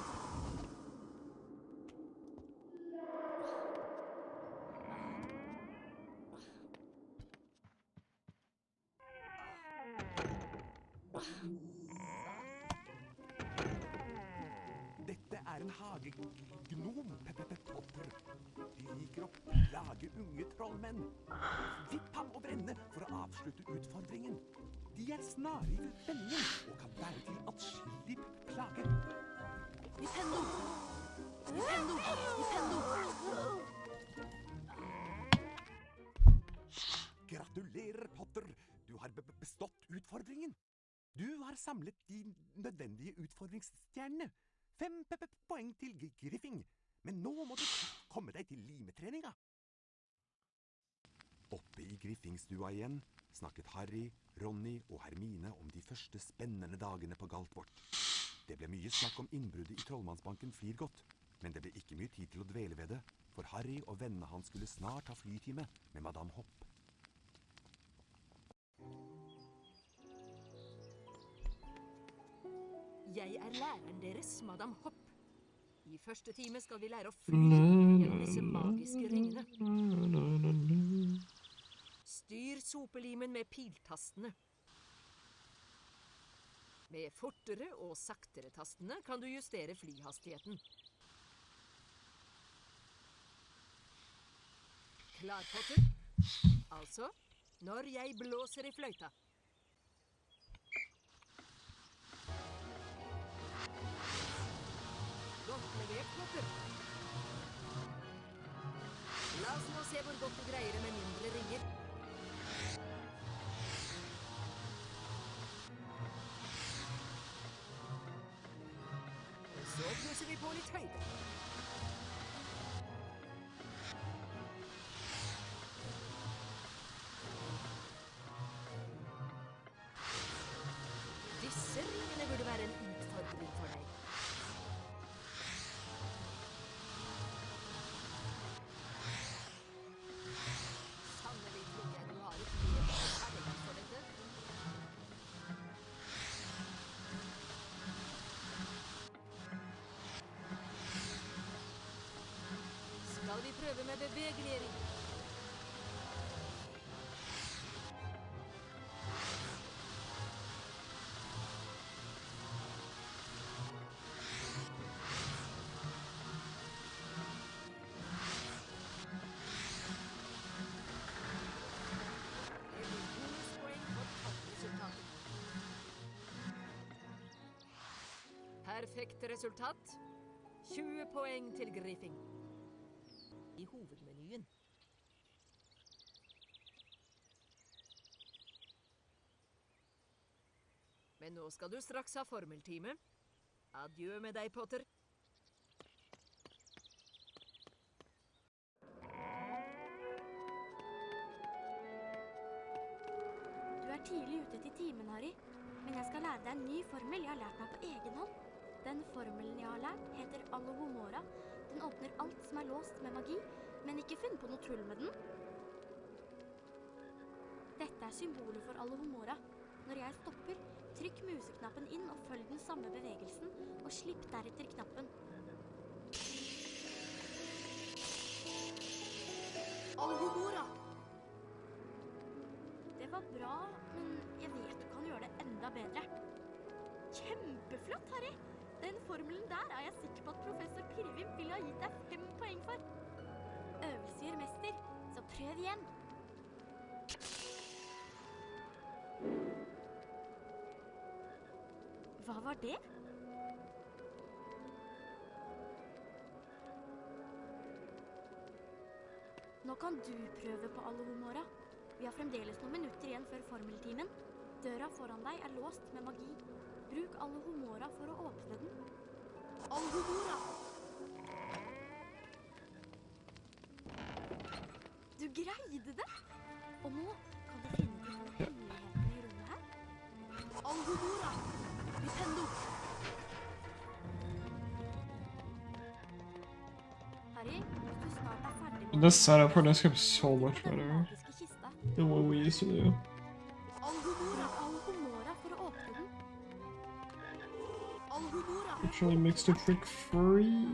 Dette er en hagegnom, Potter. De liker å plage unge trollmenn. Vipp ham over ende for å avslutte utfordringen. De er snare i vendingen og kan være til atskillig plage. Vipendo! Vipendo! Vipendo! Gratulerer, Potter. Du har bestått utfordringen. Du har samlet de nødvendige utfordringsstjernene. 5 poeng til Griffing. Men nå må du komme deg til limetreninga. Oppe i Griffingstua igjen snakket Harry, Ronny og Hermine om de første spennende dagene på Galtvort. Det ble mye snakk om innbruddet i Trollmannsbanken Flirgodt, men det ble ikke mye tid til å dvele ved det, for Harry og vennene hans skulle snart ha flytime med Madame Hopp. Jeg er læreren deres, Madame Hopp. I første time skal vi lære å fly gjennom disse magiske ringene. sopelimen med piltastene. Med fortere og saktere tastene kan du justere flyhastigheten. Klar, Potter? Altså, når jeg blåser i fløyta. Godt levert, Potter. La oss nå se hvor godt du greier det med mindre ringer. Så plusser vi på litt høyde. Disse ringene burde være en utfordring for deg. Sannelig tror jeg du har et bedre talent for dette. Skal vi prøve med bevegelige ringer? Perfekt resultat. 20 poeng til Griffing. I hovedmenyen. Men nå skal du straks ha formeltime. Adjø med deg, Potter. Du er tidlig ute til timen, Harry. Men jeg skal lære deg en ny formel jeg har lært meg på egen hånd. Den formelen jeg har lært, heter Alohomora. Den åpner alt som er låst med magi, men ikke funn på noe tull med den. Dette er symbolet for Alohomora. Når jeg stopper, trykk museknappen inn og følg den samme bevegelsen, og slipp deretter knappen. Alohomora! Det var bra, men jeg vet du kan gjøre det enda bedre. Kjempeflott, Harry! Den formelen der er jeg sikker på at professor Pirvim ville ha gitt deg 5 poeng for. Øvelse gjør mester, så prøv igjen. Hva var det? Nå kan du prøve på Alohomora. Vi har fremdeles noen minutter igjen før formeltimen. Døra foran deg er låst med magi. Bruk Alohomora for å åpne den. Alohomora! Du greide det! Og nå kan du finne de to hemmelighetene i rommet her. Alohomora! Nintendo! Harry, hvis du snart er ferdig med This setup for this is so much den better magiske kista, than what we used to do. bruk Alohomora for å åpne den. Alohomora! Actually makes the trick free.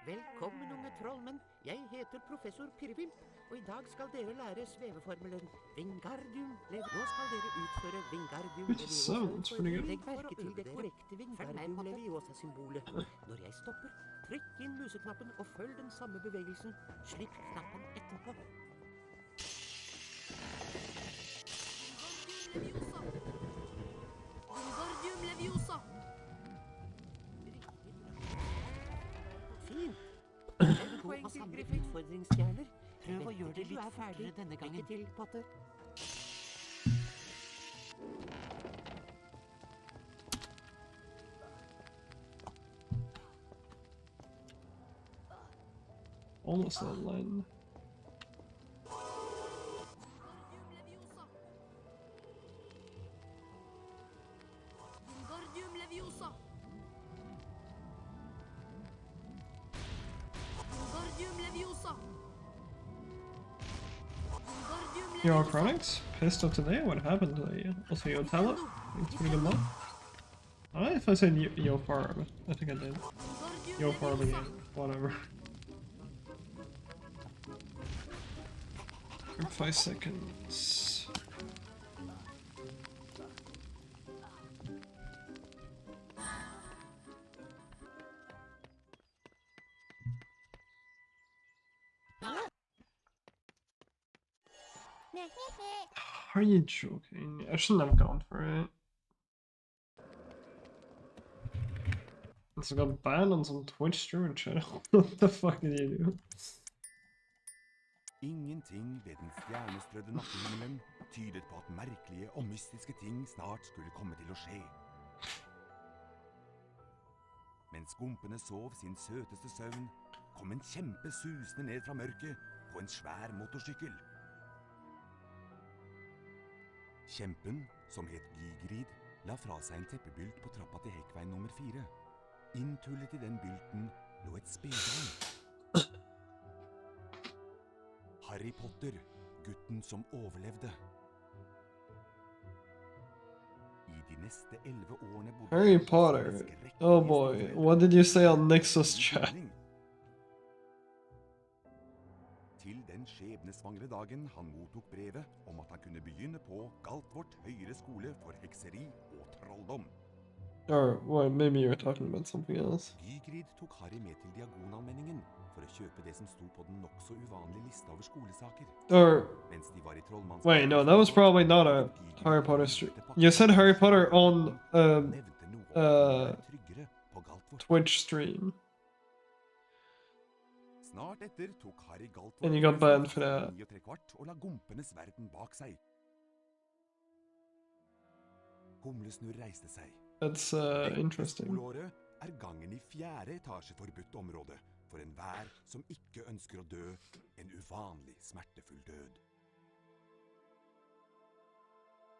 Velkommen, unge trollmenn. Jeg heter professor Pirvimp, og i dag skal dere lære sveveformelen Wingardium Leviosa. Nå skal dere utføre Wingardium Which Leviosa. sounds pretty good. Legg merke til det korrekte Wingardium Leviosa-symbolet. Når jeg stopper, trykk inn museknappen og følg den samme bevegelsen. Slipp knappen etterpå. Wingardium Leviosa! Fint. Dere to har samlet utfordringsstjerner. Prøv å gjøre det litt ferdigere denne gangen. Lykke til, Potter. Almost on line. Wingardium Leviosa! Wingardium Leviosa! Wingardium Leviosa! Yo, Chronix, pissed off today? What happened to you? Also, your talent? It's pretty good luck. Nice. if I said Yofar, but I think I did. Yofar the game, whatever. In 5 seconds. Are you joking? I shouldn't have gone for it. It's got banned on some Twitch streaming channel. What the fuck did you do? Ingenting ved den stjernestrødde nattehimmelen tydet på at merkelige og mystiske ting snart skulle komme til å skje. Mens gompene sov sin søteste søvn, kom en kjempe susende ned fra mørket på en svær motorsykkel. Kjempen, som het Gygrid, la fra seg en teppebylt på trappa til hekkveien nummer 4. Inntullet i den bylten lå et spedbarn. Harry Potter, gutten som overlevde. I de neste 11 årene bodde Harry Potter. Oh boy, what did you say on Nexus chat? Til den skjebnesvangre dagen han mottok brevet om at han kunne begynne på Galtvort høyere skole for hekseri og trolldom. Or, well, maybe you're talking about something else. Gygrid tok Harry med til Diagonalmenningen for å kjøpe det som sto på den nok så uvanlige lista over skolesaker. Or, Mens de var i trollmanns... wait, no, that was probably not a Harry Potter stream. You said Harry Potter on Twitch stream. Snart etter tok Harry Galtvort And you got banned for that. 9¾ og la gompenes verden bak seg. Humlesnurr reiste seg. That's interesting. Skoleåret er gangen i 4. etasje forbudt område for enhver som ikke ønsker å dø en uvanlig smertefull død.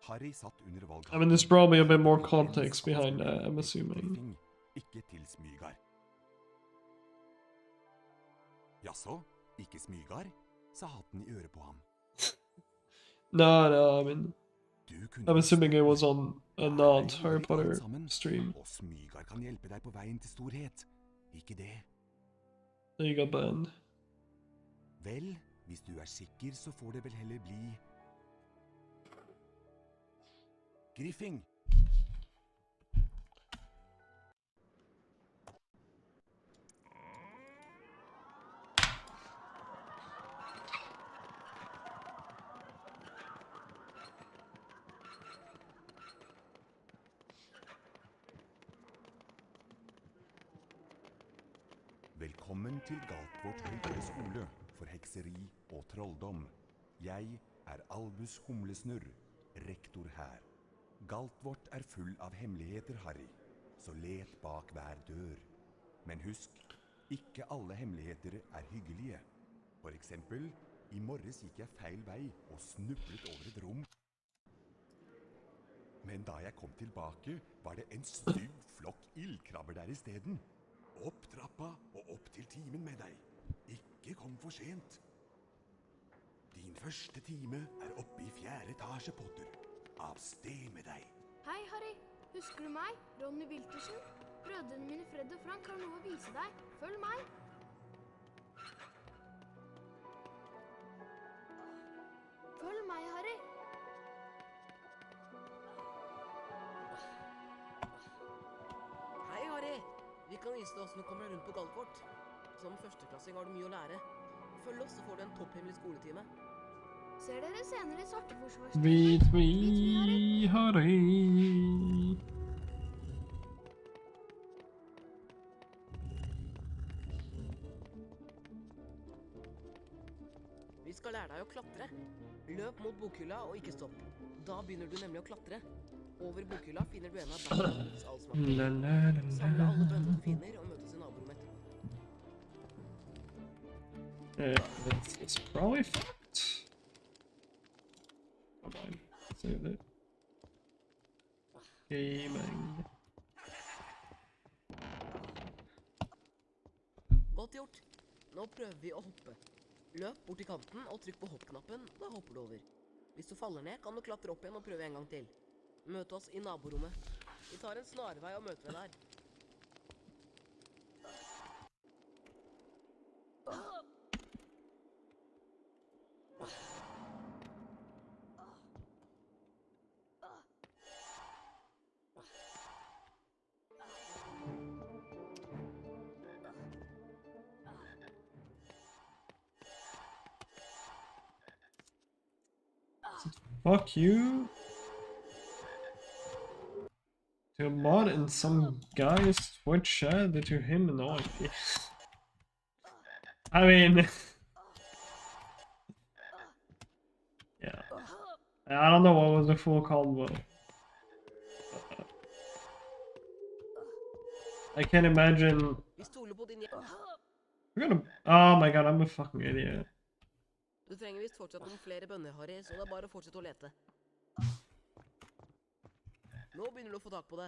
Harry satt under valgkampen. I mean, there's probably a bit more context behind that, I'm assuming. Ikke til Smygar. Jaså, ikke Smygar? Sa hatten i øret på ham. No, I mean, I'm assuming it was on a not Harry Potter stream. Og Smygar kan hjelpe deg på veien til storhet. Ikke det? You got banned. Vel, hvis du er sikker, så får det vel heller bli... Griffing! Velkommen til Galtvort høyere skole for hekseri og trolldom. Jeg er Albus Humlesnurr, rektor her. Galtvort er full av hemmeligheter, Harry, så let bak hver dør. Men husk, ikke alle hemmeligheter er hyggelige. For eksempel, i morges gikk jeg feil vei og snublet over et rom. Men da jeg kom tilbake, var det en stygg flokk ildkrabber der i stedet. Opp trappa og opp til timen med deg. Ikke kom for sent. Din første time er oppe i 4. etasje, Potter. Av sted med deg. Hei, Harry. Husker du meg? Ronny Wiltersen? Brødrene mine Fred og Frank har noe å vise deg. Følg meg. Følg meg, Harry. Hei, Harry. Vi kan vise deg hvordan du kommer deg rundt på Galtvort. Som førsteklassing har du mye å lære. Følg oss, så får du en topphemmelig skoletime. Ser dere senere i Svarteforsvarsskolen? Beat me, Harry. Vi skal lære deg å klatre. Løp mot bokhylla og ikke stopp. Da begynner du nemlig å klatre. Over bokhylla finner du en av Bertrands allsmakter. Samle alle bønner du finner og møtes i naborommet etterpå. It's probably fucked. Oh, fine. Save it. Gaming. Godt gjort. Nå prøver vi å hoppe. Løp bort til kanten og trykk på hoppknappen, da hopper du over. Hvis du faller ned, kan du klatre opp igjen og prøve en gang til. Møte oss i naborommet. Vi tar en snarvei og møter deg der. Fuck you. To a bot in some guy's Twitch chat that to him annoying me. I mean, yeah. I don't know what was the full combo. I can't imagine. Vi stoler på din We're gonna. Oh my god, I'm a fucking idiot. Du trenger visst fortsatt noen flere bønner, Harry, så det er bare å fortsette å lete. Nå begynner du å få tak på det.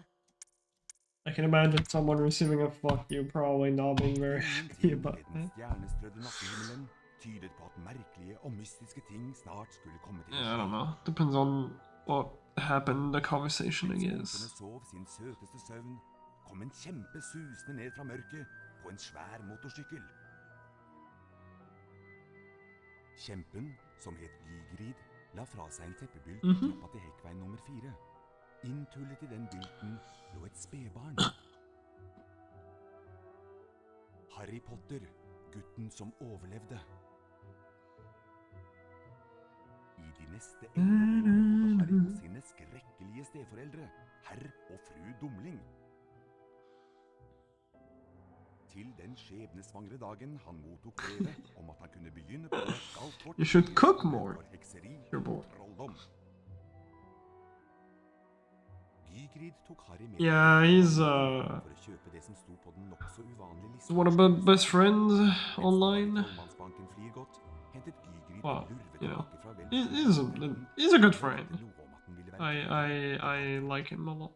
I can imagine someone receiving a fuck you, probably not being very happy about it. Stjernestrødde nattehimmelen tydet på at merkelige og mystiske ting snart skulle komme til. Yeah, I don't know. Depends on what happened in the conversation, I guess. Mens sov sin søteste søvn, kom en kjempe susende ned fra mørket på en svær motorsykkel. Kjempen, som het Gygrid, la fra seg en teppebylt på trappa til hekkveien nummer 4. Inntullet i den bylten lå et spedbarn. Harry Potter, gutten som overlevde. I de neste 11 årene bodde Harry hos sine skrekkelige steforeldre, herr og fru Dumling. Til den skjebnesvangre dagen han mottok brevet om at han kunne begynne på Galtvort. You should cook more. Hekseri Your boy. og trolldom. Gygrid tok Harry med Yeah, he's for å kjøpe det som sto på den nok så uvanlige listen. one of my best friends online. Trollmannsbanken flyr godt, hentet Gygrid Wow, lurvete you know, pakke fra he's a good friend. lov om at den ville være I like him a lot.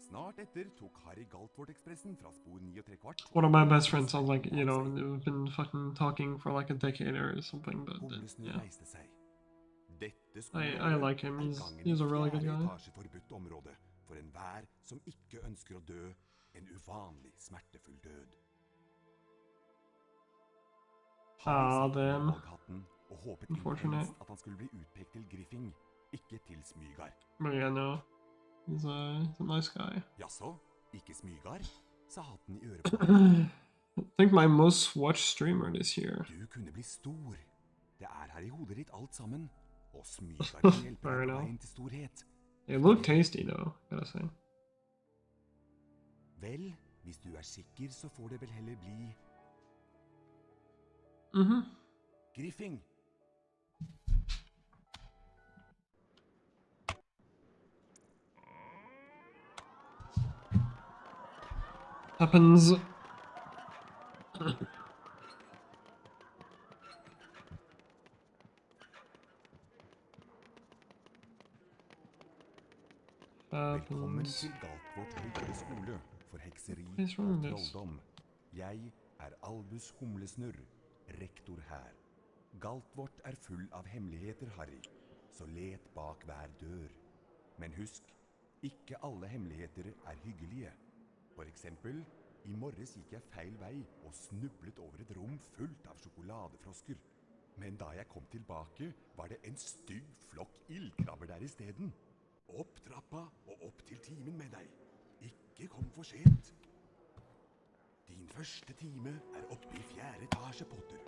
Snart etter tok Harry Galtvort-ekspressen fra spor 9¾ One of my best friends sounds like, you know, we've been fucking talking for like a decade or something, but Humlesnurr yeah. reiste seg. Dette I like him. He's a really good guy. Forbudt område for enhver som ikke ønsker å dø en uvanlig smertefull død. Ah, damn. Valghatten og håpet Unfortunate. intenst at han skulle bli utpekt til Griffing, ikke til Smygar. But yeah, no. He's a nice guy. Jaså, ikke Smygar? Sa hatten i øret på. I think my most watched streamer this year. Du kunne bli stor. Det er her i hodet ditt alt sammen. Og Smygar kan hjelpe Fair deg på enough. veien til storhet. They look tasty though, gotta say. Vel, hvis du er sikker, så får det vel heller bli Griffing. Happens. Velkommen til Galtvort høyere skole for hekseri og What's wrong with this? trolldom. Jeg er Albus Humlesnurr, rektor her. Galtvort er full av hemmeligheter, Harry, så let bak hver dør. Men husk, ikke alle hemmeligheter er hyggelige. For eksempel, i morges gikk jeg feil vei og snublet over et rom fullt av sjokoladefrosker. Men da jeg kom tilbake, var det en stygg flokk ildkrabber der i stedet. Opp trappa og opp til timen med deg. Ikke kom for sent. Din første time er oppe i 4. etasje, Potter.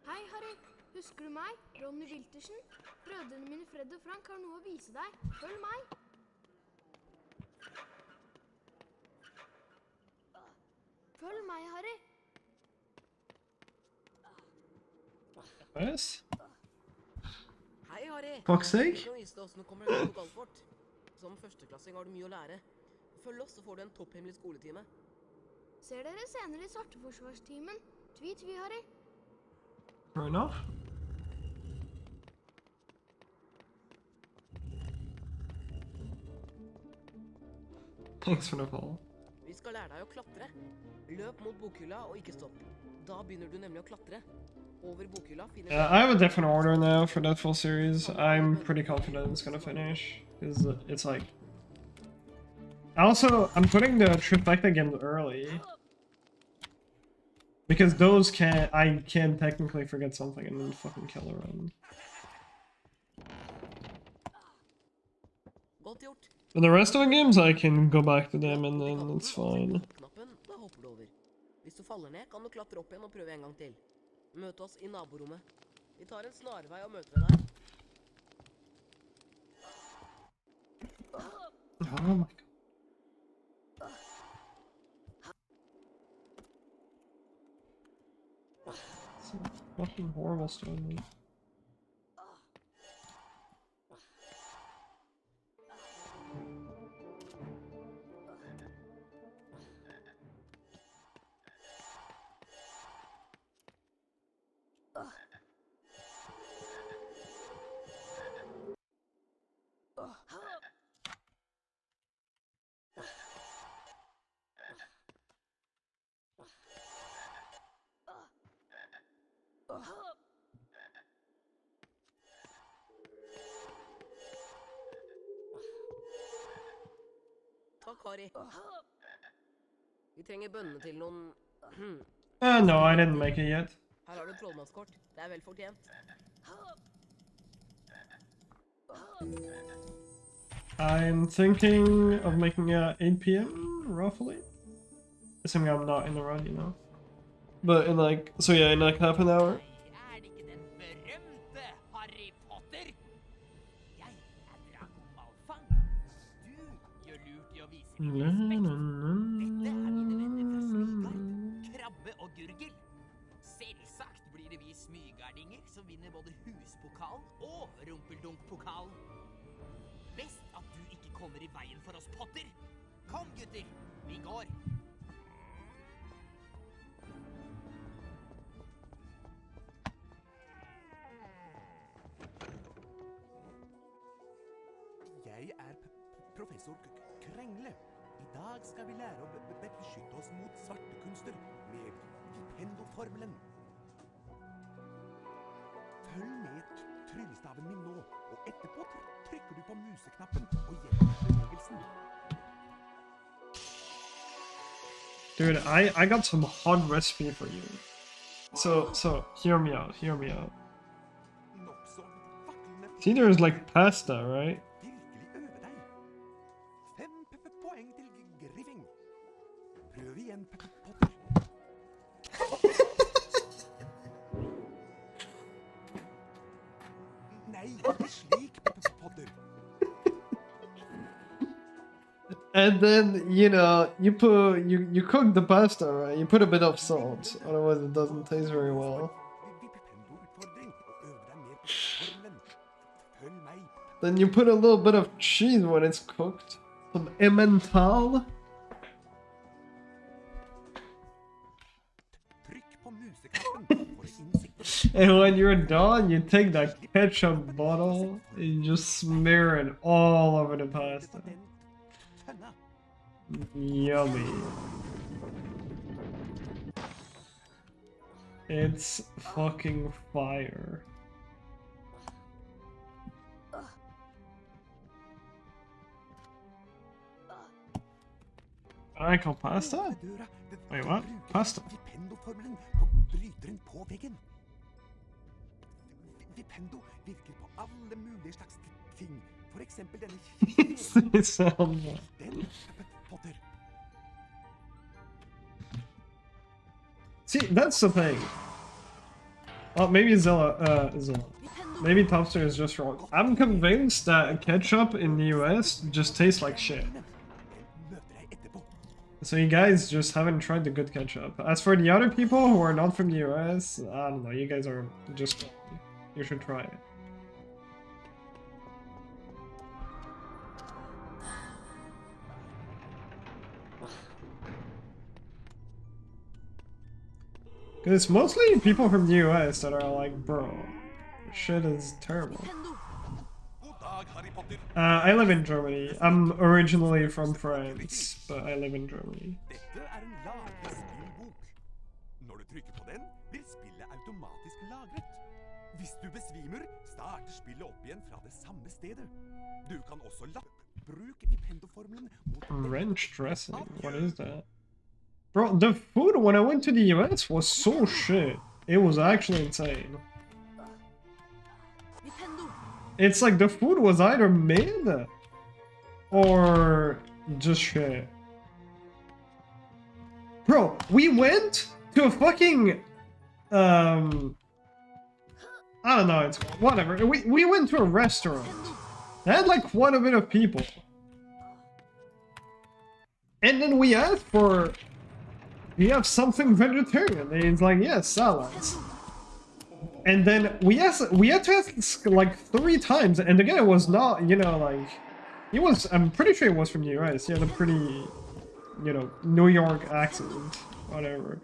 Hei, Harry. Husker du meg? Ronny Wiltersen? Brødrene mine Fred og Frank har noe å vise deg. Følg meg. Følg meg, Harry. Yes? Hei, Harry. Fuck's sake. Jeg kan vise deg hvordan du kommer deg ut på Galtvort. Som førsteklassing har du mye å lære. Følg oss, så får du en topphemmelig skoletime. Ser dere senere i Svarteforsvarstimen. Tvi, Harry. Fair enough. Thanks for the follow. Vi skal lære deg å klatre. Løp mot bokhylla og ikke stopp. Da begynner du nemlig å klatre. Over bokhylla finner Yeah, I have a different order now for that full series. I'm pretty confident it's gonna finish. Because it's like... Also, I'm putting the trifecta games early. Because those I can technically forget something and then fucking kill a run. Godt gjort. But the rest of the games, I can go back to them and then it's fine. Knappen, da hopper du over. Hvis du faller ned, kan du klatre opp igjen og prøve en gang til. Møte oss i naborommet. Vi tar en snarvei og møter deg der. Oh my god. It's a fucking horrible story. Takk, Harry. Vi trenger bønnene til noen... No, I didn't make it yet. Her har du trollmannskort. Det er vel fortjent. I'm thinking of making it 8 p.m. roughly. Assuming I'm not in the run, you know. But in like, so yeah, in like half an hour. Er det ikke den berømte Harry Potter? Jeg er Draco Malfang. Du gjør lurt i å vise litt respekt. Dette er mine venner fra Smygard, Krabbe og Gurgel. Selvsagt blir det vi smygardinger som vinner både huspokalen og rumpeldunk-pokalen. Best at du ikke kommer i veien for oss, Potter. Kom, gutter, vi går. Jeg er professor Krengle. I dag skal vi lære å beskytte oss mot svarte kunster med Vipendo-formelen. Følg med tryllestaven min nå, og etterpå trykker du på museknappen og gjennom bevegelsen. Dude, I got some hot recipe for you. So hear me out, hear me out. See, there's like pasta, right? Virkelig øve deg. 5 poeng til Griffing. Prøv igjen, Potter. Nei, ikke slik, Potter. And then, you know, you cook the pasta, right? You put a bit of salt, otherwise it doesn't taste very well. Then you put a little bit of cheese when it's cooked. Some Emmental. And when you're done, you take that ketchup bottle and you just smear it all over the pasta. Yummy. It's fucking fire. I call pasta? Wait, what? Pasta? Vipendo-formelen på bryteren på veggen. Vipendo virker på alle mulige slags ting. For eksempel denne Den, Potter. See, that's the thing. Oh, maybe Zilla. Maybe Topster is just wrong. I'm convinced that ketchup in the US just tastes like shit. So you guys just haven't tried the good ketchup. As for the other people who are not from the US, I don't know, you guys are just... You should try it. Because it's mostly people from the US that are like, bro, shit is terrible. I live in Germany. I'm originally from France, but I live in Germany. Dette er en lagerspillbok. Når du trykker på den, vil spillet automatisk Hvis du besvimer, starter spillet opp igjen fra det samme stedet. Du kan også bruk Vipendo-formelen mot Ranch dressing? What is that? Bro, the food when I went to the US was so shit. It was actually insane. It's like the food was either mid or just shit. Bro, we went to a fucking I don't know, it's whatever. We went to a restaurant. They had like quite a bit of people. And then we asked for, we have something vegetarian. And it's like, yeah, salads. And then we had to ask like 3 times, and the guy was not, you know, like, he was, I'm pretty sure he was from the US. He had a pretty, you know, New York accent, whatever.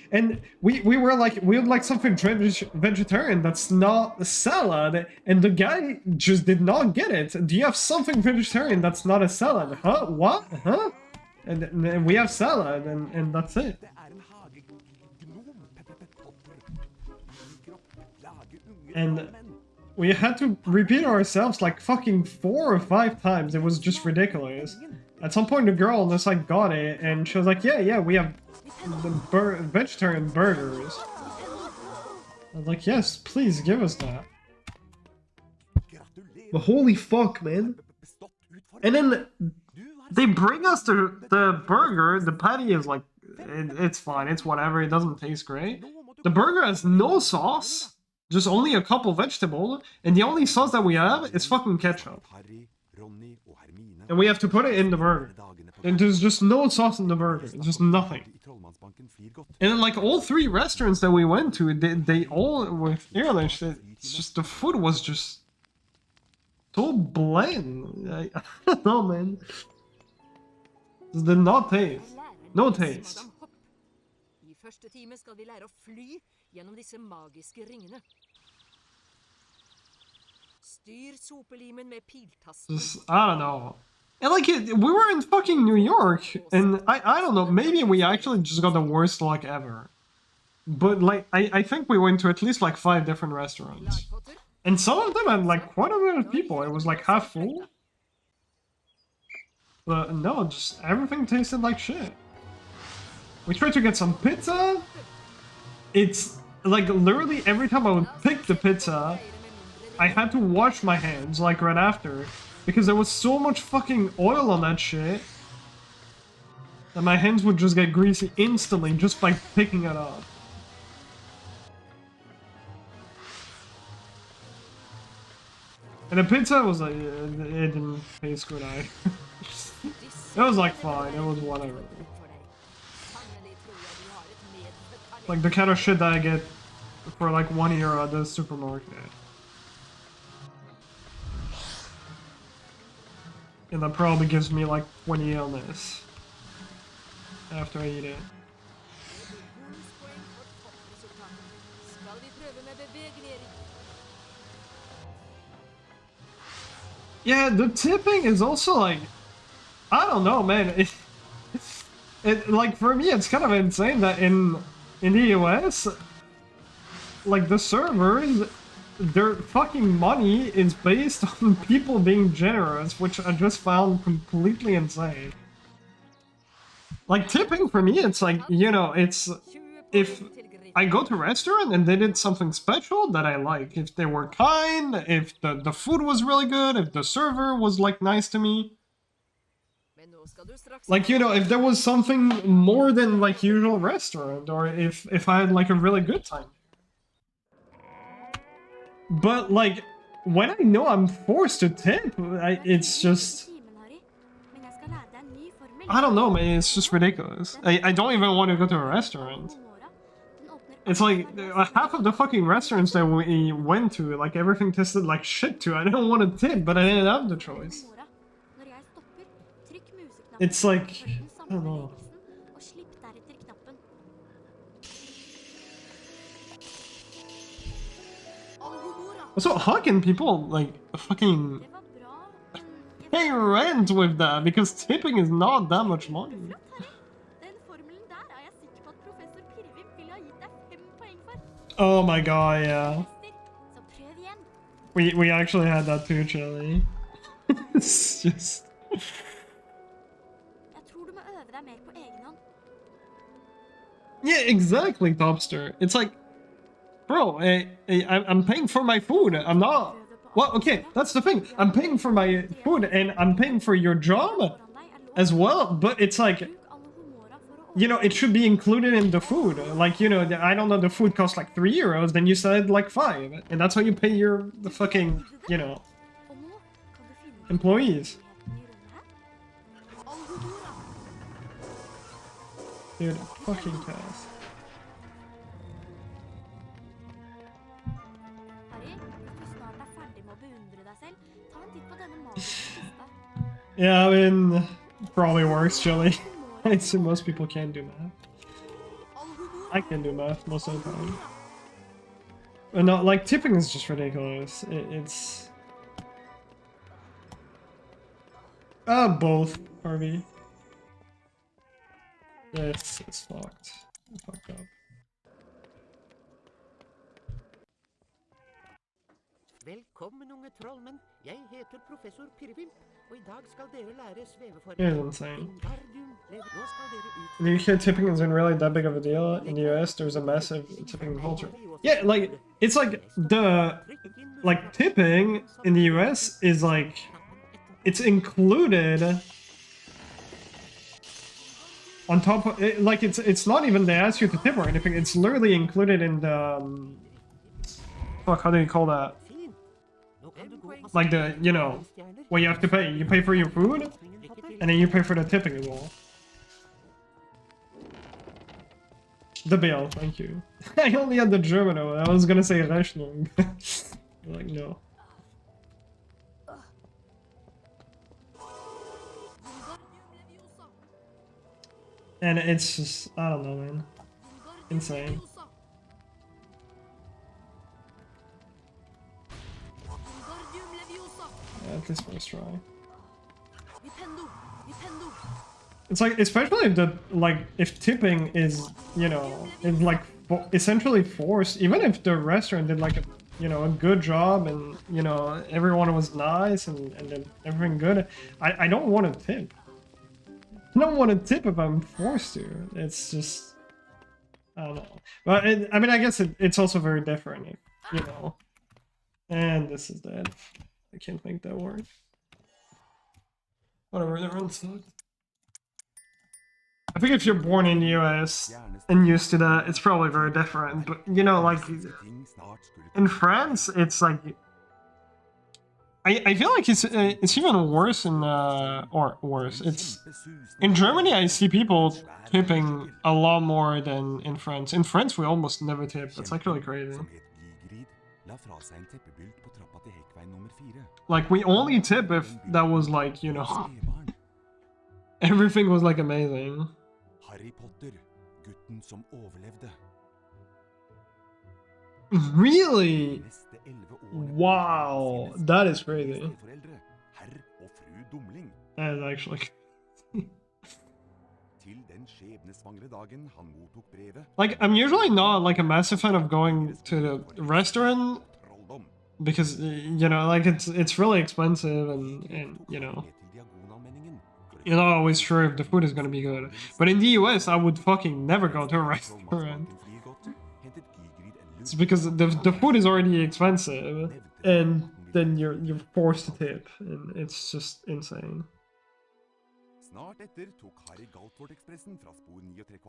And we were like, we would like something vegetarian that's not a salad, and the guy just did not get it. Do you have something vegetarian that's not a salad? Huh? What? Huh? And we have salad, and that's it. And we had to repeat ourselves like fucking 4 or 5 times. It was just ridiculous. At some point, the girl just like got it, and she was like, yeah, we have the vegetarian burgers. I was like, yes, please give us that. But holy fuck, man. And then they bring us the burger. The patty is like, it's fine, it's whatever, it doesn't taste great. The burger has no sauce, just only a couple vegetables, and the only sauce that we have is fucking ketchup. And we have to put it in the burger. And there's just no sauce in the burger, it's just nothing. And then like all 3 restaurants that we went to, they all with English, it's just the food was just so bland. I don't know, man. It did not taste. No taste. I første time skal vi lære å fly gjennom disse magiske ringene. Styr sopelimen med piltasten. I don't know. And like, we were in fucking New York, and I don't know, maybe we actually just got the worst luck ever. But like, I think we went to at least like 5 different restaurants. And some of them had like quite a bit of people. It was like half full. But no, just everything tasted like shit. We tried to get some pizza. It's like literally every time I would pick the pizza, I had to wash my hands like right after. Because there was so much fucking oil on that shit that my hands would just get greasy instantly just by picking it up. And the pizza was like, it didn't taste good either. It was like fine, it was whatever. Like the kind of shit that I get for like €1 at the supermarket. And that probably gives me like 20 illness after I eat it. Yeah, the tipping is also like, I don't know, man. It like for me, it's kind of insane that in the US, like the servers, their fucking money is based on people being generous, which I just found completely insane. Like tipping for me, it's like, you know, it's if I go to a restaurant and they did something special that I like, if they were kind, if the food was really good, if the server was like nice to me. Like, you know, if there was something more than like usual restaurant, or if I had like a really good time. But like, when I know I'm forced to tip, it's just, I don't know, man, it's just ridiculous. I don't even want to go to a restaurant. It's like, half of the fucking restaurants that we went to, like, everything tasted like shit too. I didn't want to tip, but I didn't have the choice. It's like, I don't know. Also, how can people, like, fucking pay rent with that? Because tipping is not that much money. Oh my god, yeah. We actually had that too, Chili. It's just. Jeg tror du må øve deg mer på egen hånd. Yeah, exactly, Topster. It's like, bro, I'm paying for my food. I'm not. Well, okay, that's the thing. I'm paying for my food and I'm paying for your job as well. But it's like, you know, it should be included in the food. Like, you know, I don't know, the food costs like €3. Then you said like 5, and that's how you pay the fucking, you know, employees. Dude, fucking Cass. Harry, hvis du snart er ferdig med å beundre deg selv, ta en titt på denne magiske kista. Yeah, I mean, probably works, Chili. I assume most people can do math. I can do math most of the time. But no, like, tipping is just ridiculous. It's... both, Harvey. It's fucked. Fucked up. Velkommen, unge trollmenn. Jeg heter professor Pirrevimp, og I dag skal dere lære It's sveveformelen. insane. Wingardium Leviosa. Nå skal dere In the UK, tipping isn't really that big of a deal. In the US, there's a massive tipping culture. Yeah, like, it's like like, tipping in the US is like, it's included on top of it, like, it's not even they ask you to tip or anything, it's literally included in the, fuck, how do you call that? Like the, you know, what you have to pay. You pay for your food, and then you pay for the tipping as well. The bill, thank you. I only had the German one. I was gonna say Rechnung. Like, no. And it's just, I don't know, man. Insane. Yeah, at least first try. It's like, especially if the, like, if tipping is, you know, is like essentially forced, even if the restaurant did like a, you know, a good job and, you know, everyone was nice and then everything good, I don't want to tip. I don't want to tip if I'm forced to. It's just, I don't know. But I mean, I guess it's also very different, if, you know. And this is dead. I can't make that work. Whatever, that run sucked. I think if you're born in the US and used to that, it's probably very different. But, you know, like, in France, it's like... I feel like it's even worse in, or worse, it's... In Germany, I see people tipping a lot more than in France. In France, we almost never tip. That's actually crazy. Like, we only tip if that was like, you know... Everything was like amazing. Harry Potter, gutten som overlevde. Really? Wow, that is crazy. That is actually... Like, I'm usually not like a massive fan of going to the restaurant because, you know, like it's really expensive and you know, you're not always sure if the food is gonna be good. But in the US, I would fucking never go to a restaurant. It's because the food is already expensive, and then you're forced to tip, and it's just insane.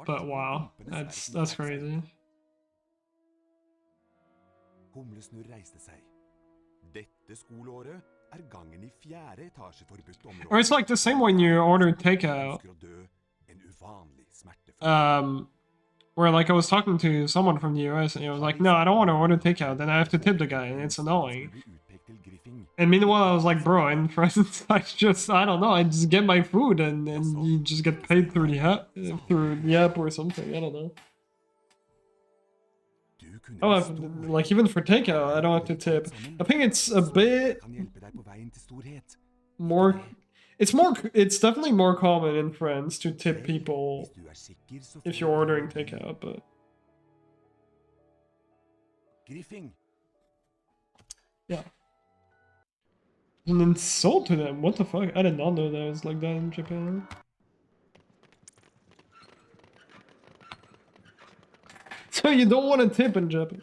But wow, that's crazy. Humlesnurr reiste seg. Dette skoleåret gangen I 4. etasje forbudt område. Or it's like the same when you order takeout. Where like I was talking to someone from the US and he was like, no, I don't want to order takeout, then I have to tip the guy and it's annoying. And meanwhile I was like, bro, in France I don't know, I just get my food and you just get paid through the app or something, I don't know. Oh, like even for takeout, I don't have to tip. I think it's a bit more. It's definitely more common in France to tip people if you're ordering takeout, but yeah. An insult to them. What the fuck? I did not know that was like that in Japan. So you don't want to tip in Japan.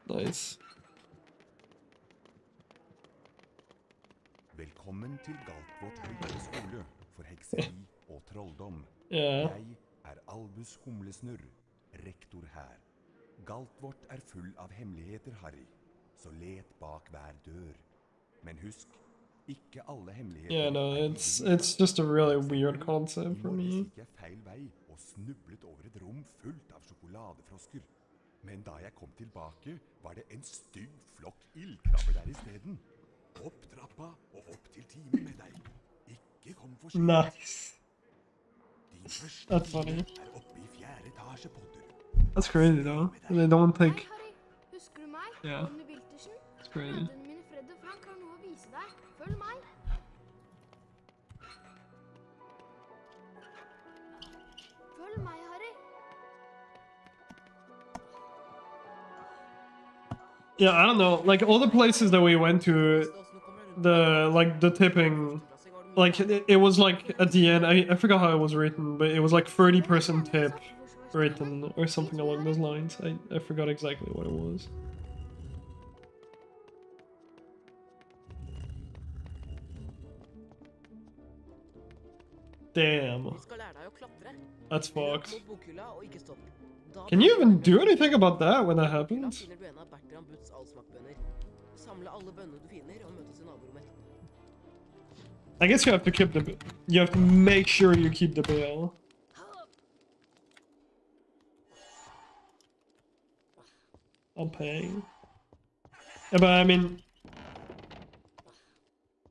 Nice. Velkommen til Galtvort høyere skole for hekseri og trolldom. Yeah. Jeg Albus Humlesnurr, rektor her. Galtvort full av hemmeligheter, Harry. Så let bak hver dør. Men husk, ikke alle hemmeligheter Yeah, no, it's just a really weird concept for me. gikk jeg feil vei og snublet over et rom fullt av sjokoladefrosker. Men da jeg kom tilbake, var det en stygg flokk ildkrabber der i stedet. Opp trappa og opp til timen med deg. Ikke kom for sent. Nice. Din første That's funny. oppe i 4. etasje, Potter. That's crazy though. They don't think. Hei, Harry. Husker du meg? Yeah. Ronny Wiltersen? It's crazy. Brødrene mine Fred og Frank har noe å vise deg. Følg meg. Følg meg, Harry. Yeah, I don't know. Like all the places that we went to, the tipping, like it was like at the end. I forgot how it was written, but it was like 30% tip written or something along those lines. I forgot exactly what it was. Damn. Vi skal lære deg å klatre. That's Løp fucked. mot bokhylla og ikke stopp. Da Can you even do begynner du anything about that when that Bokhylla happens? finner du en av Bertram Butts allsmakkbønner. Samle alle bønnene du finner og møtes i naborommet etterpå. I guess you have to keep the. You have to make sure you keep the bail. I'll pay. Yeah, but I mean,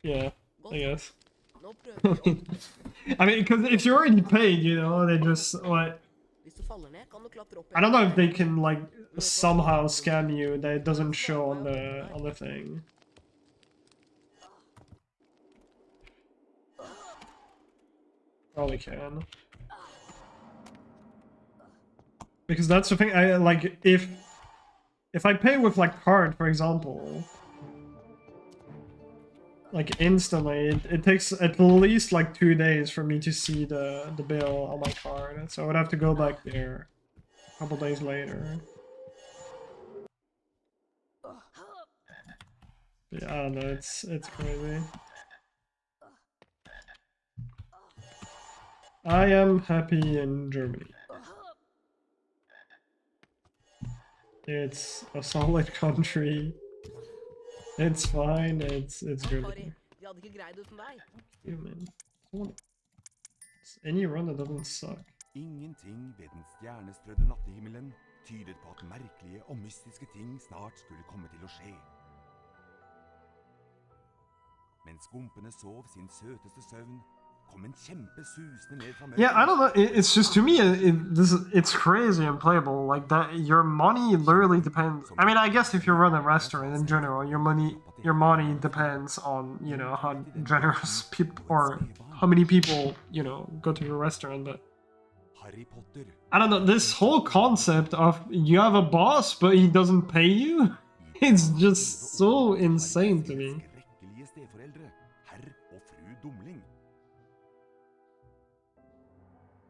yeah, I guess. Nå prøver vi opp. I mean, because if you already paid, you know, they just like. Hvis du faller ned, kan du klatre opp I don't know if they can like somehow scam you that it doesn't show on the thing. Probably can. Because that's the thing. I like if I pay with like card, for example, like instantly, it takes at least like 2 days for me to see the bill on my card. So I would have to go back there a couple days later. Yeah, I don't know. It's crazy. I am happy in Germany. It's a solid country. It's fine. It's good. Harry, vi hadde ikke greid uten deg. You man. It's any run that doesn't suck. Ingenting ved den stjernestrødde nattehimmelen tydet på at merkelige og mystiske ting snart skulle komme til å skje. Mens skumpene sov sin søteste søvn, kom en kjempe susende ned fra mørket. Yeah, I don't know. It's just to me, it's crazy and playable. Like that, your money literally depends. I mean, I guess if you run a restaurant in general, your money depends on, you know, how generous people or how many people, you know, go to your restaurant. But Harry Potter. I don't know. This whole concept of you have a boss but he doesn't pay you, it's just so insane to me. Skrekkelige steforeldre, herr og fru Dumling.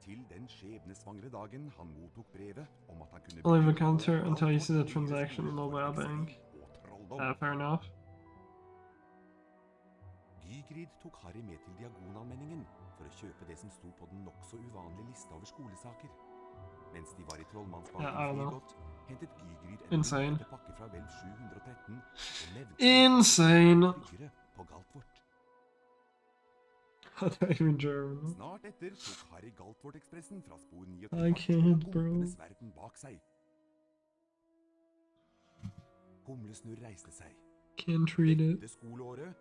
Til den skjebnesvangre dagen han mottok brevet om at han kunne I'll leave a counter until you see the transaction in mobile bank. Fair enough. Gygrid tok Harry med til Diagonalmenningen for å kjøpe det som sto på den nokså uvanlige lista over skolesaker. Mens de var i Trollmannsbanken Yeah, I don't know. Frigot, hentet Gygrid en Insane. pakke fra vel 713 og levde Insane. tryggere på Galtvort. I'm German. Snart etter tok Harry Galtvort-ekspressen fra spor 9 I og can't, bro. humlenes verden bak seg. Humlesnurr reiste seg. Can't read it. Dette skoleåret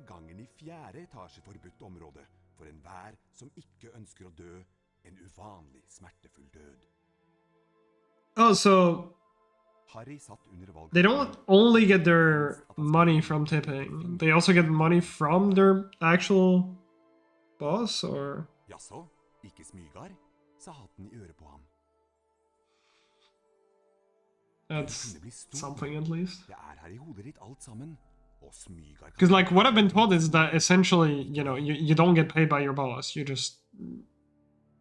gangen i 4. etasje forbudt område for enhver som ikke ønsker å dø en uvanlig smertefull død. Oh, so Harry satt under valget. they don't only get their money from tipping. They also get money from their actual boss, or? Jaså, ikke smygar, sa hatten i øret på ham. That's something at least. Det her i hodet ditt alt sammen, Og Smygar Because like what I've been told is that essentially, you know, you don't get paid by your boss. You just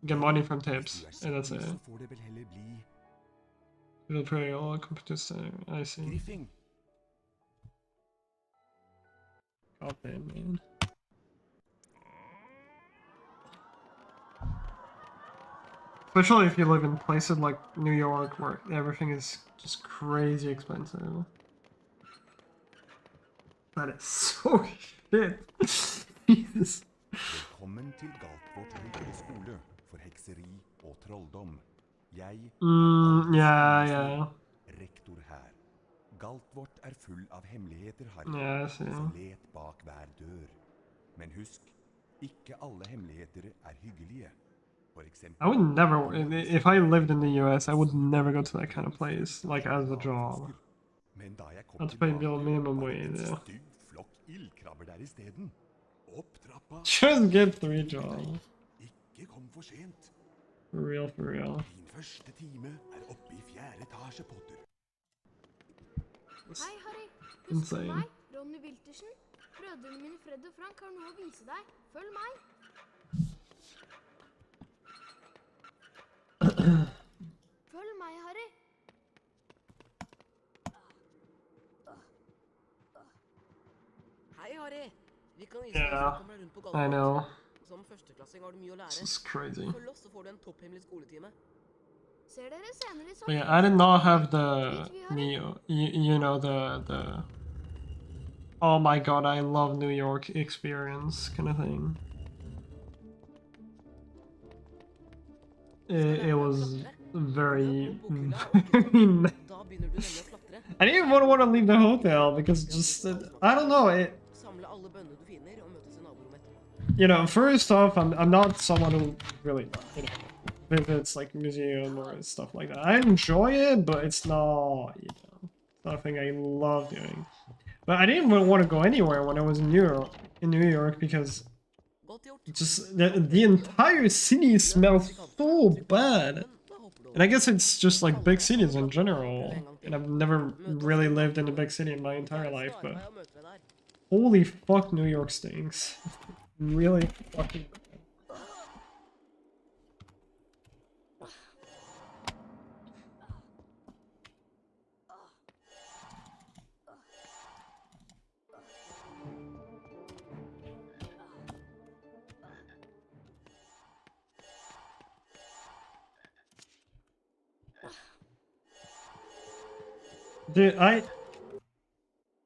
get money from tips, and that's it. Så får det vel heller bli It'll pay all competition. I see. Griffing. God damn, man. Especially if you live in places like New York where everything is just crazy expensive. That is so shit. Jesus. Velkommen til Galtvort høyere skole for hekseri og trolldom. Jeg Yeah. rektor her. Galtvort er full av hemmeligheter, Harry. Yeah, I see. Så let bak hver dør. Men husk, ikke alle hemmeligheter er hyggelige. For eksempel, I would never, if I lived in the US, I would never go to that kind of place, like as a job. Men da jeg kom That's pay tilbake, bill minimum var det wage, en yeah. stygg flokk ildkrabber der isteden. Opp trappa. Just get 3 jobs. Ikke kom for sent. For real, for real. Din første time er oppe i 4. etasje, Potter. Hei, Harry. Husk Insane. meg, Ronny Wiltersen. Brødrene mine Fred og Frank har noe å vise deg. Følg meg. Følg meg, Harry. Hei, Harry. Vi kan vise deg Yeah, hvordan du kommer deg rundt på I Galtvort. know. Som førsteklassing har du mye å lære. This is crazy. Følg oss, så får du en topphemmelig skoletime. Ser dere senere i But sommer. yeah, I did not have the you know the oh my god, I love New York experience kind of thing. It was very very Da begynner du nemlig å klatre. I didn't even want to leave the hotel because just I don't know it. Samle alle bønnene du finner, og møtes i naborommet etterpå. You know, first off, I'm not someone who really, you know, visits like museum or stuff like that. I enjoy it, but it's not, you know, something I love doing. But I didn't even want to go anywhere when I was in New York because just the entire city smells so bad. And I guess it's just like big cities in general. And I've never really lived in a big city in my entire life, but holy fuck, New York stinks. Really fucking bad.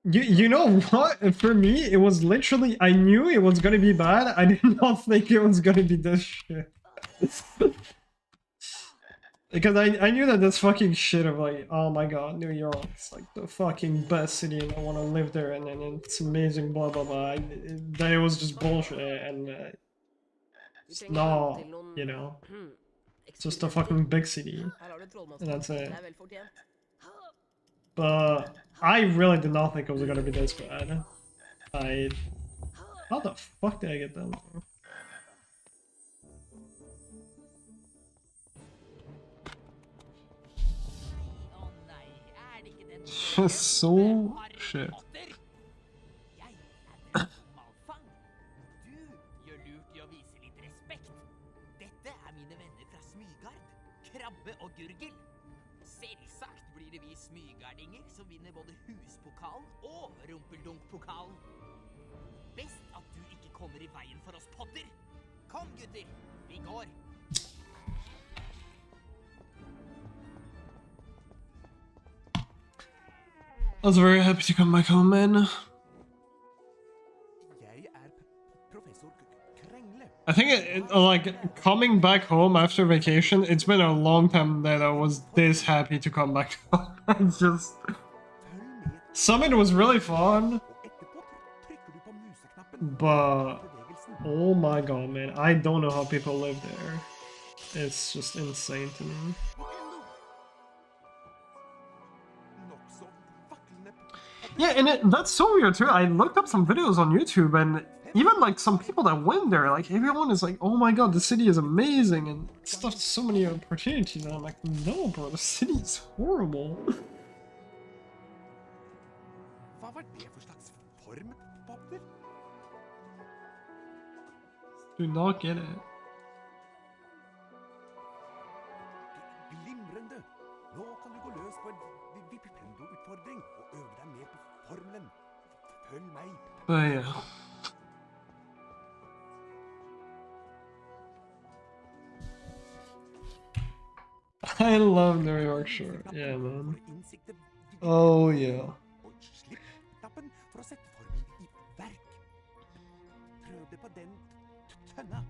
Dude, you know what? For me, it was literally, I knew it was gonna be bad. I did not think it was gonna be this shit. Because I knew that this fucking shit of like, oh my god, New York, it's like the fucking best city and I want to live there and it's amazing, blah blah blah. That it was just bullshit and it's not, you know, it's just a fucking big city. And that's it. But I really did not think it was gonna be this bad. How the fuck did I get that? So shit. Du gjør lurt i å vise litt respekt. Dette er mine venner fra Smygard, Krabbe og Gurgel. Selvsagt blir det vi smygardinger som vinner både huspokalen og rumpeldunkpokalen. Best at du ikke kommer i veien for oss, Potter. Kom, gutter, vi går. I was very happy to come back home, man. I think like coming back home after vacation, it's been a long time that I was this happy to come back home. It's just Summit was really fun, but oh my god, man, I don't know how people live there. It's just insane to me. Yeah, and that's so weird too. I looked up some videos on YouTube, and even like some people that went there, like everyone is like, "Oh my god, the city is amazing," and stuff. So many opportunities, and I'm like, "No, bro, the city is horrible." Hva var det for slags Do not get it. Glimrende! Nå kan du gå løs på en Vipendo-utfordring og øve deg mer på formelen. Følg meg. But yeah. I love New York Shore. Yeah, man. Oh, yeah. Og slipp knappen for å sette formelen i verk. Prøv det på den tønna.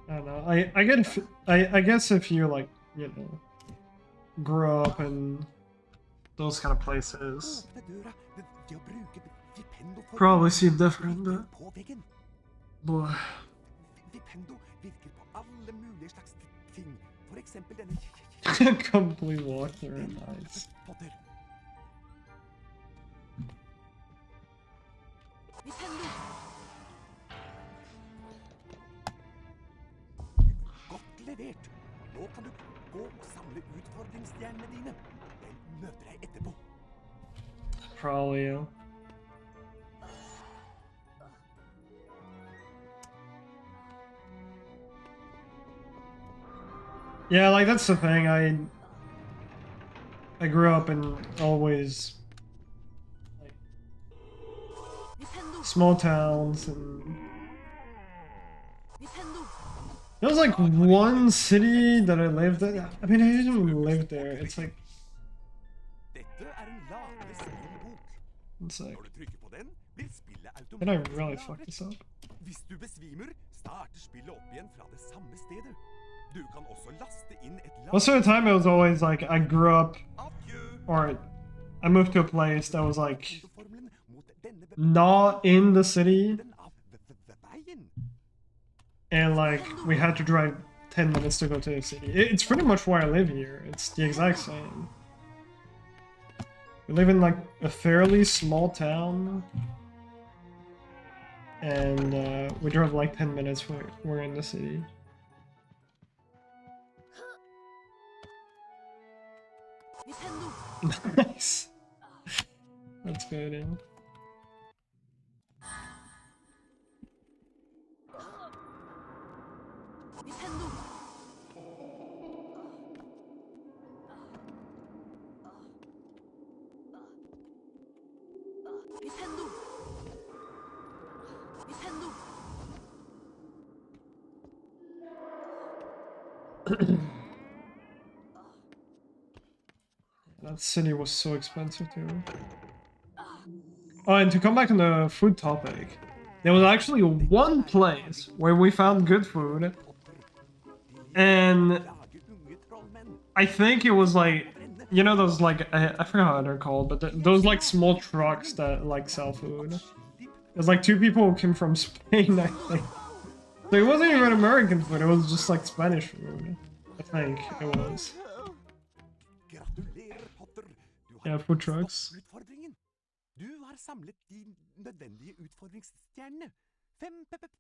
I don't know. I guess if you like, you know, grew up in those kind of places, Åpne døra ved å bruke Vipendo-formelen. probably seem different, but På veggen. boy. Vipendo virker på alle mulige slags ting. For eksempel denne Complete walkthrough, nice. Potter. Godt levert. Nå kan du gå og samle utfordringsstjernene dine. Jeg møter deg etterpå. Probably, yeah. Yeah, like that's the thing. I grew up in always like small towns, and there was like one city that I lived in. I mean, I didn't even live there. It's like Dette en lagret spillbok. it's like. Når du trykker på den, blir spillet Did I automatisk really lagret. fuck this up? Hvis du besvimer, starter spillet opp igjen fra det samme stedet. Du kan også laste inn et Most of the time, it was always like I grew up, or I moved to a place that was like not in the city, and like we had to drive 10 minutes to go to the city. It's pretty much where I live here. It's the exact same. We live in like a fairly small town, and we drove like 10 minutes. We're in the city. Nice. That's good. Yeah. That city was so expensive too. Oh, and to come back on the food topic, there was actually one place where we found good food, and I think it was like, you know, those like I forgot how they're called, but those like small trucks that like sell food. There's like two people who came from Spain, I think. So it wasn't even American food; it was just like Spanish food. I think it was. Yeah, food trucks. Utfordringen. Du har samlet de nødvendige utfordringsstjernene. 5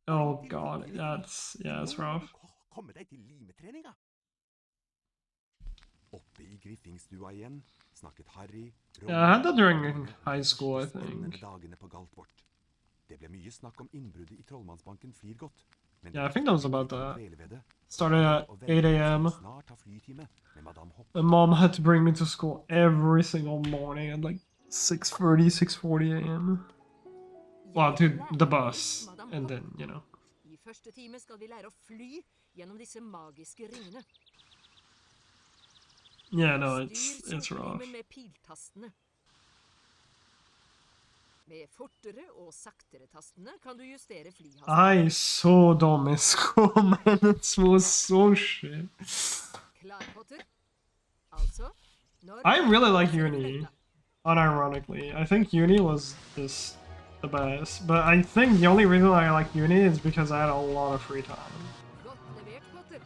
Oh god, that's rough. Komme deg til limetreninga. Oppe i griffingstua igjen snakket Harry. Yeah, I had that during high school, I think. Dagene på Galtvort. Det ble mye snakk om innbruddet i Trollmannsbanken Flirgodt. Yeah, I think that was about that. Started at 8 a.m. My mom had to bring me to school every single morning at like 6:30, 6:40 a.m. Well, to the bus, and then, you know. I første time skal vi lære å fly gjennom disse magiske ringene. Yeah, no, it's rough. Med piltastene. Med fortere og saktere tastene kan du justere flyhastigheten. I så dum i school, man. It was so shit. Klar, Potter? Altså, I really like uni, unironically. I think uni was just the best, but I think the only reason I like uni is because I had a lot of free time. Godt levert, Potter.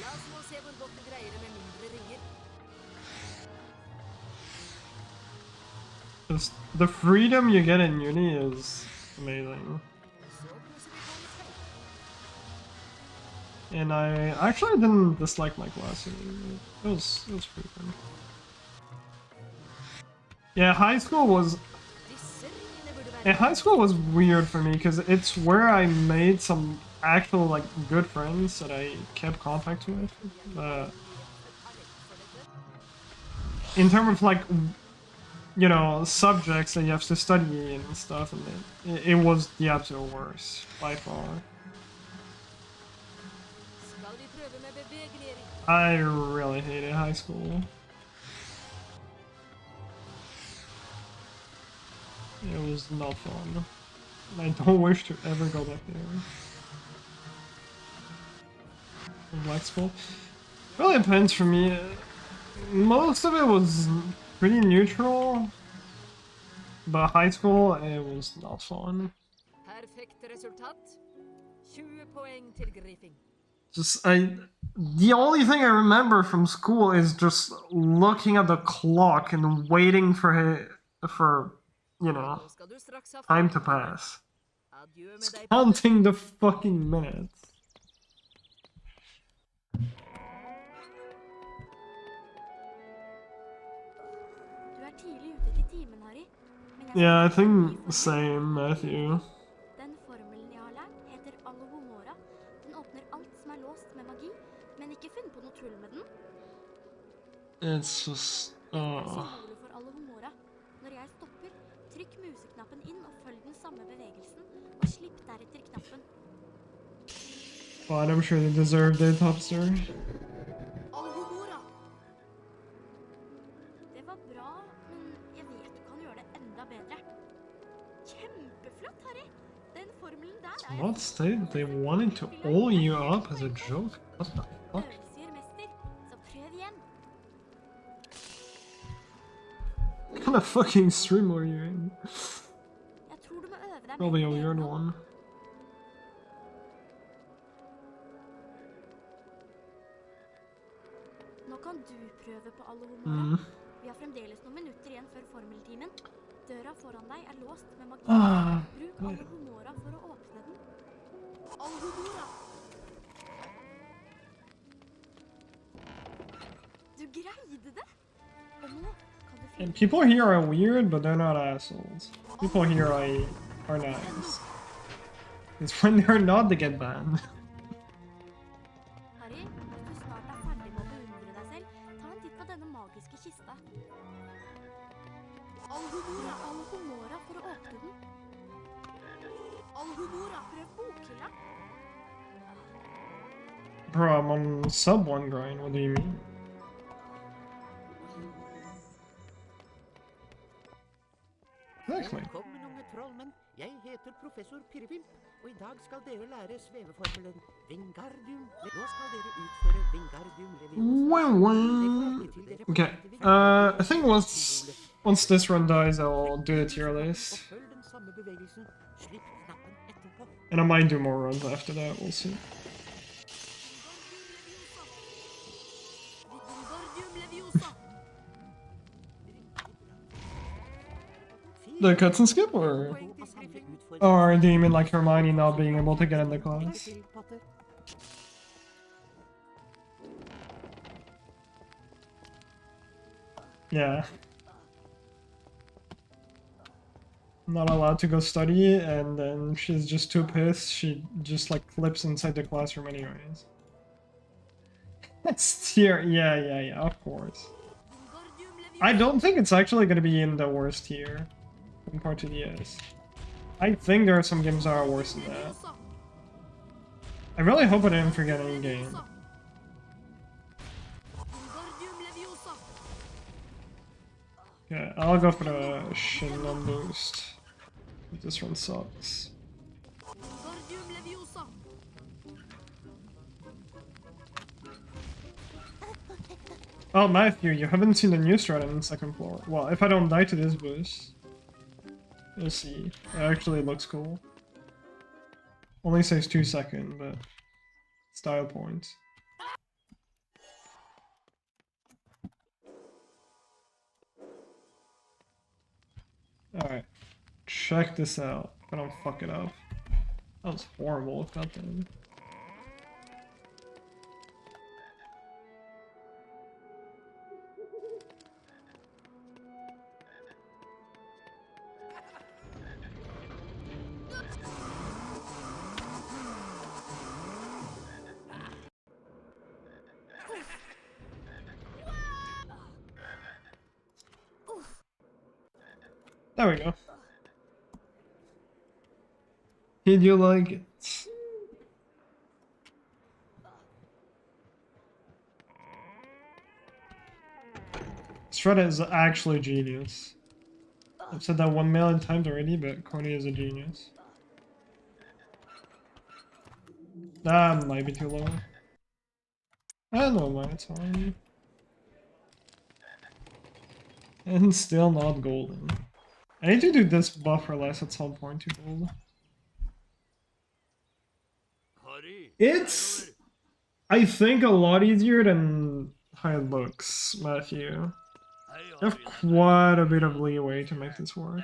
La oss nå se hvor godt du greier det med mindre ringer. The freedom you get in uni is amazing. and I actually didn't dislike my class. It was pretty fun. Yeah, high school was weird for me because it's where I made some actual like good friends that I kept contact with. In terms of like, you know, subjects that you have to study and stuff, and it was the absolute worst by far. I really hated high school. It was not fun. I don't wish to ever go back there. Black school? Really depends for me. Most of it was pretty neutral, but high school, it was not fun. Perfekt resultat. 20 poäng till Griffin. The only thing I remember from school is just looking at the clock and waiting for you know, time to pass. Just counting the fucking minutes. Yeah, I think same, Matthew. Den formelen jeg har lært heter Alohomora. Den åpner alt som låst med magi, men ikke finn på noe tull med den. It's just... Symbolet for Alohomora. Når jeg stopper, trykk museknappen inn og følg den samme bevegelsen, og slipp deretter knappen. Fine, I'm sure they deserved it, Topster. Alohomora! Det var bra, men jeg vet du kan gjøre det enda bedre. Kjempeflott, Harry! Den formelen der What state they wanted to all you up as a joke? What the fuck? Øvelser mester, så prøv igjen. What kind of fucking stream are you in? Jeg tror du må øve deg Probably a weird one. Nå kan du prøve på Alohomora. Vi har fremdeles noen minutter igjen før formeltimen. Døra foran deg låst med magi. Bruk Alohomora for å åpne den. Alohomora! Du greide det! Og nå kan du And people here are weird, but they're not assholes. People here are nice. It's when they're not, they get banned. Harry, hvis du snart ferdig med å beundre deg selv, ta en titt på denne magiske kista. Alohomora for å åpne den. Alohomora, prøv bokhylla. Bro, I'm on sub 1 grind, what do you mean? Exactly. Velkommen, unge trollmenn. Jeg heter professor Pirrevimp, og I dag skal dere lære sveveformelen Wingardium. Nå skal dere utføre Wingardium Leviosa. Okay, I think once this run dies, I'll do the tier list. And I might do more runs after that, we'll see. The cuts and skip, or do you mean like Hermione not being able to get in the class? Yeah. Not allowed to go study, and then she's just too pissed, she just like flips inside the classroom anyways. That's tier, yeah, of course. I don't think it's actually gonna be in the worst tier compared to the S. I think there are some games that are worse than that. I really hope I didn't forget any game. Okay, I'll go for the Shinnon boost. This one sucks. Oh, Matthew, you haven't seen the new strat on the second floor. Well, if I don't die to this boost, you'll see. It actually looks cool. Only says 2 seconds, but style points. Alright, check this out. If I don't fuck it up. That was horrible, goddamn. There we go. Did you like it? Strata is actually genius. I've said that 1 million times already, but Coney is a genius. That might be too low. I don't know, it's fine. And still not golden. I need to do this buffer less at some point to gold. It's, I think, a lot easier than how it looks, Matthew. I have quite a bit of leeway to make this work.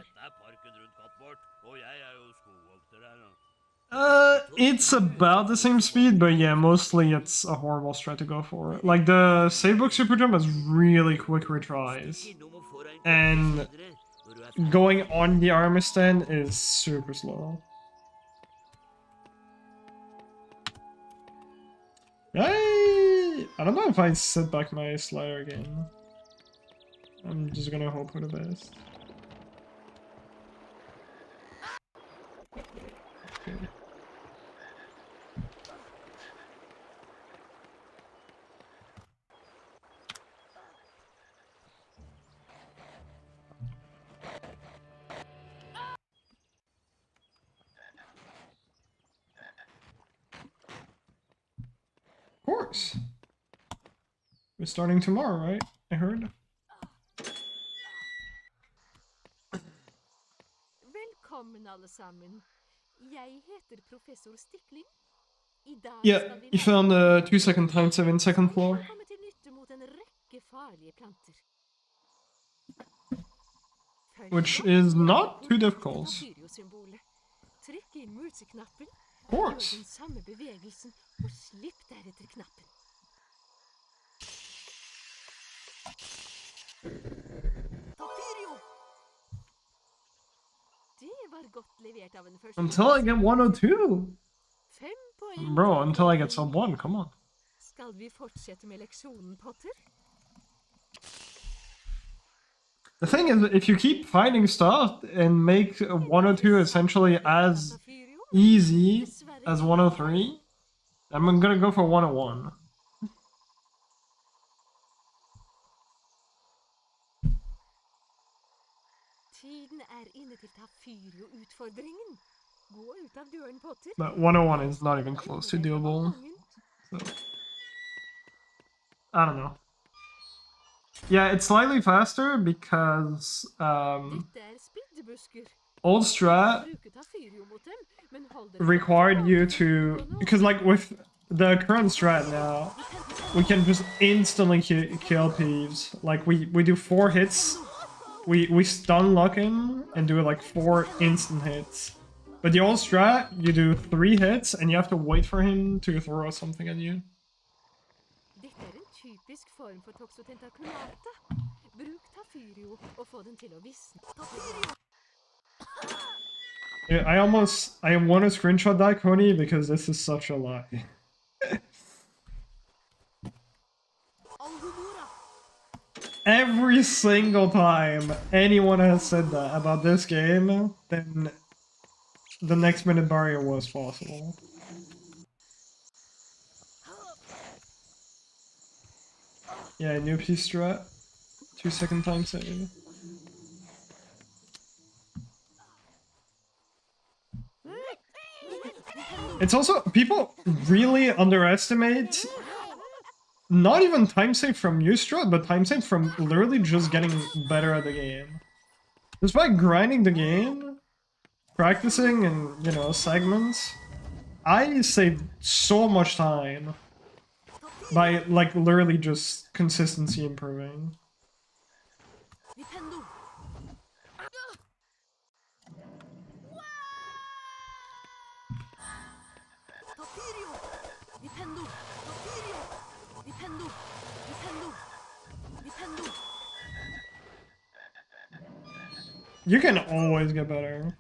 It's about the same speed, but yeah, mostly it's a horrible strat to go for. Like, the Savebook Super Jump has really quick retries. And going on the armor stand is super slow. I don't know if I set back my slider again. I'm just gonna hope for the best. Okay. Of course. We're starting tomorrow, right? I heard. Velkommen alle sammen. Jeg heter professor Stikling. I dag Yeah, skal vi you found the 2-second time save in second floor. komme til nytte mot en rekke farlige planter. Which is not too difficult. Trykk inn museknappen, Of course. gjør den samme bevegelsen, og slipp deretter knappen. Det var godt levert av en første. Until I get 102. 5 poeng. Bro, until I get sub 1, come on. Skal vi fortsette med leksjonen, Potter? The thing is, if you keep finding stuff and make 102 essentially as easy as 103, I'm gonna go for 101. Tiden inne til Tafirio-utfordringen. Gå ut av døren, Potter. But 101 is not even close to doable. So, I don't know. Yeah, it's slightly faster because old strat required you to, because like with the current strat now, we can just instantly kill Peeves. Like we do 4 hits, we stun lock him and do like 4 instant hits. But the old strat, you do 3 hits and you have to wait for him to throw something at you. Typisk form for toxotentakulata. Bruk Tafirio og få den til å visne. Tafirio! Yeah, I want to screenshot that, Coney, because this is such a lie. Every single time anyone has said that about this game, then the next minute barrier was possible. Yeah, new piece strat. 2-second time save. It's also, people really underestimate not even time save from new strat, but time save from literally just getting better at the game. Just by grinding the game, practicing and, you know, segments, I saved so much time. By, like, literally just consistency improving. You can always get better.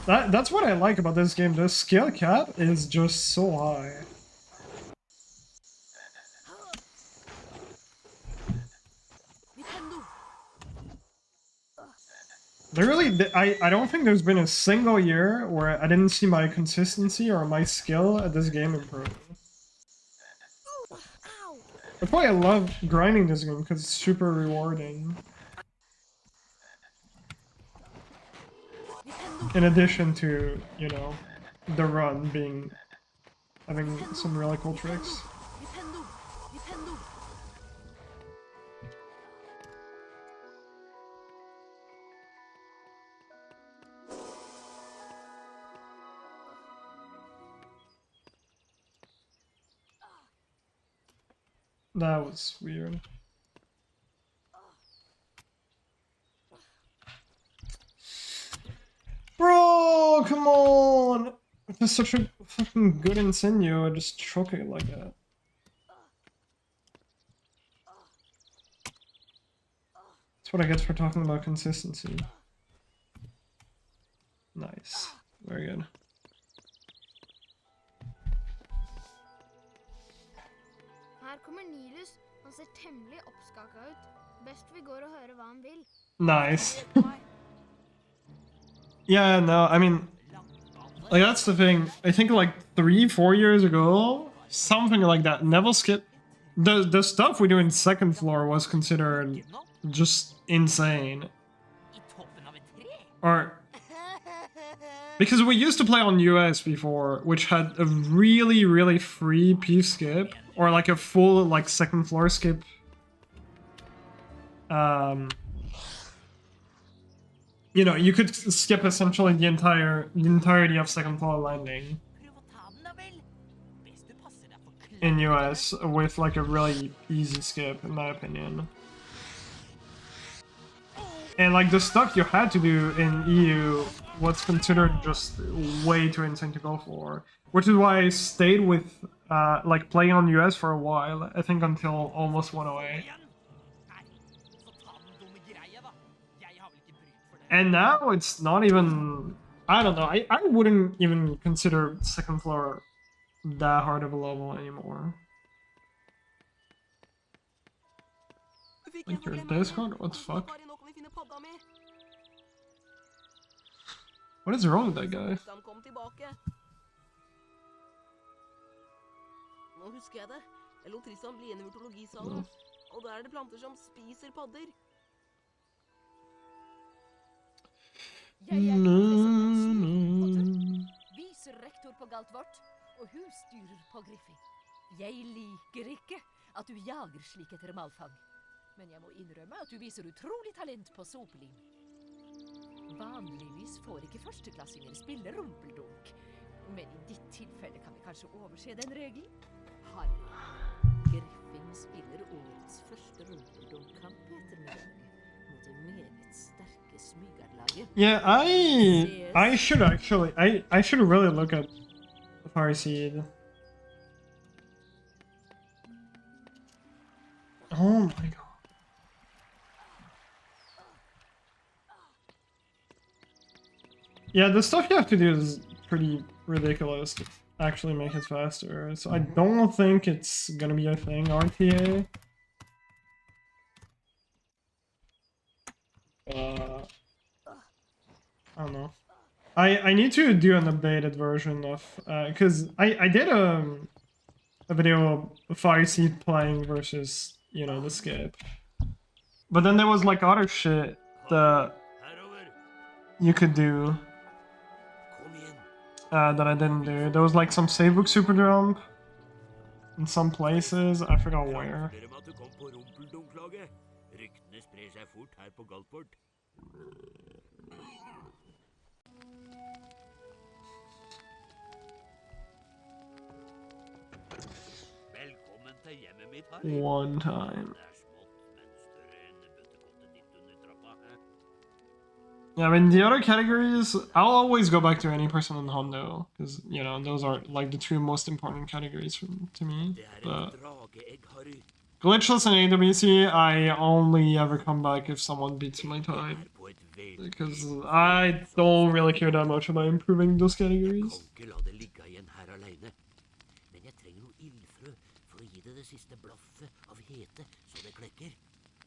That's what I like about this game. The skill cap is just so high. I don't think there's been a single year where I didn't see my consistency or my skill at this game improve. That's why I love grinding this game, because it's super rewarding. In addition to, you know, the run having some really cool tricks. That was weird. Bro, come on! If there's such a fucking good insinuo, I just choke it like that. That's what I get for talking about consistency. Nice. Very good. Her kommer Nilus. Han ser temmelig oppskaka ut. Best vi går og hører hva han vil. Nice. Yeah, no, I mean, like, that's the thing. I think like 3-4 years ago, something like that. Neville skip. The stuff we do in second floor was considered just insane. Or because we used to play on US before, which had a really free piece skip, or like a full like second floor skip. You know, you could skip essentially the entirety of second floor landing in US with like a really easy skip, in my opinion. And like the stuff you had to do in EU was considered just way too insane to go for, which is why I stayed with like playing on US for a while. I think until almost 108. And now it's not even, I don't know, I wouldn't even consider second floor that hard of a level anymore. Like your Discord? What the fuck? What is wrong with that guy? Nå husker jeg det. Jeg lot Tristan bli igjen i virtuologisalen. Og der er det planter som spiser padder. Jeg er viserektor på galt vårt, og husstyrer på Griffin. Jeg liker ikke at du jager slik etter malfang. Men jeg må innrømme at du viser utrolig talent på sopelim. Vanligvis får ikke førsteklassinger spille rumpeldunk. Men i ditt tilfelle kan vi kanskje overse den regelen. Harry, Griffin spiller årets første rumpeldunk-kamp etter middag. Mot det meget sterke smygarlaget. Yeah, I should actually, I should really look at Farseed. Oh my god. Yeah, the stuff you have to do is pretty ridiculous to actually make it faster, so I don't think it's gonna be a thing, RTA. I don't know. I need to do an updated version of, because I did a video of Fireseed playing versus, you know, the skip. But then there was like other shit that you could do that I didn't do. There was like some savebook super jump in some places. I forgot where. One time. Yeah, I mean, the other categories, I'll always go back to any person in Hondo, because, you know, those are, like, the two most important categories to me. But glitchless and AWC, I only ever come back if someone beats my time. Because I don't really care that much about improving those categories.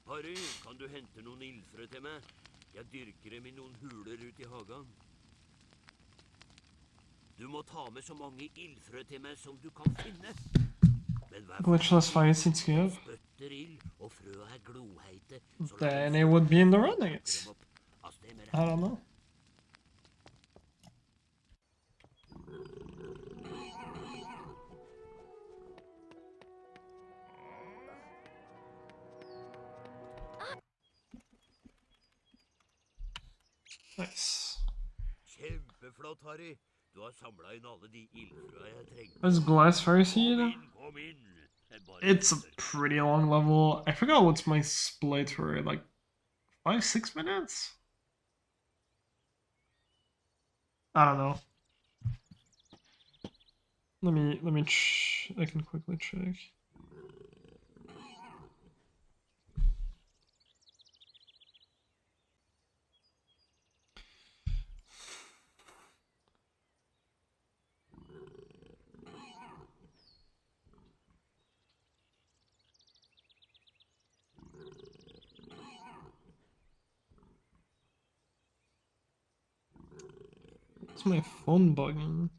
Harry, kan du hente noen ildfrø til meg? Jeg dyrker dem i noen huler ut i hagen. Du må ta med så mange ildfrø til meg som du kan finne. Men vær Glitchless fire seeds good. spytter ild, og frøa er gloheite. Then it would be in the running. I don't know. Nice. Kjempeflott, Harry. Du har samlet inn alle de ildfrøa jeg trengte. There's glass fire seed. Kom inn. It's a pretty long level. I forgot what's my split for it, like 5-6 minutes? I don't know. I can quickly check. What's my phone bugging?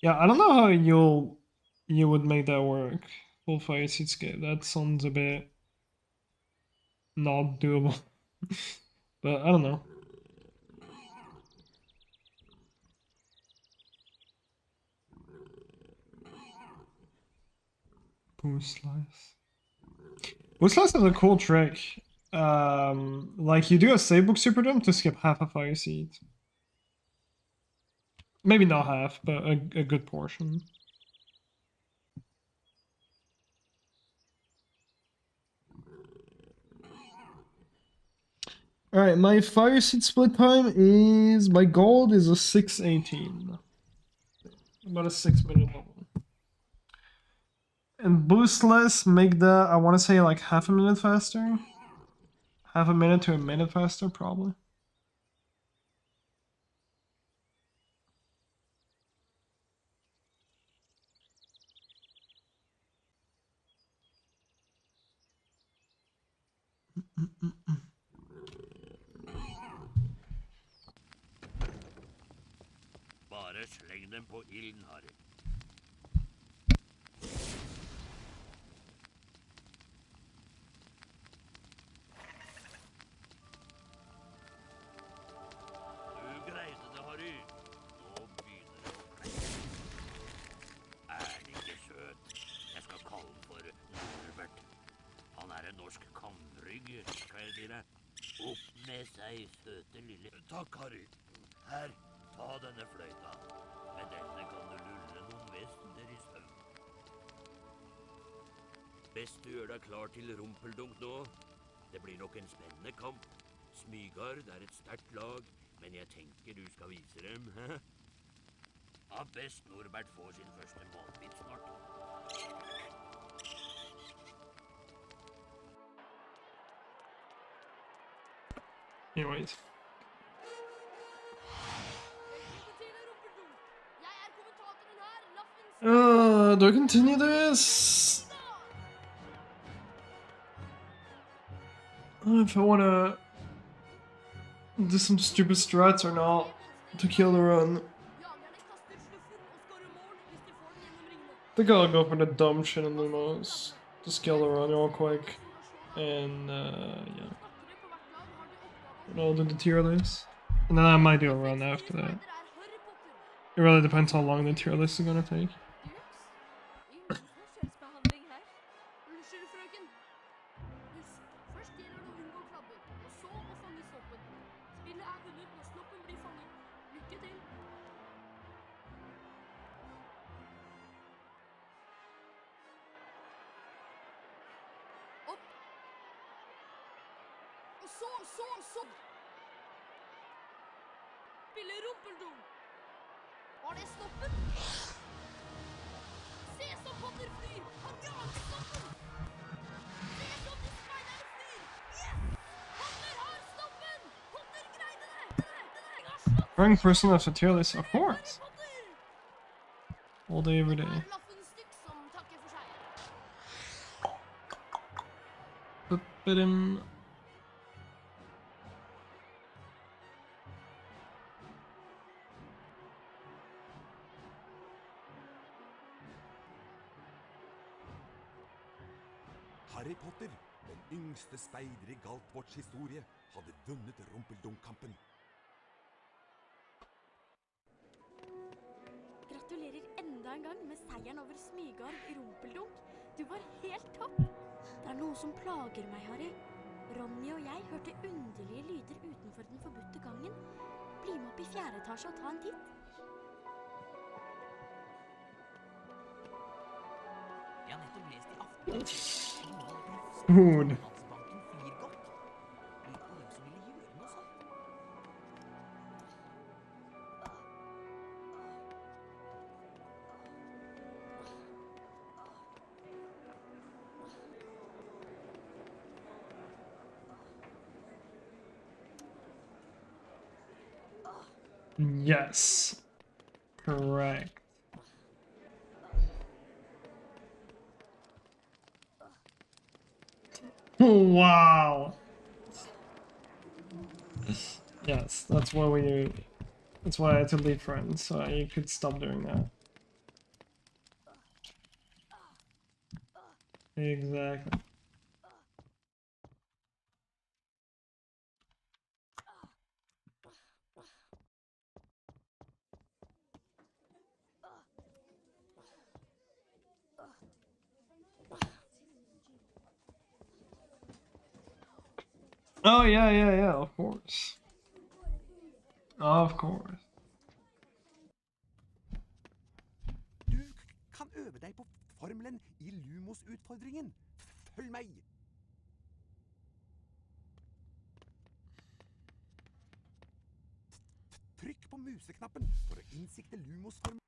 Yeah, I don't know how you would make that work. Full fire seedscape. That sounds a bit not doable. But I don't know. Boost slice. Boost slice is a cool trick. Like you do a save book super jump to skip half a fire seed. Maybe not half, but a good portion. Alright, my fire seed split time is, my gold is a 6:18. About a 6-minute level. And boostless, make that, I want to say like half a minute faster. Half a minute to a minute faster, probably. Bare sleng dem på ilden, Harry. Du greide det, Harry. Nå begynner det å kleie. Er det ikke søt? Jeg skal kalle den for Norbert. Han er en norsk kamrygg, skal jeg si deg. Opp med seg, søte lille. Takk, Harry. Her, ta denne fløyta. Med denne kan du lulle noen vester i søvn. Best du gjør deg klar til rumpeldunk nå. Det blir nok en spennende kamp. Smygard er et sterkt lag, men jeg tenker du skal vise dem, hæ? Ja, best Norbert får sin første matbit snart. Anyways. Do I continue this? If I wanna do some stupid strats or not to kill the run. I think I'll go for the dumb shit in the most. Just kill the run real quick. And yeah. And I'll do the tier list. And then I might do a run after that. It really depends how long the tier list is gonna take. Så spille rumpeldunk. Var det stoppen? Se så Potter flyr! Han jager stoppen! Se så de speiderne flyr! Yes! Potter har stoppen! Potter greide det! Rank person after tier list, of course. All day, every day. Er laffen stykk som takker for seg. Ba-ba-dum. Harry Potter, den yngste speider i Galtvorts historie, hadde vunnet rumpeldunk-kampen. Gratulerer enda en gang med seieren over Smygard i rumpeldunk. Du var helt topp. Det er noe som plager meg, Harry. Ronny og jeg hørte underlige lyder utenfor den forbudte gangen. Bli med opp i 4. etasje og ta en titt. Jeg har nettopp lest i Aftenposten. Food. Finansbanken flyr godt. Lurer på hvem som ville gjøre noe sånt. Yes. Correct. Wow. Yes, that's why we. That's why I had to leave friends, so you could stop doing that. Exactly. Oh yeah, of course. Of course. Du kan øve deg på formelen i Lumos-utfordringen. Følg meg! Trykk på museknappen for å innsikte Lumos-formelen.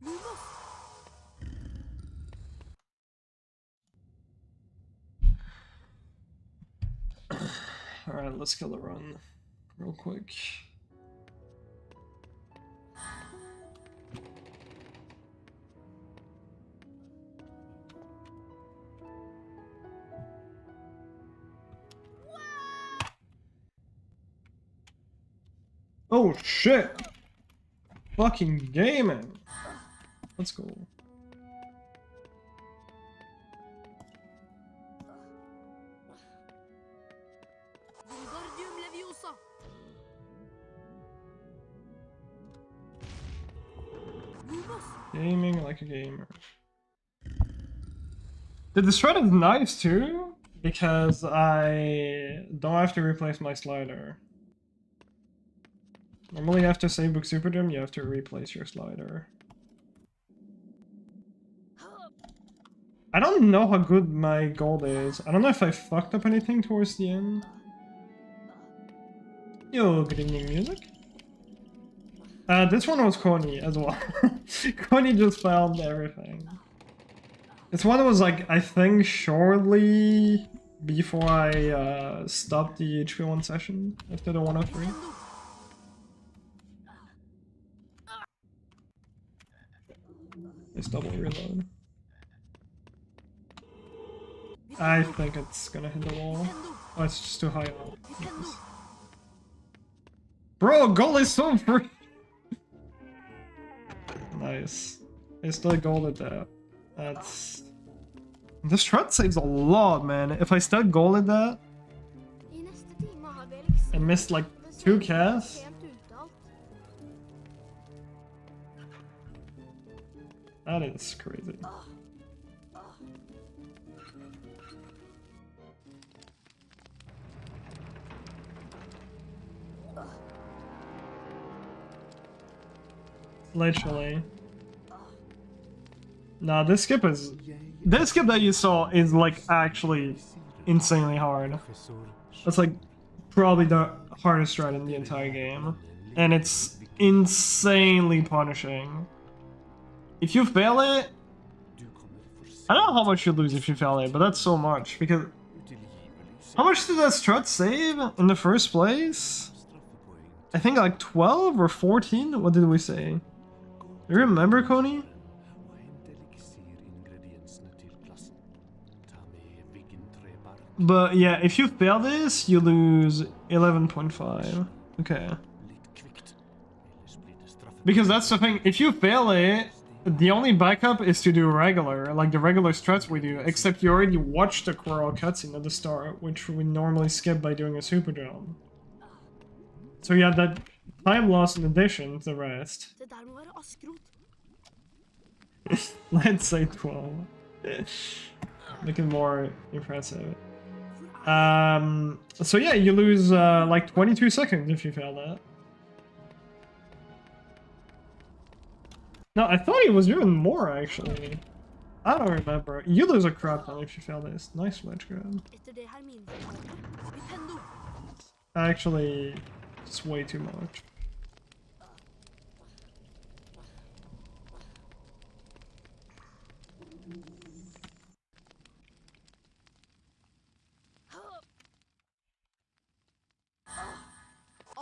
Lumos! Alright, let's kill the run real quick. Oh shit! Fucking gaming! Let's go. Wingardium Leviosa. Lumos. Gaming like a gamer. The shred is nice too, because I don't have to replace my slider. Normally after Savebook Super Gym, you have to replace your slider. I don't know how good my gold is. I don't know if I fucked up anything towards the end. Yo, good evening music. This one was corny as well. Corny just found everything. This one was like, I think shortly before I stopped the HP1 session after the 103. It's double reload. I think it's gonna hit the wall. Oh, it's just too high up. Bro, gold is so free! Nice. I still golded that. That's... This shred saves a lot, man. If I still golded that... and missed like 2 casts... That is crazy. Literally. Nah, this skip is... This skip that you saw is like actually insanely hard. That's like probably the hardest strat in the entire game. And it's insanely punishing. If you fail it... I don't know how much you lose if you fail it, but that's so much, because... How much did that strut save in the first place? I think like 12 or 14? What did we say? You remember, Coney? But yeah, if you fail this, you lose 11.5. Okay. Because that's the thing, if you fail it, the only backup is to do regular, like the regular strats we do, except you already watched the Quirrell cutscene at the start, which we normally skip by doing a super jump. So you have that time loss in addition to the rest. Det der må være askrot. Let's say 12. Make it more impressive. So yeah, you lose like 22 seconds if you fail that. No, I thought he was doing more actually. I don't remember. You lose a crap ton if you fail this. Nice wedge grab. Etter det her minneformatet. Nintendo. Actually, it's way too much.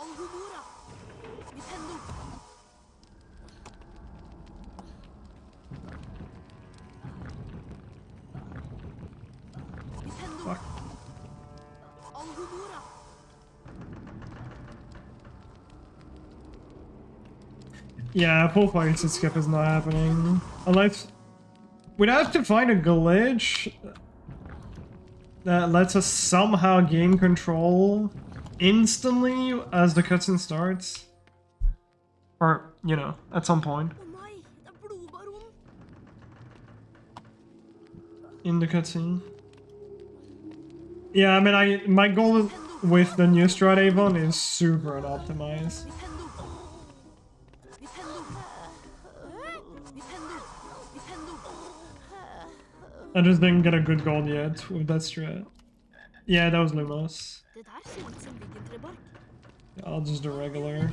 Alhumora. Nintendo. Nintendo. Fuck. Alhumora. Yeah, full fire skip is not happening. Unless we'd have to find a glitch that lets us somehow gain control instantly as the cutscene starts. Or, you know, at some point. Å nei, det er blodbaron. In the cutscene. Yeah, I mean, my goal with the new strat Avon is super unoptimized. I just didn't get a good goal yet with that strat. Yeah, that was Lumos. Det der ser ut som Viggen-trebark. I'll just do regular.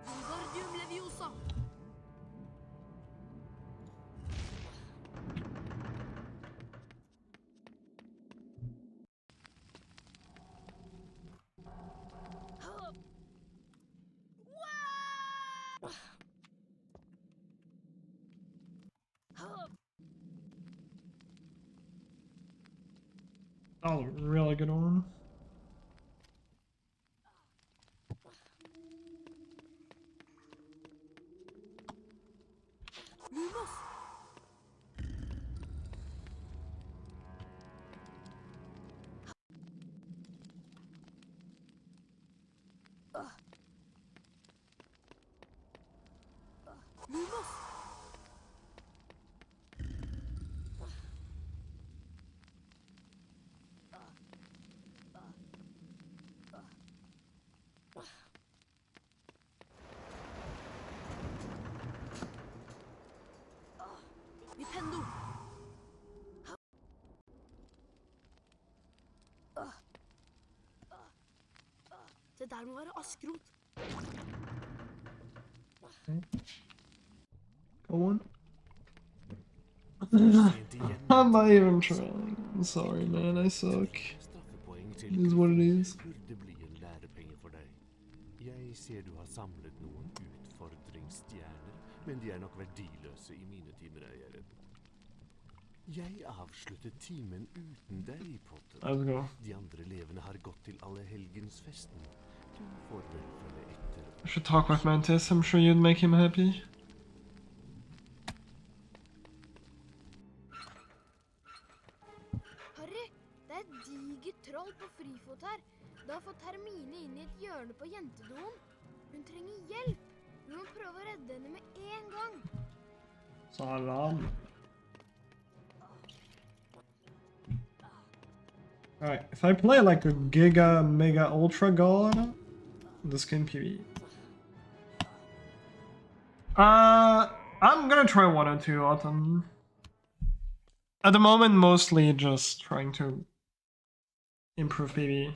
Wingardium Leviosa. Oh, really good one. Lumos. Lumos. Nintendo. Det der må være askrot. Go on. I'm not even trying. I'm sorry, man. I suck. It is what it is. Burde bli en lærepenge for deg. Jeg ser du har samlet noen utfordringsstjerner, men de er nok verdiløse i mine timer, er jeg redd. Jeg avsluttet timen uten deg, Potter. Let's go. De andre elevene har gått til Allehelgensfesten. Du får vel følge etter. I should talk with Mantis. I'm sure you'd make him happy. Harry, det er et digert troll på frifot her. Det har fått Hermine inn i et hjørne på jentedoen. Hun trenger hjelp. Vi må prøve å redde henne med en gang. Salam. Alright, if I play like a Giga Mega Ultra God, this can PvE. I'm gonna try 1 and 2 Autumn. At the moment, mostly just trying to improve PvE.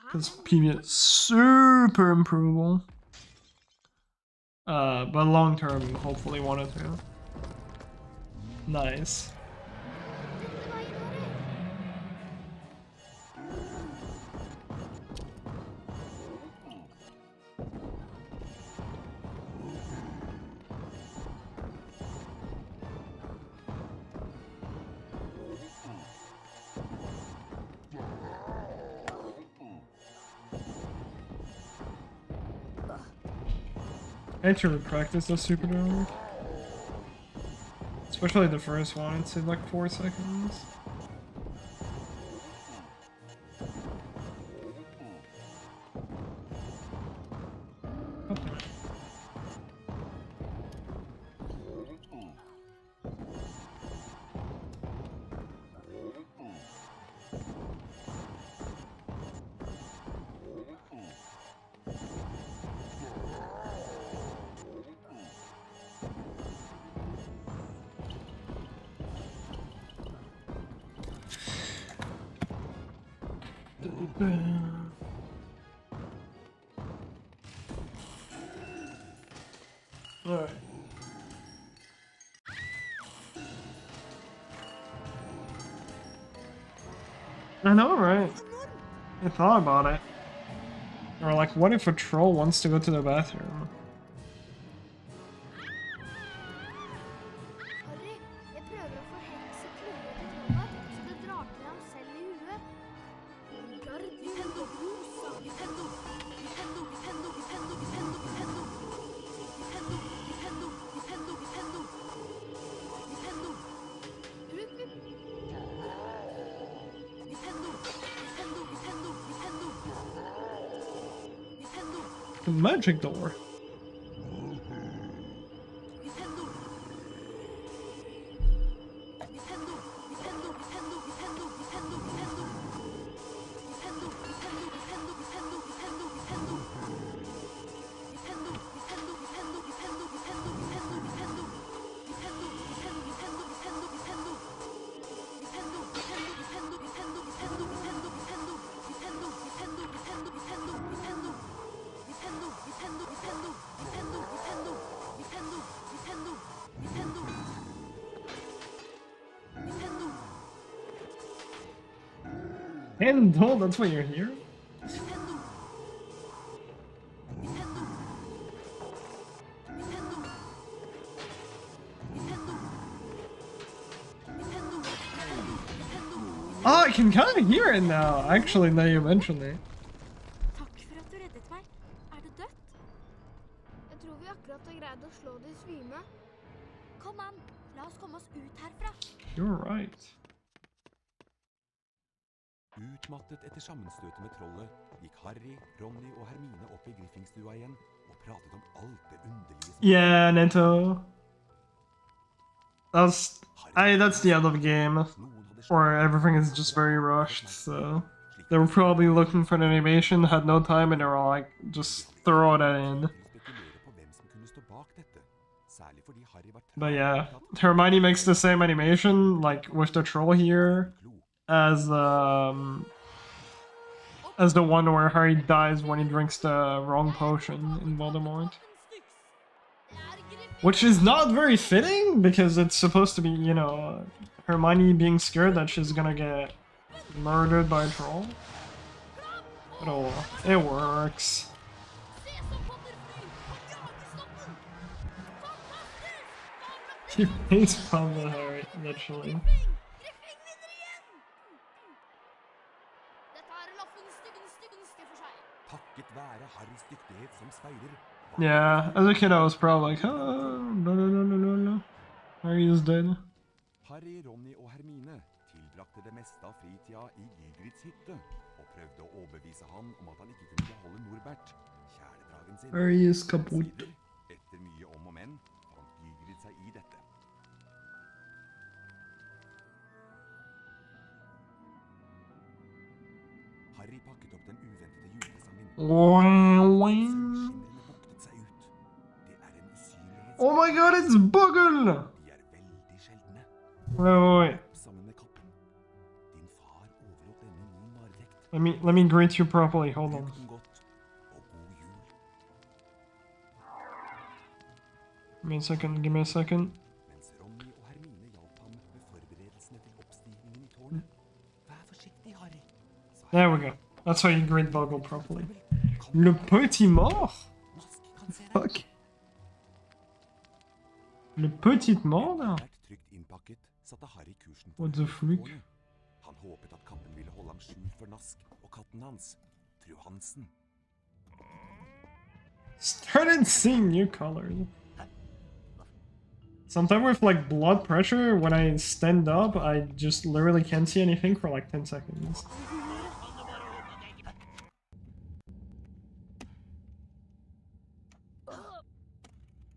Because PvE is super improvable. But long term, hopefully 1 and 2. Nice. I had to practice those Superdrums. Especially the first one, it said like 4 seconds. Alright. I know, right? I thought about it. Or like, what if a troll wants to go to the bathroom? Harry, jeg prøver å forhekse klodet til trollet, så det drar til ham selv i huet. Gard, Nintendo, rosa, Nintendo, Nintendo, Nintendo, Nintendo, Nintendo, Nintendo, Nintendo, Nintendo, Nintendo, Nintendo, Nintendo. Nintendo, Nintendo, Nintendo, Nintendo, Nintendo. The magic door. Nintendo, that's why you're here? Oh, I can kind of hear it now, actually, now you mention it. Takk for at du reddet meg. Er det dødt? Jeg tror vi akkurat har greid å slå det i svime. Kom an, la oss komme oss ut herfra. You're right. Utmattet etter sammenstøtet med trollet gikk Harry, Ronny og Hermine opp i Griffingstua igjen og pratet om alt det underlige som... Yeah, Nento. That's the end of the game. Or everything is just very rushed, so... They were probably looking for an animation, had no time, and they were like, just throw that in. But yeah, Hermione makes the same animation, like with the troll here, as the one where Harry dies when he drinks the wrong potion in Voldemort. Which is not very fitting, because it's supposed to be, you know, Hermione being scared that she's gonna get murdered by a troll. But oh well, it works. He face palmed Harry, literally. Yeah, as a kid I was probably like, oh, no. Harry is dead. Harry, Ronny og Hermine tilbrakte det meste av fritida i Gygrids hytte og prøvde å overbevise han om at han ikke kunne beholde Norbert, kjæledragen sin. Harry is kaputt. Etter mye om og men fant Gygrid seg i dette. Harry pakket opp den uventede julesangen. Buktet seg ut. Det er en usynlighet. Oh my god, it's Buggle! De er veldig sjeldne. Wait. Sammen med katten. Din far overlot denne min varedekt. Let me greet you properly, hold on. Godt og god jul. Give me a second. Mens Ronny og Hermine hjalp ham med forberedelsene til oppstigningen i tårnet. Vær forsiktig, Harry. There we go. That's how you greet Buggle properly. Le petit mort? Fuck. Le petit mort, là? Trygt innpakket satte Harry kursen What the freak? Han håpet at katten ville holde ham skjult for Nask og katten hans, fru Hansen. Started seeing new colors. Sometimes with like blood pressure, when I stand up, I just literally can't see anything for like 10 seconds.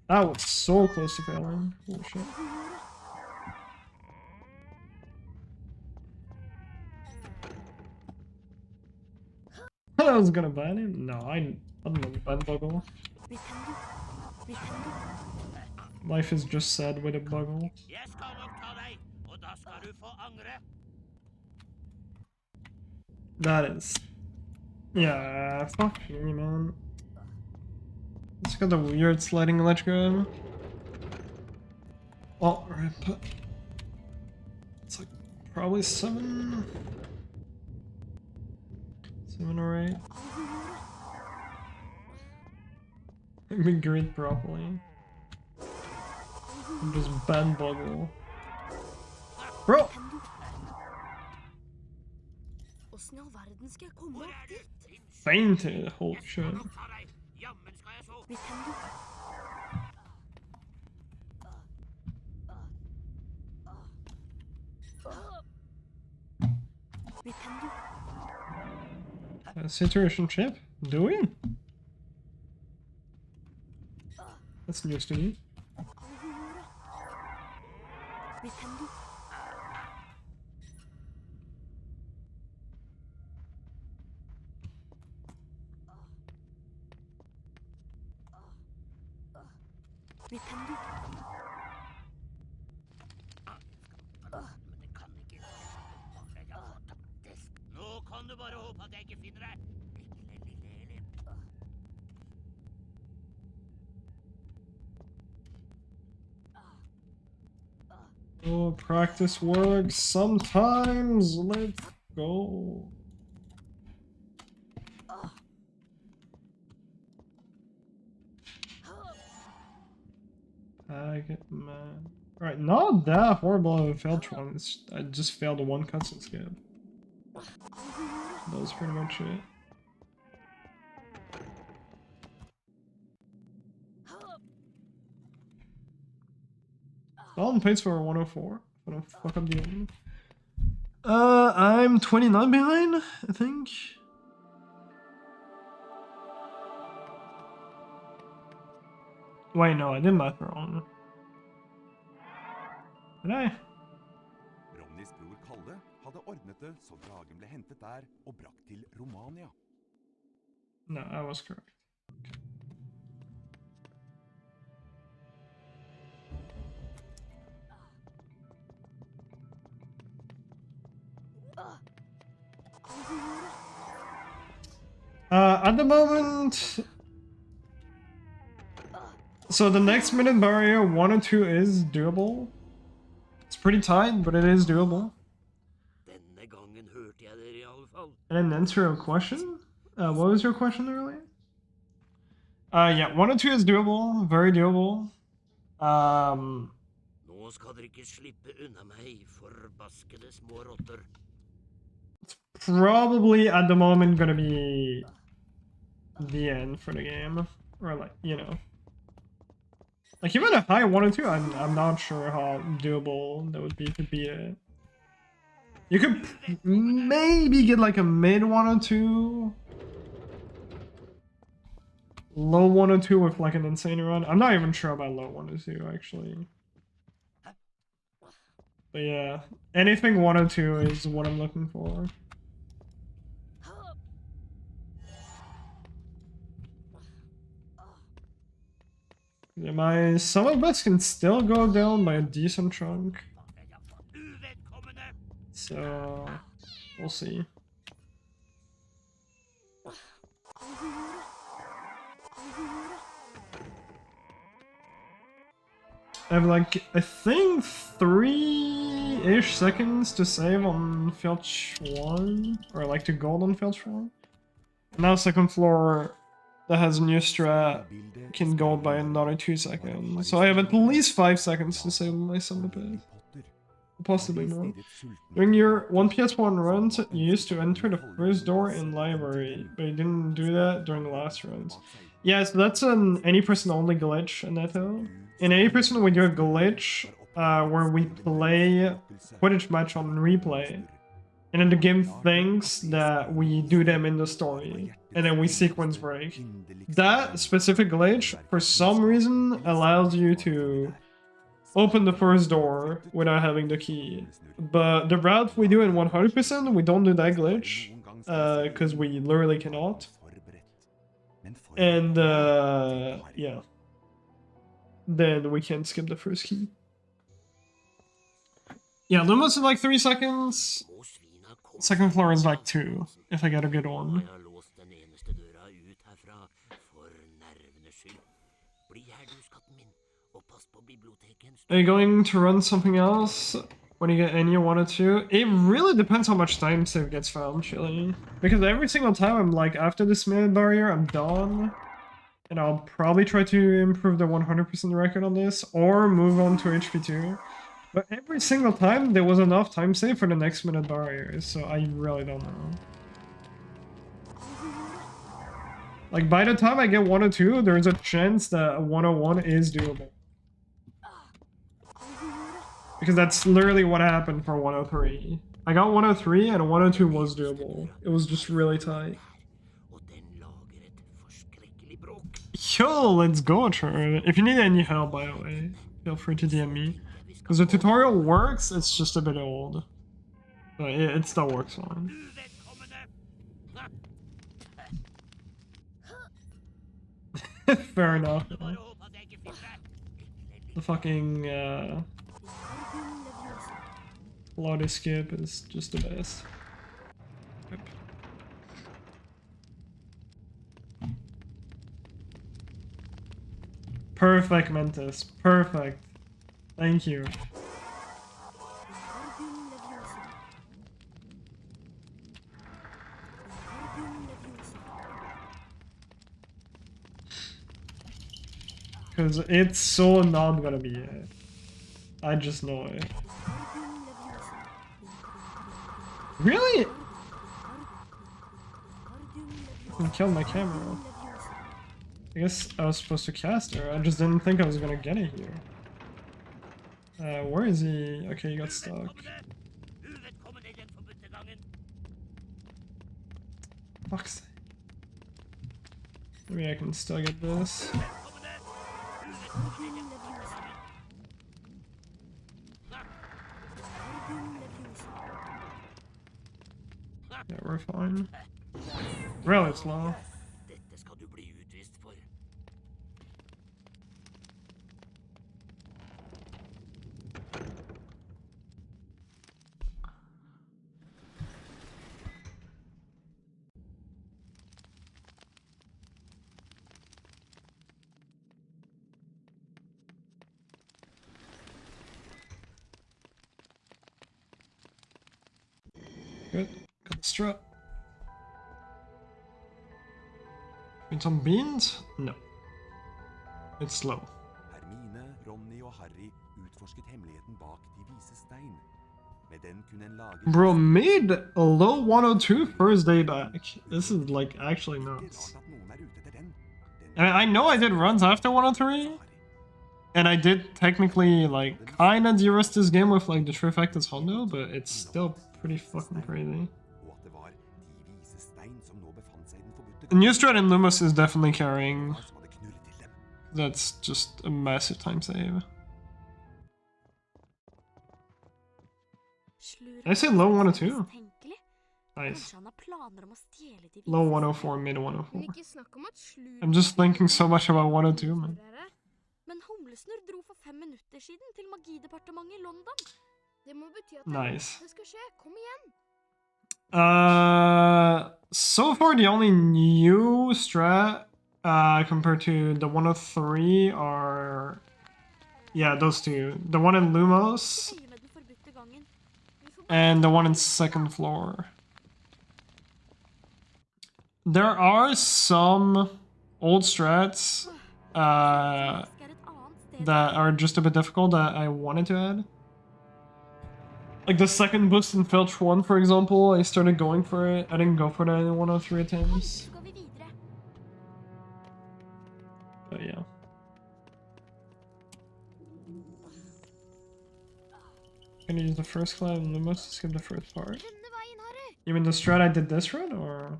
That was so close to failing. Holy shit. I was gonna ban him? No, I don't know ban Buggle. Life is just sad with a Buggle. That is... Yeah, fuck me, man. It's got the weird sliding electro. Oh, right, but... It's like probably 7 or 8. Let me greet properly. I'm just ban Buggle. Bro! Fainted, holy shit. Situation chip? Do we? That's news to me. Nå kan du bare håpe at jeg ikke finner deg. Oh, practice works sometimes. Let's go. I get mad. Alright, not that horrible of a failed one. I just failed a 1 cutscene skip. That was pretty much it. Dalton pays for 104. I don't fuck up the end. I'm 29 behind, I think. Wait, no, I did math wrong. Did I? Ronnys bror Kalle hadde ordnet det så dragen ble hentet der og brakt til Romania. No, I was correct. Okay. At the moment, so the next minute barrier 1 and 2 is doable. It's pretty tight, but it is doable. And then answer a question. What was your question earlier? Yeah, 1 and 2 is doable, very doable. Nå skal dere ikke slippe unna meg, forbaskede små rotter. Probably at the moment gonna be the end for the game, or like, you know, like even a high 1 and 2, I'm not sure how doable that would be to beat it. You could maybe get like a mid 1 and 2, low 1 and 2 with like an insane run. I'm not even sure about low 1 and 2 actually. But yeah, anything 1 and 2 is what I'm looking for. Yeah, my summon bets can still go down by a decent chunk. So, we'll see. I have like, I think 3-ish seconds to save on Filch 1, or like to gold on Filch 1. Now second floor that has a new strat can gold by another 2 seconds. So I have at least 5 seconds to save my summon bit. Possibly more. During your 1PS1 runs, you used to enter the first door in library, but you didn't do that during the last runs. Yeah, so that's an any person only glitch in Netto. In any person we do a glitch where we play footage match on replay. And then the game thinks that we do them in the story. And then we sequence break. That specific glitch, for some reason, allows you to open the first door without having the key. But the route we do in 100%, we don't do that glitch. Because we literally cannot. And yeah. Then we can skip the first key. Yeah, Lumos is like 3 seconds. Second floor is like 2, if I get a good one. Are you going to run something else when you get any 1 or 2? It really depends how much time save gets found, actually. Because every single time I'm like, after this minute barrier, I'm done. And I'll probably try to improve the 100% record on this, or move on to HP2. But every single time, there was enough time save for the next minute barrier, so I really don't know. Like, by the time I get 1 or 2, there's a chance that 101 is doable. Because that's literally what happened for 103. I got 103 and 102 was doable. It was just really tight. Yo, let's go, Trevor. If you need any help, by the way, feel free to DM me. Because the tutorial works, it's just a bit old. But it still works fine. Fair enough. The fucking Lotus skip is just the best. Yep. Perfect, Mentis. Perfect. Thank you. Because it's so not gonna be it. I just know it. Really? I killed my camera. I guess I was supposed to cast her. I just didn't think I was gonna get it here. Where is he? Okay, he got stuck. Fuck's sake. Maybe I can still get this. Yeah, we're fine. Really slow. Good. Got the strut. Need some beans? No. It's slow. Hermine, Ronny og Harry utforsket hemmeligheten bak de vise stein. Med den kunne en lage... Bro, made a low 102 first day back. This is like actually nuts. I know I did runs after 103. And I did technically like kinda de-rest this game with like the Trifecta's Hondo, but it's still pretty fucking crazy. The new strat in Lumos is definitely carrying. That's just a massive time save. I said low 102. Nice. Low 104, mid 104. I'm just thinking so much about 102, man. Men Humlesnurr dro for 5 minutter siden til Magidepartementet i London. Det må bety at Nice. det skal skje. Kom igjen. So far the only new strat compared to the 103 are, yeah, those two. The one in Lumos and the one in second floor. There are some old strats that are just a bit difficult that I wanted to add. Like the second boost in Filch 1, for example, I started going for it. I didn't go for that in 103 attempts. Can you use the first climb and the most to skip the first part? Denne veien, Harry. You mean the strat I did this run, or?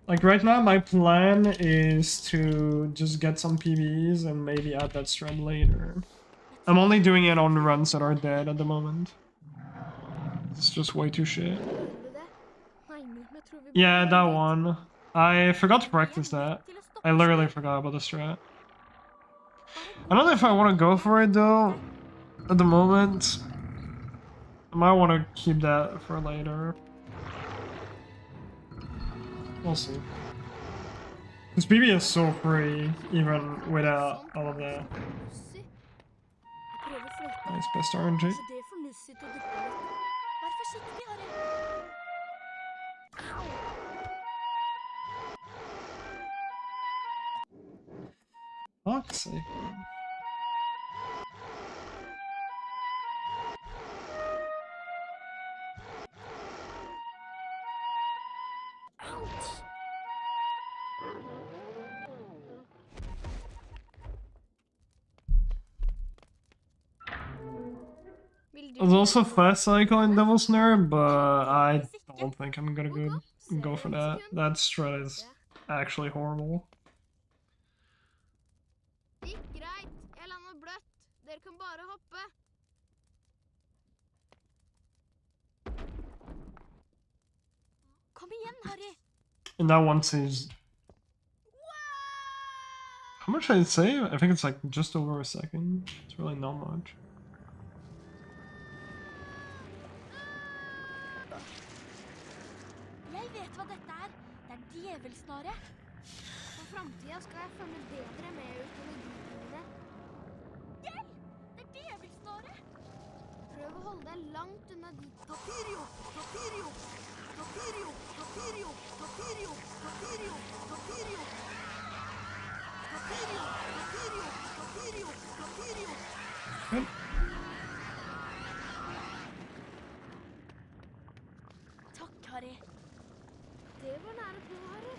Like right now, my plan is to just get some PBs and maybe add that strat later. I'm only doing it on runs that are dead at the moment. It's just way too shit. Yeah, that one. I forgot to practice that. I literally forgot about the strat. I don't know if I want to go for it though. At the moment, I might want to keep that for later. We'll see. Because PB is so free, even without all of that. Nice, best RNG. Kanskje det får Nussi til å duppe litt. Vær forsiktig, Harry. Fuck's sake. There's also fast cycle in Devil's Snare, but I don't think I'm gonna go for that. That strat is actually horrible. Gikk greit. Jeg landet bløtt. Dere kan bare hoppe. Kom igjen, Harry. And that one saves. How much did it save? I think it's like just over a second. It's really not much. Jeg vet hva dette er. Det er djevelsnare. For fremtiden skal jeg følge bedre med økologipengene. Hjelp! Det er djevelsnare. Prøv å holde deg langt unna de. Torperio! Torperio! Torperio! Torperio! Torperio! Torperio! Torperio! Torperio! Torperio! Torperio! Torperio! Takk, Harry. Det var nære på, Harry.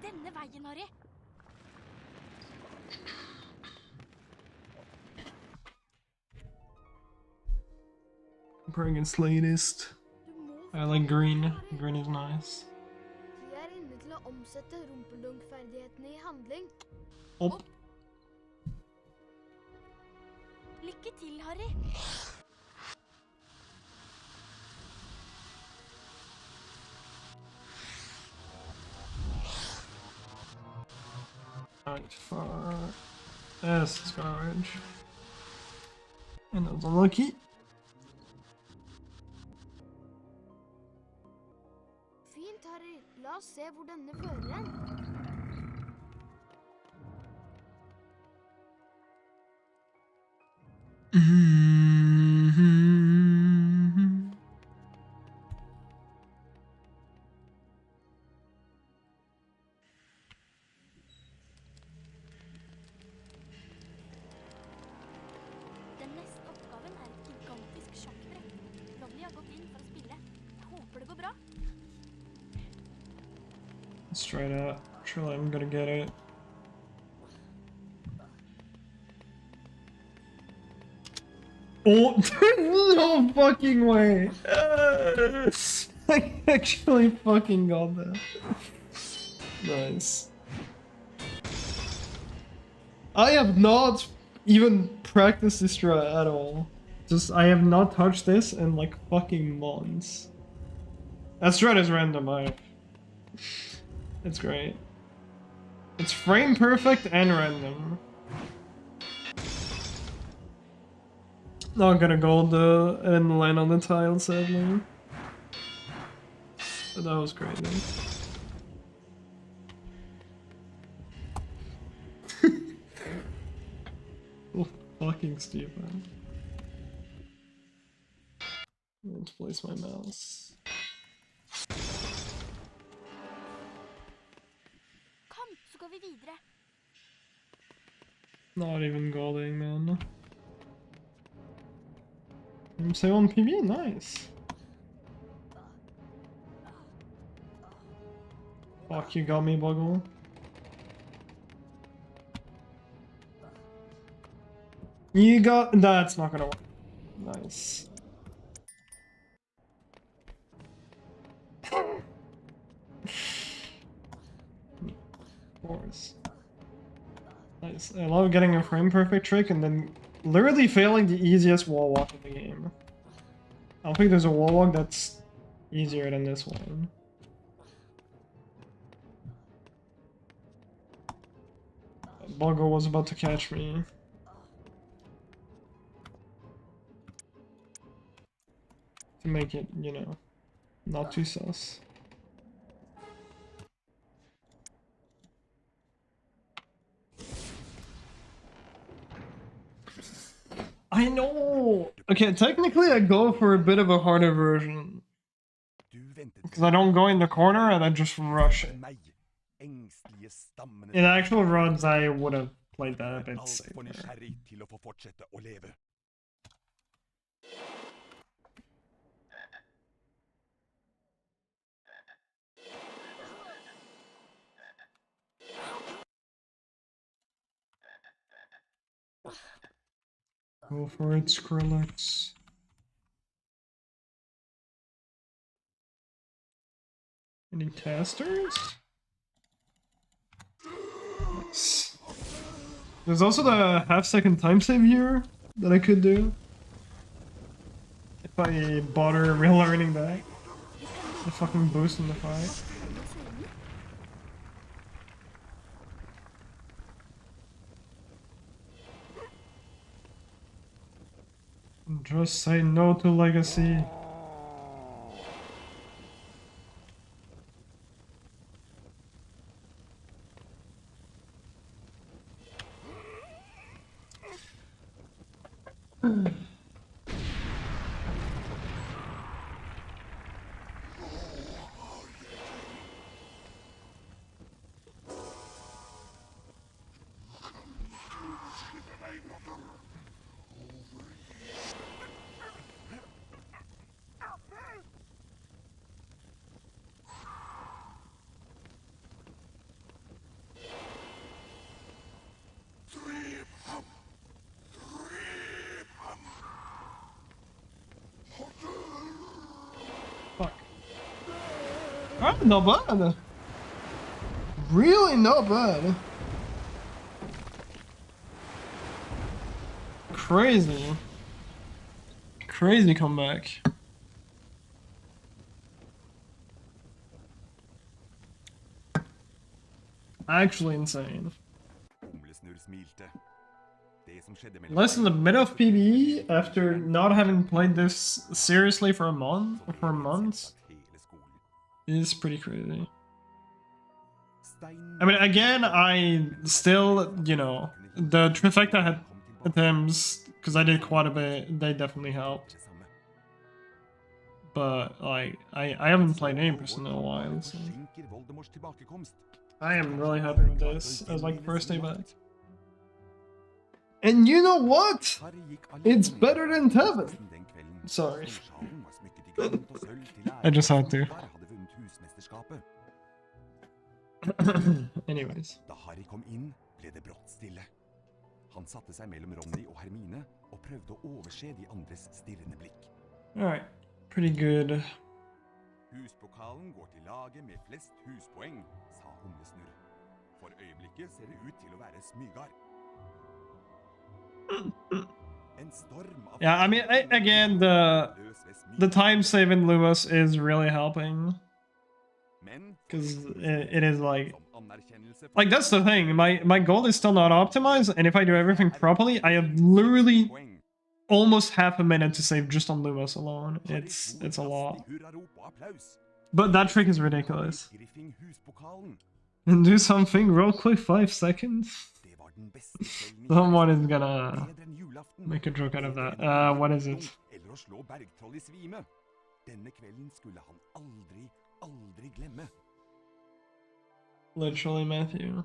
Denne veien, Harry. Bring its latest. I like green. Green is nice. De er inne til å omsette rumpeldunk-ferdighetene i handling. Opp. Lykke til, Harry. Right, far. This is garbage. And that was unlucky. Fint, Harry. La oss se hvor denne fører en. Den neste oppgaven er et gigantisk sjakkbrett. Lovely har gått inn for å spille. Jeg håper det går bra. Let's try that. Surely I'm gonna get it. Oh, no fucking way! I actually fucking got that. Nice. I have not even practiced this strat at all. Just, I have not touched this in like fucking months. That strat is random, It's great. It's frame perfect and random. Not gonna gold and land on the tile, sadly. But that was great, though. Oh, fucking stupid. Let's place my mouse. Kom, så går vi videre. Not even golding, man. Say on PB, nice. Fuck, you got me, Buggle. You got. That's not gonna work. Nice. Of course. Nice. I love getting a frame perfect trick and then literally failing the easiest wall walk in the game. I don't think there's a wall walk that's easier than this one. Bugger was about to catch me. To make it, you know, not too sus. I know! Okay, technically I go for a bit of a harder version. Because I don't go in the corner and I just rush it. In actual runs, I would have played that a bit safer. Go for it, Skrillex. Any testers? Nice. There's also the half-second time save here that I could do. If I bother real learning back. The fucking boost in the fight. Just say no to legacy. Fuck. Alright, not bad. Really not bad. Crazy. Crazy comeback. Actually insane. Less than a bit of PvE after not having played this seriously for a month or for months is pretty crazy. I mean, again, I still, you know, the trifecta had attempts, because I did quite a bit, they definitely helped. But, like, I haven't played Empress in a while, so... I am really happy with this as, like, first day back. And you know what? It's better than Tevin! Sorry. I just had to. Anyways. Da Harry kom inn, ble det brått stille. Han satte seg mellom Ronny og Hermine og prøvde å overse de andres stirrende blikk. Alright, pretty good. Huspokalen går til laget med flest huspoeng, sa Humlesnurr. For øyeblikket ser det ut til å være Smygar. En storm av... Yeah, I mean, again, the time save in Lumos is really helping. Because it is like that's the thing, my goal is still not optimized, and if I do everything properly, I have literally almost half a minute to save just on Lumos alone. It's a lot. But that trick is ridiculous. And do something real quick, 5 seconds? Someone is gonna make a joke out of that. What is it? Literally, Matthew.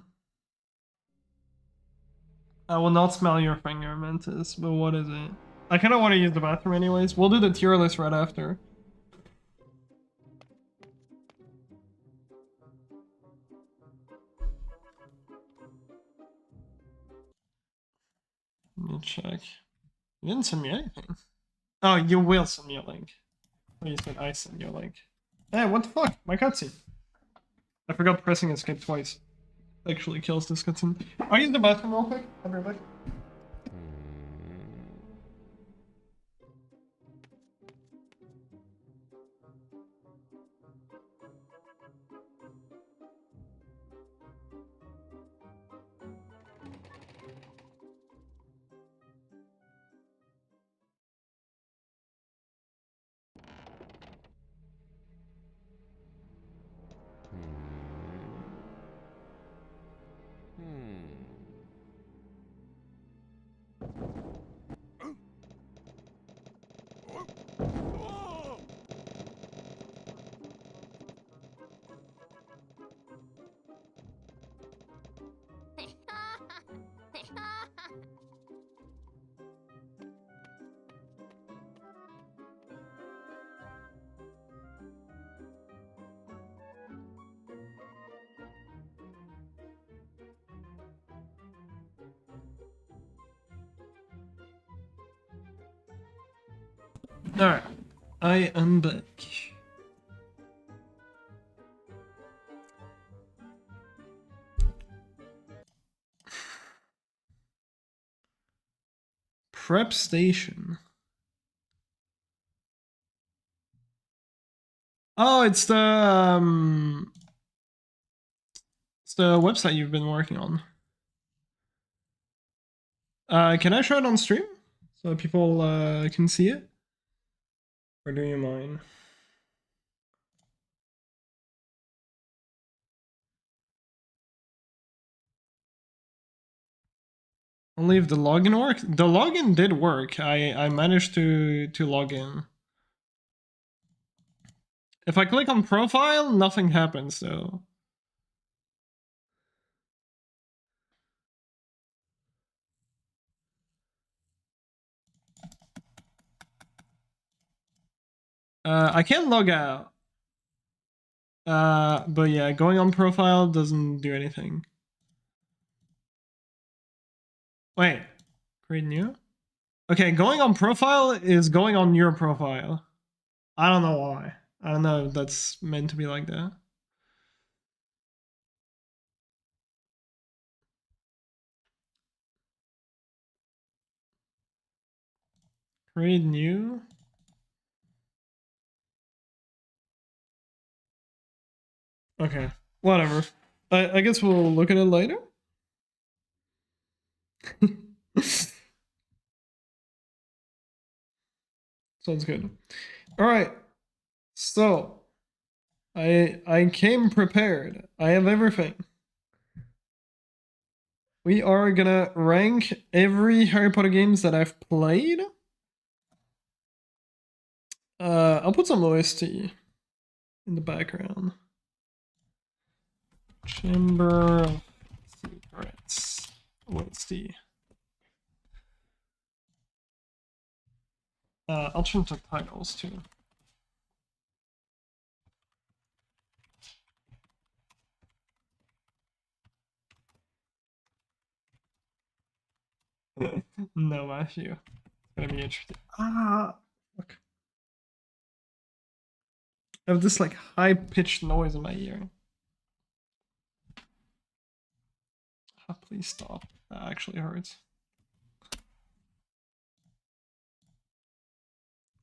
I will not smell your finger, Mantis, but what is it? I kind of want to use the bathroom anyways. We'll do the tier list right after. Let me check. You didn't send me anything. Oh, you will send me a link. Oh, you said I send you a link. Hey, what the fuck? My cutscene. I forgot pressing escape twice. Actually kills this cutscene. I'll use the bathroom real quick. I'll be right back. Alright, I am back. Prep station. Oh, it's the website you've been working on. Can I show it on stream so people can see it? Or do you mind? Only if the login works. The login did work. I managed to log in. If I click on profile, nothing happens though. I can log out. But yeah, going on profile doesn't do anything. Wait, create new? Okay, going on profile is going on your profile. I don't know why. I don't know if that's meant to be like that. Create new. Okay, whatever. I guess we'll look at it later. Sounds good. All right. So, I came prepared. I have everything. We are gonna rank every Harry Potter games that I've played. I'll put some OST in the background. Chamber of Secrets. OST. I'll change the titles too. No, Matthew. It's gonna be interesting. Look. I have this like high-pitched noise in my ear. Please stop. That actually hurts.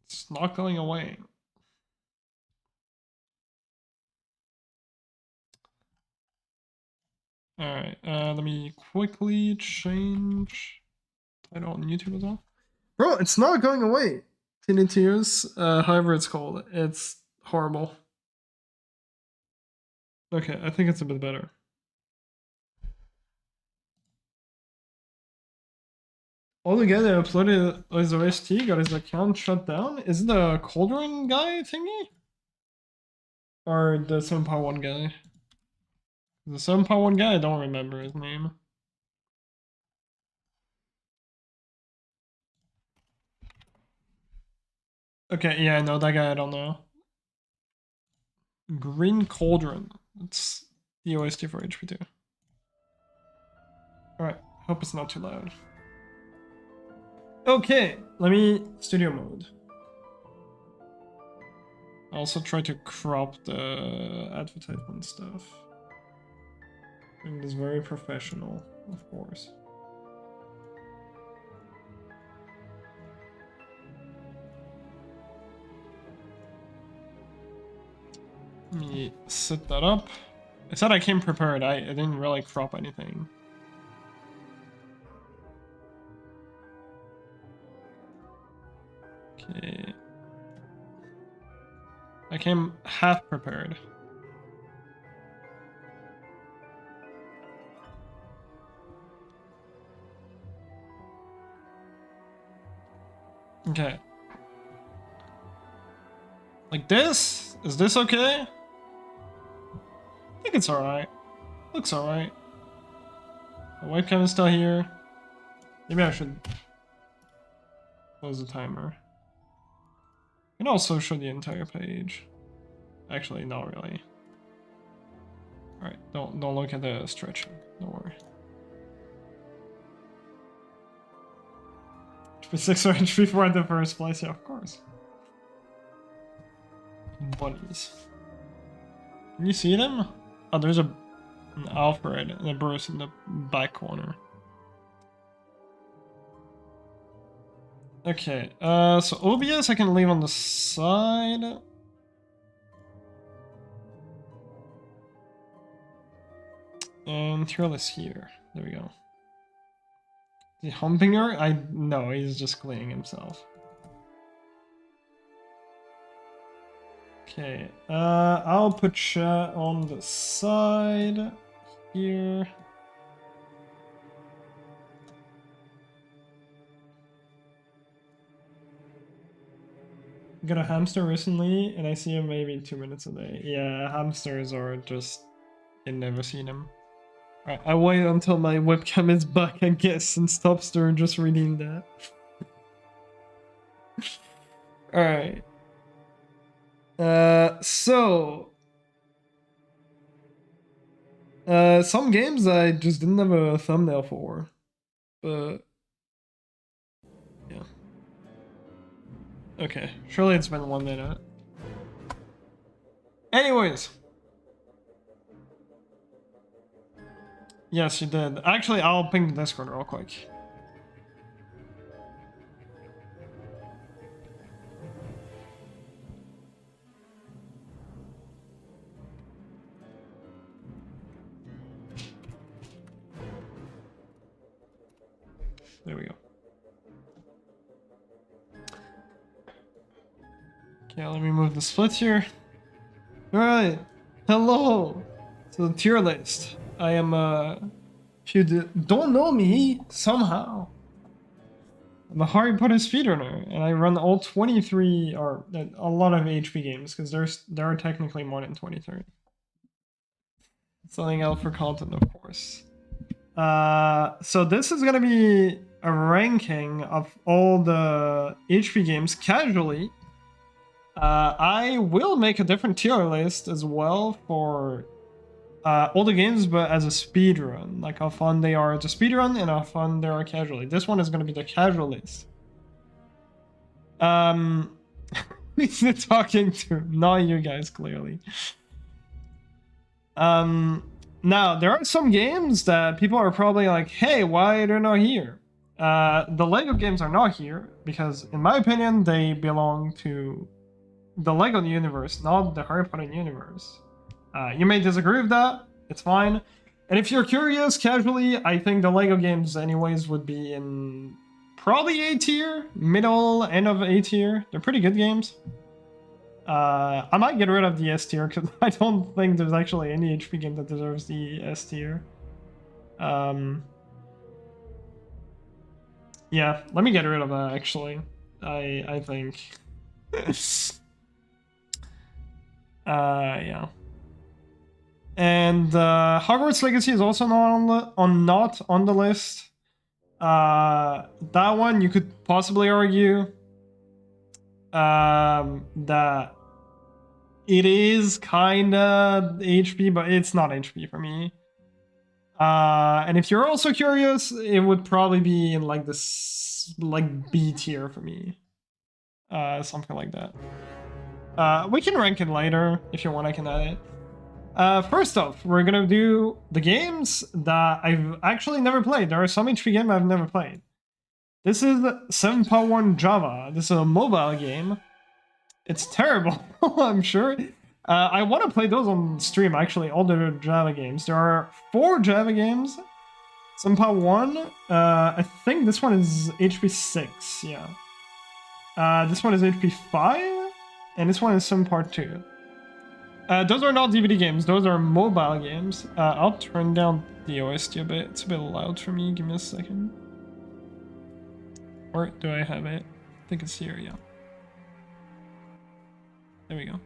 It's not going away. Alright, let me quickly change title on YouTube as well. Bro, it's not going away. Tiny Tears, however it's called. It's horrible. Okay, I think it's a bit better. Altogether, uploaded his OST, got his account shut down. Is it the Cauldron guy thingy? Or the 7.1 guy? The 7.1 guy, I don't remember his name. Okay, yeah, no, that guy I don't know. Green Cauldron. It's the OST for HP2. Alright, hope it's not too loud. Okay, let me studio mode. I also try to crop the advertisement stuff. And it's very professional, of course. Let me set that up. I said I came prepared. I didn't really crop anything. Okay. I came half prepared. Okay. Like this? Is this okay? I think it's alright. Looks alright. The webcam is still here. Maybe I should close the timer. I can also show the entire page. Actually, not really. Alright, don't look at the stretching. Don't worry. For 6 range before the first place, yeah, of course. Bunnies. Can you see them? Oh, there's an Alfred and a Bruce in the back corner. Okay, so OBS I can leave on the side. And tier list here. There we go. Is he humping her? No, he's just cleaning himself. Okay, I'll put chat on the side here. Got a hamster recently, and I see him maybe 2 minutes a day. Yeah, hamsters are just... I never seen him. Alright, I wait until my webcam is back, I guess, and stops her just reading that. Alright. Some games I just didn't have a thumbnail for, but yeah. Okay, surely it's been 1 minute. Anyways. Yes, you did. Actually, I'll ping the Discord real quick. There we go. Okay, let me move the split here. Alright. Hello. So the tier list. I am, if you don't know me, somehow. I'm a Harry Potter speedrunner, and I run all 23, or a lot of HP games, because there are technically more than 23. Something else for content, of course. So this is gonna be a ranking of all the HP games casually. I will make a different tier list as well for all the games, but as a speedrun. Like how fun they are as a speedrun and how fun they are casually. This one is gonna be the casual list. Who's it talking to? Not you guys, clearly. Now, there are some games that people are probably like, hey, why they're not here? The LEGO games are not here because, in my opinion, they belong to the LEGO universe, not the Harry Potter universe. You may disagree with that, it's fine. And if you're curious, casually, I think the LEGO games anyways would be in probably A tier, middle, end of A tier. They're pretty good games. I might get rid of the S tier because I don't think there's actually any HP game that deserves the S tier. Yeah, let me get rid of that actually. I think. Yeah. And Hogwarts Legacy is also not on the list. That one you could possibly argue that it is kinda HP, but it's not HP for me. And if you're also curious, it would probably be in like this, like B tier for me. Something like that. We can rank it later. If you want, I can add it. First off, we're gonna do the games that I've actually never played. There are some HP games I've never played. This is 7.1 Java. This is a mobile game. It's terrible, I'm sure. I want to play those on stream, actually, all the Java games. There are 4 Java games. 7.1, I think this one is HP 6, yeah. This one is HP 5, and this one is 7.2. Those are not DVD games, those are mobile games. I'll turn down the OST a bit, it's a bit loud for me, give me a second. Where do I have it? I think it's here, yeah. There we go.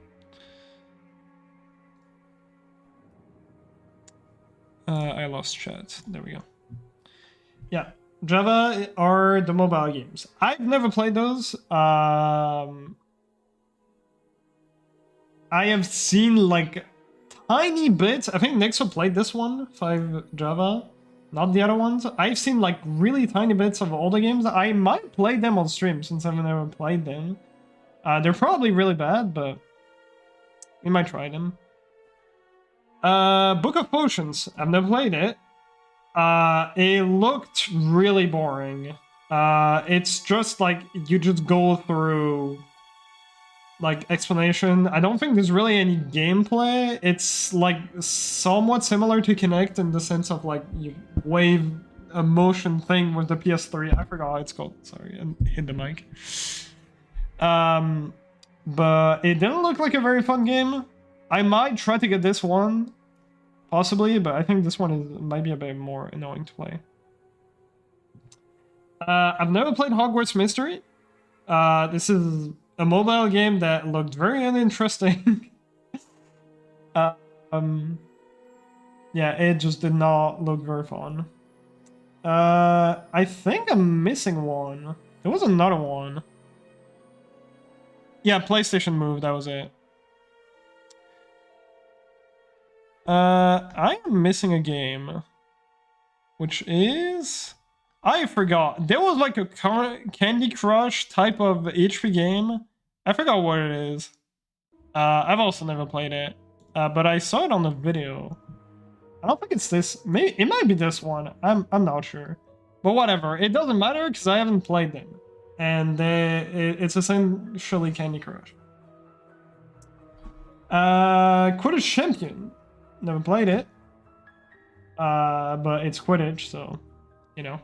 I lost chat, there we go. Yeah, Java are the mobile games. I've never played those. I have seen like tiny bits. I think Nixo played this one, 5 Java, not the other ones. I've seen like really tiny bits of all the games. I might play them on stream since I've never played them. They're probably really bad, but we might try them. Book of Potions. I've never played it. It looked really boring. It's just like you just go through like explanation. I don't think there's really any gameplay. It's like somewhat similar to Kinect in the sense of like you wave a motion thing with the PS3. I forgot how it's called. Sorry, and hit the mic. But it didn't look like a very fun game. I might try to get this one, possibly, but I think this one might be a bit more annoying to play. I've never played Hogwarts Mystery. This is a mobile game that looked very uninteresting. Yeah, it just did not look very fun. I think I'm missing one. There was another one. Yeah, PlayStation Move, that was it. I am missing a game, which is... I forgot. There was like a Candy Crush type of HP game. I forgot what it is. I've also never played it, but I saw it on the video. I don't think it's this. Maybe it might be this one. I'm not sure, but whatever. It doesn't matter because I haven't played them, and it's essentially Candy Crush. Quidditch Champion. Never played it. But it's Quidditch, so, you know.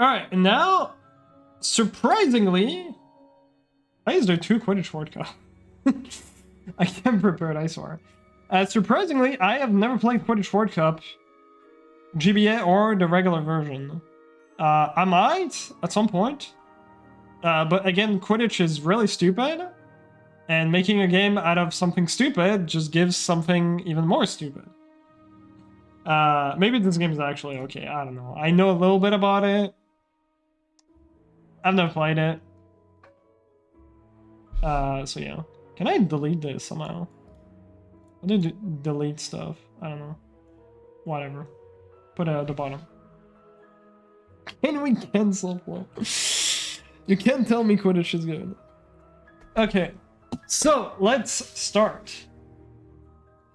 Alright, and now, surprisingly... Why is there 2 Quidditch World Cup? I can't prepare it, I swear. Surprisingly, I have never played Quidditch World Cup, GBA, or the regular version. I might, at some point. But again, Quidditch is really stupid. And making a game out of something stupid just gives something even more stupid. Maybe this game is actually okay, I don't know. I know a little bit about it. I've never played it. So yeah. Can I delete this somehow? How do you delete stuff? I don't know. Whatever. Put it at the bottom. Can we cancel for? You can't tell me Quidditch is good. Okay. So, let's start.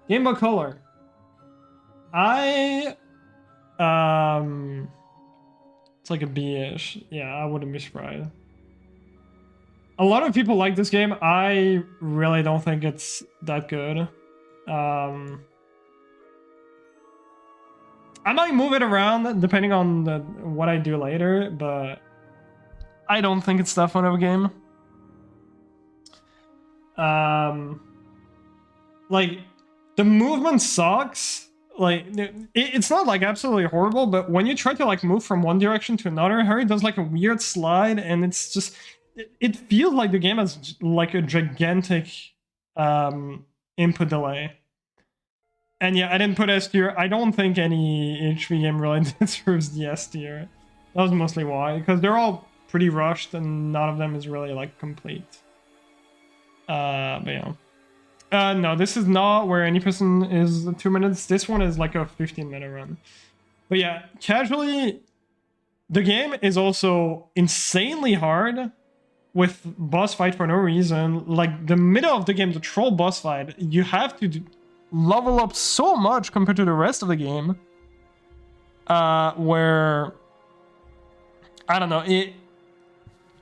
Game Boy Color. It's like a B-ish. Yeah, I wouldn't be surprised. A lot of people like this game. I really don't think it's that good. I might move it around depending on what I do later, but I don't think it's that fun of a game. Like, the movement sucks. Like, it's not like absolutely horrible, but when you try to like move from one direction to another, Harry does like a weird slide, and it's just, it feels like the game has like a gigantic input delay. And yeah, I didn't put S tier. I don't think any HP game really deserves the S tier. That was mostly why, because they're all pretty rushed and none of them is really like complete. But yeah. No, this is not where any person is 2 minutes. This one is like a 15-minute run. But yeah, casually, the game is also insanely hard with boss fight for no reason. Like the middle of the game, the troll boss fight, you have to level up so much compared to the rest of the game. Where I don't know,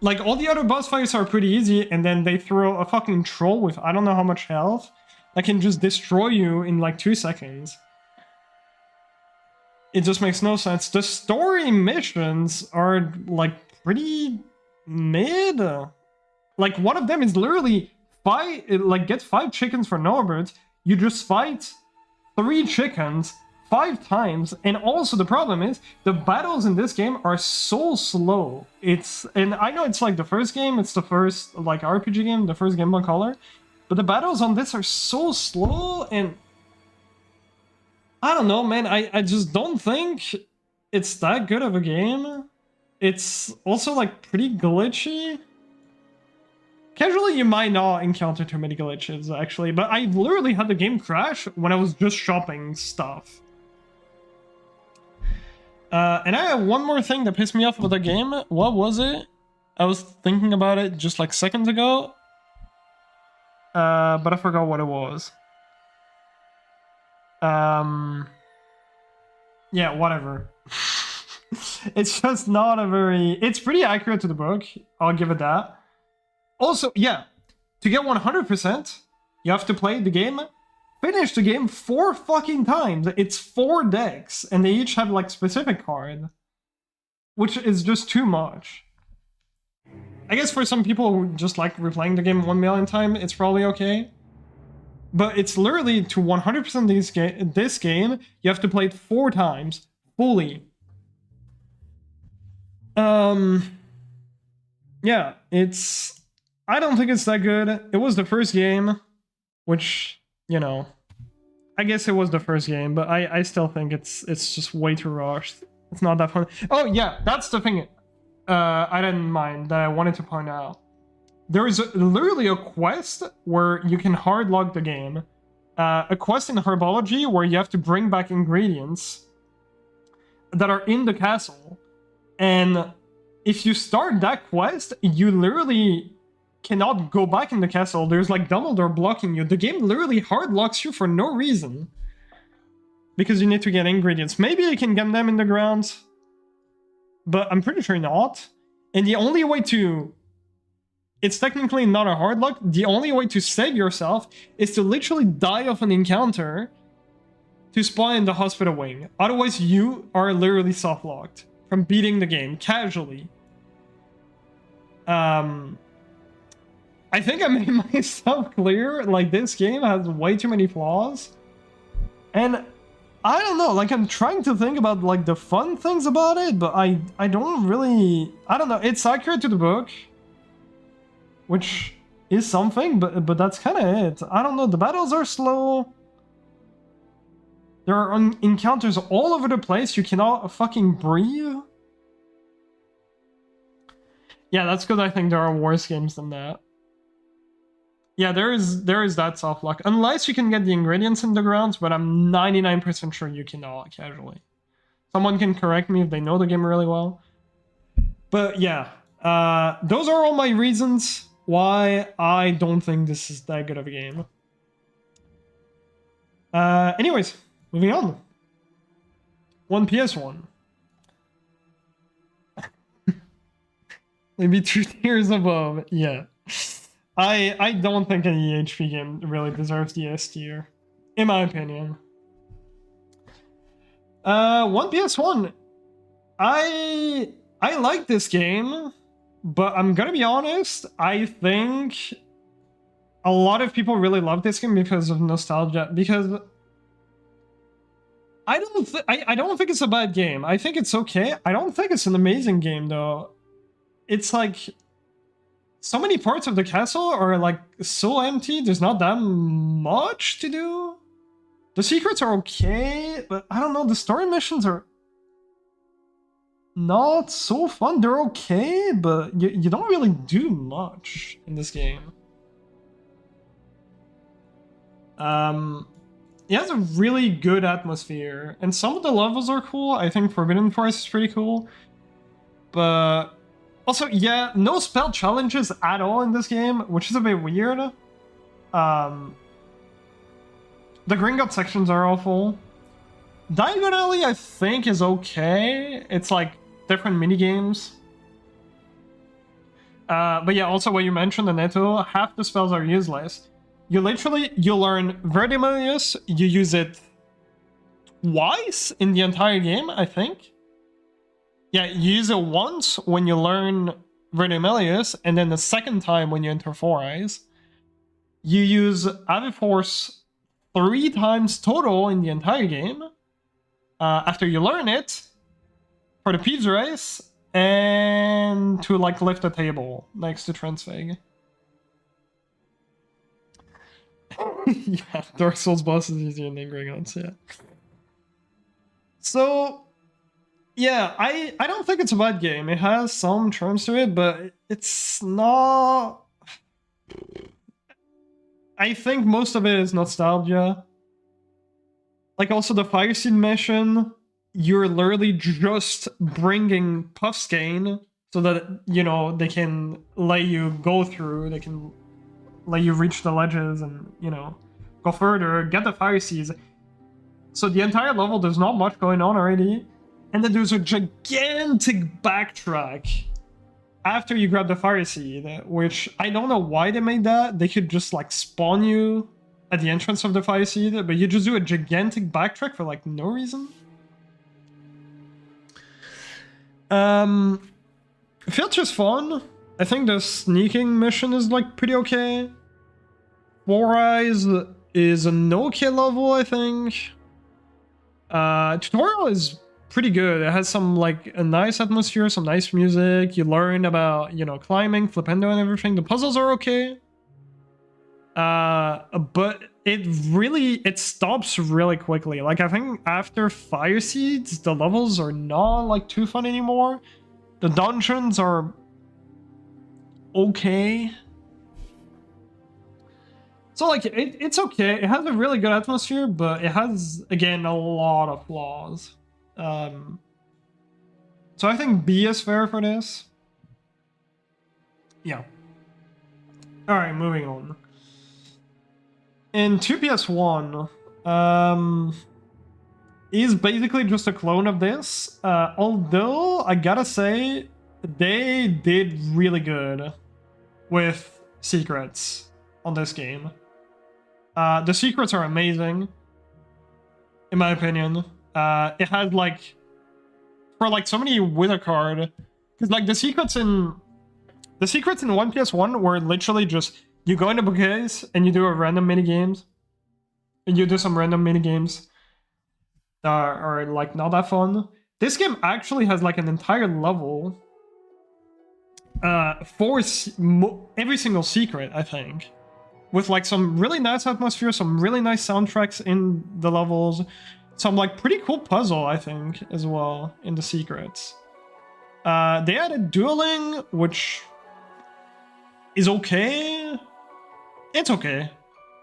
like all the other boss fights are pretty easy, and then they throw a fucking troll with I don't know how much health that can just destroy you in like 2 seconds. It just makes no sense. The story missions are like pretty mid. Like one of them is literally get 5 chickens for Norbert. You just fight 3 chickens 5 times, and also the problem is the battles in this game are so slow. And I know it's like the first game, it's the first like RPG game, the first Game Boy Color, but the battles on this are so slow, and I don't know, man. I just don't think it's that good of a game. It's also like pretty glitchy. Casually, you might not encounter too many glitches actually, but I literally had the game crash when I was just shopping stuff. And I have one more thing that pissed me off about the game. What was it? I was thinking about it just like seconds ago. But I forgot what it was. Yeah, whatever. It's just not a very... It's pretty accurate to the book. I'll give it that. Also, yeah, to get 100%, you have to play the game... Finish the game 4 fucking times. It's 4 decks, and they each have like specific card, which is just too much. I guess for some people who just like replaying the game 1 million times, it's probably okay. But it's literally to 100% this game, you have to play it 4 times fully. Yeah, it's... I don't think it's that good. It was the first game, which... You know, I guess it was the first game, but I still think it's just way too rushed. It's not that fun. Oh yeah, that's the thing I didn't mind that I wanted to point out. There is literally a quest where you can hard lock the game. A quest in herbology where you have to bring back ingredients that are in the castle. And if you start that quest, you literally... cannot go back in the castle. There's like Dumbledore blocking you. The game literally hard locks you for no reason. Because you need to get ingredients. Maybe you can get them in the ground. But I'm pretty sure not. And the only way to... It's technically not a hard lock. The only way to save yourself is to literally die of an encounter to spawn in the hospital wing. Otherwise, you are literally soft-locked from beating the game casually. I think I made myself clear, like, this game has way too many flaws. And I don't know, like, I'm trying to think about, like, the fun things about it, but I don't really... I don't know, it's accurate to the book, which is something, but that's kind of it. I don't know, the battles are slow. There are encounters all over the place, you cannot fucking breathe. Yeah, that's good, I think there are worse games than that. Yeah, there is that soft lock. Unless you can get the ingredients in the grounds, but I'm 99% sure you cannot casually. Someone can correct me if they know the game really well. But yeah, those are all my reasons why I don't think this is that good of a game. Anyways, moving on. One PS1. Maybe 2 tiers above, yeah. I don't think an EHP game really deserves the S tier, in my opinion. One PS1. I like this game, but I'm gonna be honest, I think a lot of people really love this game because of nostalgia, because I don't think it's a bad game. I think it's okay. I don't think it's an amazing game though. It's like so many parts of the castle are like so empty. There's not that much to do. The secrets are okay, but I don't know. The story missions are not so fun. They're okay, but you don't really do much in this game. It has a really good atmosphere, and some of the levels are cool. I think Forbidden Forest is pretty cool, but Also, yeah, no spell challenges at all in this game, which is a bit weird. The Gringotts sections are awful. Diagonally, I think, is okay. It's like different minigames. But yeah, also what you mentioned, Aneto, half the spells are useless. You learn Verdimilius, you use it twice in the entire game, I think. Yeah, you use it once when you learn Verdimilius, and then the second time when you enter Four Eyes. You use Aviforce 3 times total in the entire game. After you learn it, for the Peeves race, and to like lift a table next to Transfig. Yeah, Dark Souls boss is easier than Gringotts, yeah. So, yeah, I don't think it's a bad game. It has some charms to it, but it's not... I think most of it is nostalgia. Like, also the Fireseed mission, you're literally just bringing Puffskein so that, you know, they can let you go through, they can let you reach the ledges and, you know, go further, get the Fire Seeds. So the entire level, there's not much going on already. And then there's a gigantic backtrack after you grab the Fire Seed, which I don't know why they made that. They could just, like, spawn you at the entrance of the Fire Seed, but you just do a gigantic backtrack for, like, no reason. Filter's fun. I think the sneaking mission is, like, pretty okay. Four Eyes is an okay level, I think. Tutorial is pretty good. It has some, like, a nice atmosphere, some nice music. You learn about, you know, climbing, flipendo and everything. The puzzles are okay. But it stops really quickly. Like, I think after Fire Seeds, the levels are not, like, too fun anymore. The dungeons are okay. So, like, it's okay. It has a really good atmosphere, but it has, again, a lot of flaws. So I think B is fair for this. Yeah. Alright, moving on. In 2PS1, is basically just a clone of this. Although, I gotta say, they did really good with secrets on this game. The secrets are amazing, in my opinion. It had, like, for, like, somebody with a card, because, like, the secrets in 1PS1 were literally just, you go into bouquets and you do a random minigames, and you do some random minigames that are, like, not that fun. This game actually has, like, an entire level for every single secret, I think. With, like, some really nice atmosphere, some really nice soundtracks in the levels, some, like, pretty cool puzzle, I think, as well, in the secrets. They added dueling, which is okay. It's okay.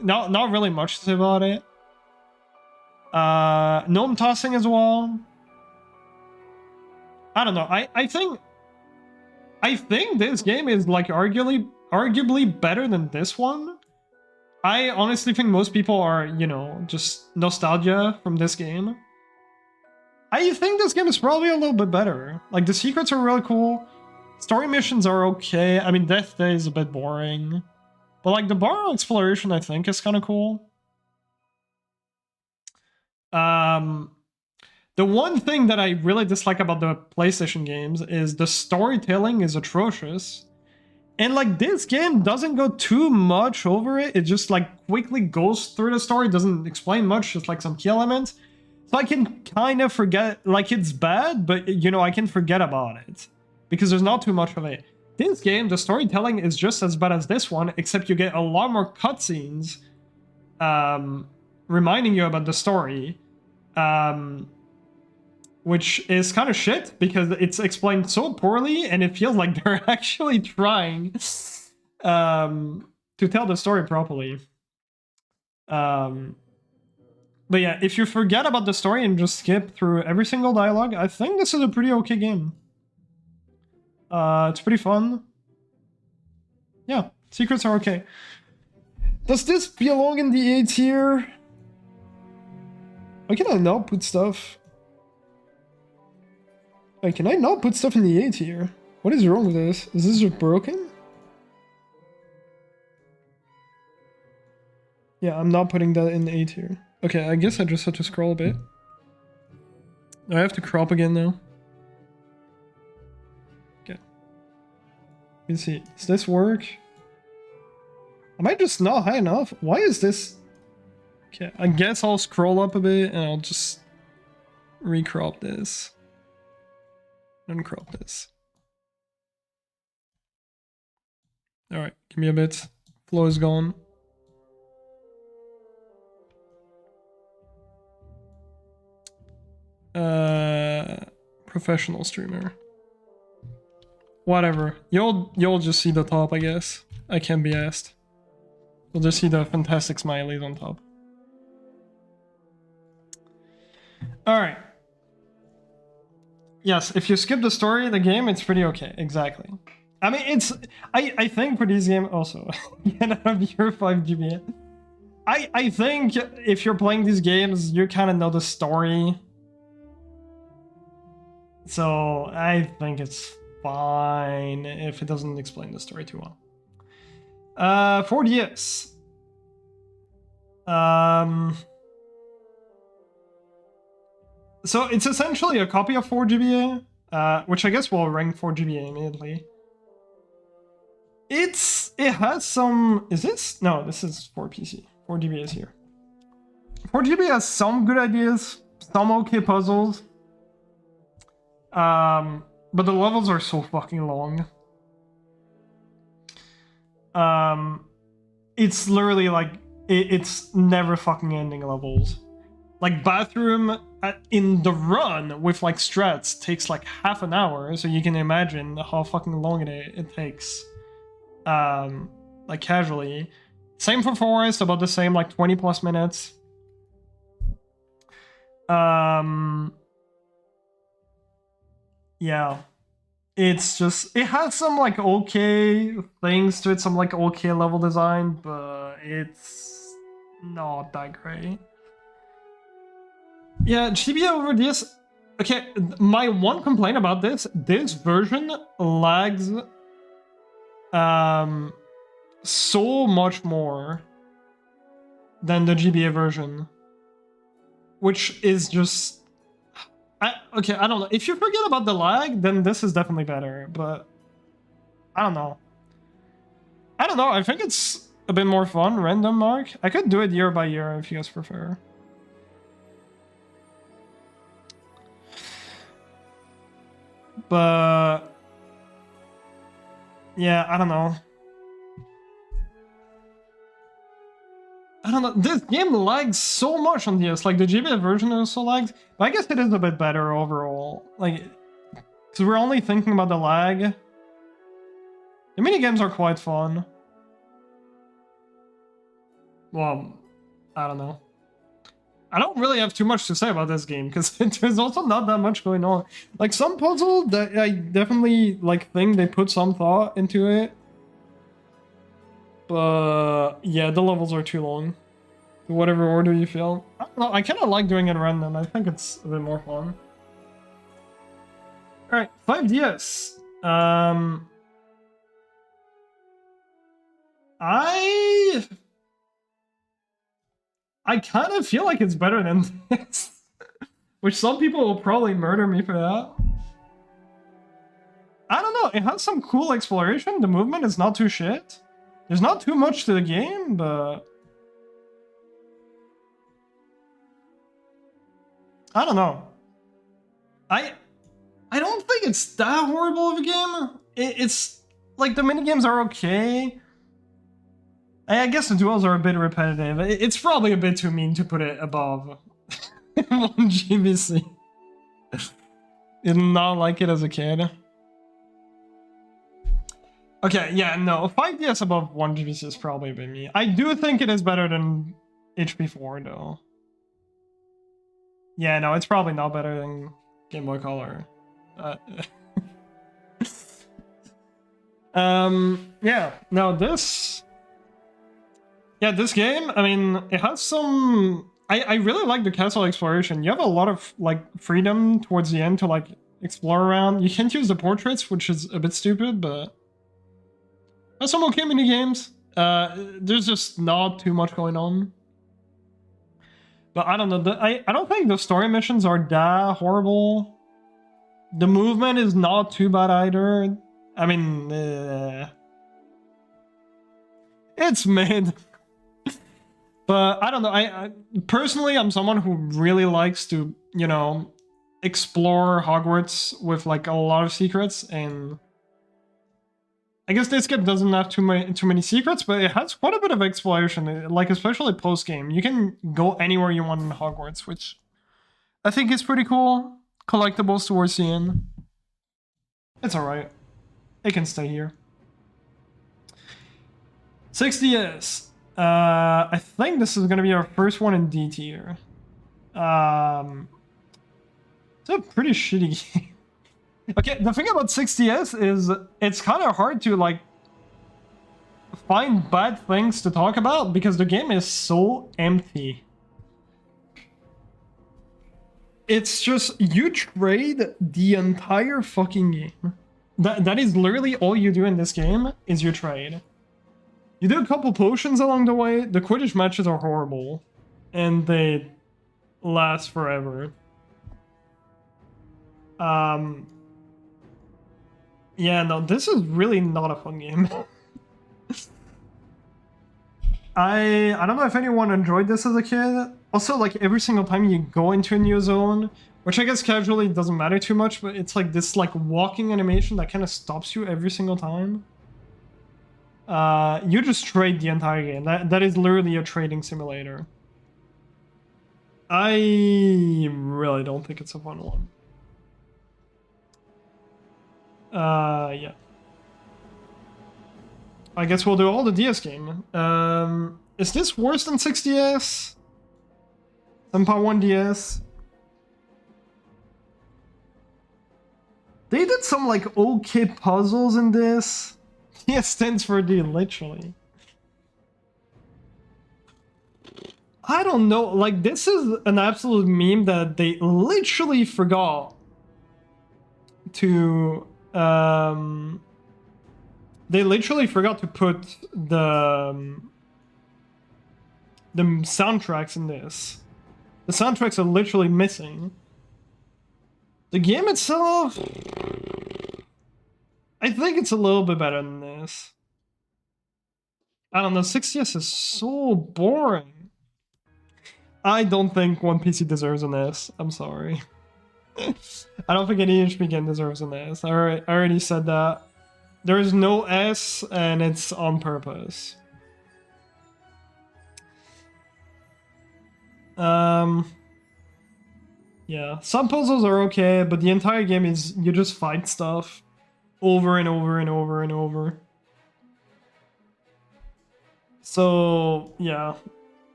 Not really much to say about it. Gnome tossing as well. I don't know. I think this game is, like, arguably better than this one. I honestly think most people are, you know, just nostalgia from this game. I think this game is probably a little bit better. Like, the secrets are really cool. Story missions are okay. I mean, Death Day is a bit boring. But, like, the Barrow exploration, I think, is kind of cool. The one thing that I really dislike about the PlayStation games is the storytelling is atrocious. And, like, this game doesn't go too much over it. It just, like, quickly goes through the story. Doesn't explain much, just, like, some key elements. So I can kind of forget, like, it's bad, but, you know, I can forget about it. Because there's not too much of it. This game, the storytelling is just as bad as this one, except you get a lot more cutscenes reminding you about the story. Which is kind of shit, because it's explained so poorly, and it feels like they're actually trying to tell the story properly. But yeah, if you forget about the story and just skip through every single dialogue, I think this is a pretty okay game. It's pretty fun. Yeah, secrets are okay. Does this belong in the A tier? Why can I not put stuff? Wait, can I not put stuff in the A tier? What is wrong with this? Is this just broken? Yeah, I'm not putting that in A tier. Okay, I guess I just have to scroll a bit. I have to crop again now. Okay. Let's see. Does this work? Am I just not high enough? Why is this? Okay, I guess I'll scroll up a bit and I'll just recrop this. Uncrop this. Alright, give me a bit. Flow is gone. Professional streamer. Whatever. You'll just see the top, I guess. I can't be asked. You'll just see the fantastic smileys on top. Alright. Yes, if you skip the story of the game, it's pretty okay. Exactly. I mean, it's... I think for these games... Also, get out of your 5 GBA. I think if you're playing these games, you kind of know the story. So, I think it's fine if it doesn't explain the story too well. 4DS. So it's essentially a copy of 4GBA, which I guess will rank 4GBA immediately. It has some... Is this? No, this is 4PC. 4GBA is here. 4GBA has some good ideas, some okay puzzles. But the levels are so fucking long. It's literally like... It's never fucking ending levels. Like, bathroom in the run with, like, strats takes, like, half an hour, so you can imagine how fucking long it takes, like, casually. Same for Forest, about the same, like, 20 plus minutes. Yeah. It's just... It has some, like, okay things to it, some, like, okay level design, but it's not that great. Yeah, GBA over DS. Okay, my one complaint about this version lags so much more than the GBA version, which is just... okay, I don't know. If you forget about the lag, then this is definitely better, but I don't know. I think it's a bit more fun, random mark. I could do it year by year if you guys prefer. But yeah, I don't know. This game lags so much on DS. Like, the GBA version also lags. But I guess it is a bit better overall. Like, because we're only thinking about the lag. The minigames are quite fun. Well, I don't know. I don't really have too much to say about this game, because there's also not that much going on. Like, some puzzle that I definitely, like, think they put some thought into it. But, yeah, the levels are too long. In whatever order you feel. I don't know, I kind of like doing it random. I think it's a bit more fun. Alright, 5DS. I kind of feel like it's better than this. Which some people will probably murder me for that. I don't know, it has some cool exploration. The movement is not too shit. There's not too much to the game, but... I don't know. I don't think it's that horrible of a game. It's... Like, the minigames are okay. I guess the duels are a bit repetitive. It's probably a bit too mean to put it above 1 GBC. Did not like it as a kid. Okay, yeah, no. 5DS above 1 GBC is probably a bit mean. I do think it is better than HP4, though. Yeah, no, it's probably not better than Game Boy Color. Yeah, now this... Yeah, this game, I mean, it has some... I really like the castle exploration. You have a lot of, like, freedom towards the end to, like, explore around. You can't use the portraits, which is a bit stupid, but... There's some okay minigames. There's just not too much going on. But I don't know, I don't think the story missions are that horrible. The movement is not too bad either. I mean, it's mid. But I don't know, I personally, I'm someone who really likes to, you know, explore Hogwarts with like a lot of secrets, and I guess this game doesn't have too many secrets, but it has quite a bit of exploration, like especially post-game. You can go anywhere you want in Hogwarts, which I think is pretty cool. Collectibles towards the end. It's alright. It can stay here. 60S. I think this is gonna be our first one in D tier. It's a pretty shitty game. Okay, the thing about 60S is it's kind of hard to like find bad things to talk about because the game is so empty. It's just you trade the entire fucking game. That is literally all you do in this game is you trade. You do a couple potions along the way. The Quidditch matches are horrible. And they last forever. Yeah, no, this is really not a fun game. I don't know if anyone enjoyed this as a kid. Also, like, every single time you go into a new zone, which I guess casually doesn't matter too much, but it's like this, like, walking animation that kind of stops you every single time. You just trade the entire game. That is literally a trading simulator. I really don't think it's a fun one. Yeah. I guess we'll do all the DS game. Is this worse than 60S? Senpai 1DS? They did some, like, okay puzzles in this. DS stands for D, literally. I don't know, like, this is an absolute meme that they literally forgot to, they literally forgot to put the soundtracks in this. The soundtracks are literally missing. The game itself, I think it's a little bit better than this. I don't know, 60S is so boring. I don't think One PC deserves an S. I'm sorry. I don't think any HP game deserves an S. I already said that. There is no S, and it's on purpose. Yeah, some puzzles are okay, but the entire game is you just fight stuff over and over and over and over. So, yeah.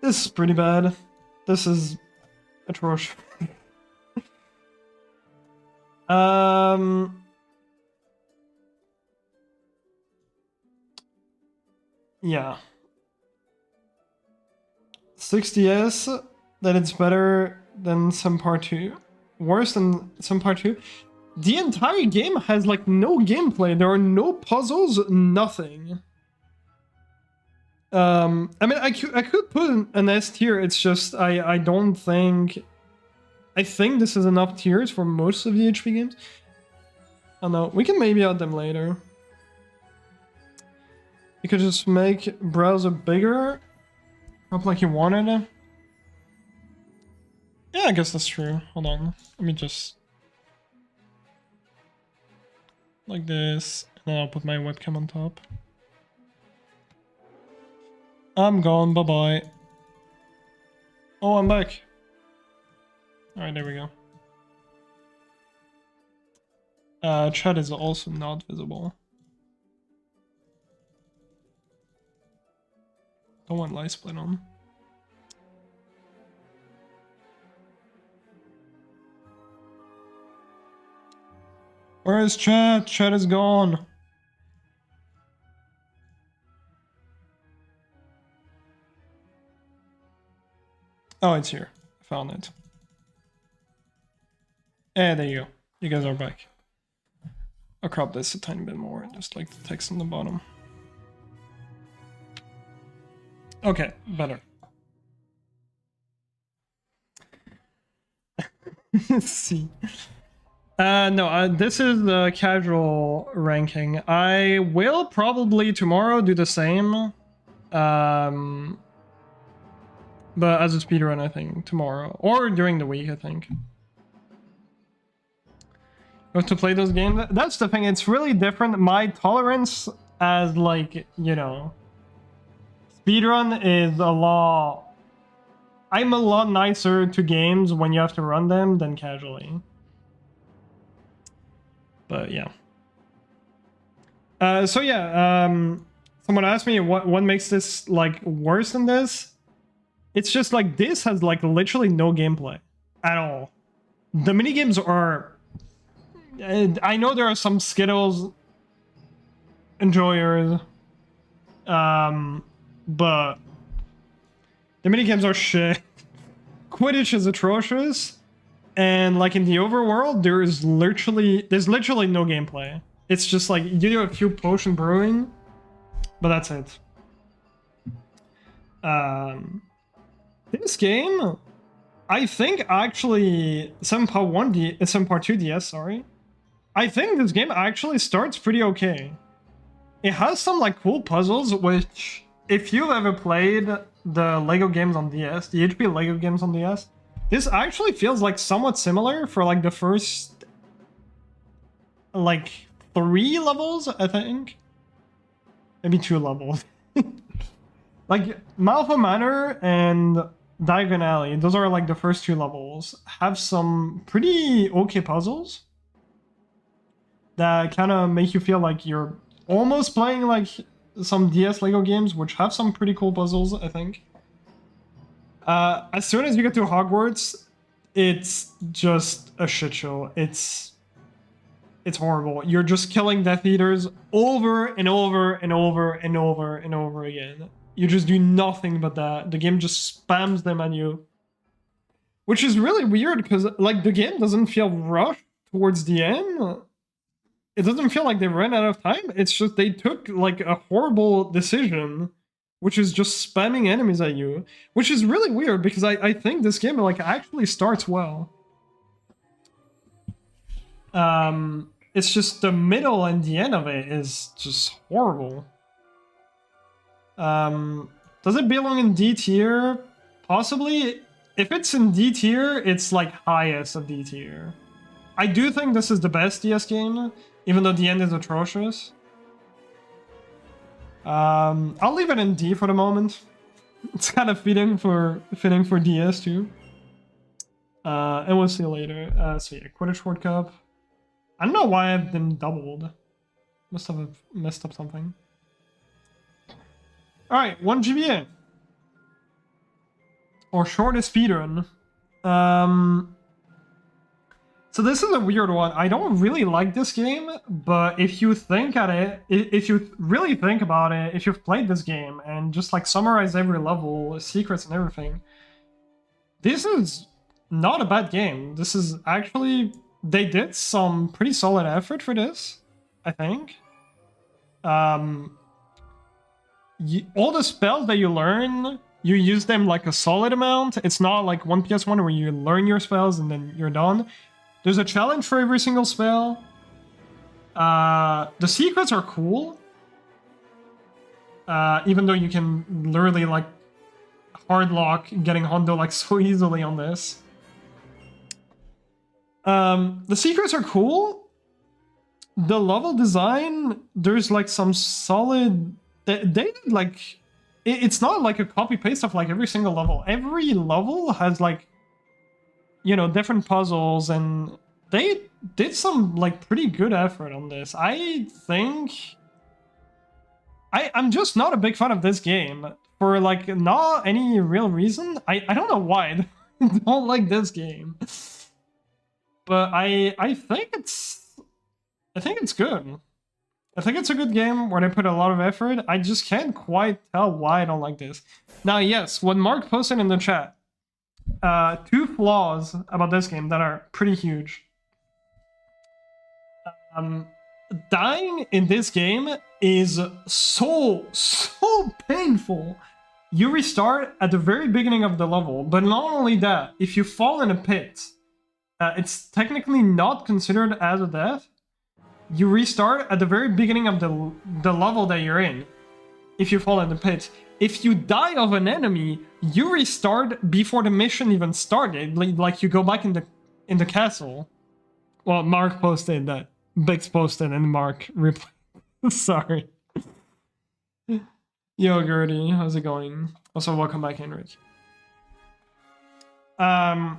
This is pretty bad. This is atrocious. Yeah. 60S, that it's better than Senpai 2. Worse than Senpai 2. The entire game has like no gameplay. There are no puzzles, nothing. I mean, I could put an S tier. It's just I don't think. I think this is enough tiers for most of the HP games. I don't know. We can maybe add them later. You could just make browser bigger, up like you wanted it. Yeah, I guess that's true. Hold on. Let me just like this, and then I'll put my webcam on top. I'm gone. Bye bye. Oh, I'm back. All right, there we go. Chat is also not visible. Don't want light split on. Where is chat? Chat is gone. Oh, it's here. I found it. And there you go. You guys are back. I'll crop this a tiny bit more, just like the text on the bottom. Okay, better. See. No, this is the casual ranking. I will probably tomorrow do the same. But as a speedrun, I think, tomorrow. Or during the week, I think. You have to play those games. That's the thing, it's really different. My tolerance as, like, you know, speedrun is a lot... I'm a lot nicer to games when you have to run them than casually. But yeah. So yeah, someone asked me what makes this like worse than this. It's just like this has like literally no gameplay at all. The minigames are... I know there are some Skittles enjoyers, but the minigames are shit. Quidditch is atrocious. And like in the overworld, there's literally no gameplay. It's just like you do a few potion brewing, but that's it. This game, I think actually 7.2 DS, sorry. I think this game actually starts pretty okay. It has some like cool puzzles, which if you've ever played the Lego games on DS, the HP Lego games on DS, this actually feels like somewhat similar for like the first like 3 levels, I think. Maybe 2 levels. Like Malfa Manor and Diagon Alley, those are like the first 2 levels, have some pretty okay puzzles that kind of make you feel like you're almost playing like some DS Lego games, which have some pretty cool puzzles, I think. As soon as you get to Hogwarts, it's just a shit show. It's horrible. You're just killing Death Eaters over and over and over and over and over again. You just do nothing but that. The game just spams them at you. Which is really weird, because like the game doesn't feel rushed towards the end. It doesn't feel like they ran out of time. It's just they took like a horrible decision, which is just spamming enemies at you, which is really weird because I think this game like actually starts well. It's just the middle and the end of it is just horrible. Does it belong in D tier? Possibly. If it's in D tier, it's like highest of D tier. I do think this is the best DS game, even though the end is atrocious. I'll leave it in D for the moment. It's kind of fitting for DS too. And we'll see later. So yeah, Quidditch World Cup. I don't know why I've been doubled. Must have messed up something. Alright, 1 GBA. Or shortest speedrun. So this is a weird one. I don't really like this game, but if you think at it, if you really think about it, if you've played this game and just like summarize every level, secrets and everything, this is not a bad game. This is actually, they did some pretty solid effort for this, I think. All the spells that you learn, you use them like a solid amount. It's not like 1PS1 where you learn your spells and then you're done. There's a challenge for every single spell. The secrets are cool. Even though you can literally like hard lock getting Hondo like so easily on this. The secrets are cool. The level design, there's like some solid... They did like... It's not like a copy-paste of like every single level. Every level has like, you know, different puzzles, and they did some like pretty good effort on this. I think I'm just not a big fan of this game for like not any real reason. I don't know why I don't like this game, but I think it's good. I think it's a good game where they put a lot of effort. I just can't quite tell why I don't like this. Now, yes, what Mark posted in the chat, two flaws about this game that are pretty huge. Dying in this game is so painful. You restart at the very beginning of the level, but not only that, if you fall in a pit, it's technically not considered as a death. You restart at the very beginning of the level that you're in, if you fall in the pit. If you die of an enemy, you restart before the mission even started. Like you go back in the castle. Well, Mark posted that. Bix posted and Mark replied. Sorry. Yo, Gertie, how's it going? Also, welcome back, Henrik. And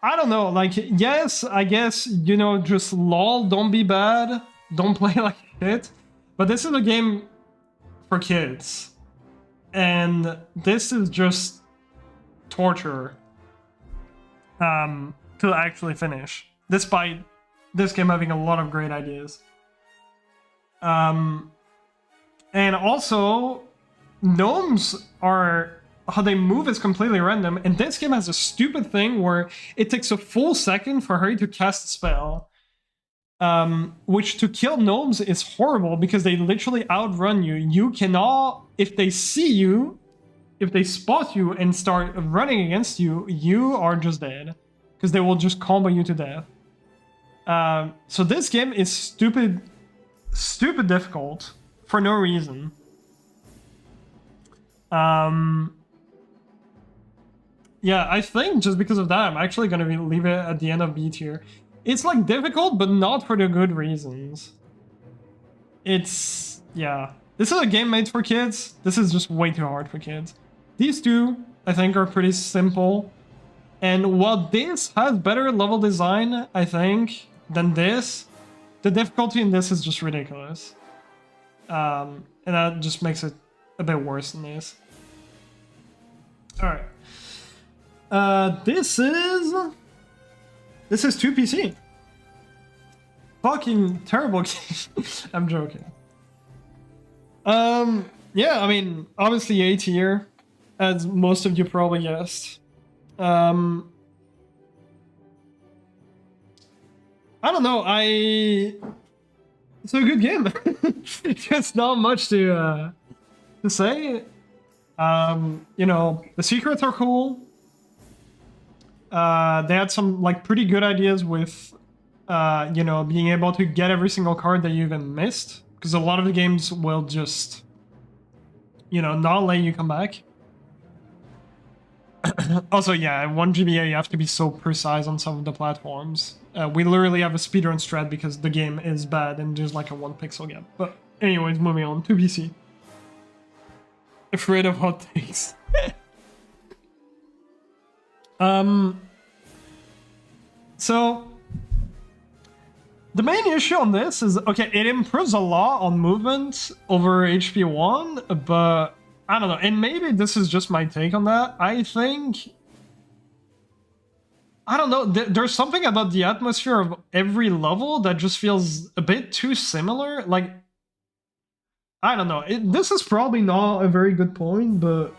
I don't know, like, yes, I guess, you know, just lol, don't be bad, don't play like shit. But this is a game for kids. And this is just torture to actually finish, despite this game having a lot of great ideas. And also, gnomes are... how they move is completely random, and this game has a stupid thing where it takes a full second for her to cast a spell. Which to kill gnomes is horrible because they literally outrun you. You cannot... if they see you, if they spot you and start running against you, you are just dead. Because they will just combo you to death. So this game is stupid difficult for no reason. Yeah, I think just because of that, I'm actually going to leave it at the end of B tier. It's like difficult, but not for the good reasons. It's... yeah. This is a game made for kids. This is just way too hard for kids. These two, I think, are pretty simple. And while this has better level design, I think, than this, the difficulty in this is just ridiculous. And that just makes it a bit worse than this. Alright. This is 2PC. Fucking terrible game. I'm joking. Yeah, I mean, obviously A tier, as most of you probably guessed. I don't know, it's a good game. There's not much to say. You know, the secrets are cool. They had some like pretty good ideas with, you know, being able to get every single card that you even missed. Because a lot of the games will just, you know, not let you come back. Also, yeah, 1 GBA, you have to be so precise on some of the platforms. We literally have a speedrun strat because the game is bad and there's like a 1 pixel gap. But anyways, moving on to PC. Afraid of hot takes. So the main issue on this is, okay, it improves a lot on movement over HP 1, but I don't know, and maybe this is just my take on that. I think, I don't know, there's something about the atmosphere of every level that just feels a bit too similar. Like, I don't know, this is probably not a very good point, but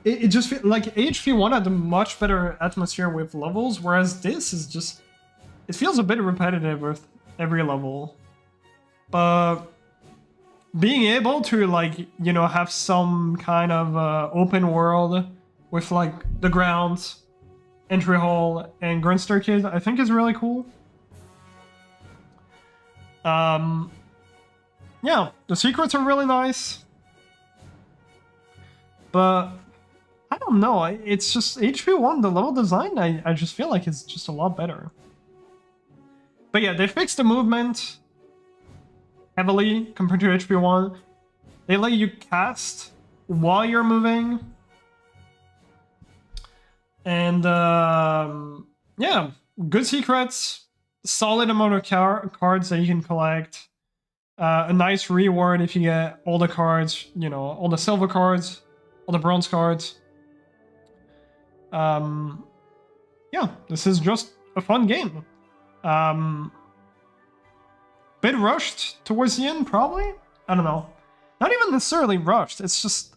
it just feels like HP 1 had a much better atmosphere with levels, whereas this is just, it feels a bit repetitive with every level. But being able to, like, you know, have some kind of open world with like the ground, entry hall, and grand staircase, I think is really cool. Yeah, the secrets are really nice. But I don't know, it's just HP1, the level design, I just feel like it's just a lot better. But yeah, they fixed the movement heavily compared to HP1. They let you cast while you're moving. And yeah, good secrets, solid amount of cards that you can collect. A nice reward if you get all the cards, you know, all the silver cards, all the bronze cards. Yeah, this is just a fun game. Bit rushed towards the end, probably? I don't know. Not even necessarily rushed, it's just,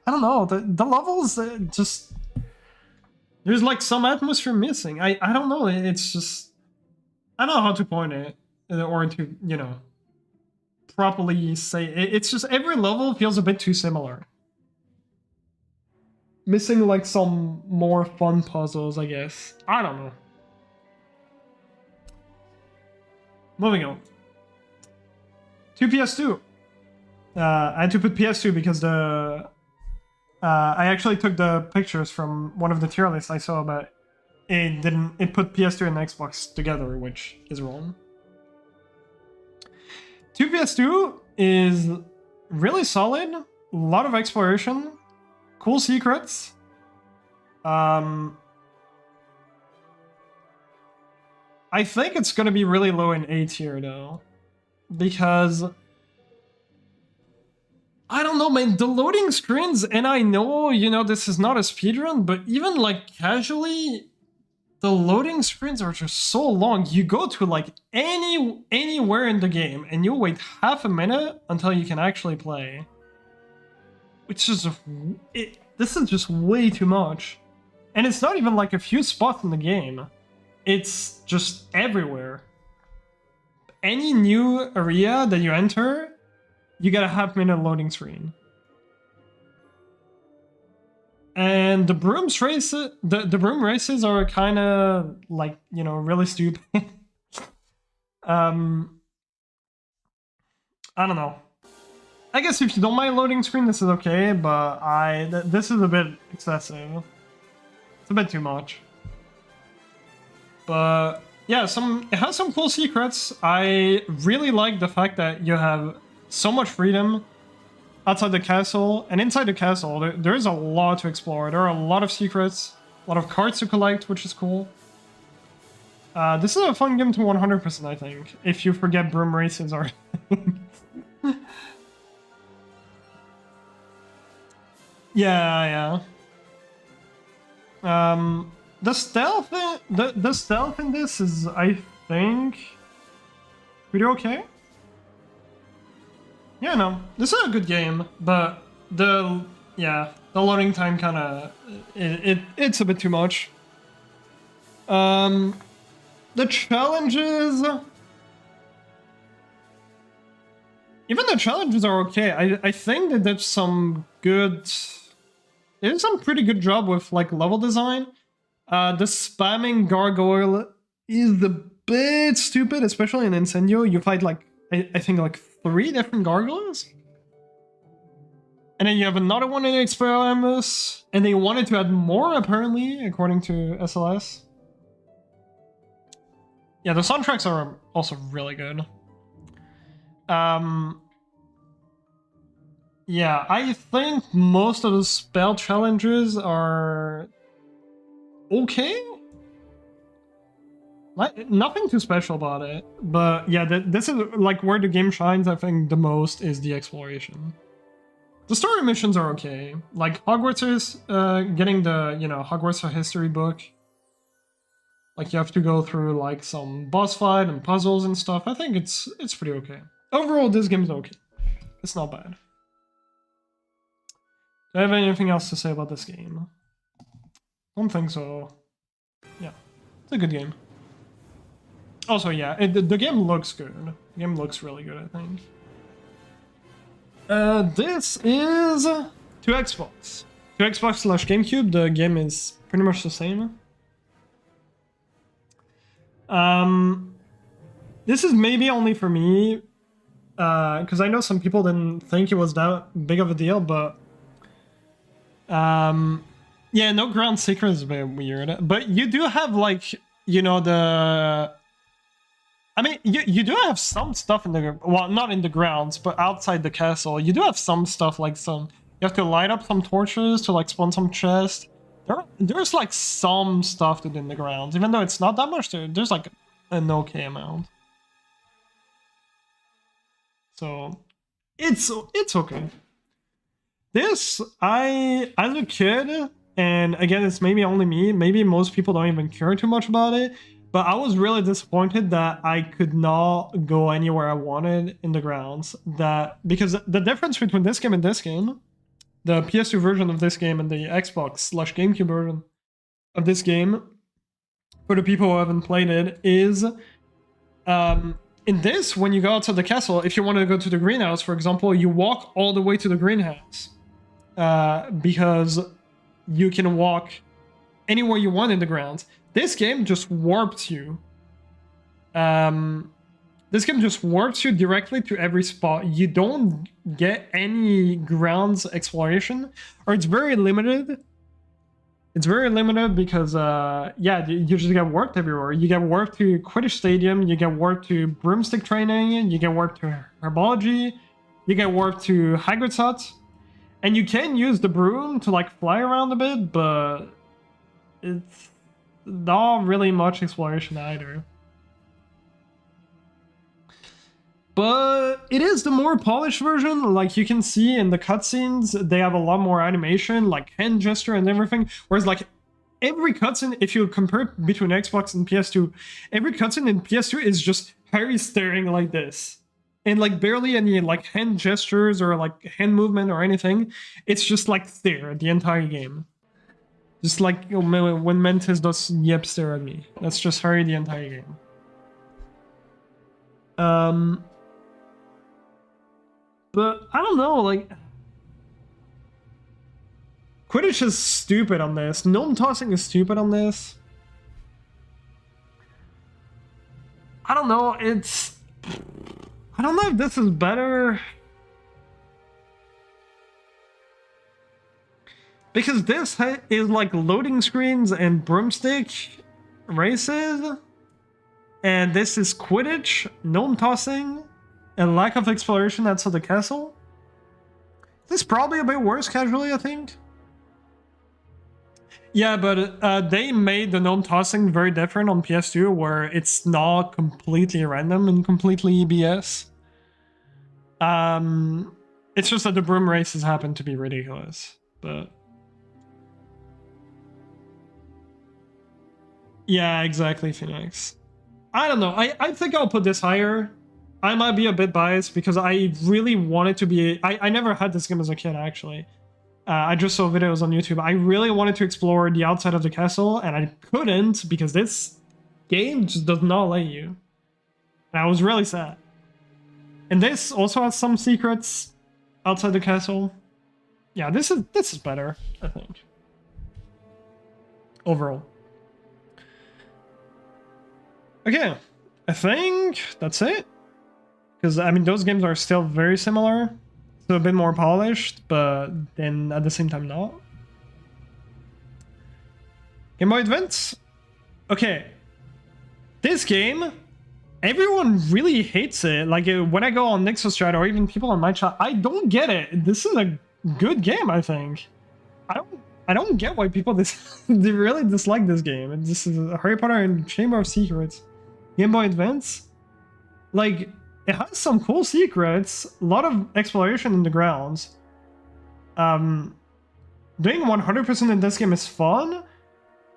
I I don't know, the levels just, there's like some atmosphere missing. I don't know, it's just, I don't know how to point it or to, you know, properly say it. It's just every level feels a bit too similar. Missing like some more fun puzzles, I guess. I don't know. Moving on. To PS2. I had to put PS2 because the I actually took the pictures from one of the tier lists I saw, but it put PS2 and Xbox together, which is wrong. 2 PS2 is really solid, a lot of exploration, cool secrets. I think it's gonna be really low in A tier though, because I don't know, man, the loading screens, and I know, you know, this is not a speedrun, but even like casually, the loading screens are just so long. You go to like anywhere in the game and you wait half a minute until you can actually play. Which is, this is just way too much. And it's not even like a few spots in the game. It's just everywhere. Any new area that you enter, you get a half-minute loading screen. And the brooms races, the broom races are kind of like, you know, really stupid. I don't know. I guess if you don't mind loading screen, this is okay, but this is a bit excessive. It's a bit too much. But yeah, it has some cool secrets. I really like the fact that you have so much freedom outside the castle, and inside the castle there is a lot to explore. There are a lot of secrets, a lot of cards to collect, which is cool. This is a fun game to 100%, I think, if you forget broom races are yeah. The stealth in this is, I think, pretty okay. Yeah, no, this is a good game, but the loading time kind of it's a bit too much. The challenges, even the challenges are okay. I think that there's some good, there's some pretty good job with like level design. The spamming gargoyle is a bit stupid, especially in Incendio. You fight like I think like 3 different gargoyles, and then you have another one in Expelliarmus, and they wanted to add more apparently, according to SLS. Yeah, the soundtracks are also really good. Yeah, I think most of the spell challenges are okay. Like, nothing too special about it, but yeah, this is like where the game shines, I think, the most is the exploration. The story missions are okay. Like Hogwarts is getting the, you know, Hogwarts history book. Like you have to go through like some boss fight and puzzles and stuff. I think it's pretty okay. Overall, this game's okay. It's not bad. Do I have anything else to say about this game? Don't think so. Yeah, it's a good game. Also, yeah, the game looks good. The game looks really good, I think. This is to Xbox. To Xbox/GameCube, the game is pretty much the same. This is maybe only for me, because I know some people didn't think it was that big of a deal, but yeah, no ground secret is a bit weird. But you do have, like, you know, I mean, you do have some stuff in the, well, not in the grounds, but outside the castle. You do have some stuff, like you have to light up some torches to like spawn some chests. There's like some stuff to do in the grounds, even though it's not that much. There's like an okay amount. So it's okay. This, as a kid, and again, it's maybe only me, maybe most people don't even care too much about it, but I was really disappointed that I could not go anywhere I wanted in the grounds. Because the difference between this game and this game the PS2 version of this game and the Xbox/GameCube version of this game, for the people who haven't played it, is in this, when you go outside the castle, if you want to go to the greenhouse, for example, you walk all the way to the greenhouse because you can walk anywhere you want in the grounds. This game just warps you. This game just warps you directly to every spot. You don't get any grounds exploration, or it's very limited. It's very limited because, yeah, you just get warped everywhere. You get warped to Quidditch Stadium, you get warped to broomstick training, you get warped to herbology, you get warped to Hagrid's hut, and you can use the broom to like fly around a bit, but it's not really much exploration either. But it is the more polished version. Like you can see in the cutscenes, they have a lot more animation, like hand gesture and everything. Whereas like every cutscene, if you compare it between Xbox and PS2, every cutscene in PS2 is just Harry staring like this. And like barely any like hand gestures or like hand movement or anything. It's just like stare the entire game. Just like when Mantis does yep stare at me. That's just Harry the entire game. But I don't know, like Quidditch is stupid on this. Gnome tossing is stupid on this. I don't know, I don't know if this is better. Because this is like loading screens and broomstick races. And this is Quidditch, gnome tossing, and lack of exploration outside the castle. This is probably a bit worse casually, I think. Yeah, but they made the gnome tossing very different on PS2, where it's not completely random and completely BS. It's just that the broom races happen to be ridiculous, but... Yeah, exactly, Phoenix. I don't know, I think I'll put this higher. I might be a bit biased because I really wanted to be... I never had this game as a kid, actually. I just saw videos on YouTube. I really wanted to explore the outside of the castle, and I couldn't because this game just does not let you. And I was really sad. And this also has some secrets outside the castle. Yeah, this is better, I think. Overall. Okay, I think that's it. Because, I mean, those games are still very similar. So a bit more polished, but then at the same time not. Game Boy Advance? Okay. This game, everyone really hates it. Like, when I go on Nixos chat or even people on my chat, I don't get it. This is a good game, I think. I don't get why people they really dislike this game. This is Harry Potter and Chamber of Secrets. Game Boy Advance? Like, it has some cool secrets, a lot of exploration in the grounds. Doing 100% in this game is fun.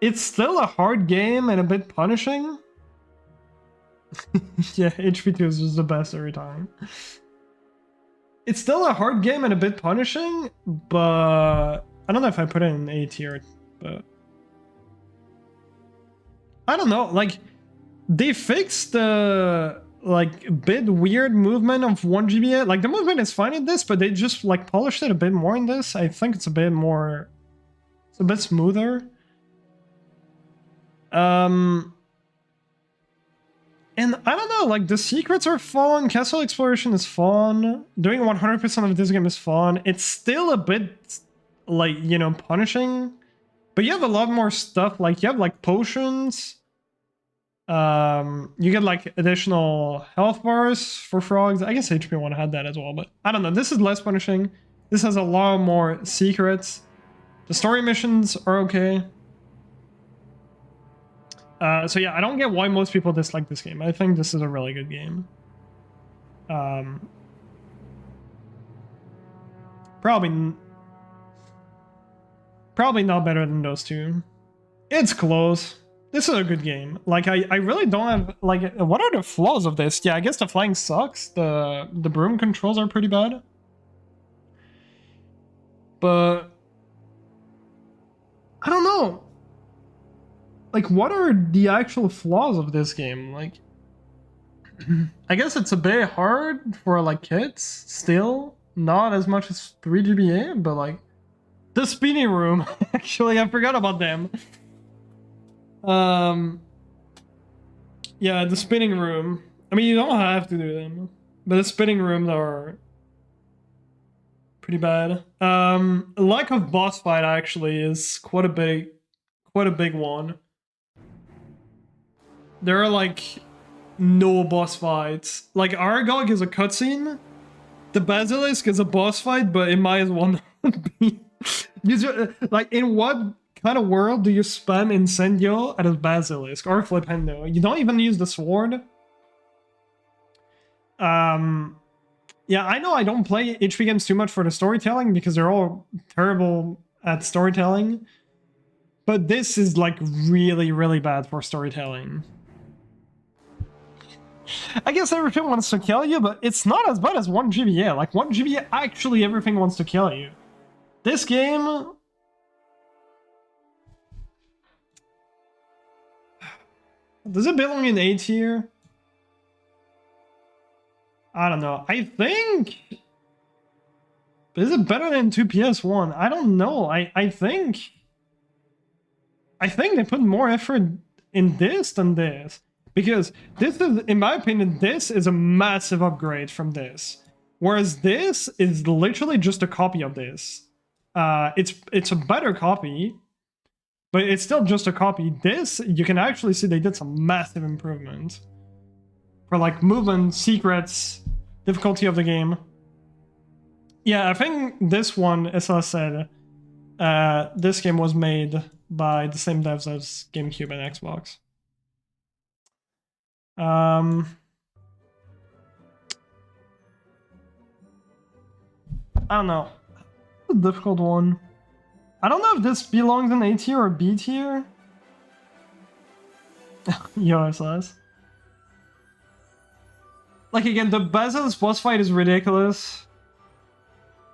It's still a hard game and a bit punishing. Yeah, HP2 is just the best every time. It's still a hard game and a bit punishing, but I don't know if I put it in A tier, but I don't know, like they fixed the like bit weird movement of 1GBA. Like the movement is fine in this, but they just like polished it a bit more in this. I think it's a bit more, it's a bit smoother. And I don't know, like the secrets are fun, castle exploration is fun, doing 100% of this game is fun. It's still a bit like, you know, punishing, but you have a lot more stuff. Like you have like potions. You get like additional health bars for frogs. I guess HP1 had that as well, but I don't know. This is less punishing. This has a lot more secrets. The story missions are okay. So yeah, I don't get why most people dislike this game. I think this is a really good game. Probably not better than those two. It's close. This is a good game. Like, I really don't have... Like, what are the flaws of this? Yeah, I guess the flying sucks. The broom controls are pretty bad. but I don't know. Like, what are the actual flaws of this game? Like, I guess it's a bit hard for like kids still, not as much as 3GBA, but like the spinning room. Actually, I forgot about them. Yeah, the spinning room. I mean, you don't have to do them, but the spinning rooms are pretty bad. Lack of boss fight actually is quite a big one. There are like no boss fights. Like Aragog is a cutscene. The Basilisk is a boss fight, but it might as well not be. Like, in what kind of world do you spam Incendio at a Basilisk or Flipendo? You don't even use the sword. Yeah, I know I don't play HP games too much for the storytelling because they're all terrible at storytelling. But this is like really, really bad for storytelling. I guess everything wants to kill you, but it's not as bad as 1GBA. Like 1GBA, actually everything wants to kill you. This game... Does it belong in A tier? I don't know. I think... But is it better than 2PS1? I don't know. I think they put more effort in this than this. Because this is, in my opinion, this is a massive upgrade from this. Whereas this is literally just a copy of this. It's a better copy, but it's still just a copy. This, you can actually see they did some massive improvement. For like movement, secrets, difficulty of the game. Yeah, I think this one, as I said, this game was made by the same devs as GameCube and Xbox. I don't know. It's a difficult one. I don't know if this belongs in A tier or B tier. USS. Like again, the Basilisk boss fight is ridiculous.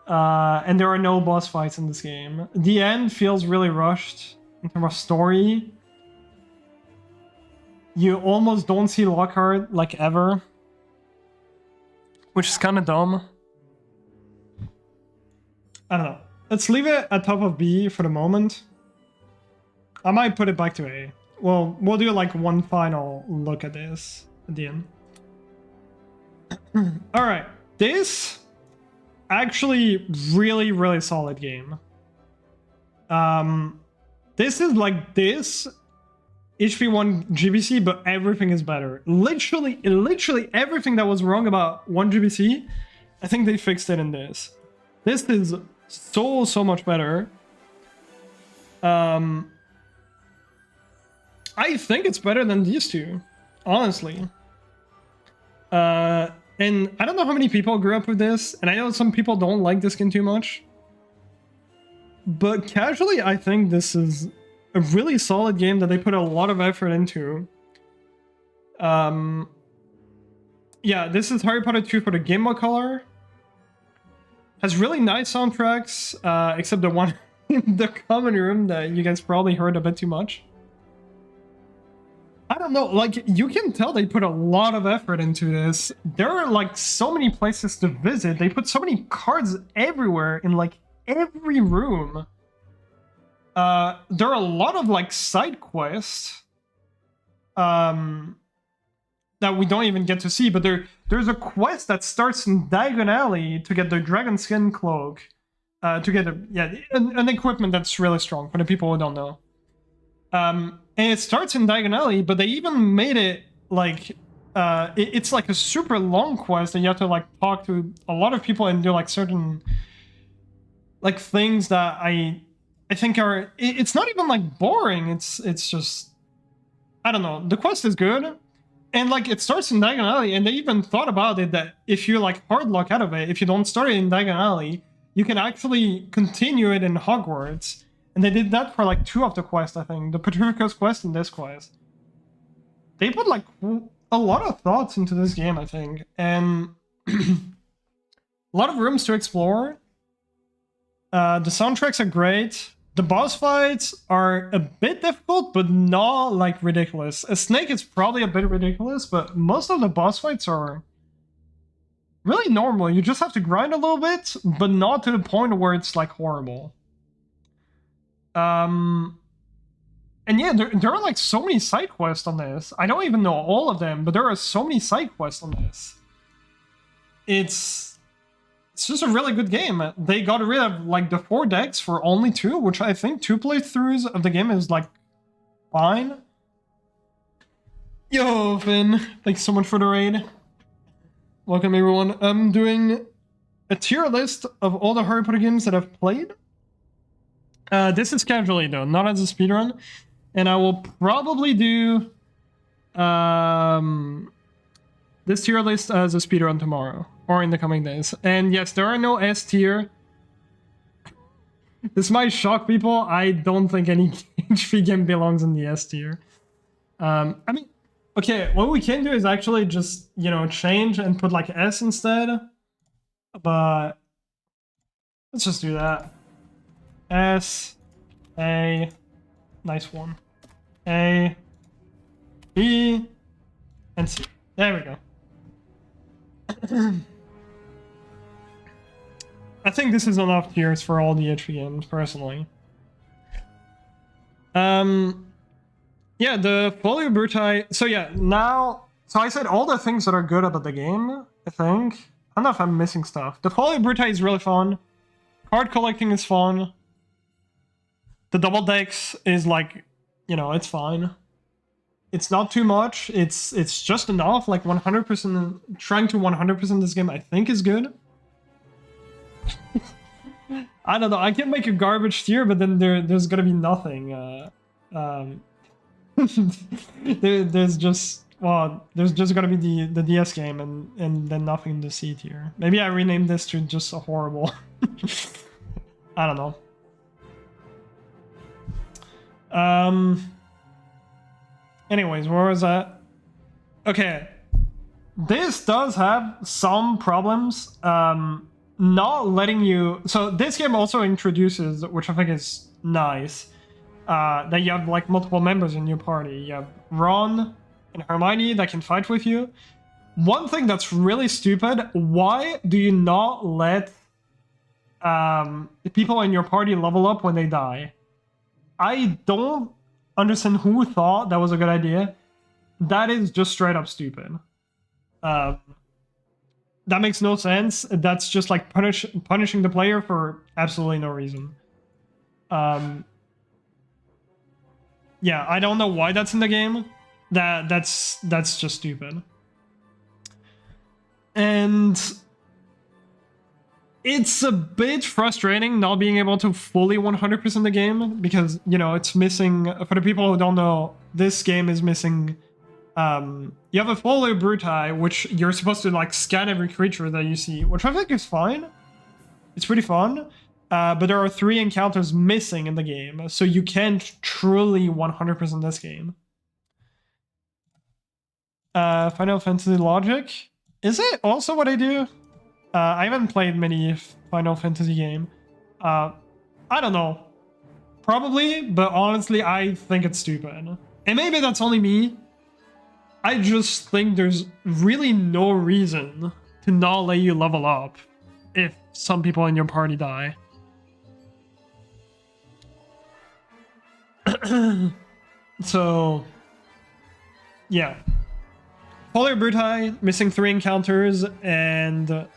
And there are no boss fights in this game. The end feels really rushed in terms of story. You almost don't see Lockhart, like, ever. Which is kind of dumb. I don't know. Let's leave it at top of B for the moment. I might put it back to A. Well, we'll do like one final look at this at the end. Alright. This... actually really, really solid game. This is like this... HP1 GBC, but everything is better. Literally everything that was wrong about 1GBC, I think they fixed it in this. This is so much better. I think it's better than these two, honestly. And I don't know how many people grew up with this, and I know some people don't like this skin too much. But casually, I think this is a really solid game that they put a lot of effort into. Yeah, this is Harry Potter 2 for the Game Boy Color. Has really nice soundtracks, except the one in the common room that you guys probably heard a bit too much. I don't know, like, you can tell they put a lot of effort into this. There are, like, so many places to visit. They put so many cards everywhere in, like, every room. There are a lot of, like, side quests that we don't even get to see, but there's a quest that starts in Diagon Alley to get the Dragon Skin Cloak, to get an equipment that's really strong, for the people who don't know. And it starts in Diagon Alley, but they even made it, like, it's like a super long quest, and you have to, like, talk to a lot of people and do, like, certain, like, things that I think are... It's not even, like, boring. It's just... I don't know. The quest is good. And, like, it starts in Diagon Alley, and they even thought about it that if you, like, hard lock out of it, if you don't start it in Diagon Alley, you can actually continue it in Hogwarts. And they did that for, like, 2 of the quests, I think. The Petrificus quest and this quest. They put, like, a lot of thoughts into this game, I think. And a lot of rooms to explore. The soundtracks are great. The boss fights are a bit difficult, but not like ridiculous. A snake is probably a bit ridiculous, but most of the boss fights are really normal. You just have to grind a little bit, but not to the point where it's like horrible. And yeah, there are like so many side quests on this. I don't even know all of them, but there are so many side quests on this. It's just a really good game. They got rid of like the 4 decks for only 2, which I think 2 playthroughs of the game is like fine. Yo, Finn, thanks so much for the raid. Welcome everyone. I'm doing a tier list of all the Harry Potter games that I've played. This is casually though, not as a speedrun. And I will probably do this tier list as a speedrun tomorrow or in the coming days. And yes, there are no S tier. This might shock people. I don't think any HP game belongs in the S tier. I mean, okay, what we can do is actually just, you know, change and put like S instead. But let's just do that. S, A, nice one. A, B, and C. There we go. I think this is enough tiers for all the HP games, personally. Yeah, the Folio Brutai. So yeah, now... So I said all the things that are good about the game, I think. I don't know if I'm missing stuff. The Folio Brutai is really fun. Card collecting is fun. The double decks is like, you know, it's fine. It's not too much. It's just enough. Like 100%, trying to 100% this game, I think is good. I don't know. I can make a garbage tier, but then there's gonna be nothing. There's just gonna be the DS game and then nothing in the C tier. Maybe I renamed this to just a horrible. I don't know. Anyways, where was that? Okay. This does have some problems. Not letting you... So this game also introduces, which I think is nice, that you have like multiple members in your party. You have Ron and Hermione that can fight with you. One thing that's really stupid, why do you not let the people in your party level up when they die? I don't understand who thought that was a good idea. That is just straight up stupid. That makes no sense. That's just like punishing the player for absolutely no reason. Yeah, I don't know why that's in the game. That's just stupid. And it's a bit frustrating not being able to fully 100% the game because, you know, it's missing... For the people who don't know, this game is missing... you have a Folio Brutai, which you're supposed to like scan every creature that you see, which I think is fine. It's pretty fun. But there are 3 encounters missing in the game, so you can't truly 100% this game. Final Fantasy logic. Is it also what I do? I haven't played many Final Fantasy game. I don't know. Probably, but honestly, I think it's stupid. And maybe that's only me. I just think there's really no reason to not let you level up if some people in your party die. So, yeah. Folio Brutai, missing 3 encounters, and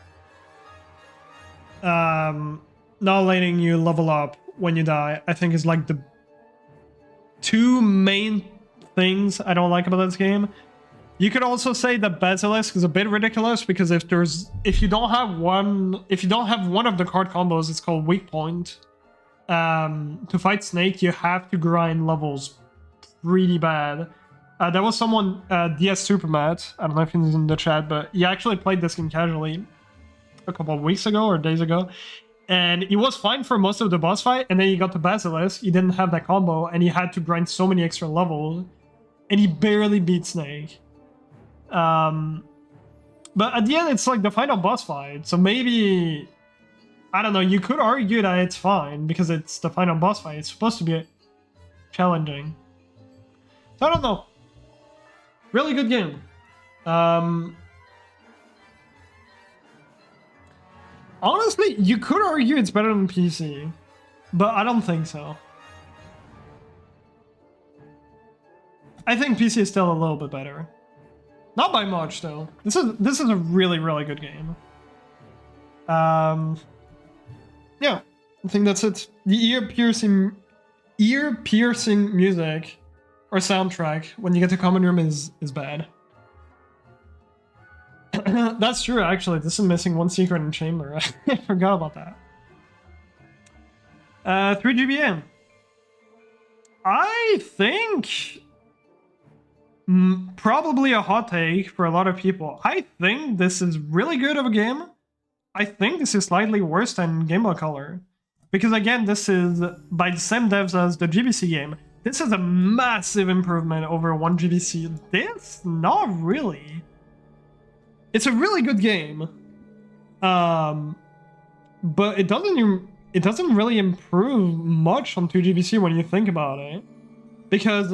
not letting you level up when you die, I think is like the 2 main things I don't like about this game. You could also say that Basilisk is a bit ridiculous because if you don't have one of the card combos, it's called weak point. To fight Snake, you have to grind levels pretty bad. There was someone, DS Supermat, I don't know if he's in the chat, but he actually played this game casually a couple of weeks ago or days ago. And he was fine for most of the boss fight, and then he got to Basilisk, he didn't have that combo, and he had to grind so many extra levels, and he barely beat Snake. But at the end, it's like the final boss fight, so maybe I don't know, you could argue that it's fine because it's the final boss fight. It's supposed to be challenging. So I don't know. Really good game. Honestly, you could argue it's better than PC, but I don't think so. I think PC is still a little bit better. Not by much though. This is a really, really good game. Yeah, I think that's it. The ear-piercing music or soundtrack when you get to common room is bad. That's true, actually. This is missing one secret in chamber. I forgot about that. 3 GBA. I think probably a hot take for a lot of people. I think this is really good of a game. I think this is slightly worse than Game Boy Color. Because again, this is by the same devs as the GBC game. This is a massive improvement over one GBC. This, not really. It's a really good game. But it doesn't really improve much on 2GBC when you think about it. Because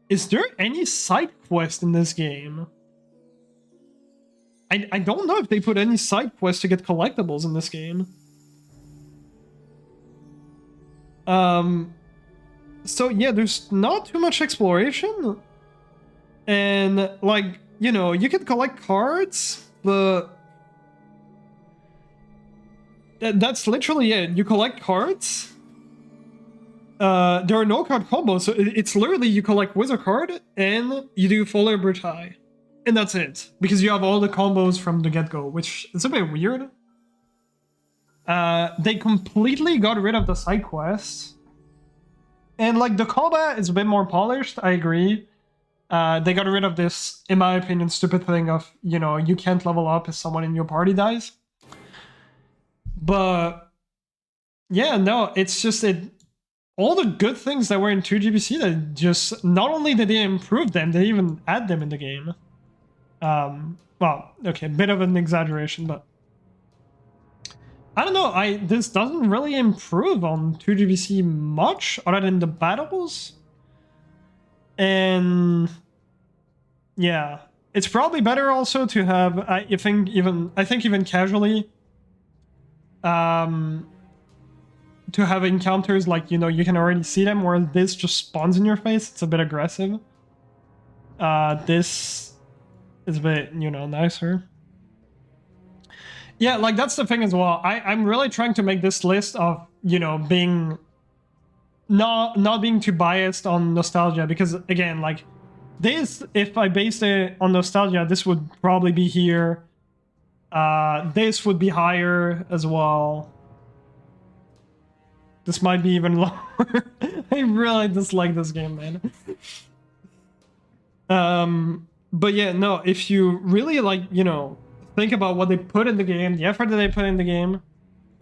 is there any side quest in this game? I don't know if they put any side quests to get collectibles in this game. So yeah, there's not too much exploration. And like, you know, you can collect cards, but that's literally it. You collect cards. There are no card combos, so it's literally you collect Wizard card and you do Folio Brutai. And that's it, because you have all the combos from the get-go, which is a bit weird. They completely got rid of the side quests. And like the combat is a bit more polished, I agree. They got rid of this, in my opinion, stupid thing of, you know, you can't level up if someone in your party dies. But yeah, no, it's just all the good things that were in 2GBC, that just, not only did they improve them, they even add them in the game. Well, okay, bit of an exaggeration, but I don't know, this doesn't really improve on 2GBC much, other than the battles. And yeah, it's probably better also to have, I think even casually, to have encounters like, you know, you can already see them, whereas this just spawns in your face. It's a bit aggressive. This is a bit, you know, nicer. Yeah, like that's the thing as well. I'm really trying to make this list of, you know, being not being too biased on nostalgia, because again, like this, if I based it on nostalgia, this would probably be here. This would be higher as well. This might be even lower. I really dislike this game, man. But yeah, no, if you really, like, you know, think about what they put in the game, the effort that they put in the game,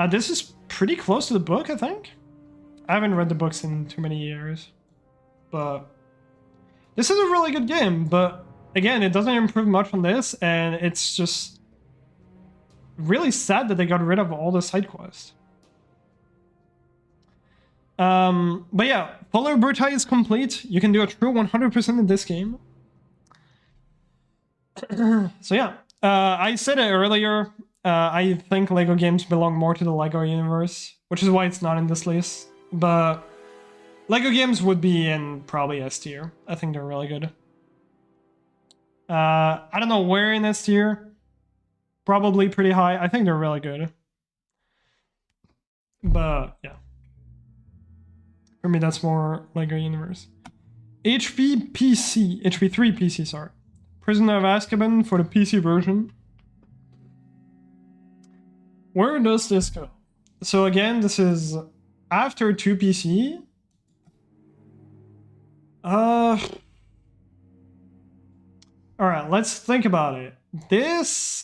this is pretty close to the book, I think. I haven't read the books in too many years. But this is a really good game, but again, it doesn't improve much on this, and it's just really sad that they got rid of all the side quests. But yeah, Folio Brutai is complete. You can do a true 100% in this game. So yeah, I said it earlier, I think LEGO games belong more to the LEGO universe, which is why it's not in this list. But LEGO games would be in probably S tier. I think they're really good. I don't know where in S tier. Probably pretty high. I think they're really good. But yeah. For me, that's more LEGO universe. HP 3 PC, sorry. Prisoner of Azkaban for the PC version. Where does this go? So again, this is after 2PC. Alright, let's think about it. This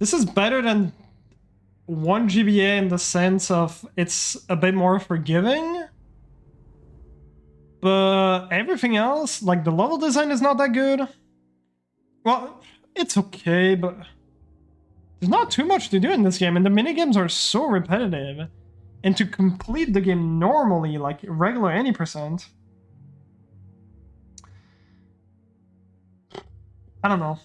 is better than 1 GBA in the sense of it's a bit more forgiving. But everything else, like the level design is not that good. Well, it's okay, but there's not too much to do in this game, and the minigames are so repetitive. And to complete the game normally, like regular any percent, I don't know.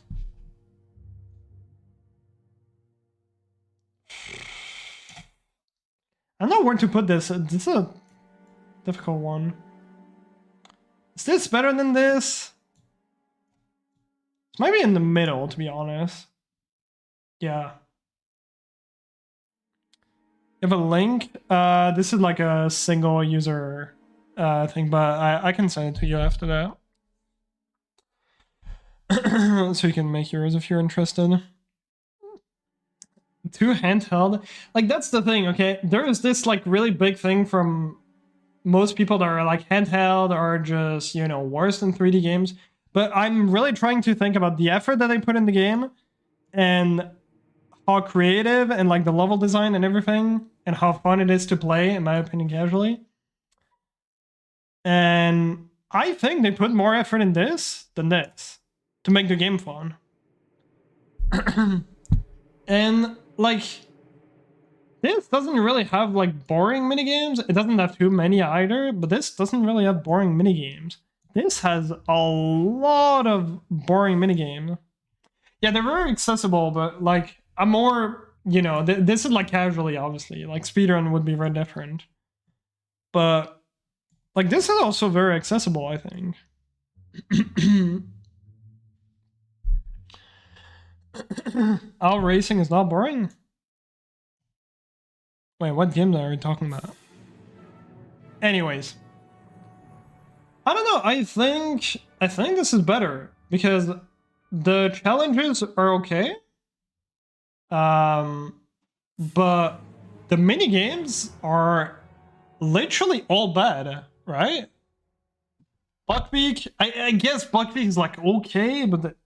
I don't know where to put this. This is a difficult one. Is this better than this? It's maybe in the middle, to be honest. Yeah. You have a link. This is like a single user thing, but I can send it to you after that. So you can make yours if you're interested. 2 handheld. Like, that's the thing, okay? There is this, like, really big thing from most people that are, like, handheld are just, you know, worse than 3D games. But I'm really trying to think about the effort that they put in the game and how creative and, like, the level design and everything and how fun it is to play, in my opinion, casually. And I think they put more effort in this than this to make the game fun. And, like, this doesn't really have, like, boring minigames. It doesn't have too many either, but this doesn't really have boring minigames. This has a lot of boring minigames. Yeah, they're very accessible, but, like, I'm more, you know, this is, like, casually, obviously. Like, speedrun would be very different. But, like, this is also very accessible, I think. Our racing is not boring? Wait, what game are we talking about? Anyways. I don't know, I think this is better because the challenges are okay. But the mini games are literally all bad, right? Buckbeak, I guess Buckbeak is like okay, but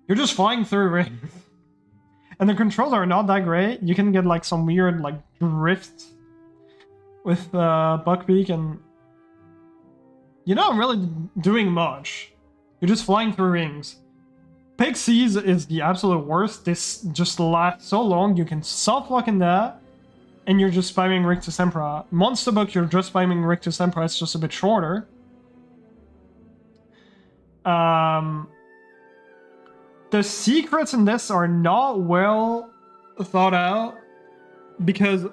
you're just flying through rings. And the controls are not that great. You can get like some weird like drift with Buckbeak, and you're not really doing much. You're just flying through rings. Pixies is the absolute worst. This just lasts so long. You can soft lock in that, and you're just spamming Rick to Sempra. Monster Book, you're just spamming Rick to Sempra. It's just a bit shorter. The secrets in this are not well thought out because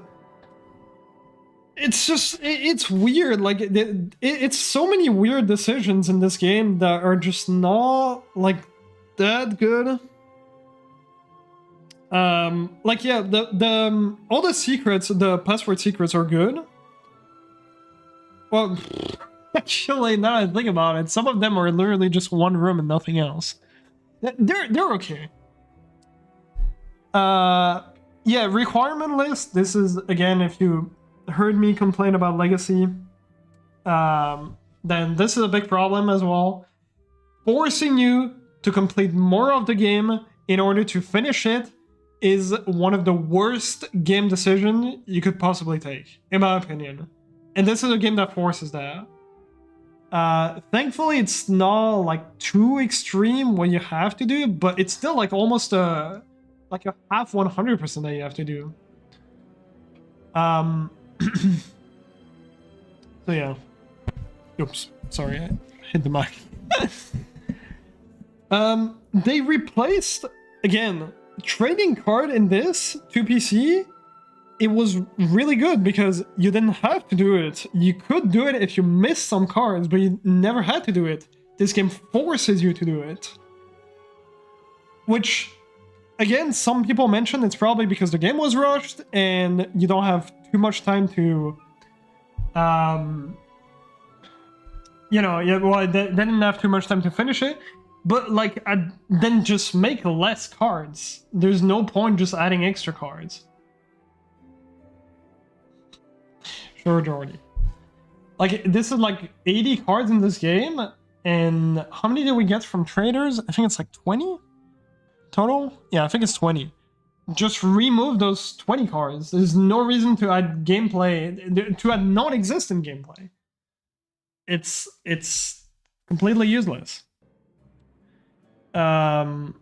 it's just, it's weird. Like, it's so many weird decisions in this game that are just not, like, that good. Like, yeah, all the secrets, the password secrets are good. Well, actually, now I think about it, some of them are literally just one room and nothing else. They're okay. Yeah, requirement list. This is, again, if you heard me complain about Legacy, then this is a big problem as well. Forcing you to complete more of the game in order to finish it is one of the worst game decisions you could possibly take, in my opinion. And this is a game that forces that. Thankfully, it's not like too extreme what you have to do, but it's still like almost like a half 100% that you have to do. So yeah. Oops, sorry, I hit the mic. They replaced, again, trading card in this to PC. It was really good because you didn't have to do it. You could do it if you missed some cards, but you never had to do it. This game forces you to do it. Which, again, some people mention it's probably because the game was rushed and you don't have too much time to... you know, yeah, well, they didn't have too much time to finish it. But, like, then just make less cards. There's no point just adding extra cards. Sure, Jordy. Like, this is like 80 cards in this game, and how many did we get from traders? I think it's like 20 total? Yeah, I think it's 20. Just remove those 20 cards. There's no reason to add gameplay, to add non-existent gameplay. It's Completely useless. So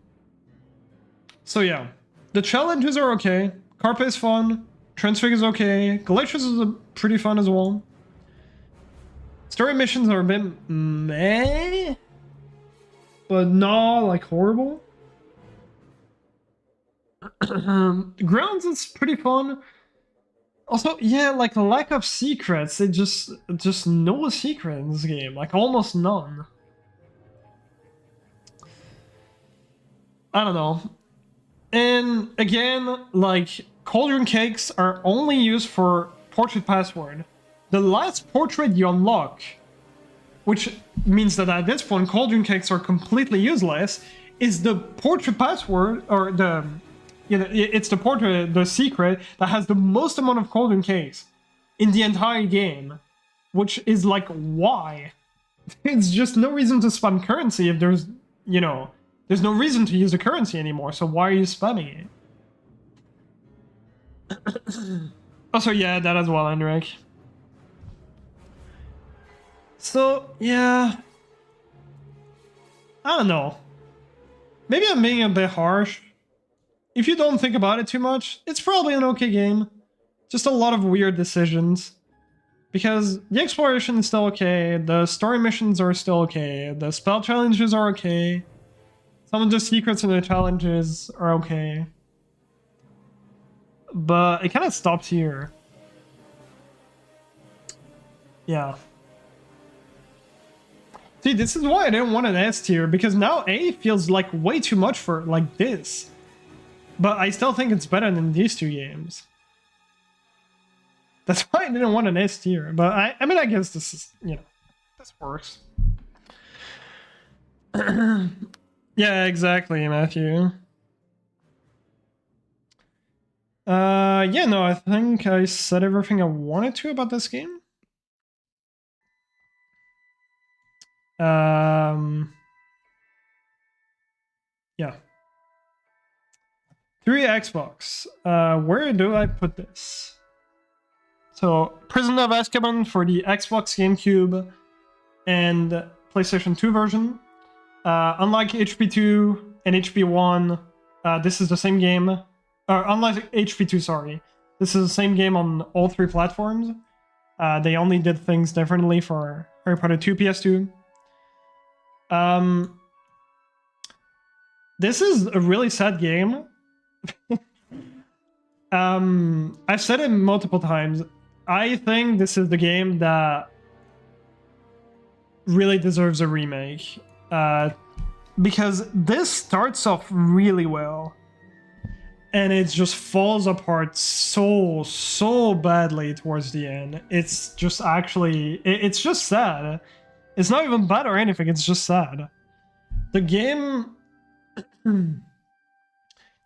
yeah, the challenges are okay. Carpe is fun. Transfig is okay. Glaciers is pretty fun as well. Story missions are a bit meh, but not like horrible. Grounds is pretty fun. Also, yeah, like lack of secrets. It just no secret in this game, like almost none. I don't know. And again, like cauldron cakes are only used for portrait password. The last portrait you unlock, which means that at this point cauldron cakes are completely useless, is the portrait password, or the, you know, it's the portrait, the secret that has the most amount of cauldron cakes in the entire game, which is like, why? It's just no reason to spam currency if there's, you know, there's no reason to use the currency anymore, so why are you spamming it? Also, yeah, that as well, Henrik. So, yeah. I don't know. Maybe I'm being a bit harsh. If you don't think about it too much, it's probably an okay game. Just a lot of weird decisions. Because the exploration is still okay, the story missions are still okay, the spell challenges are okay, some of the secrets in the challenges are okay. But it kind of stops here. Yeah. See, this is why I didn't want an S tier, because now A feels like way too much for like this. But I still think it's better than these two games. That's why I didn't want an S tier. But I mean, I guess this is, you know, this works. Yeah, exactly, Matthew. Yeah, no, I think I said everything I wanted to about this game. Yeah. 3 Xbox. Where do I put this? So, Prison of Azkaban for the Xbox, GameCube, and PlayStation 2 version. Unlike HP2 and HP1, this is the same game. Unlike HP2, sorry. This is the same game on all 3 platforms. They only did things differently for Harry Potter 2 PS2. This is a really sad game. I've said it multiple times. I think this is the game that really deserves a remake. Because this starts off really well. And it just falls apart so badly towards the end. It's just actually, it's just sad. It's not even bad or anything, it's just sad. The game,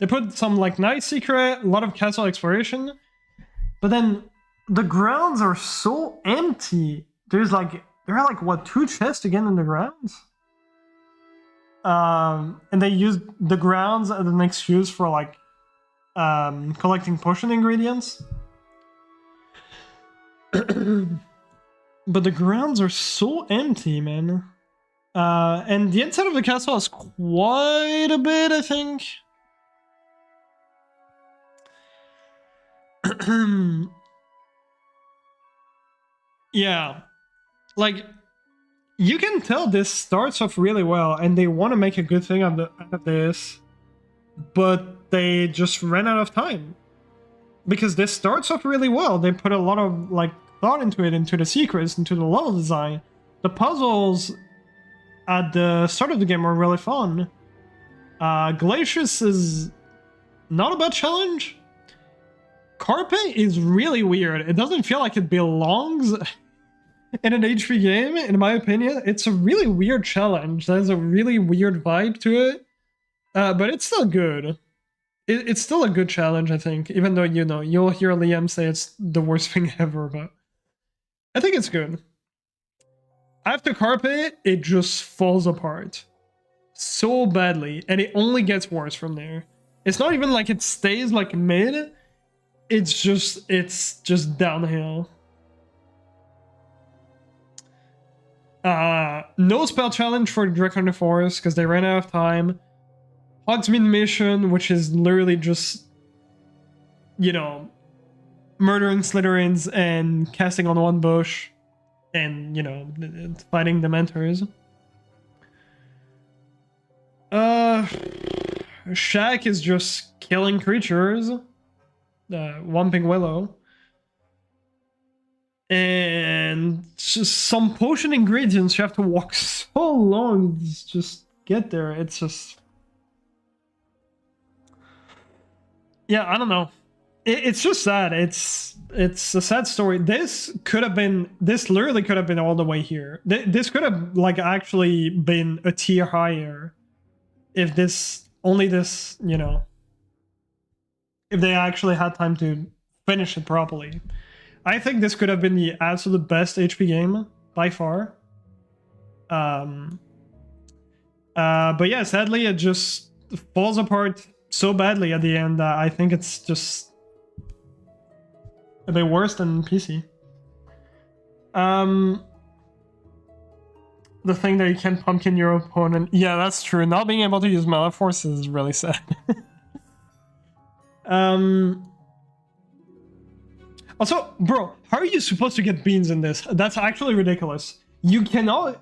they put some like night secret, a lot of castle exploration, but then the grounds are so empty. There are like what, 2 chests again in the grounds? And they use the grounds as an excuse for like collecting potion ingredients. But the grounds are so empty, man. And the inside of the castle has quite a bit, I think. Yeah. Like, you can tell this starts off really well, and they want to make a good thing out of this, but they just ran out of time. Because this starts off really well. They put a lot of like thought into it, into the secrets, into the level design. The puzzles at the start of the game are really fun. Glacius is not a bad challenge. Carpe is really weird. It doesn't feel like it belongs in an HP game, in my opinion. It's a really weird challenge. There's a really weird vibe to it. But it's still good. It's still a good challenge, I think. Even though, you know, you'll hear Liam say it's the worst thing ever, but I think it's good. After Carpe, it just falls apart so badly, and it only gets worse from there. It's not even like it stays like mid. It's just downhill. No spell challenge for Direct on the Forest because they ran out of time. Hogsmeade mission, which is literally just, you know, murdering Slytherins and casting on one bush and, you know, fighting the mentors. Shack is just killing creatures. Whomping Willow. And just some potion ingredients, you have to walk so long to just get there. It's just... Yeah, I don't know. It's just sad. It's a sad story. This literally could have been all the way here. This could have, like, actually been a tier higher if only this, you know, if they actually had time to finish it properly. I think this could have been the absolute best HP game by far. But yeah, sadly, it just falls apart so badly at the end that I think it's just a bit worse than PC. The thing that you can pumpkin your opponent. Yeah, that's true. Not being able to use Maleforce is really sad. Also, bro, how are you supposed to get beans in this? That's actually ridiculous. You cannot...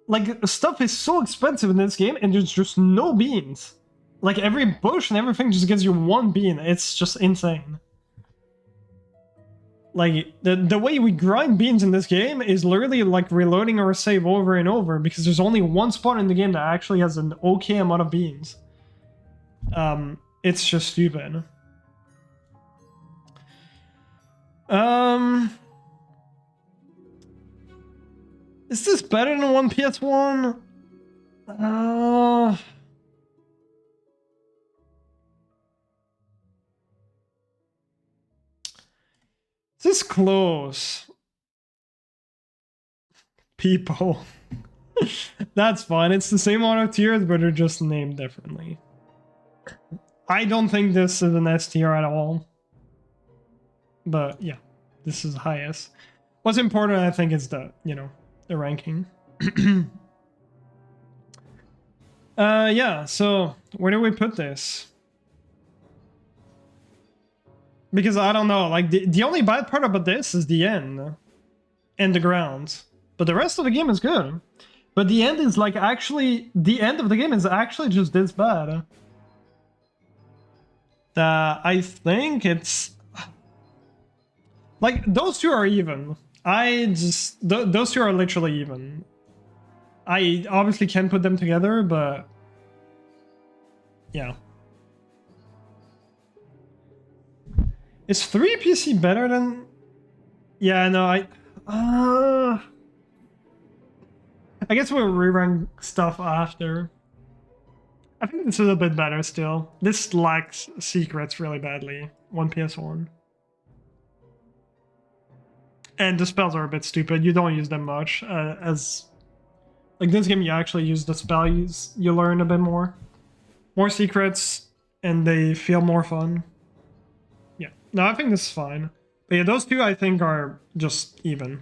Like, stuff is so expensive in this game, and there's just no beans. Like, every bush and everything just gives you one bean. It's just insane. Like, the way we grind beans in this game is literally like reloading our save over and over, because there's only one spot in the game that actually has an okay amount of beans. It's just stupid. Is this better than one PS1? This is close. People. That's fine. It's the same amount of tiers, but they're just named differently. I don't think this is an S tier at all. But yeah, this is highest. What's important, I think, is the, you know, the ranking. Yeah, so where do we put this? Because I don't know, like, the only bad part about this is the end. And the grounds. But the rest of the game is good. But the end is, like, actually... The end of the game is actually just this bad. I think it's... Like, those two are even. Those two are literally even. I obviously can put them together, but... Yeah. Is 3 PC better than... Yeah, no, I guess we'll re-rank stuff after. I think this is a bit better still. This lacks secrets really badly. 1 PS1. And the spells are a bit stupid. You don't use them much. As like this game, you actually use the spells. You learn a bit more. More secrets, and they feel more fun. Yeah. No, I think this is fine. But yeah, those two I think are just even.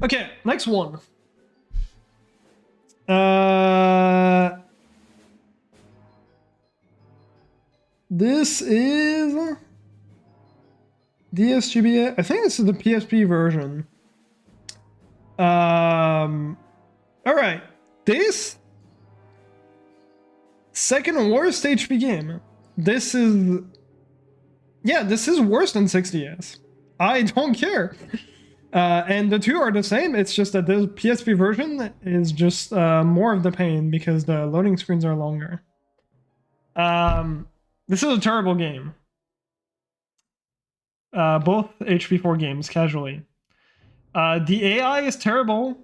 Okay, next one. This is DSGBA. I think this is the PSP version. All right, this second worst HP game. This is, yeah, this is worse than 6DS. I don't care. And the two are the same. It's just that the PSP version is just more of the pain because the loading screens are longer. This is a terrible game. Both HP4 games, casually. The AI is terrible.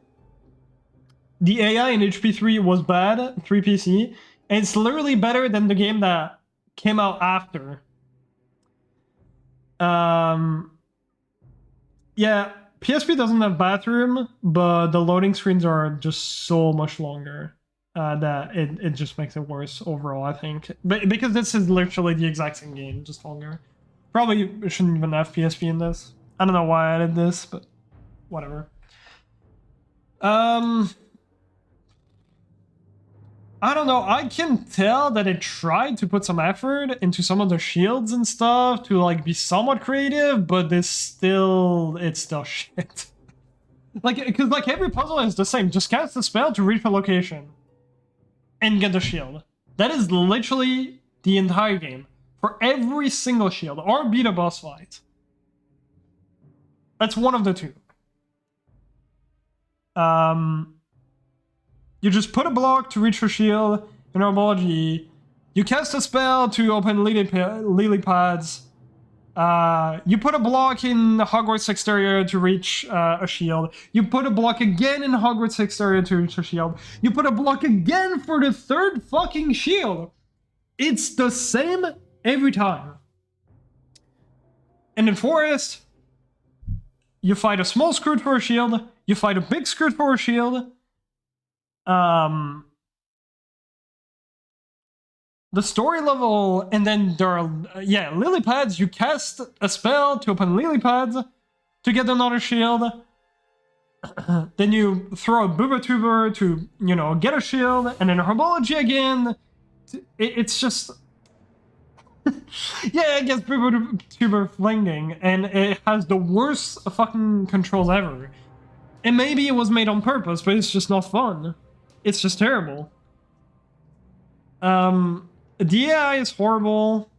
The AI in HP3 was bad, 3 PC. And it's literally better than the game that came out after. Yeah, PSP doesn't have bathroom, but the loading screens are just so much longer that it just makes it worse overall, I think. But because this is literally the exact same game, just longer. Probably shouldn't even have PSP in this. I don't know why I added this, but whatever. I don't know. I can tell that it tried to put some effort into some of the shields and stuff to like be somewhat creative, but it's still shit. Like, because like every puzzle is the same. Just cast the spell to reach a location and get the shield. That is literally the entire game for every single shield, or beat a boss fight. That's one of the two. You just put a block to reach your shield in Herbology. You cast a spell to open lily pads. You put a block in Hogwarts exterior to reach a shield. You put a block again in Hogwarts exterior to reach a shield. You put a block again for the third fucking shield. It's the same every time. And in Forest, you fight a small Scroot for a shield. You fight a big Scroot for a shield. The story level, and then there are, lily pads. You cast a spell to open lily pads to get another shield. Then you throw a Booba Tuber to, get a shield, and then Herbology again. It's just... yeah, it gets Booba Tuber flinging, and it has the worst fucking controls ever. And maybe it was made on purpose, but it's just not fun. It's just terrible. The AI is horrible.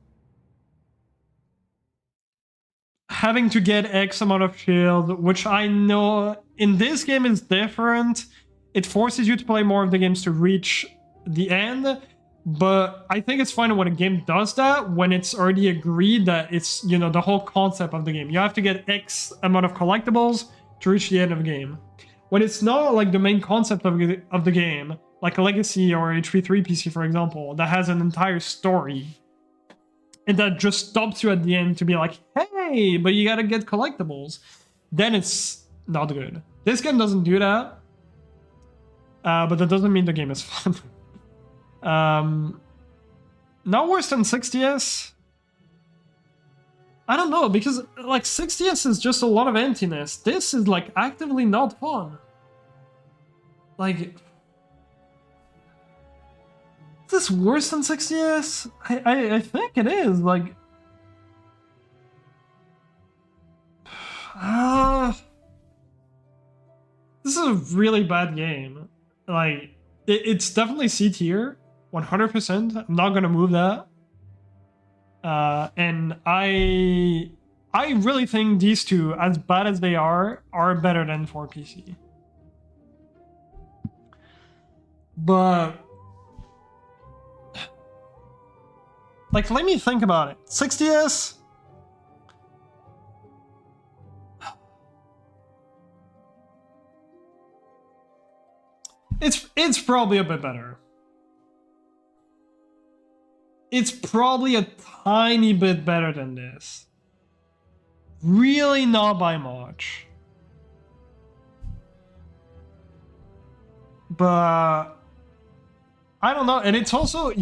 Having to get X amount of shield, which I know in this game is different. It forces you to play more of the games to reach the end. But I think it's fine when a game does that, when it's already agreed that it's, the whole concept of the game. You have to get X amount of collectibles to reach the end of the game. When it's not like the main concept of the game, like a Legacy or HP3 PC, for example, that has an entire story, and that just stops you at the end to be like, hey, but you gotta get collectibles, then it's not good. This game doesn't do that, but that doesn't mean the game is fun. Not worse than 60s. I don't know, because like 60s is just a lot of emptiness. This is like actively not fun. Like, is this worse than 60s? I think it is. Like, this is a really bad game. Like, it's definitely C tier, 100%. I'm not gonna move that. And I really think these two, as bad as they are better than 4 PC. But like, let me think about it. 60s. It's probably a bit better. It's probably a tiny bit better than this. Really not by much. But I don't know. And it's also, I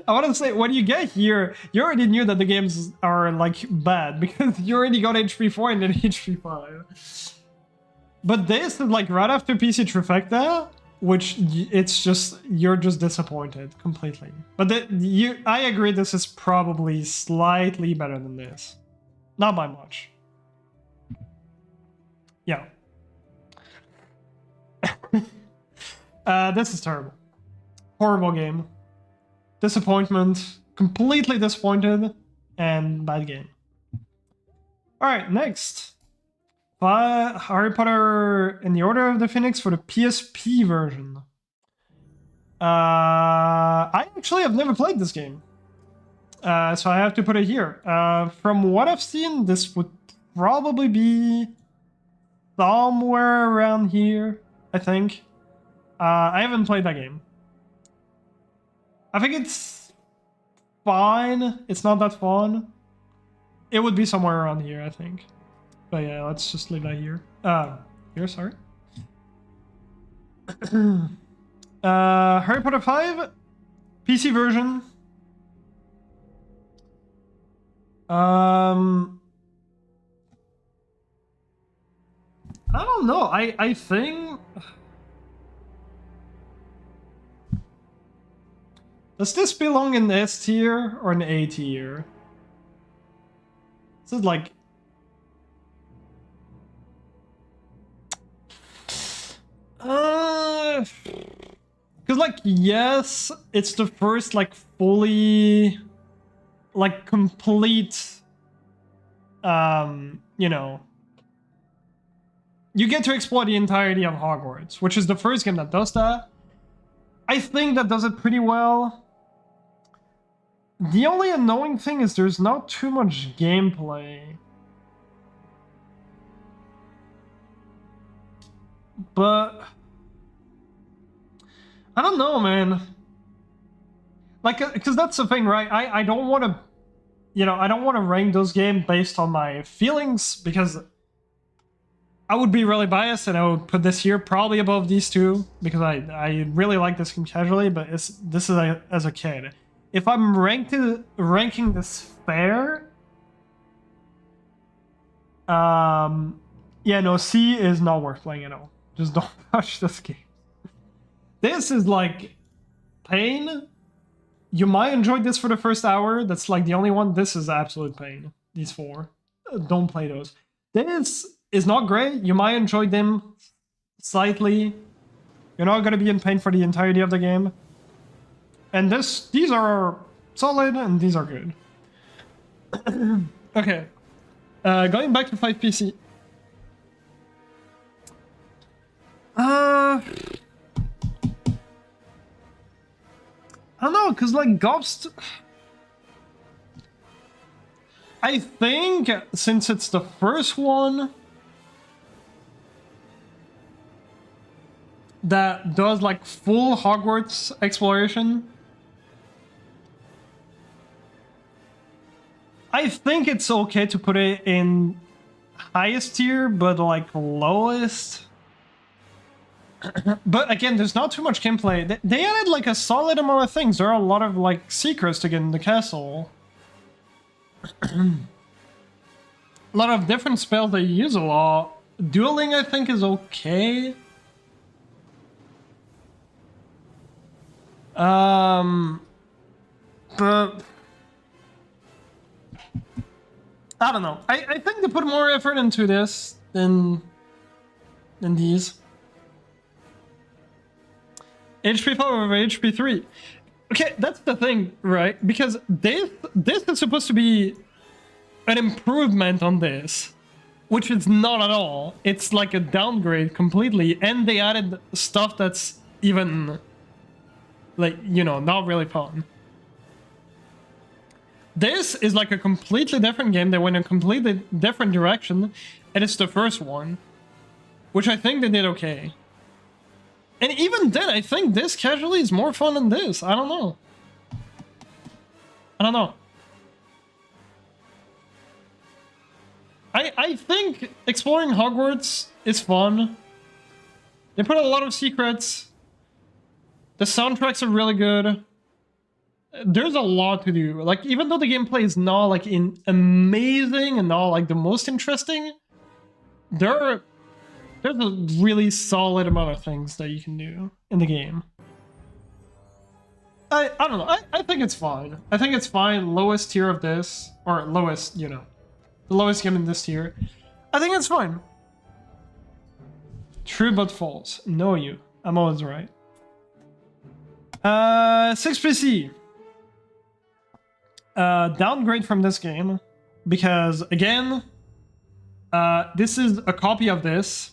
want to say, when you get here, you already knew that the games are like bad because you already got HP 4 and then HP 5. But this is like right after PC Trifecta, which it's just, you're just disappointed completely. But I agree, this is probably slightly better than this. Not by much. Yeah. This is terrible. Horrible game. Disappointment. Completely disappointed. And bad game. Alright, next. Harry Potter and the Order of the Phoenix for the PSP version. I actually have never played this game. So I have to put it here. From what I've seen, this would probably be somewhere around here, I think. I haven't played that game. I think it's fine. It's not that fun. It would be somewhere around here, I think. But yeah, let's just leave that here. Here, sorry. Harry Potter 5, PC version. I don't know. I think... Does this belong in the S tier or an A tier? This is like... Because, like, yes, it's the first, like, fully... Like, complete... you know... You get to explore the entirety of Hogwarts, which is the first game that does that. I think that does it pretty well. The only annoying thing is there's not too much gameplay. But... I don't know, man. Like, because that's the thing, right? I don't want to... You know, I don't want to rank those games based on my feelings, because... I would be really biased, and I would put this here probably above these two, because I really like this game casually, but this is as a kid. If I'm ranking this fair, yeah, no, C is not worth playing at all. Just don't touch this game. This is like pain. You might enjoy this for the first hour. That's like the only one. This is absolute pain. These four, don't play those. This is not great. You might enjoy them slightly. You're not going to be in pain for the entirety of the game. And these are solid, and these are good. Okay. Going back to 5PC. I don't know, because like Ghost... I think since it's the first one that does like full Hogwarts exploration, I think it's okay to put it in highest tier, but like lowest. But again, there's not too much gameplay. They added like a solid amount of things. There are a lot of like secrets to get in the castle. A lot of different spells that you use a lot. Dueling, I think, is okay. But I don't know. I think they put more effort into this than these. HP 5 over HP 3. Okay, that's the thing, right? Because this is supposed to be an improvement on this, which is not at all. It's like a downgrade completely, and they added stuff that's even, like, you know, not really fun. This is like a completely different game. They went in a completely different direction, and it's the first one, which I think they did okay. And even then, I think this casually is more fun than this. I don't know. I don't know. I think exploring Hogwarts is fun. They put a lot of secrets. The soundtracks are really good. There's a lot to do. Like, even though the gameplay is not like amazing and not like the most interesting, there's a really solid amount of things that you can do in the game. I don't know. I think it's fine. I think it's fine. Lowest tier of this, or lowest, you know, the lowest game in this tier. I think it's fine. True but false. Know you. I'm always right. 6PC. Downgrade from this game because again, this is a copy of this.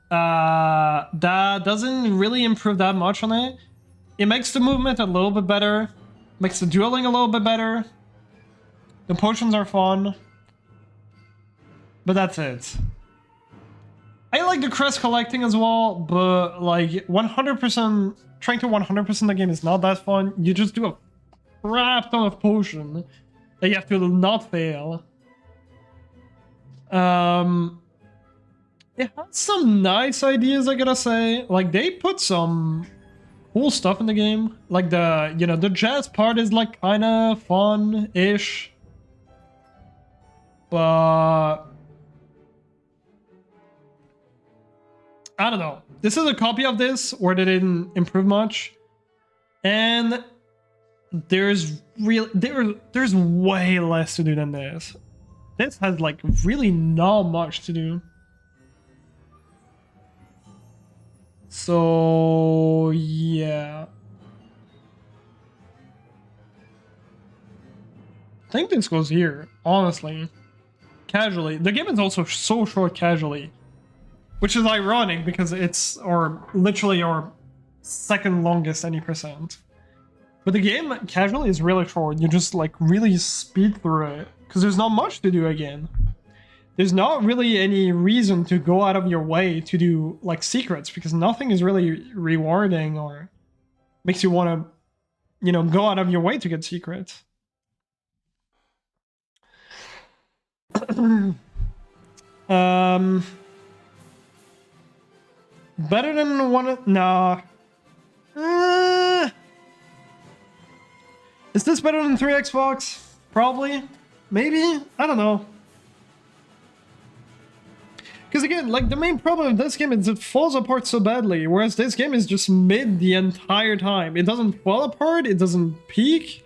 That doesn't really improve that much on it. It makes the movement a little bit better, makes the dueling a little bit better. The potions are fun, but that's it. I like the crest collecting as well, but like 100%, trying to 100% the game is not that fun. You just do a crap ton of potion that you have to not fail. It has some nice ideas, I gotta say. Like, they put some cool stuff in the game. Like the, you know, the jazz part is like kind of fun-ish. But I don't know. This is a copy of this where they didn't improve much. And there's way less to do than this. This has like really not much to do. So yeah. I think this goes here, honestly. Casually. The game is also so short casually. Which is ironic because it's literally our second longest any percent. But the game casually is really short. You just like really speed through it. Because there's not much to do again. There's not really any reason to go out of your way to do like secrets because nothing is really rewarding or makes you want to, you know, go out of your way to get secrets. Better than one. Nah. Is this better than 3 Xbox? Probably. Maybe. I don't know. Because again, like the main problem with this game is it falls apart so badly, whereas this game is just mid the entire time. It doesn't fall apart, it doesn't peak.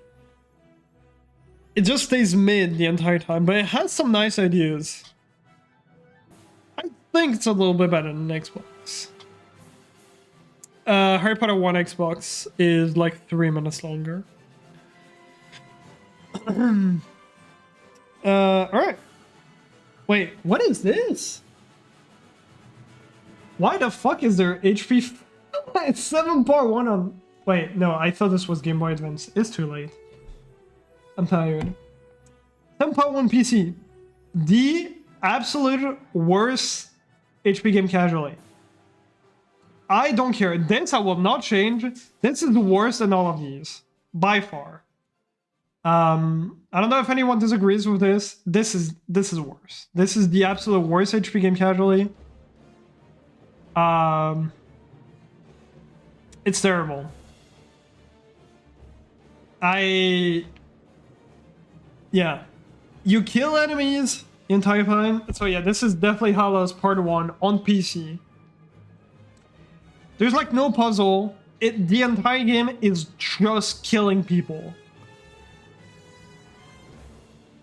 It just stays mid the entire time, but it has some nice ideas. I think it's a little bit better than Xbox. Harry Potter 1 Xbox is like 3 minutes longer. Alright. Wait, what is this? Why the fuck is there HP? It's 7.1 on... Wait, no, I thought this was Game Boy Advance. It's too late. I'm tired. 7.1 PC. The absolute worst HP game casually. I don't care. This I will not change. This is worse than all of these. By far. I don't know if anyone disagrees with this. This is worse. This is the absolute worst HP game casually. It's terrible. Yeah. You kill enemies the entire time. So yeah, this is definitely Hallows Part 1 on PC. There's like no puzzle. The entire game is just killing people.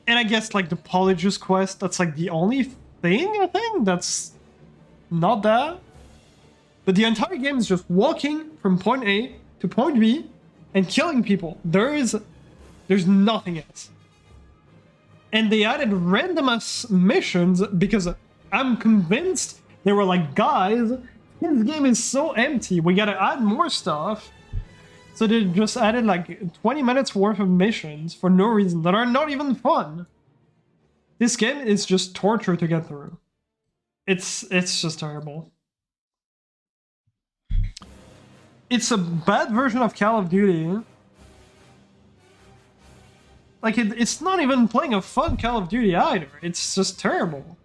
And I guess like the Polyjuice quest, that's like the only thing I think that's not that. But the entire game is just walking from point A to point B and killing people. There's nothing else. And they added random ass missions because I'm convinced they were like, guys, this game is so empty. We gotta add more stuff. So they just added like 20 minutes worth of missions for no reason that are not even fun. This game is just torture to get through. It's just terrible. It's a bad version of Call of Duty. Like, it's not even playing a fun Call of Duty either. It's just terrible.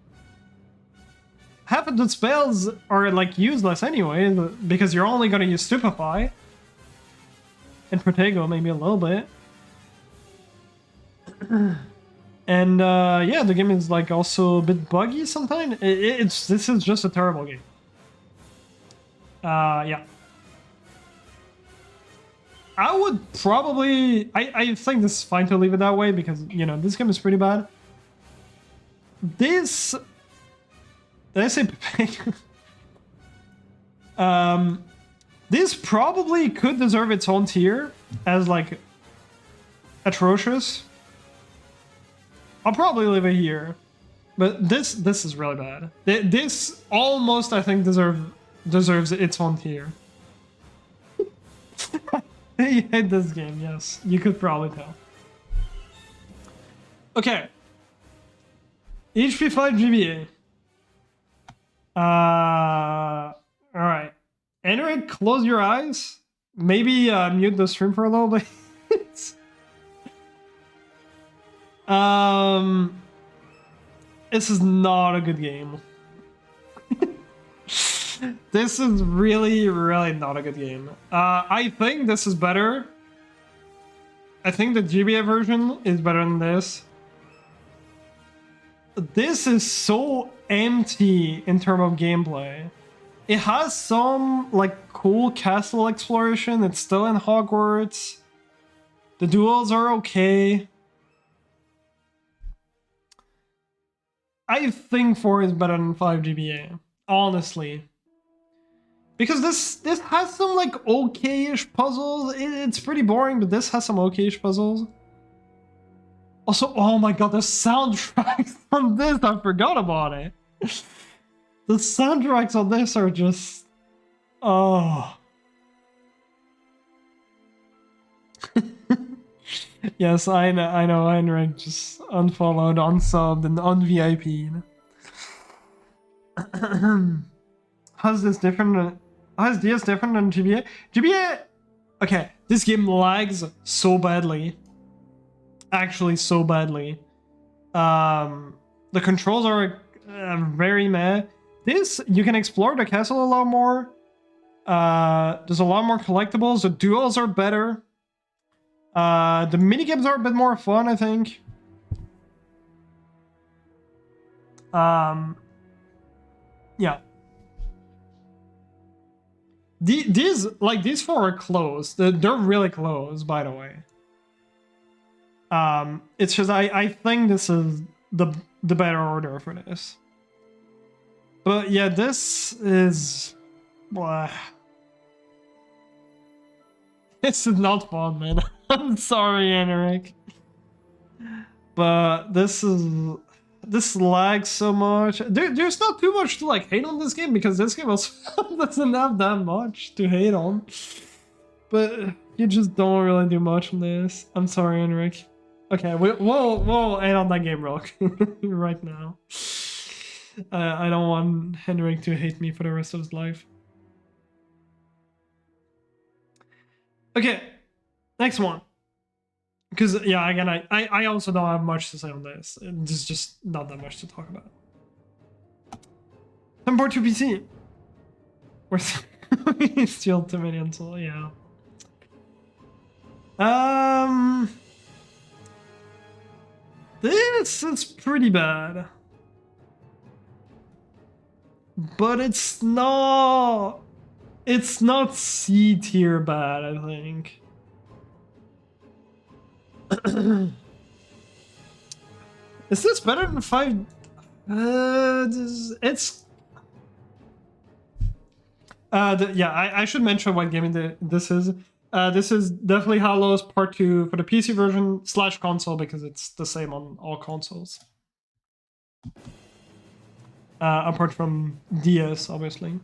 Half of the spells are, like, useless anyway, because you're only gonna use Stupefy. And Protego, maybe a little bit. And, yeah, the game is, like, also a bit buggy sometimes. This is just a terrible game. Yeah. I would probably... I think this is fine to leave it that way because, you know, this game is pretty bad. This... Did I say Pepe? This probably could deserve its own tier as, like, atrocious. I'll probably leave it here. But this is really bad. This almost, I think, deserves its own tier. You hate this game, yes. You could probably tell. Okay. HP 5 GBA. Alright. Enric, close your eyes. Maybe mute the stream for a little bit. This is not a good game. This is really, really not a good game. I think this is better. I think the GBA version is better than this. This is so empty in terms of gameplay. It has some like cool castle exploration. It's still in Hogwarts. The duels are okay. I think 4 is better than 5 GBA, honestly. Because this has some like okay-ish puzzles. It's pretty boring, but this has some okay-ish puzzles. Also, oh my god, the soundtracks on this, I forgot about it. The soundtracks on this are just... Oh. Yes, I know, Heinrich just unfollowed, unsubbed, and unVIP'd. How's this different? How's DS different than GBA? GBA... Okay, this game lags so badly. Actually, so badly. The controls are very meh. This, you can explore the castle a lot more. There's a lot more collectibles. The duels are better. The minigames are a bit more fun, I think. Yeah. These 4 are close. They're really close, by the way. It's just I think this is the better order for this. But yeah, this is... Blah. This is not fun, man. I'm sorry, Henrik. But this lags so much. There's not too much to like hate on this game, because this game also doesn't have that much to hate on. But you just don't really do much on this. I'm sorry, Henrik. Okay, we'll end on that game right now. I don't want Henrik to hate me for the rest of his life. Okay, next one. Because, yeah, again, I also don't have much to say on this. There's just not that much to talk about. 10.2 PC. We're still too many until, yeah. This is pretty bad. But it's not C tier bad, I think. Is this better than 5? It's... yeah, I should mention what game this is. This is definitely Hallows Part 2 for the PC version / console, because it's the same on all consoles. Apart from DS, obviously.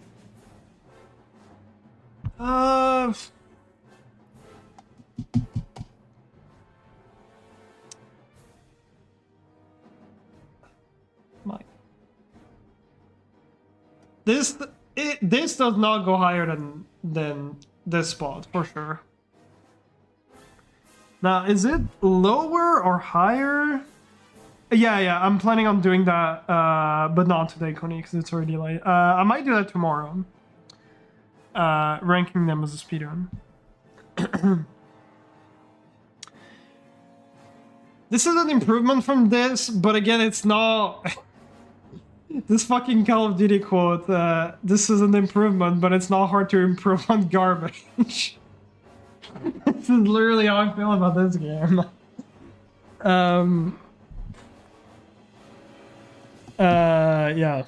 This does not go higher than this spot for sure. Now, is it lower or higher? Yeah, I'm planning on doing that, but not today, Connie, because it's already late. I might do that tomorrow. Ranking them as a speedrun. This is an improvement from this, but again, it's not... This fucking Call of Duty quote, this is an improvement, but it's not hard to improve on garbage. This is literally how I feel about this game. Yeah.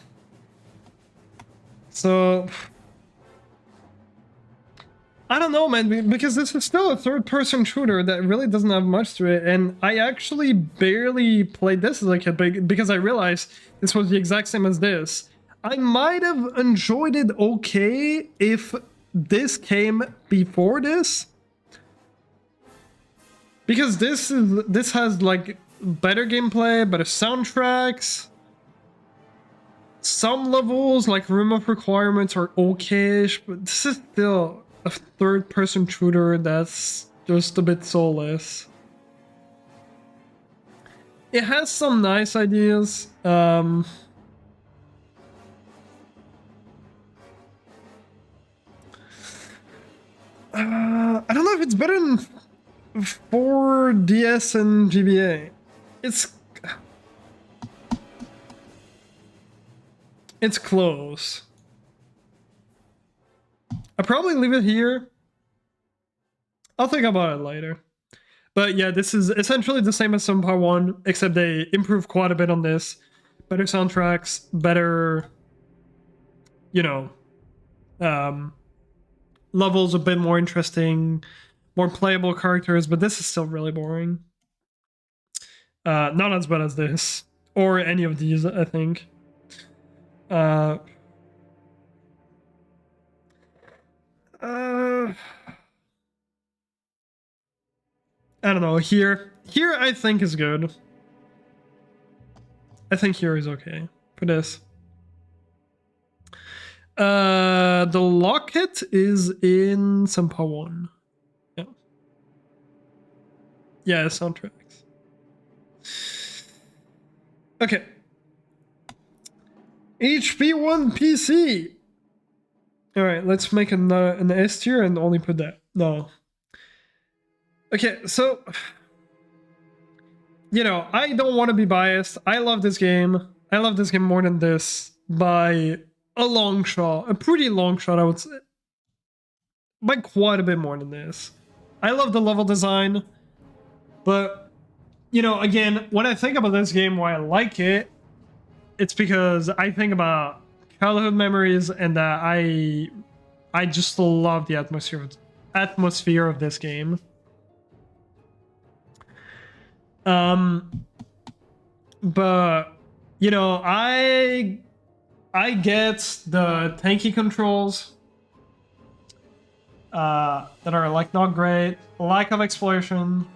So... I don't know, man, because this is still a third-person shooter that really doesn't have much to it, and I actually barely played this as a kid because I realized this was the exact same as this. I might have enjoyed it okay if this came before this, because this has like better gameplay, better soundtracks. Some levels, like Room of Requirements, are okay-ish, but this is still a third-person shooter that's just a bit soulless. It has some nice ideas. I don't know if it's better than 4 DS and GBA. It's close. I'll probably leave it here. I'll think about it later. But yeah, this is essentially the same as Part 1, except they improve quite a bit on this. Better soundtracks, better, you know, levels a bit more interesting, more playable characters, but this is still really boring. Not as bad as this, or any of these, I think. I don't know. Here I think is good. I think here is okay for this. The locket is in Part 1. Yeah. Yeah, soundtracks. Okay. HP1 PC. All right, let's make an S tier and only put that. No. Okay, so you know, I don't want to be biased. I love this game. I love this game more than this by a long shot, a pretty long shot, I would say. By quite a bit more than this. I love the level design, but you know, again, when I think about this game, why I like it, it's because I think about childhood memories and that I just love the atmosphere of this game. But you know, I get the tanky controls that are like not great, lack of exploration.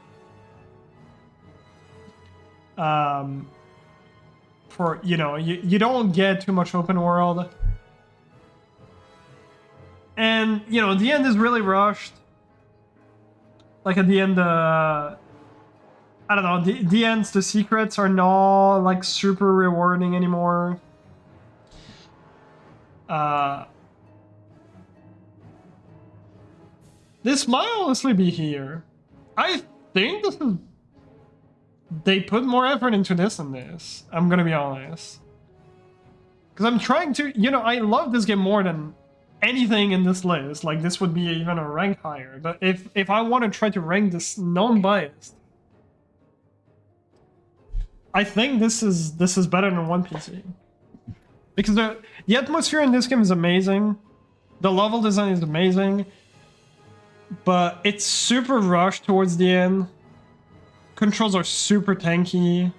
For you know, you don't get too much open world, and you know the end is really rushed. Like at the end, I don't know, the ends, the secrets are not like super rewarding anymore. This might honestly be here. I think this is. They put more effort into this than this. I'm gonna be honest. Because I'm trying to, you know, I love this game more than anything in this list. Like this would be even a rank higher. But if I want to try to rank this non-biased, I think this is better than One PC. Because the atmosphere in this game is amazing. The level design is amazing. But it's super rushed towards the end. Controls are super tanky,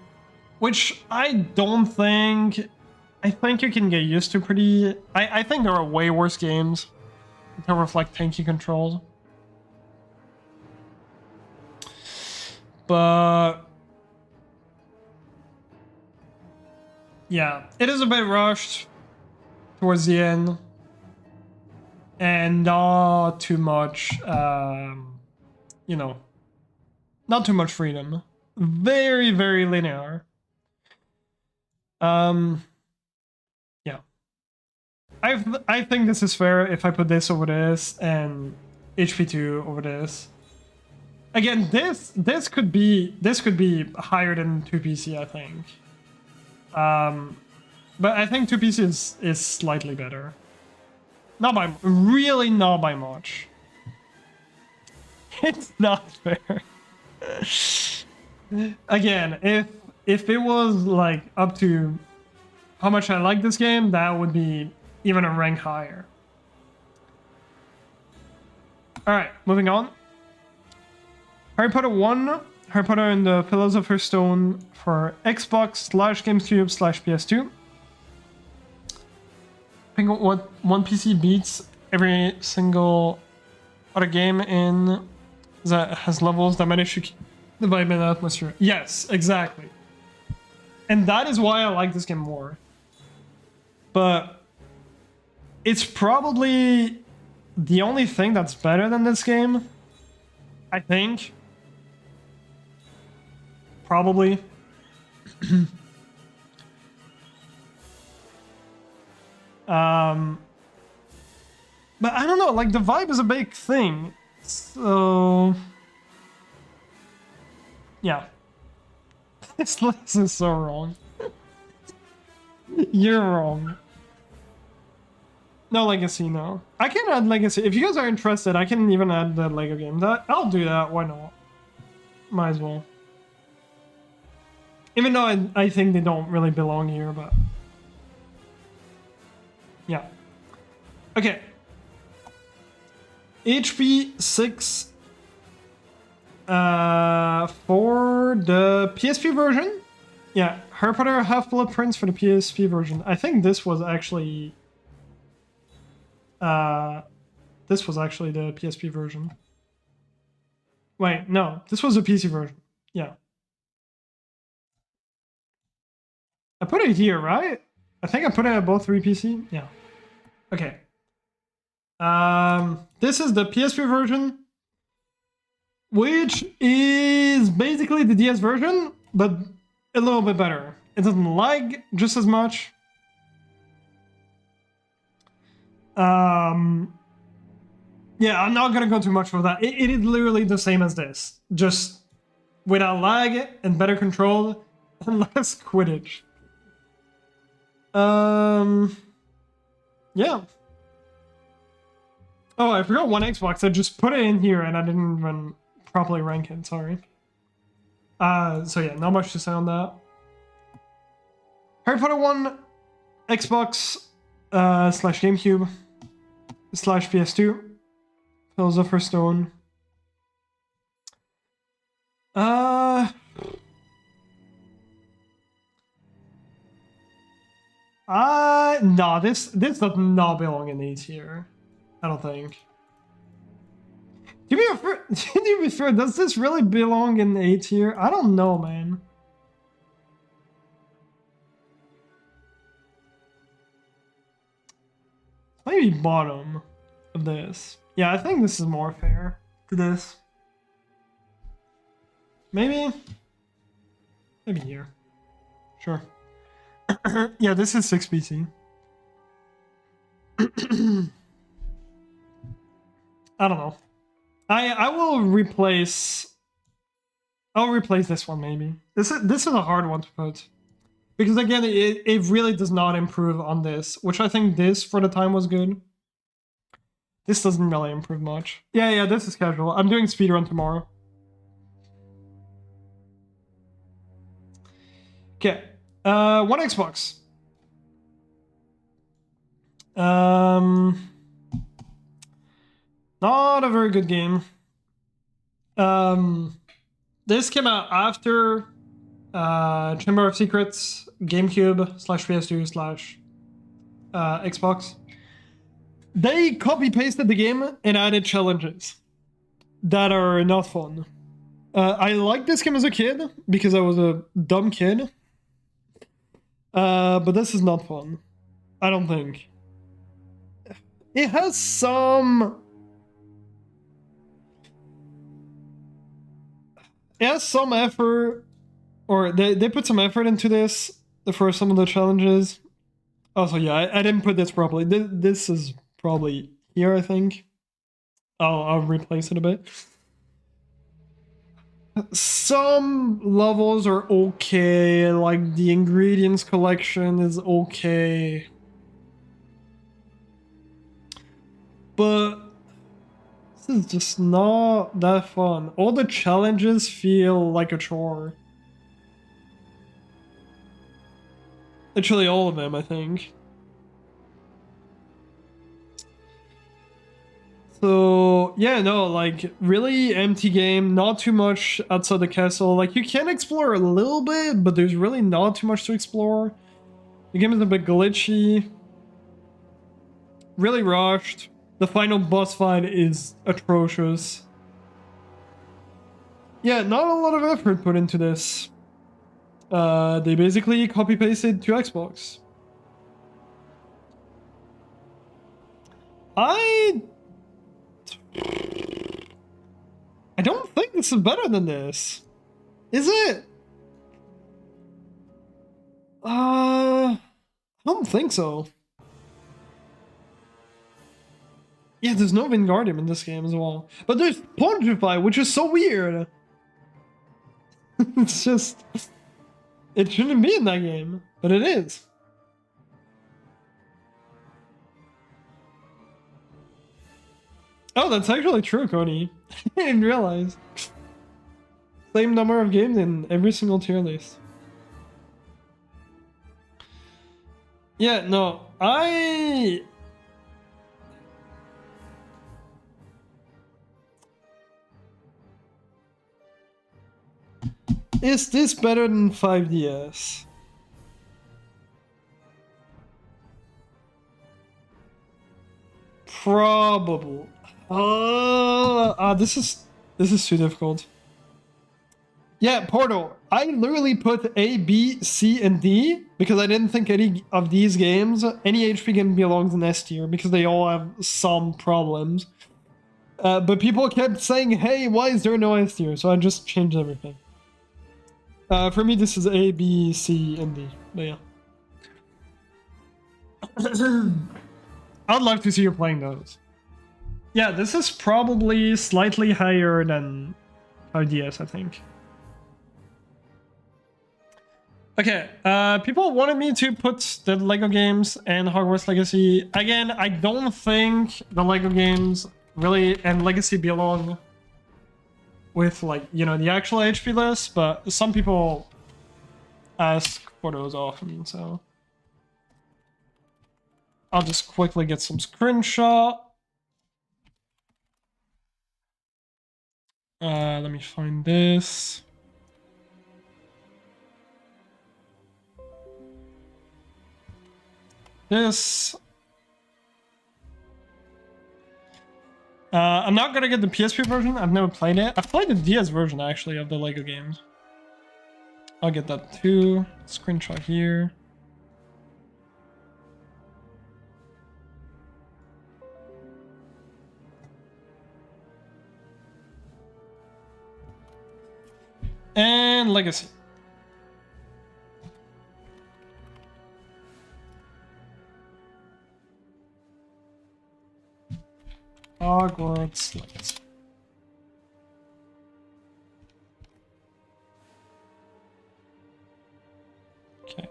which I don't think. I think you can get used to pretty. I think there are way worse games in terms of like tanky controls. But yeah, it is a bit rushed towards the end, and not too much. You know. Not too much freedom. Very, very linear. Yeah. I think this is fair if I put this over this and HP2 over this. Again, this could be higher than 2PC, I think. But I think 2PC is slightly better. Really not by much. It's not fair. Again, if it was like up to how much I like this game, that would be even a rank higher. Alright, moving on. Harry Potter 1, Harry Potter and the Philosopher's Stone for Xbox /GameCube /PS2. I think what One PC beats every single other game in that has levels that manage to keep the vibe and atmosphere. Yes, exactly. And that is why I like this game more. But it's probably the only thing that's better than this game, I think. Probably. But I don't know, like the vibe is a big thing. So yeah. This list is so wrong. You're wrong. No Legacy, no. I can add Legacy. If you guys are interested, I can even add the Lego games. I'll do that. Why not? Might as well. Even though I think they don't really belong here, but... Yeah. Okay. HP 6 for the PSP version. Yeah, Harry Potter Half-Blood Prince for the PSP version. I think this was actually the PSP version. Wait, no, this was the PC version. Yeah. I put it here, right? I think I put it at both 3 PC. Yeah. Okay. This is the PSP version, which is basically the DS version, but a little bit better. It doesn't lag just as much. Yeah, I'm not gonna go too much for that. It is literally the same as this, just without lag and better control and less Quidditch. Yeah. Oh, I forgot one Xbox. I just put it in here and I didn't even properly rank it. Sorry. So yeah, not much to say on that. Harry Potter 1, Xbox slash GameCube slash PS2, Philosopher's Stone. No, this does not belong in A tier. I don't think. To be fair, does this really belong in A tier? I don't know, man. Maybe bottom of this. Yeah, I think this is more fair to this. Maybe here. Sure. Yeah, this is 6 PC. I don't know. I will replace. I'll replace this one maybe. This is a hard one to put, because again it really does not improve on this, which I think this for the time was good. This doesn't really improve much. Yeah, this is casual. I'm doing speedrun tomorrow. Okay. One Xbox. Not a very good game. This came out after Chamber of Secrets, GameCube slash PS2 slash Xbox. They copy-pasted the game and added challenges that are not fun. I liked this game as a kid because I was a dumb kid. But this is not fun. I don't think. It has some... It has some effort, or they put some effort into this for some of the challenges. Also, yeah, I didn't put this properly. This is probably here, I think. I'll replace it a bit. Some levels are okay, like the ingredients collection is okay. But this is just not that fun. All the challenges feel like a chore. Actually, all of them, I think. So, yeah, no, like, really empty game, not too much outside the castle. Like, you can explore a little bit, but there's really not too much to explore. The game is a bit glitchy. Really rushed. The final boss fight is atrocious. Yeah, not a lot of effort put into this. They basically copy-pasted to Xbox. I don't think this is better than this. Is it? I don't think so. Yeah, there's no Wingardium in this game as well. But there's Pontify, which is so weird. It's just... It shouldn't be in that game, but it is. Oh, that's actually true, Cody. I didn't realize. Same number of games in every single tier list. Yeah, no, Is this better than 5DS? Probably. This is too difficult. Yeah, Portal. I literally put A, B, C, and D because I didn't think any of these games, any HP game belongs in S tier because they all have some problems. But people kept saying, hey, why is there no S tier? So I just changed everything. For me, this is A, B, C, and D. But yeah. I'd love to see you playing those. Yeah, this is probably slightly higher than 5DS, I think. Okay, people wanted me to put the LEGO games and Hogwarts Legacy. Again, I don't think the LEGO games really and Legacy belong with, like, you know, the actual HP list, but some people ask for those often, so I'll just quickly get some screenshot. Let me find this. This. I'm not gonna get the PSP version. I've never played it. I've played the DS version, actually, of the LEGO games. I'll get that too. Screenshot here. And Legacy. Hogwarts Legacy. Okay.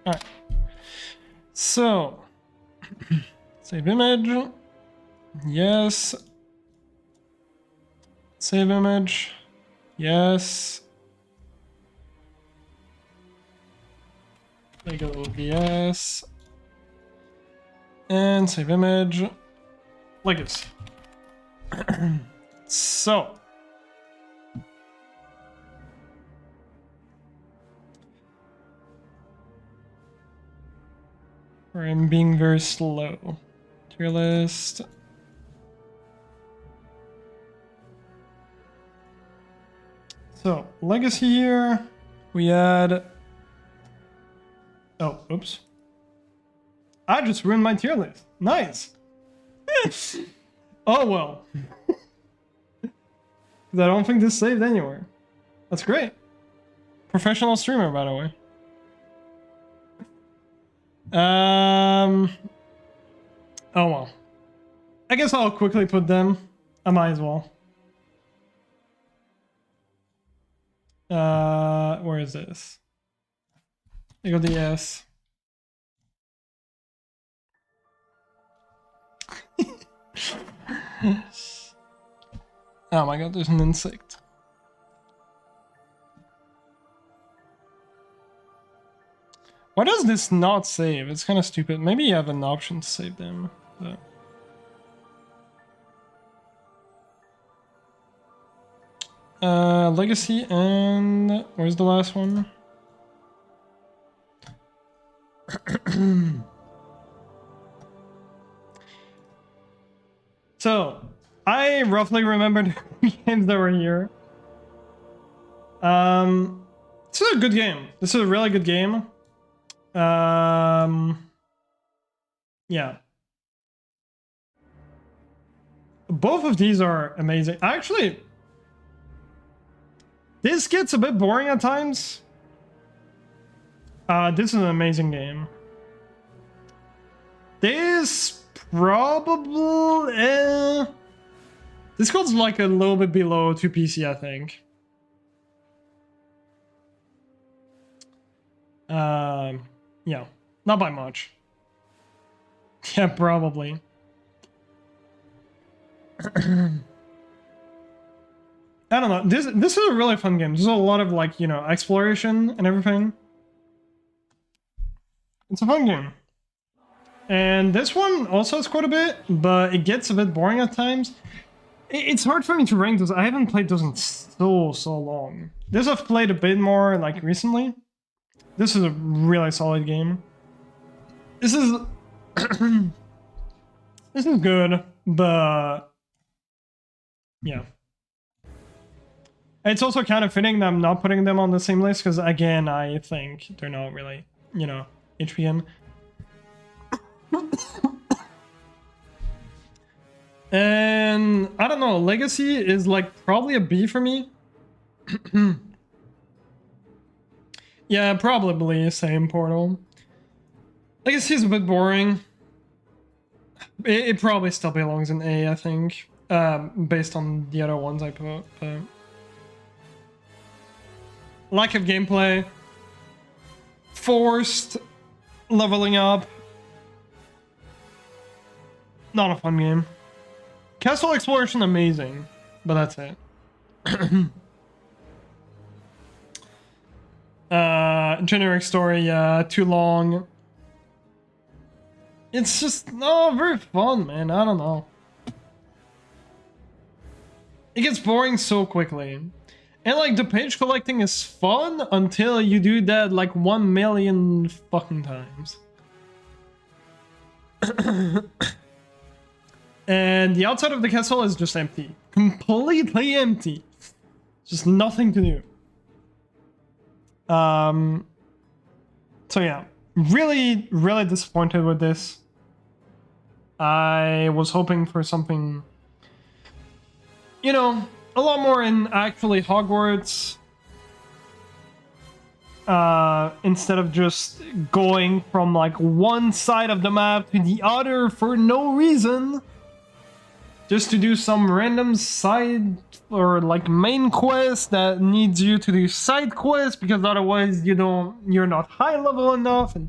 Alright. So, save image. Yes. Save image. Yes. Lego OBS. And save image. Legacy. So. I'm being very slow. Tier list. So, Legacy here. We add... Oh, oops. I just ruined my tier list. Nice. Oh, well. I don't think this saved anywhere. That's great. Professional streamer, by the way. Oh, well. I guess I'll quickly put them. I might as well. Where is this? Lego DS. Oh my god, there's an insect. Why does this not save? It's kind of stupid. Maybe you have an option to save them. But... Legacy and... Where's the last one? So, I roughly remembered the games that were here. This is a good game. This is a really good game. Yeah. Both of these are amazing. Actually, this gets a bit boring at times. This is an amazing game. This probably... This goes like a little bit below 2 PC, I think. Yeah, not by much. Yeah, probably. I don't know. This is a really fun game. There's a lot of like, you know, exploration and everything. It's a fun game. And this one also has quite a bit, but it gets a bit boring at times. It's hard for me to rank those. I haven't played those in so long. This I've played a bit more like recently. This is a really solid game. This is this is good, but yeah. It's also kind of fitting that I'm not putting them on the same list because again, I think they're not really, you know, HPM. And I don't know, Legacy is like probably a B for me. Yeah, probably same Portal. Legacy is a bit boring. It probably still belongs in A, I think, based on the other ones I put. But lack of gameplay, forced leveling up. Not a fun game. Castle exploration, amazing, but that's it. Generic story, yeah, too long. It's just not very fun, man. I don't know. It gets boring so quickly. And like the page collecting is fun until you do that like 1 million fucking times. And the outside of the castle is just empty. Completely empty. Just nothing to do. So yeah, really disappointed with this. I was hoping for something, you know, a lot more in actually Hogwarts. Instead of just going from like one side of the map to the other for no reason. Just to do some random side or like main quest that needs you to do side quests because otherwise you're not high level enough and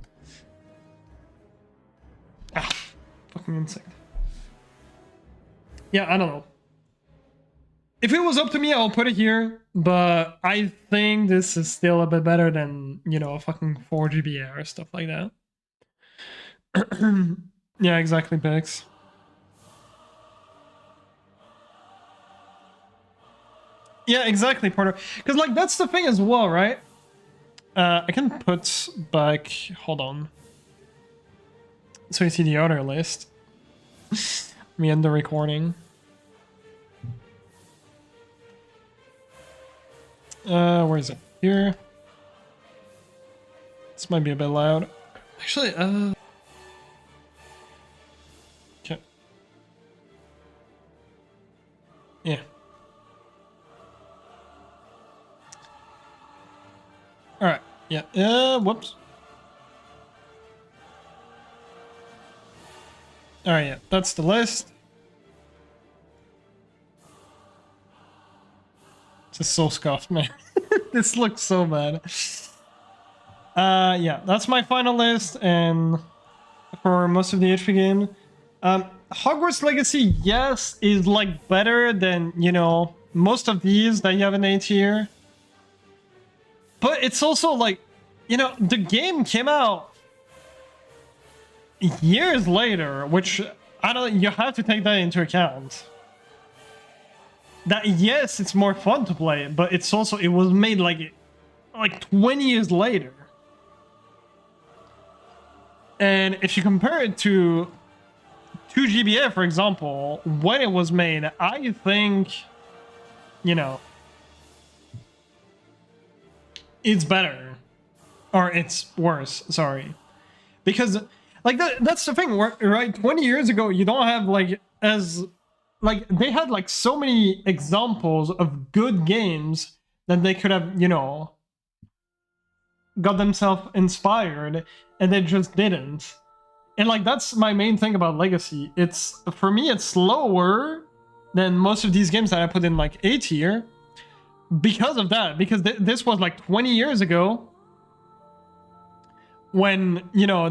fucking insane. Yeah, I don't know. If it was up to me, I'll put it here, but I think this is still a bit better than, you know, a fucking 4 GBA or stuff like that. Yeah, exactly, Pix. Yeah, exactly, Porter. Because, like, that's the thing as well, right? I can put back... Hold on. So you see the other list. Let me end the recording. Where is it? Here. This might be a bit loud. Actually, okay. Yeah. Alright, yeah, whoops. Alright, yeah, that's the list. This is so scuffed, man. This looks so bad. Yeah, that's my final list, and for most of the HP game. Hogwarts Legacy, yes, is like better than, you know, most of these that you have in A tier. But it's also like, you know, the game came out years later, which I don't. You have to take that into account. That yes, it's more fun to play, but it's also it was made like 20 years later. And if you compare it to 2 GBA, for example, when it was made, I think, you know, it's better. Or it's worse, sorry. Because, like, that's the thing, right? 20 years ago, you don't have, like, as... Like, they had, like, so many examples of good games that they could have, you know, got themselves inspired, and they just didn't. And, like, that's my main thing about Legacy. It's, for me, it's slower than most of these games that I put in, like, A tier. Because of that, because this was like 20 years ago when, you know,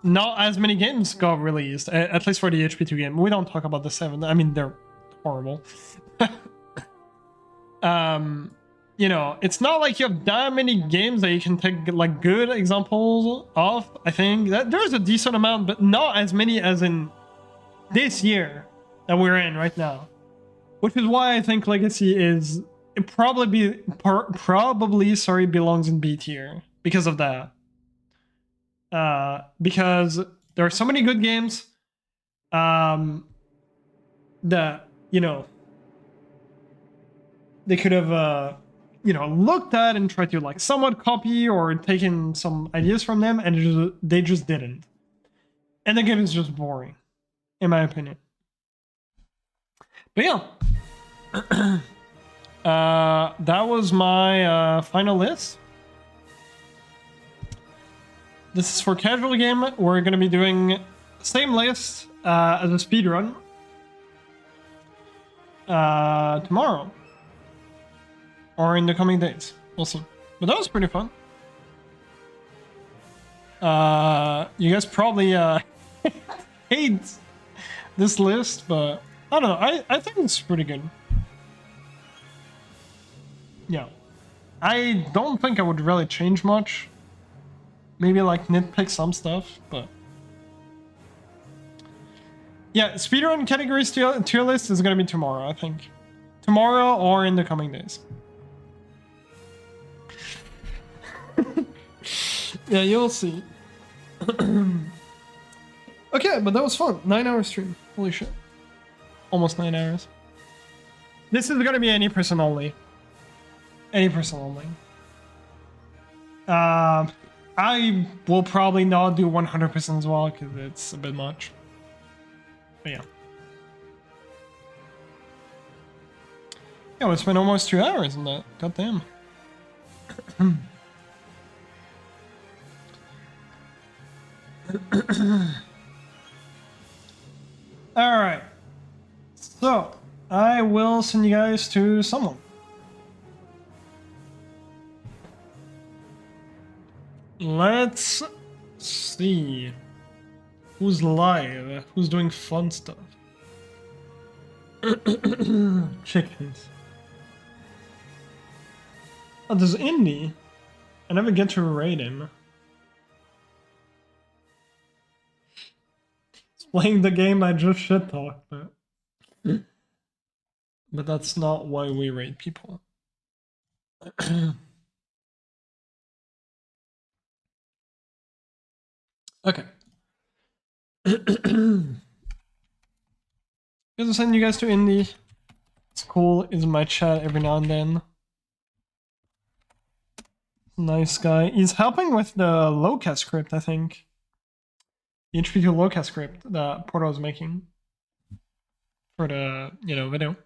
not as many games got released, at least for the HP2 game. We don't talk about the 7. I mean, they're horrible. You know, it's not like you have that many games that you can take like good examples of. I think that there's a decent amount, but not as many as in this year that we're in right now. Which is why I think Legacy is probably belongs in B tier because of that. Because there are so many good games that, you know, they could have you know, looked at and tried to like somewhat copy or taken some ideas from them, and they just didn't. And the game is just boring, in my opinion. But yeah. That was my final list. This is for casual game. We're gonna be doing same list as a speedrun tomorrow or in the coming days. We'll see. But that was pretty fun. You guys probably hate this list, but I don't know. I think it's pretty good. Yeah. I don't think I would really change much. Maybe like nitpick some stuff, but yeah, speedrun categories tier list is gonna be tomorrow, I think. Tomorrow or in the coming days. Yeah, you'll see. Okay, but that was fun. 9-hour stream. Holy shit. Almost 9 hours. This is gonna be any person only. Any person only. I will probably not do 100% as well because it's a bit much. But yeah. Yeah, we spent almost 2 hours on that. God damn. Alright. So, I will send you guys to someone. Let's see. Who's live? Who's doing fun stuff? Chickens. Oh, there's Indy. I never get to raid him. He's playing the game I just shit talked, but that's not why we raid people. Okay. I'll send you guys to Indy. It's cool. He's in my chat every now and then. Nice guy. He's helping with the Locast script, I think. The HP2 Locast script that Porto is making for the, you know, video.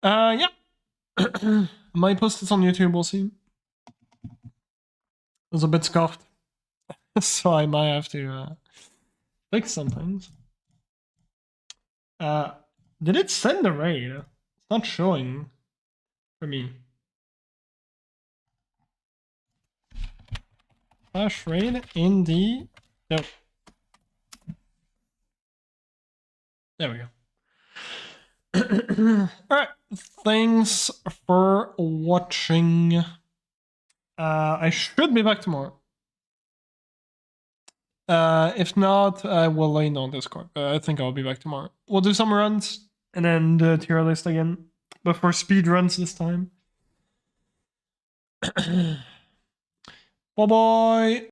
Yeah. Might post this on YouTube, we'll see. It was a bit scuffed. So I might have to fix some things. Did it send the raid? It's not showing for me. Flash raid in the... No. There we go. Alright. Thanks for watching. I should be back tomorrow. If not, I will let you know on Discord. I think I'll be back tomorrow. We'll do some runs and then the tier list again. But for speed runs this time. Bye bye.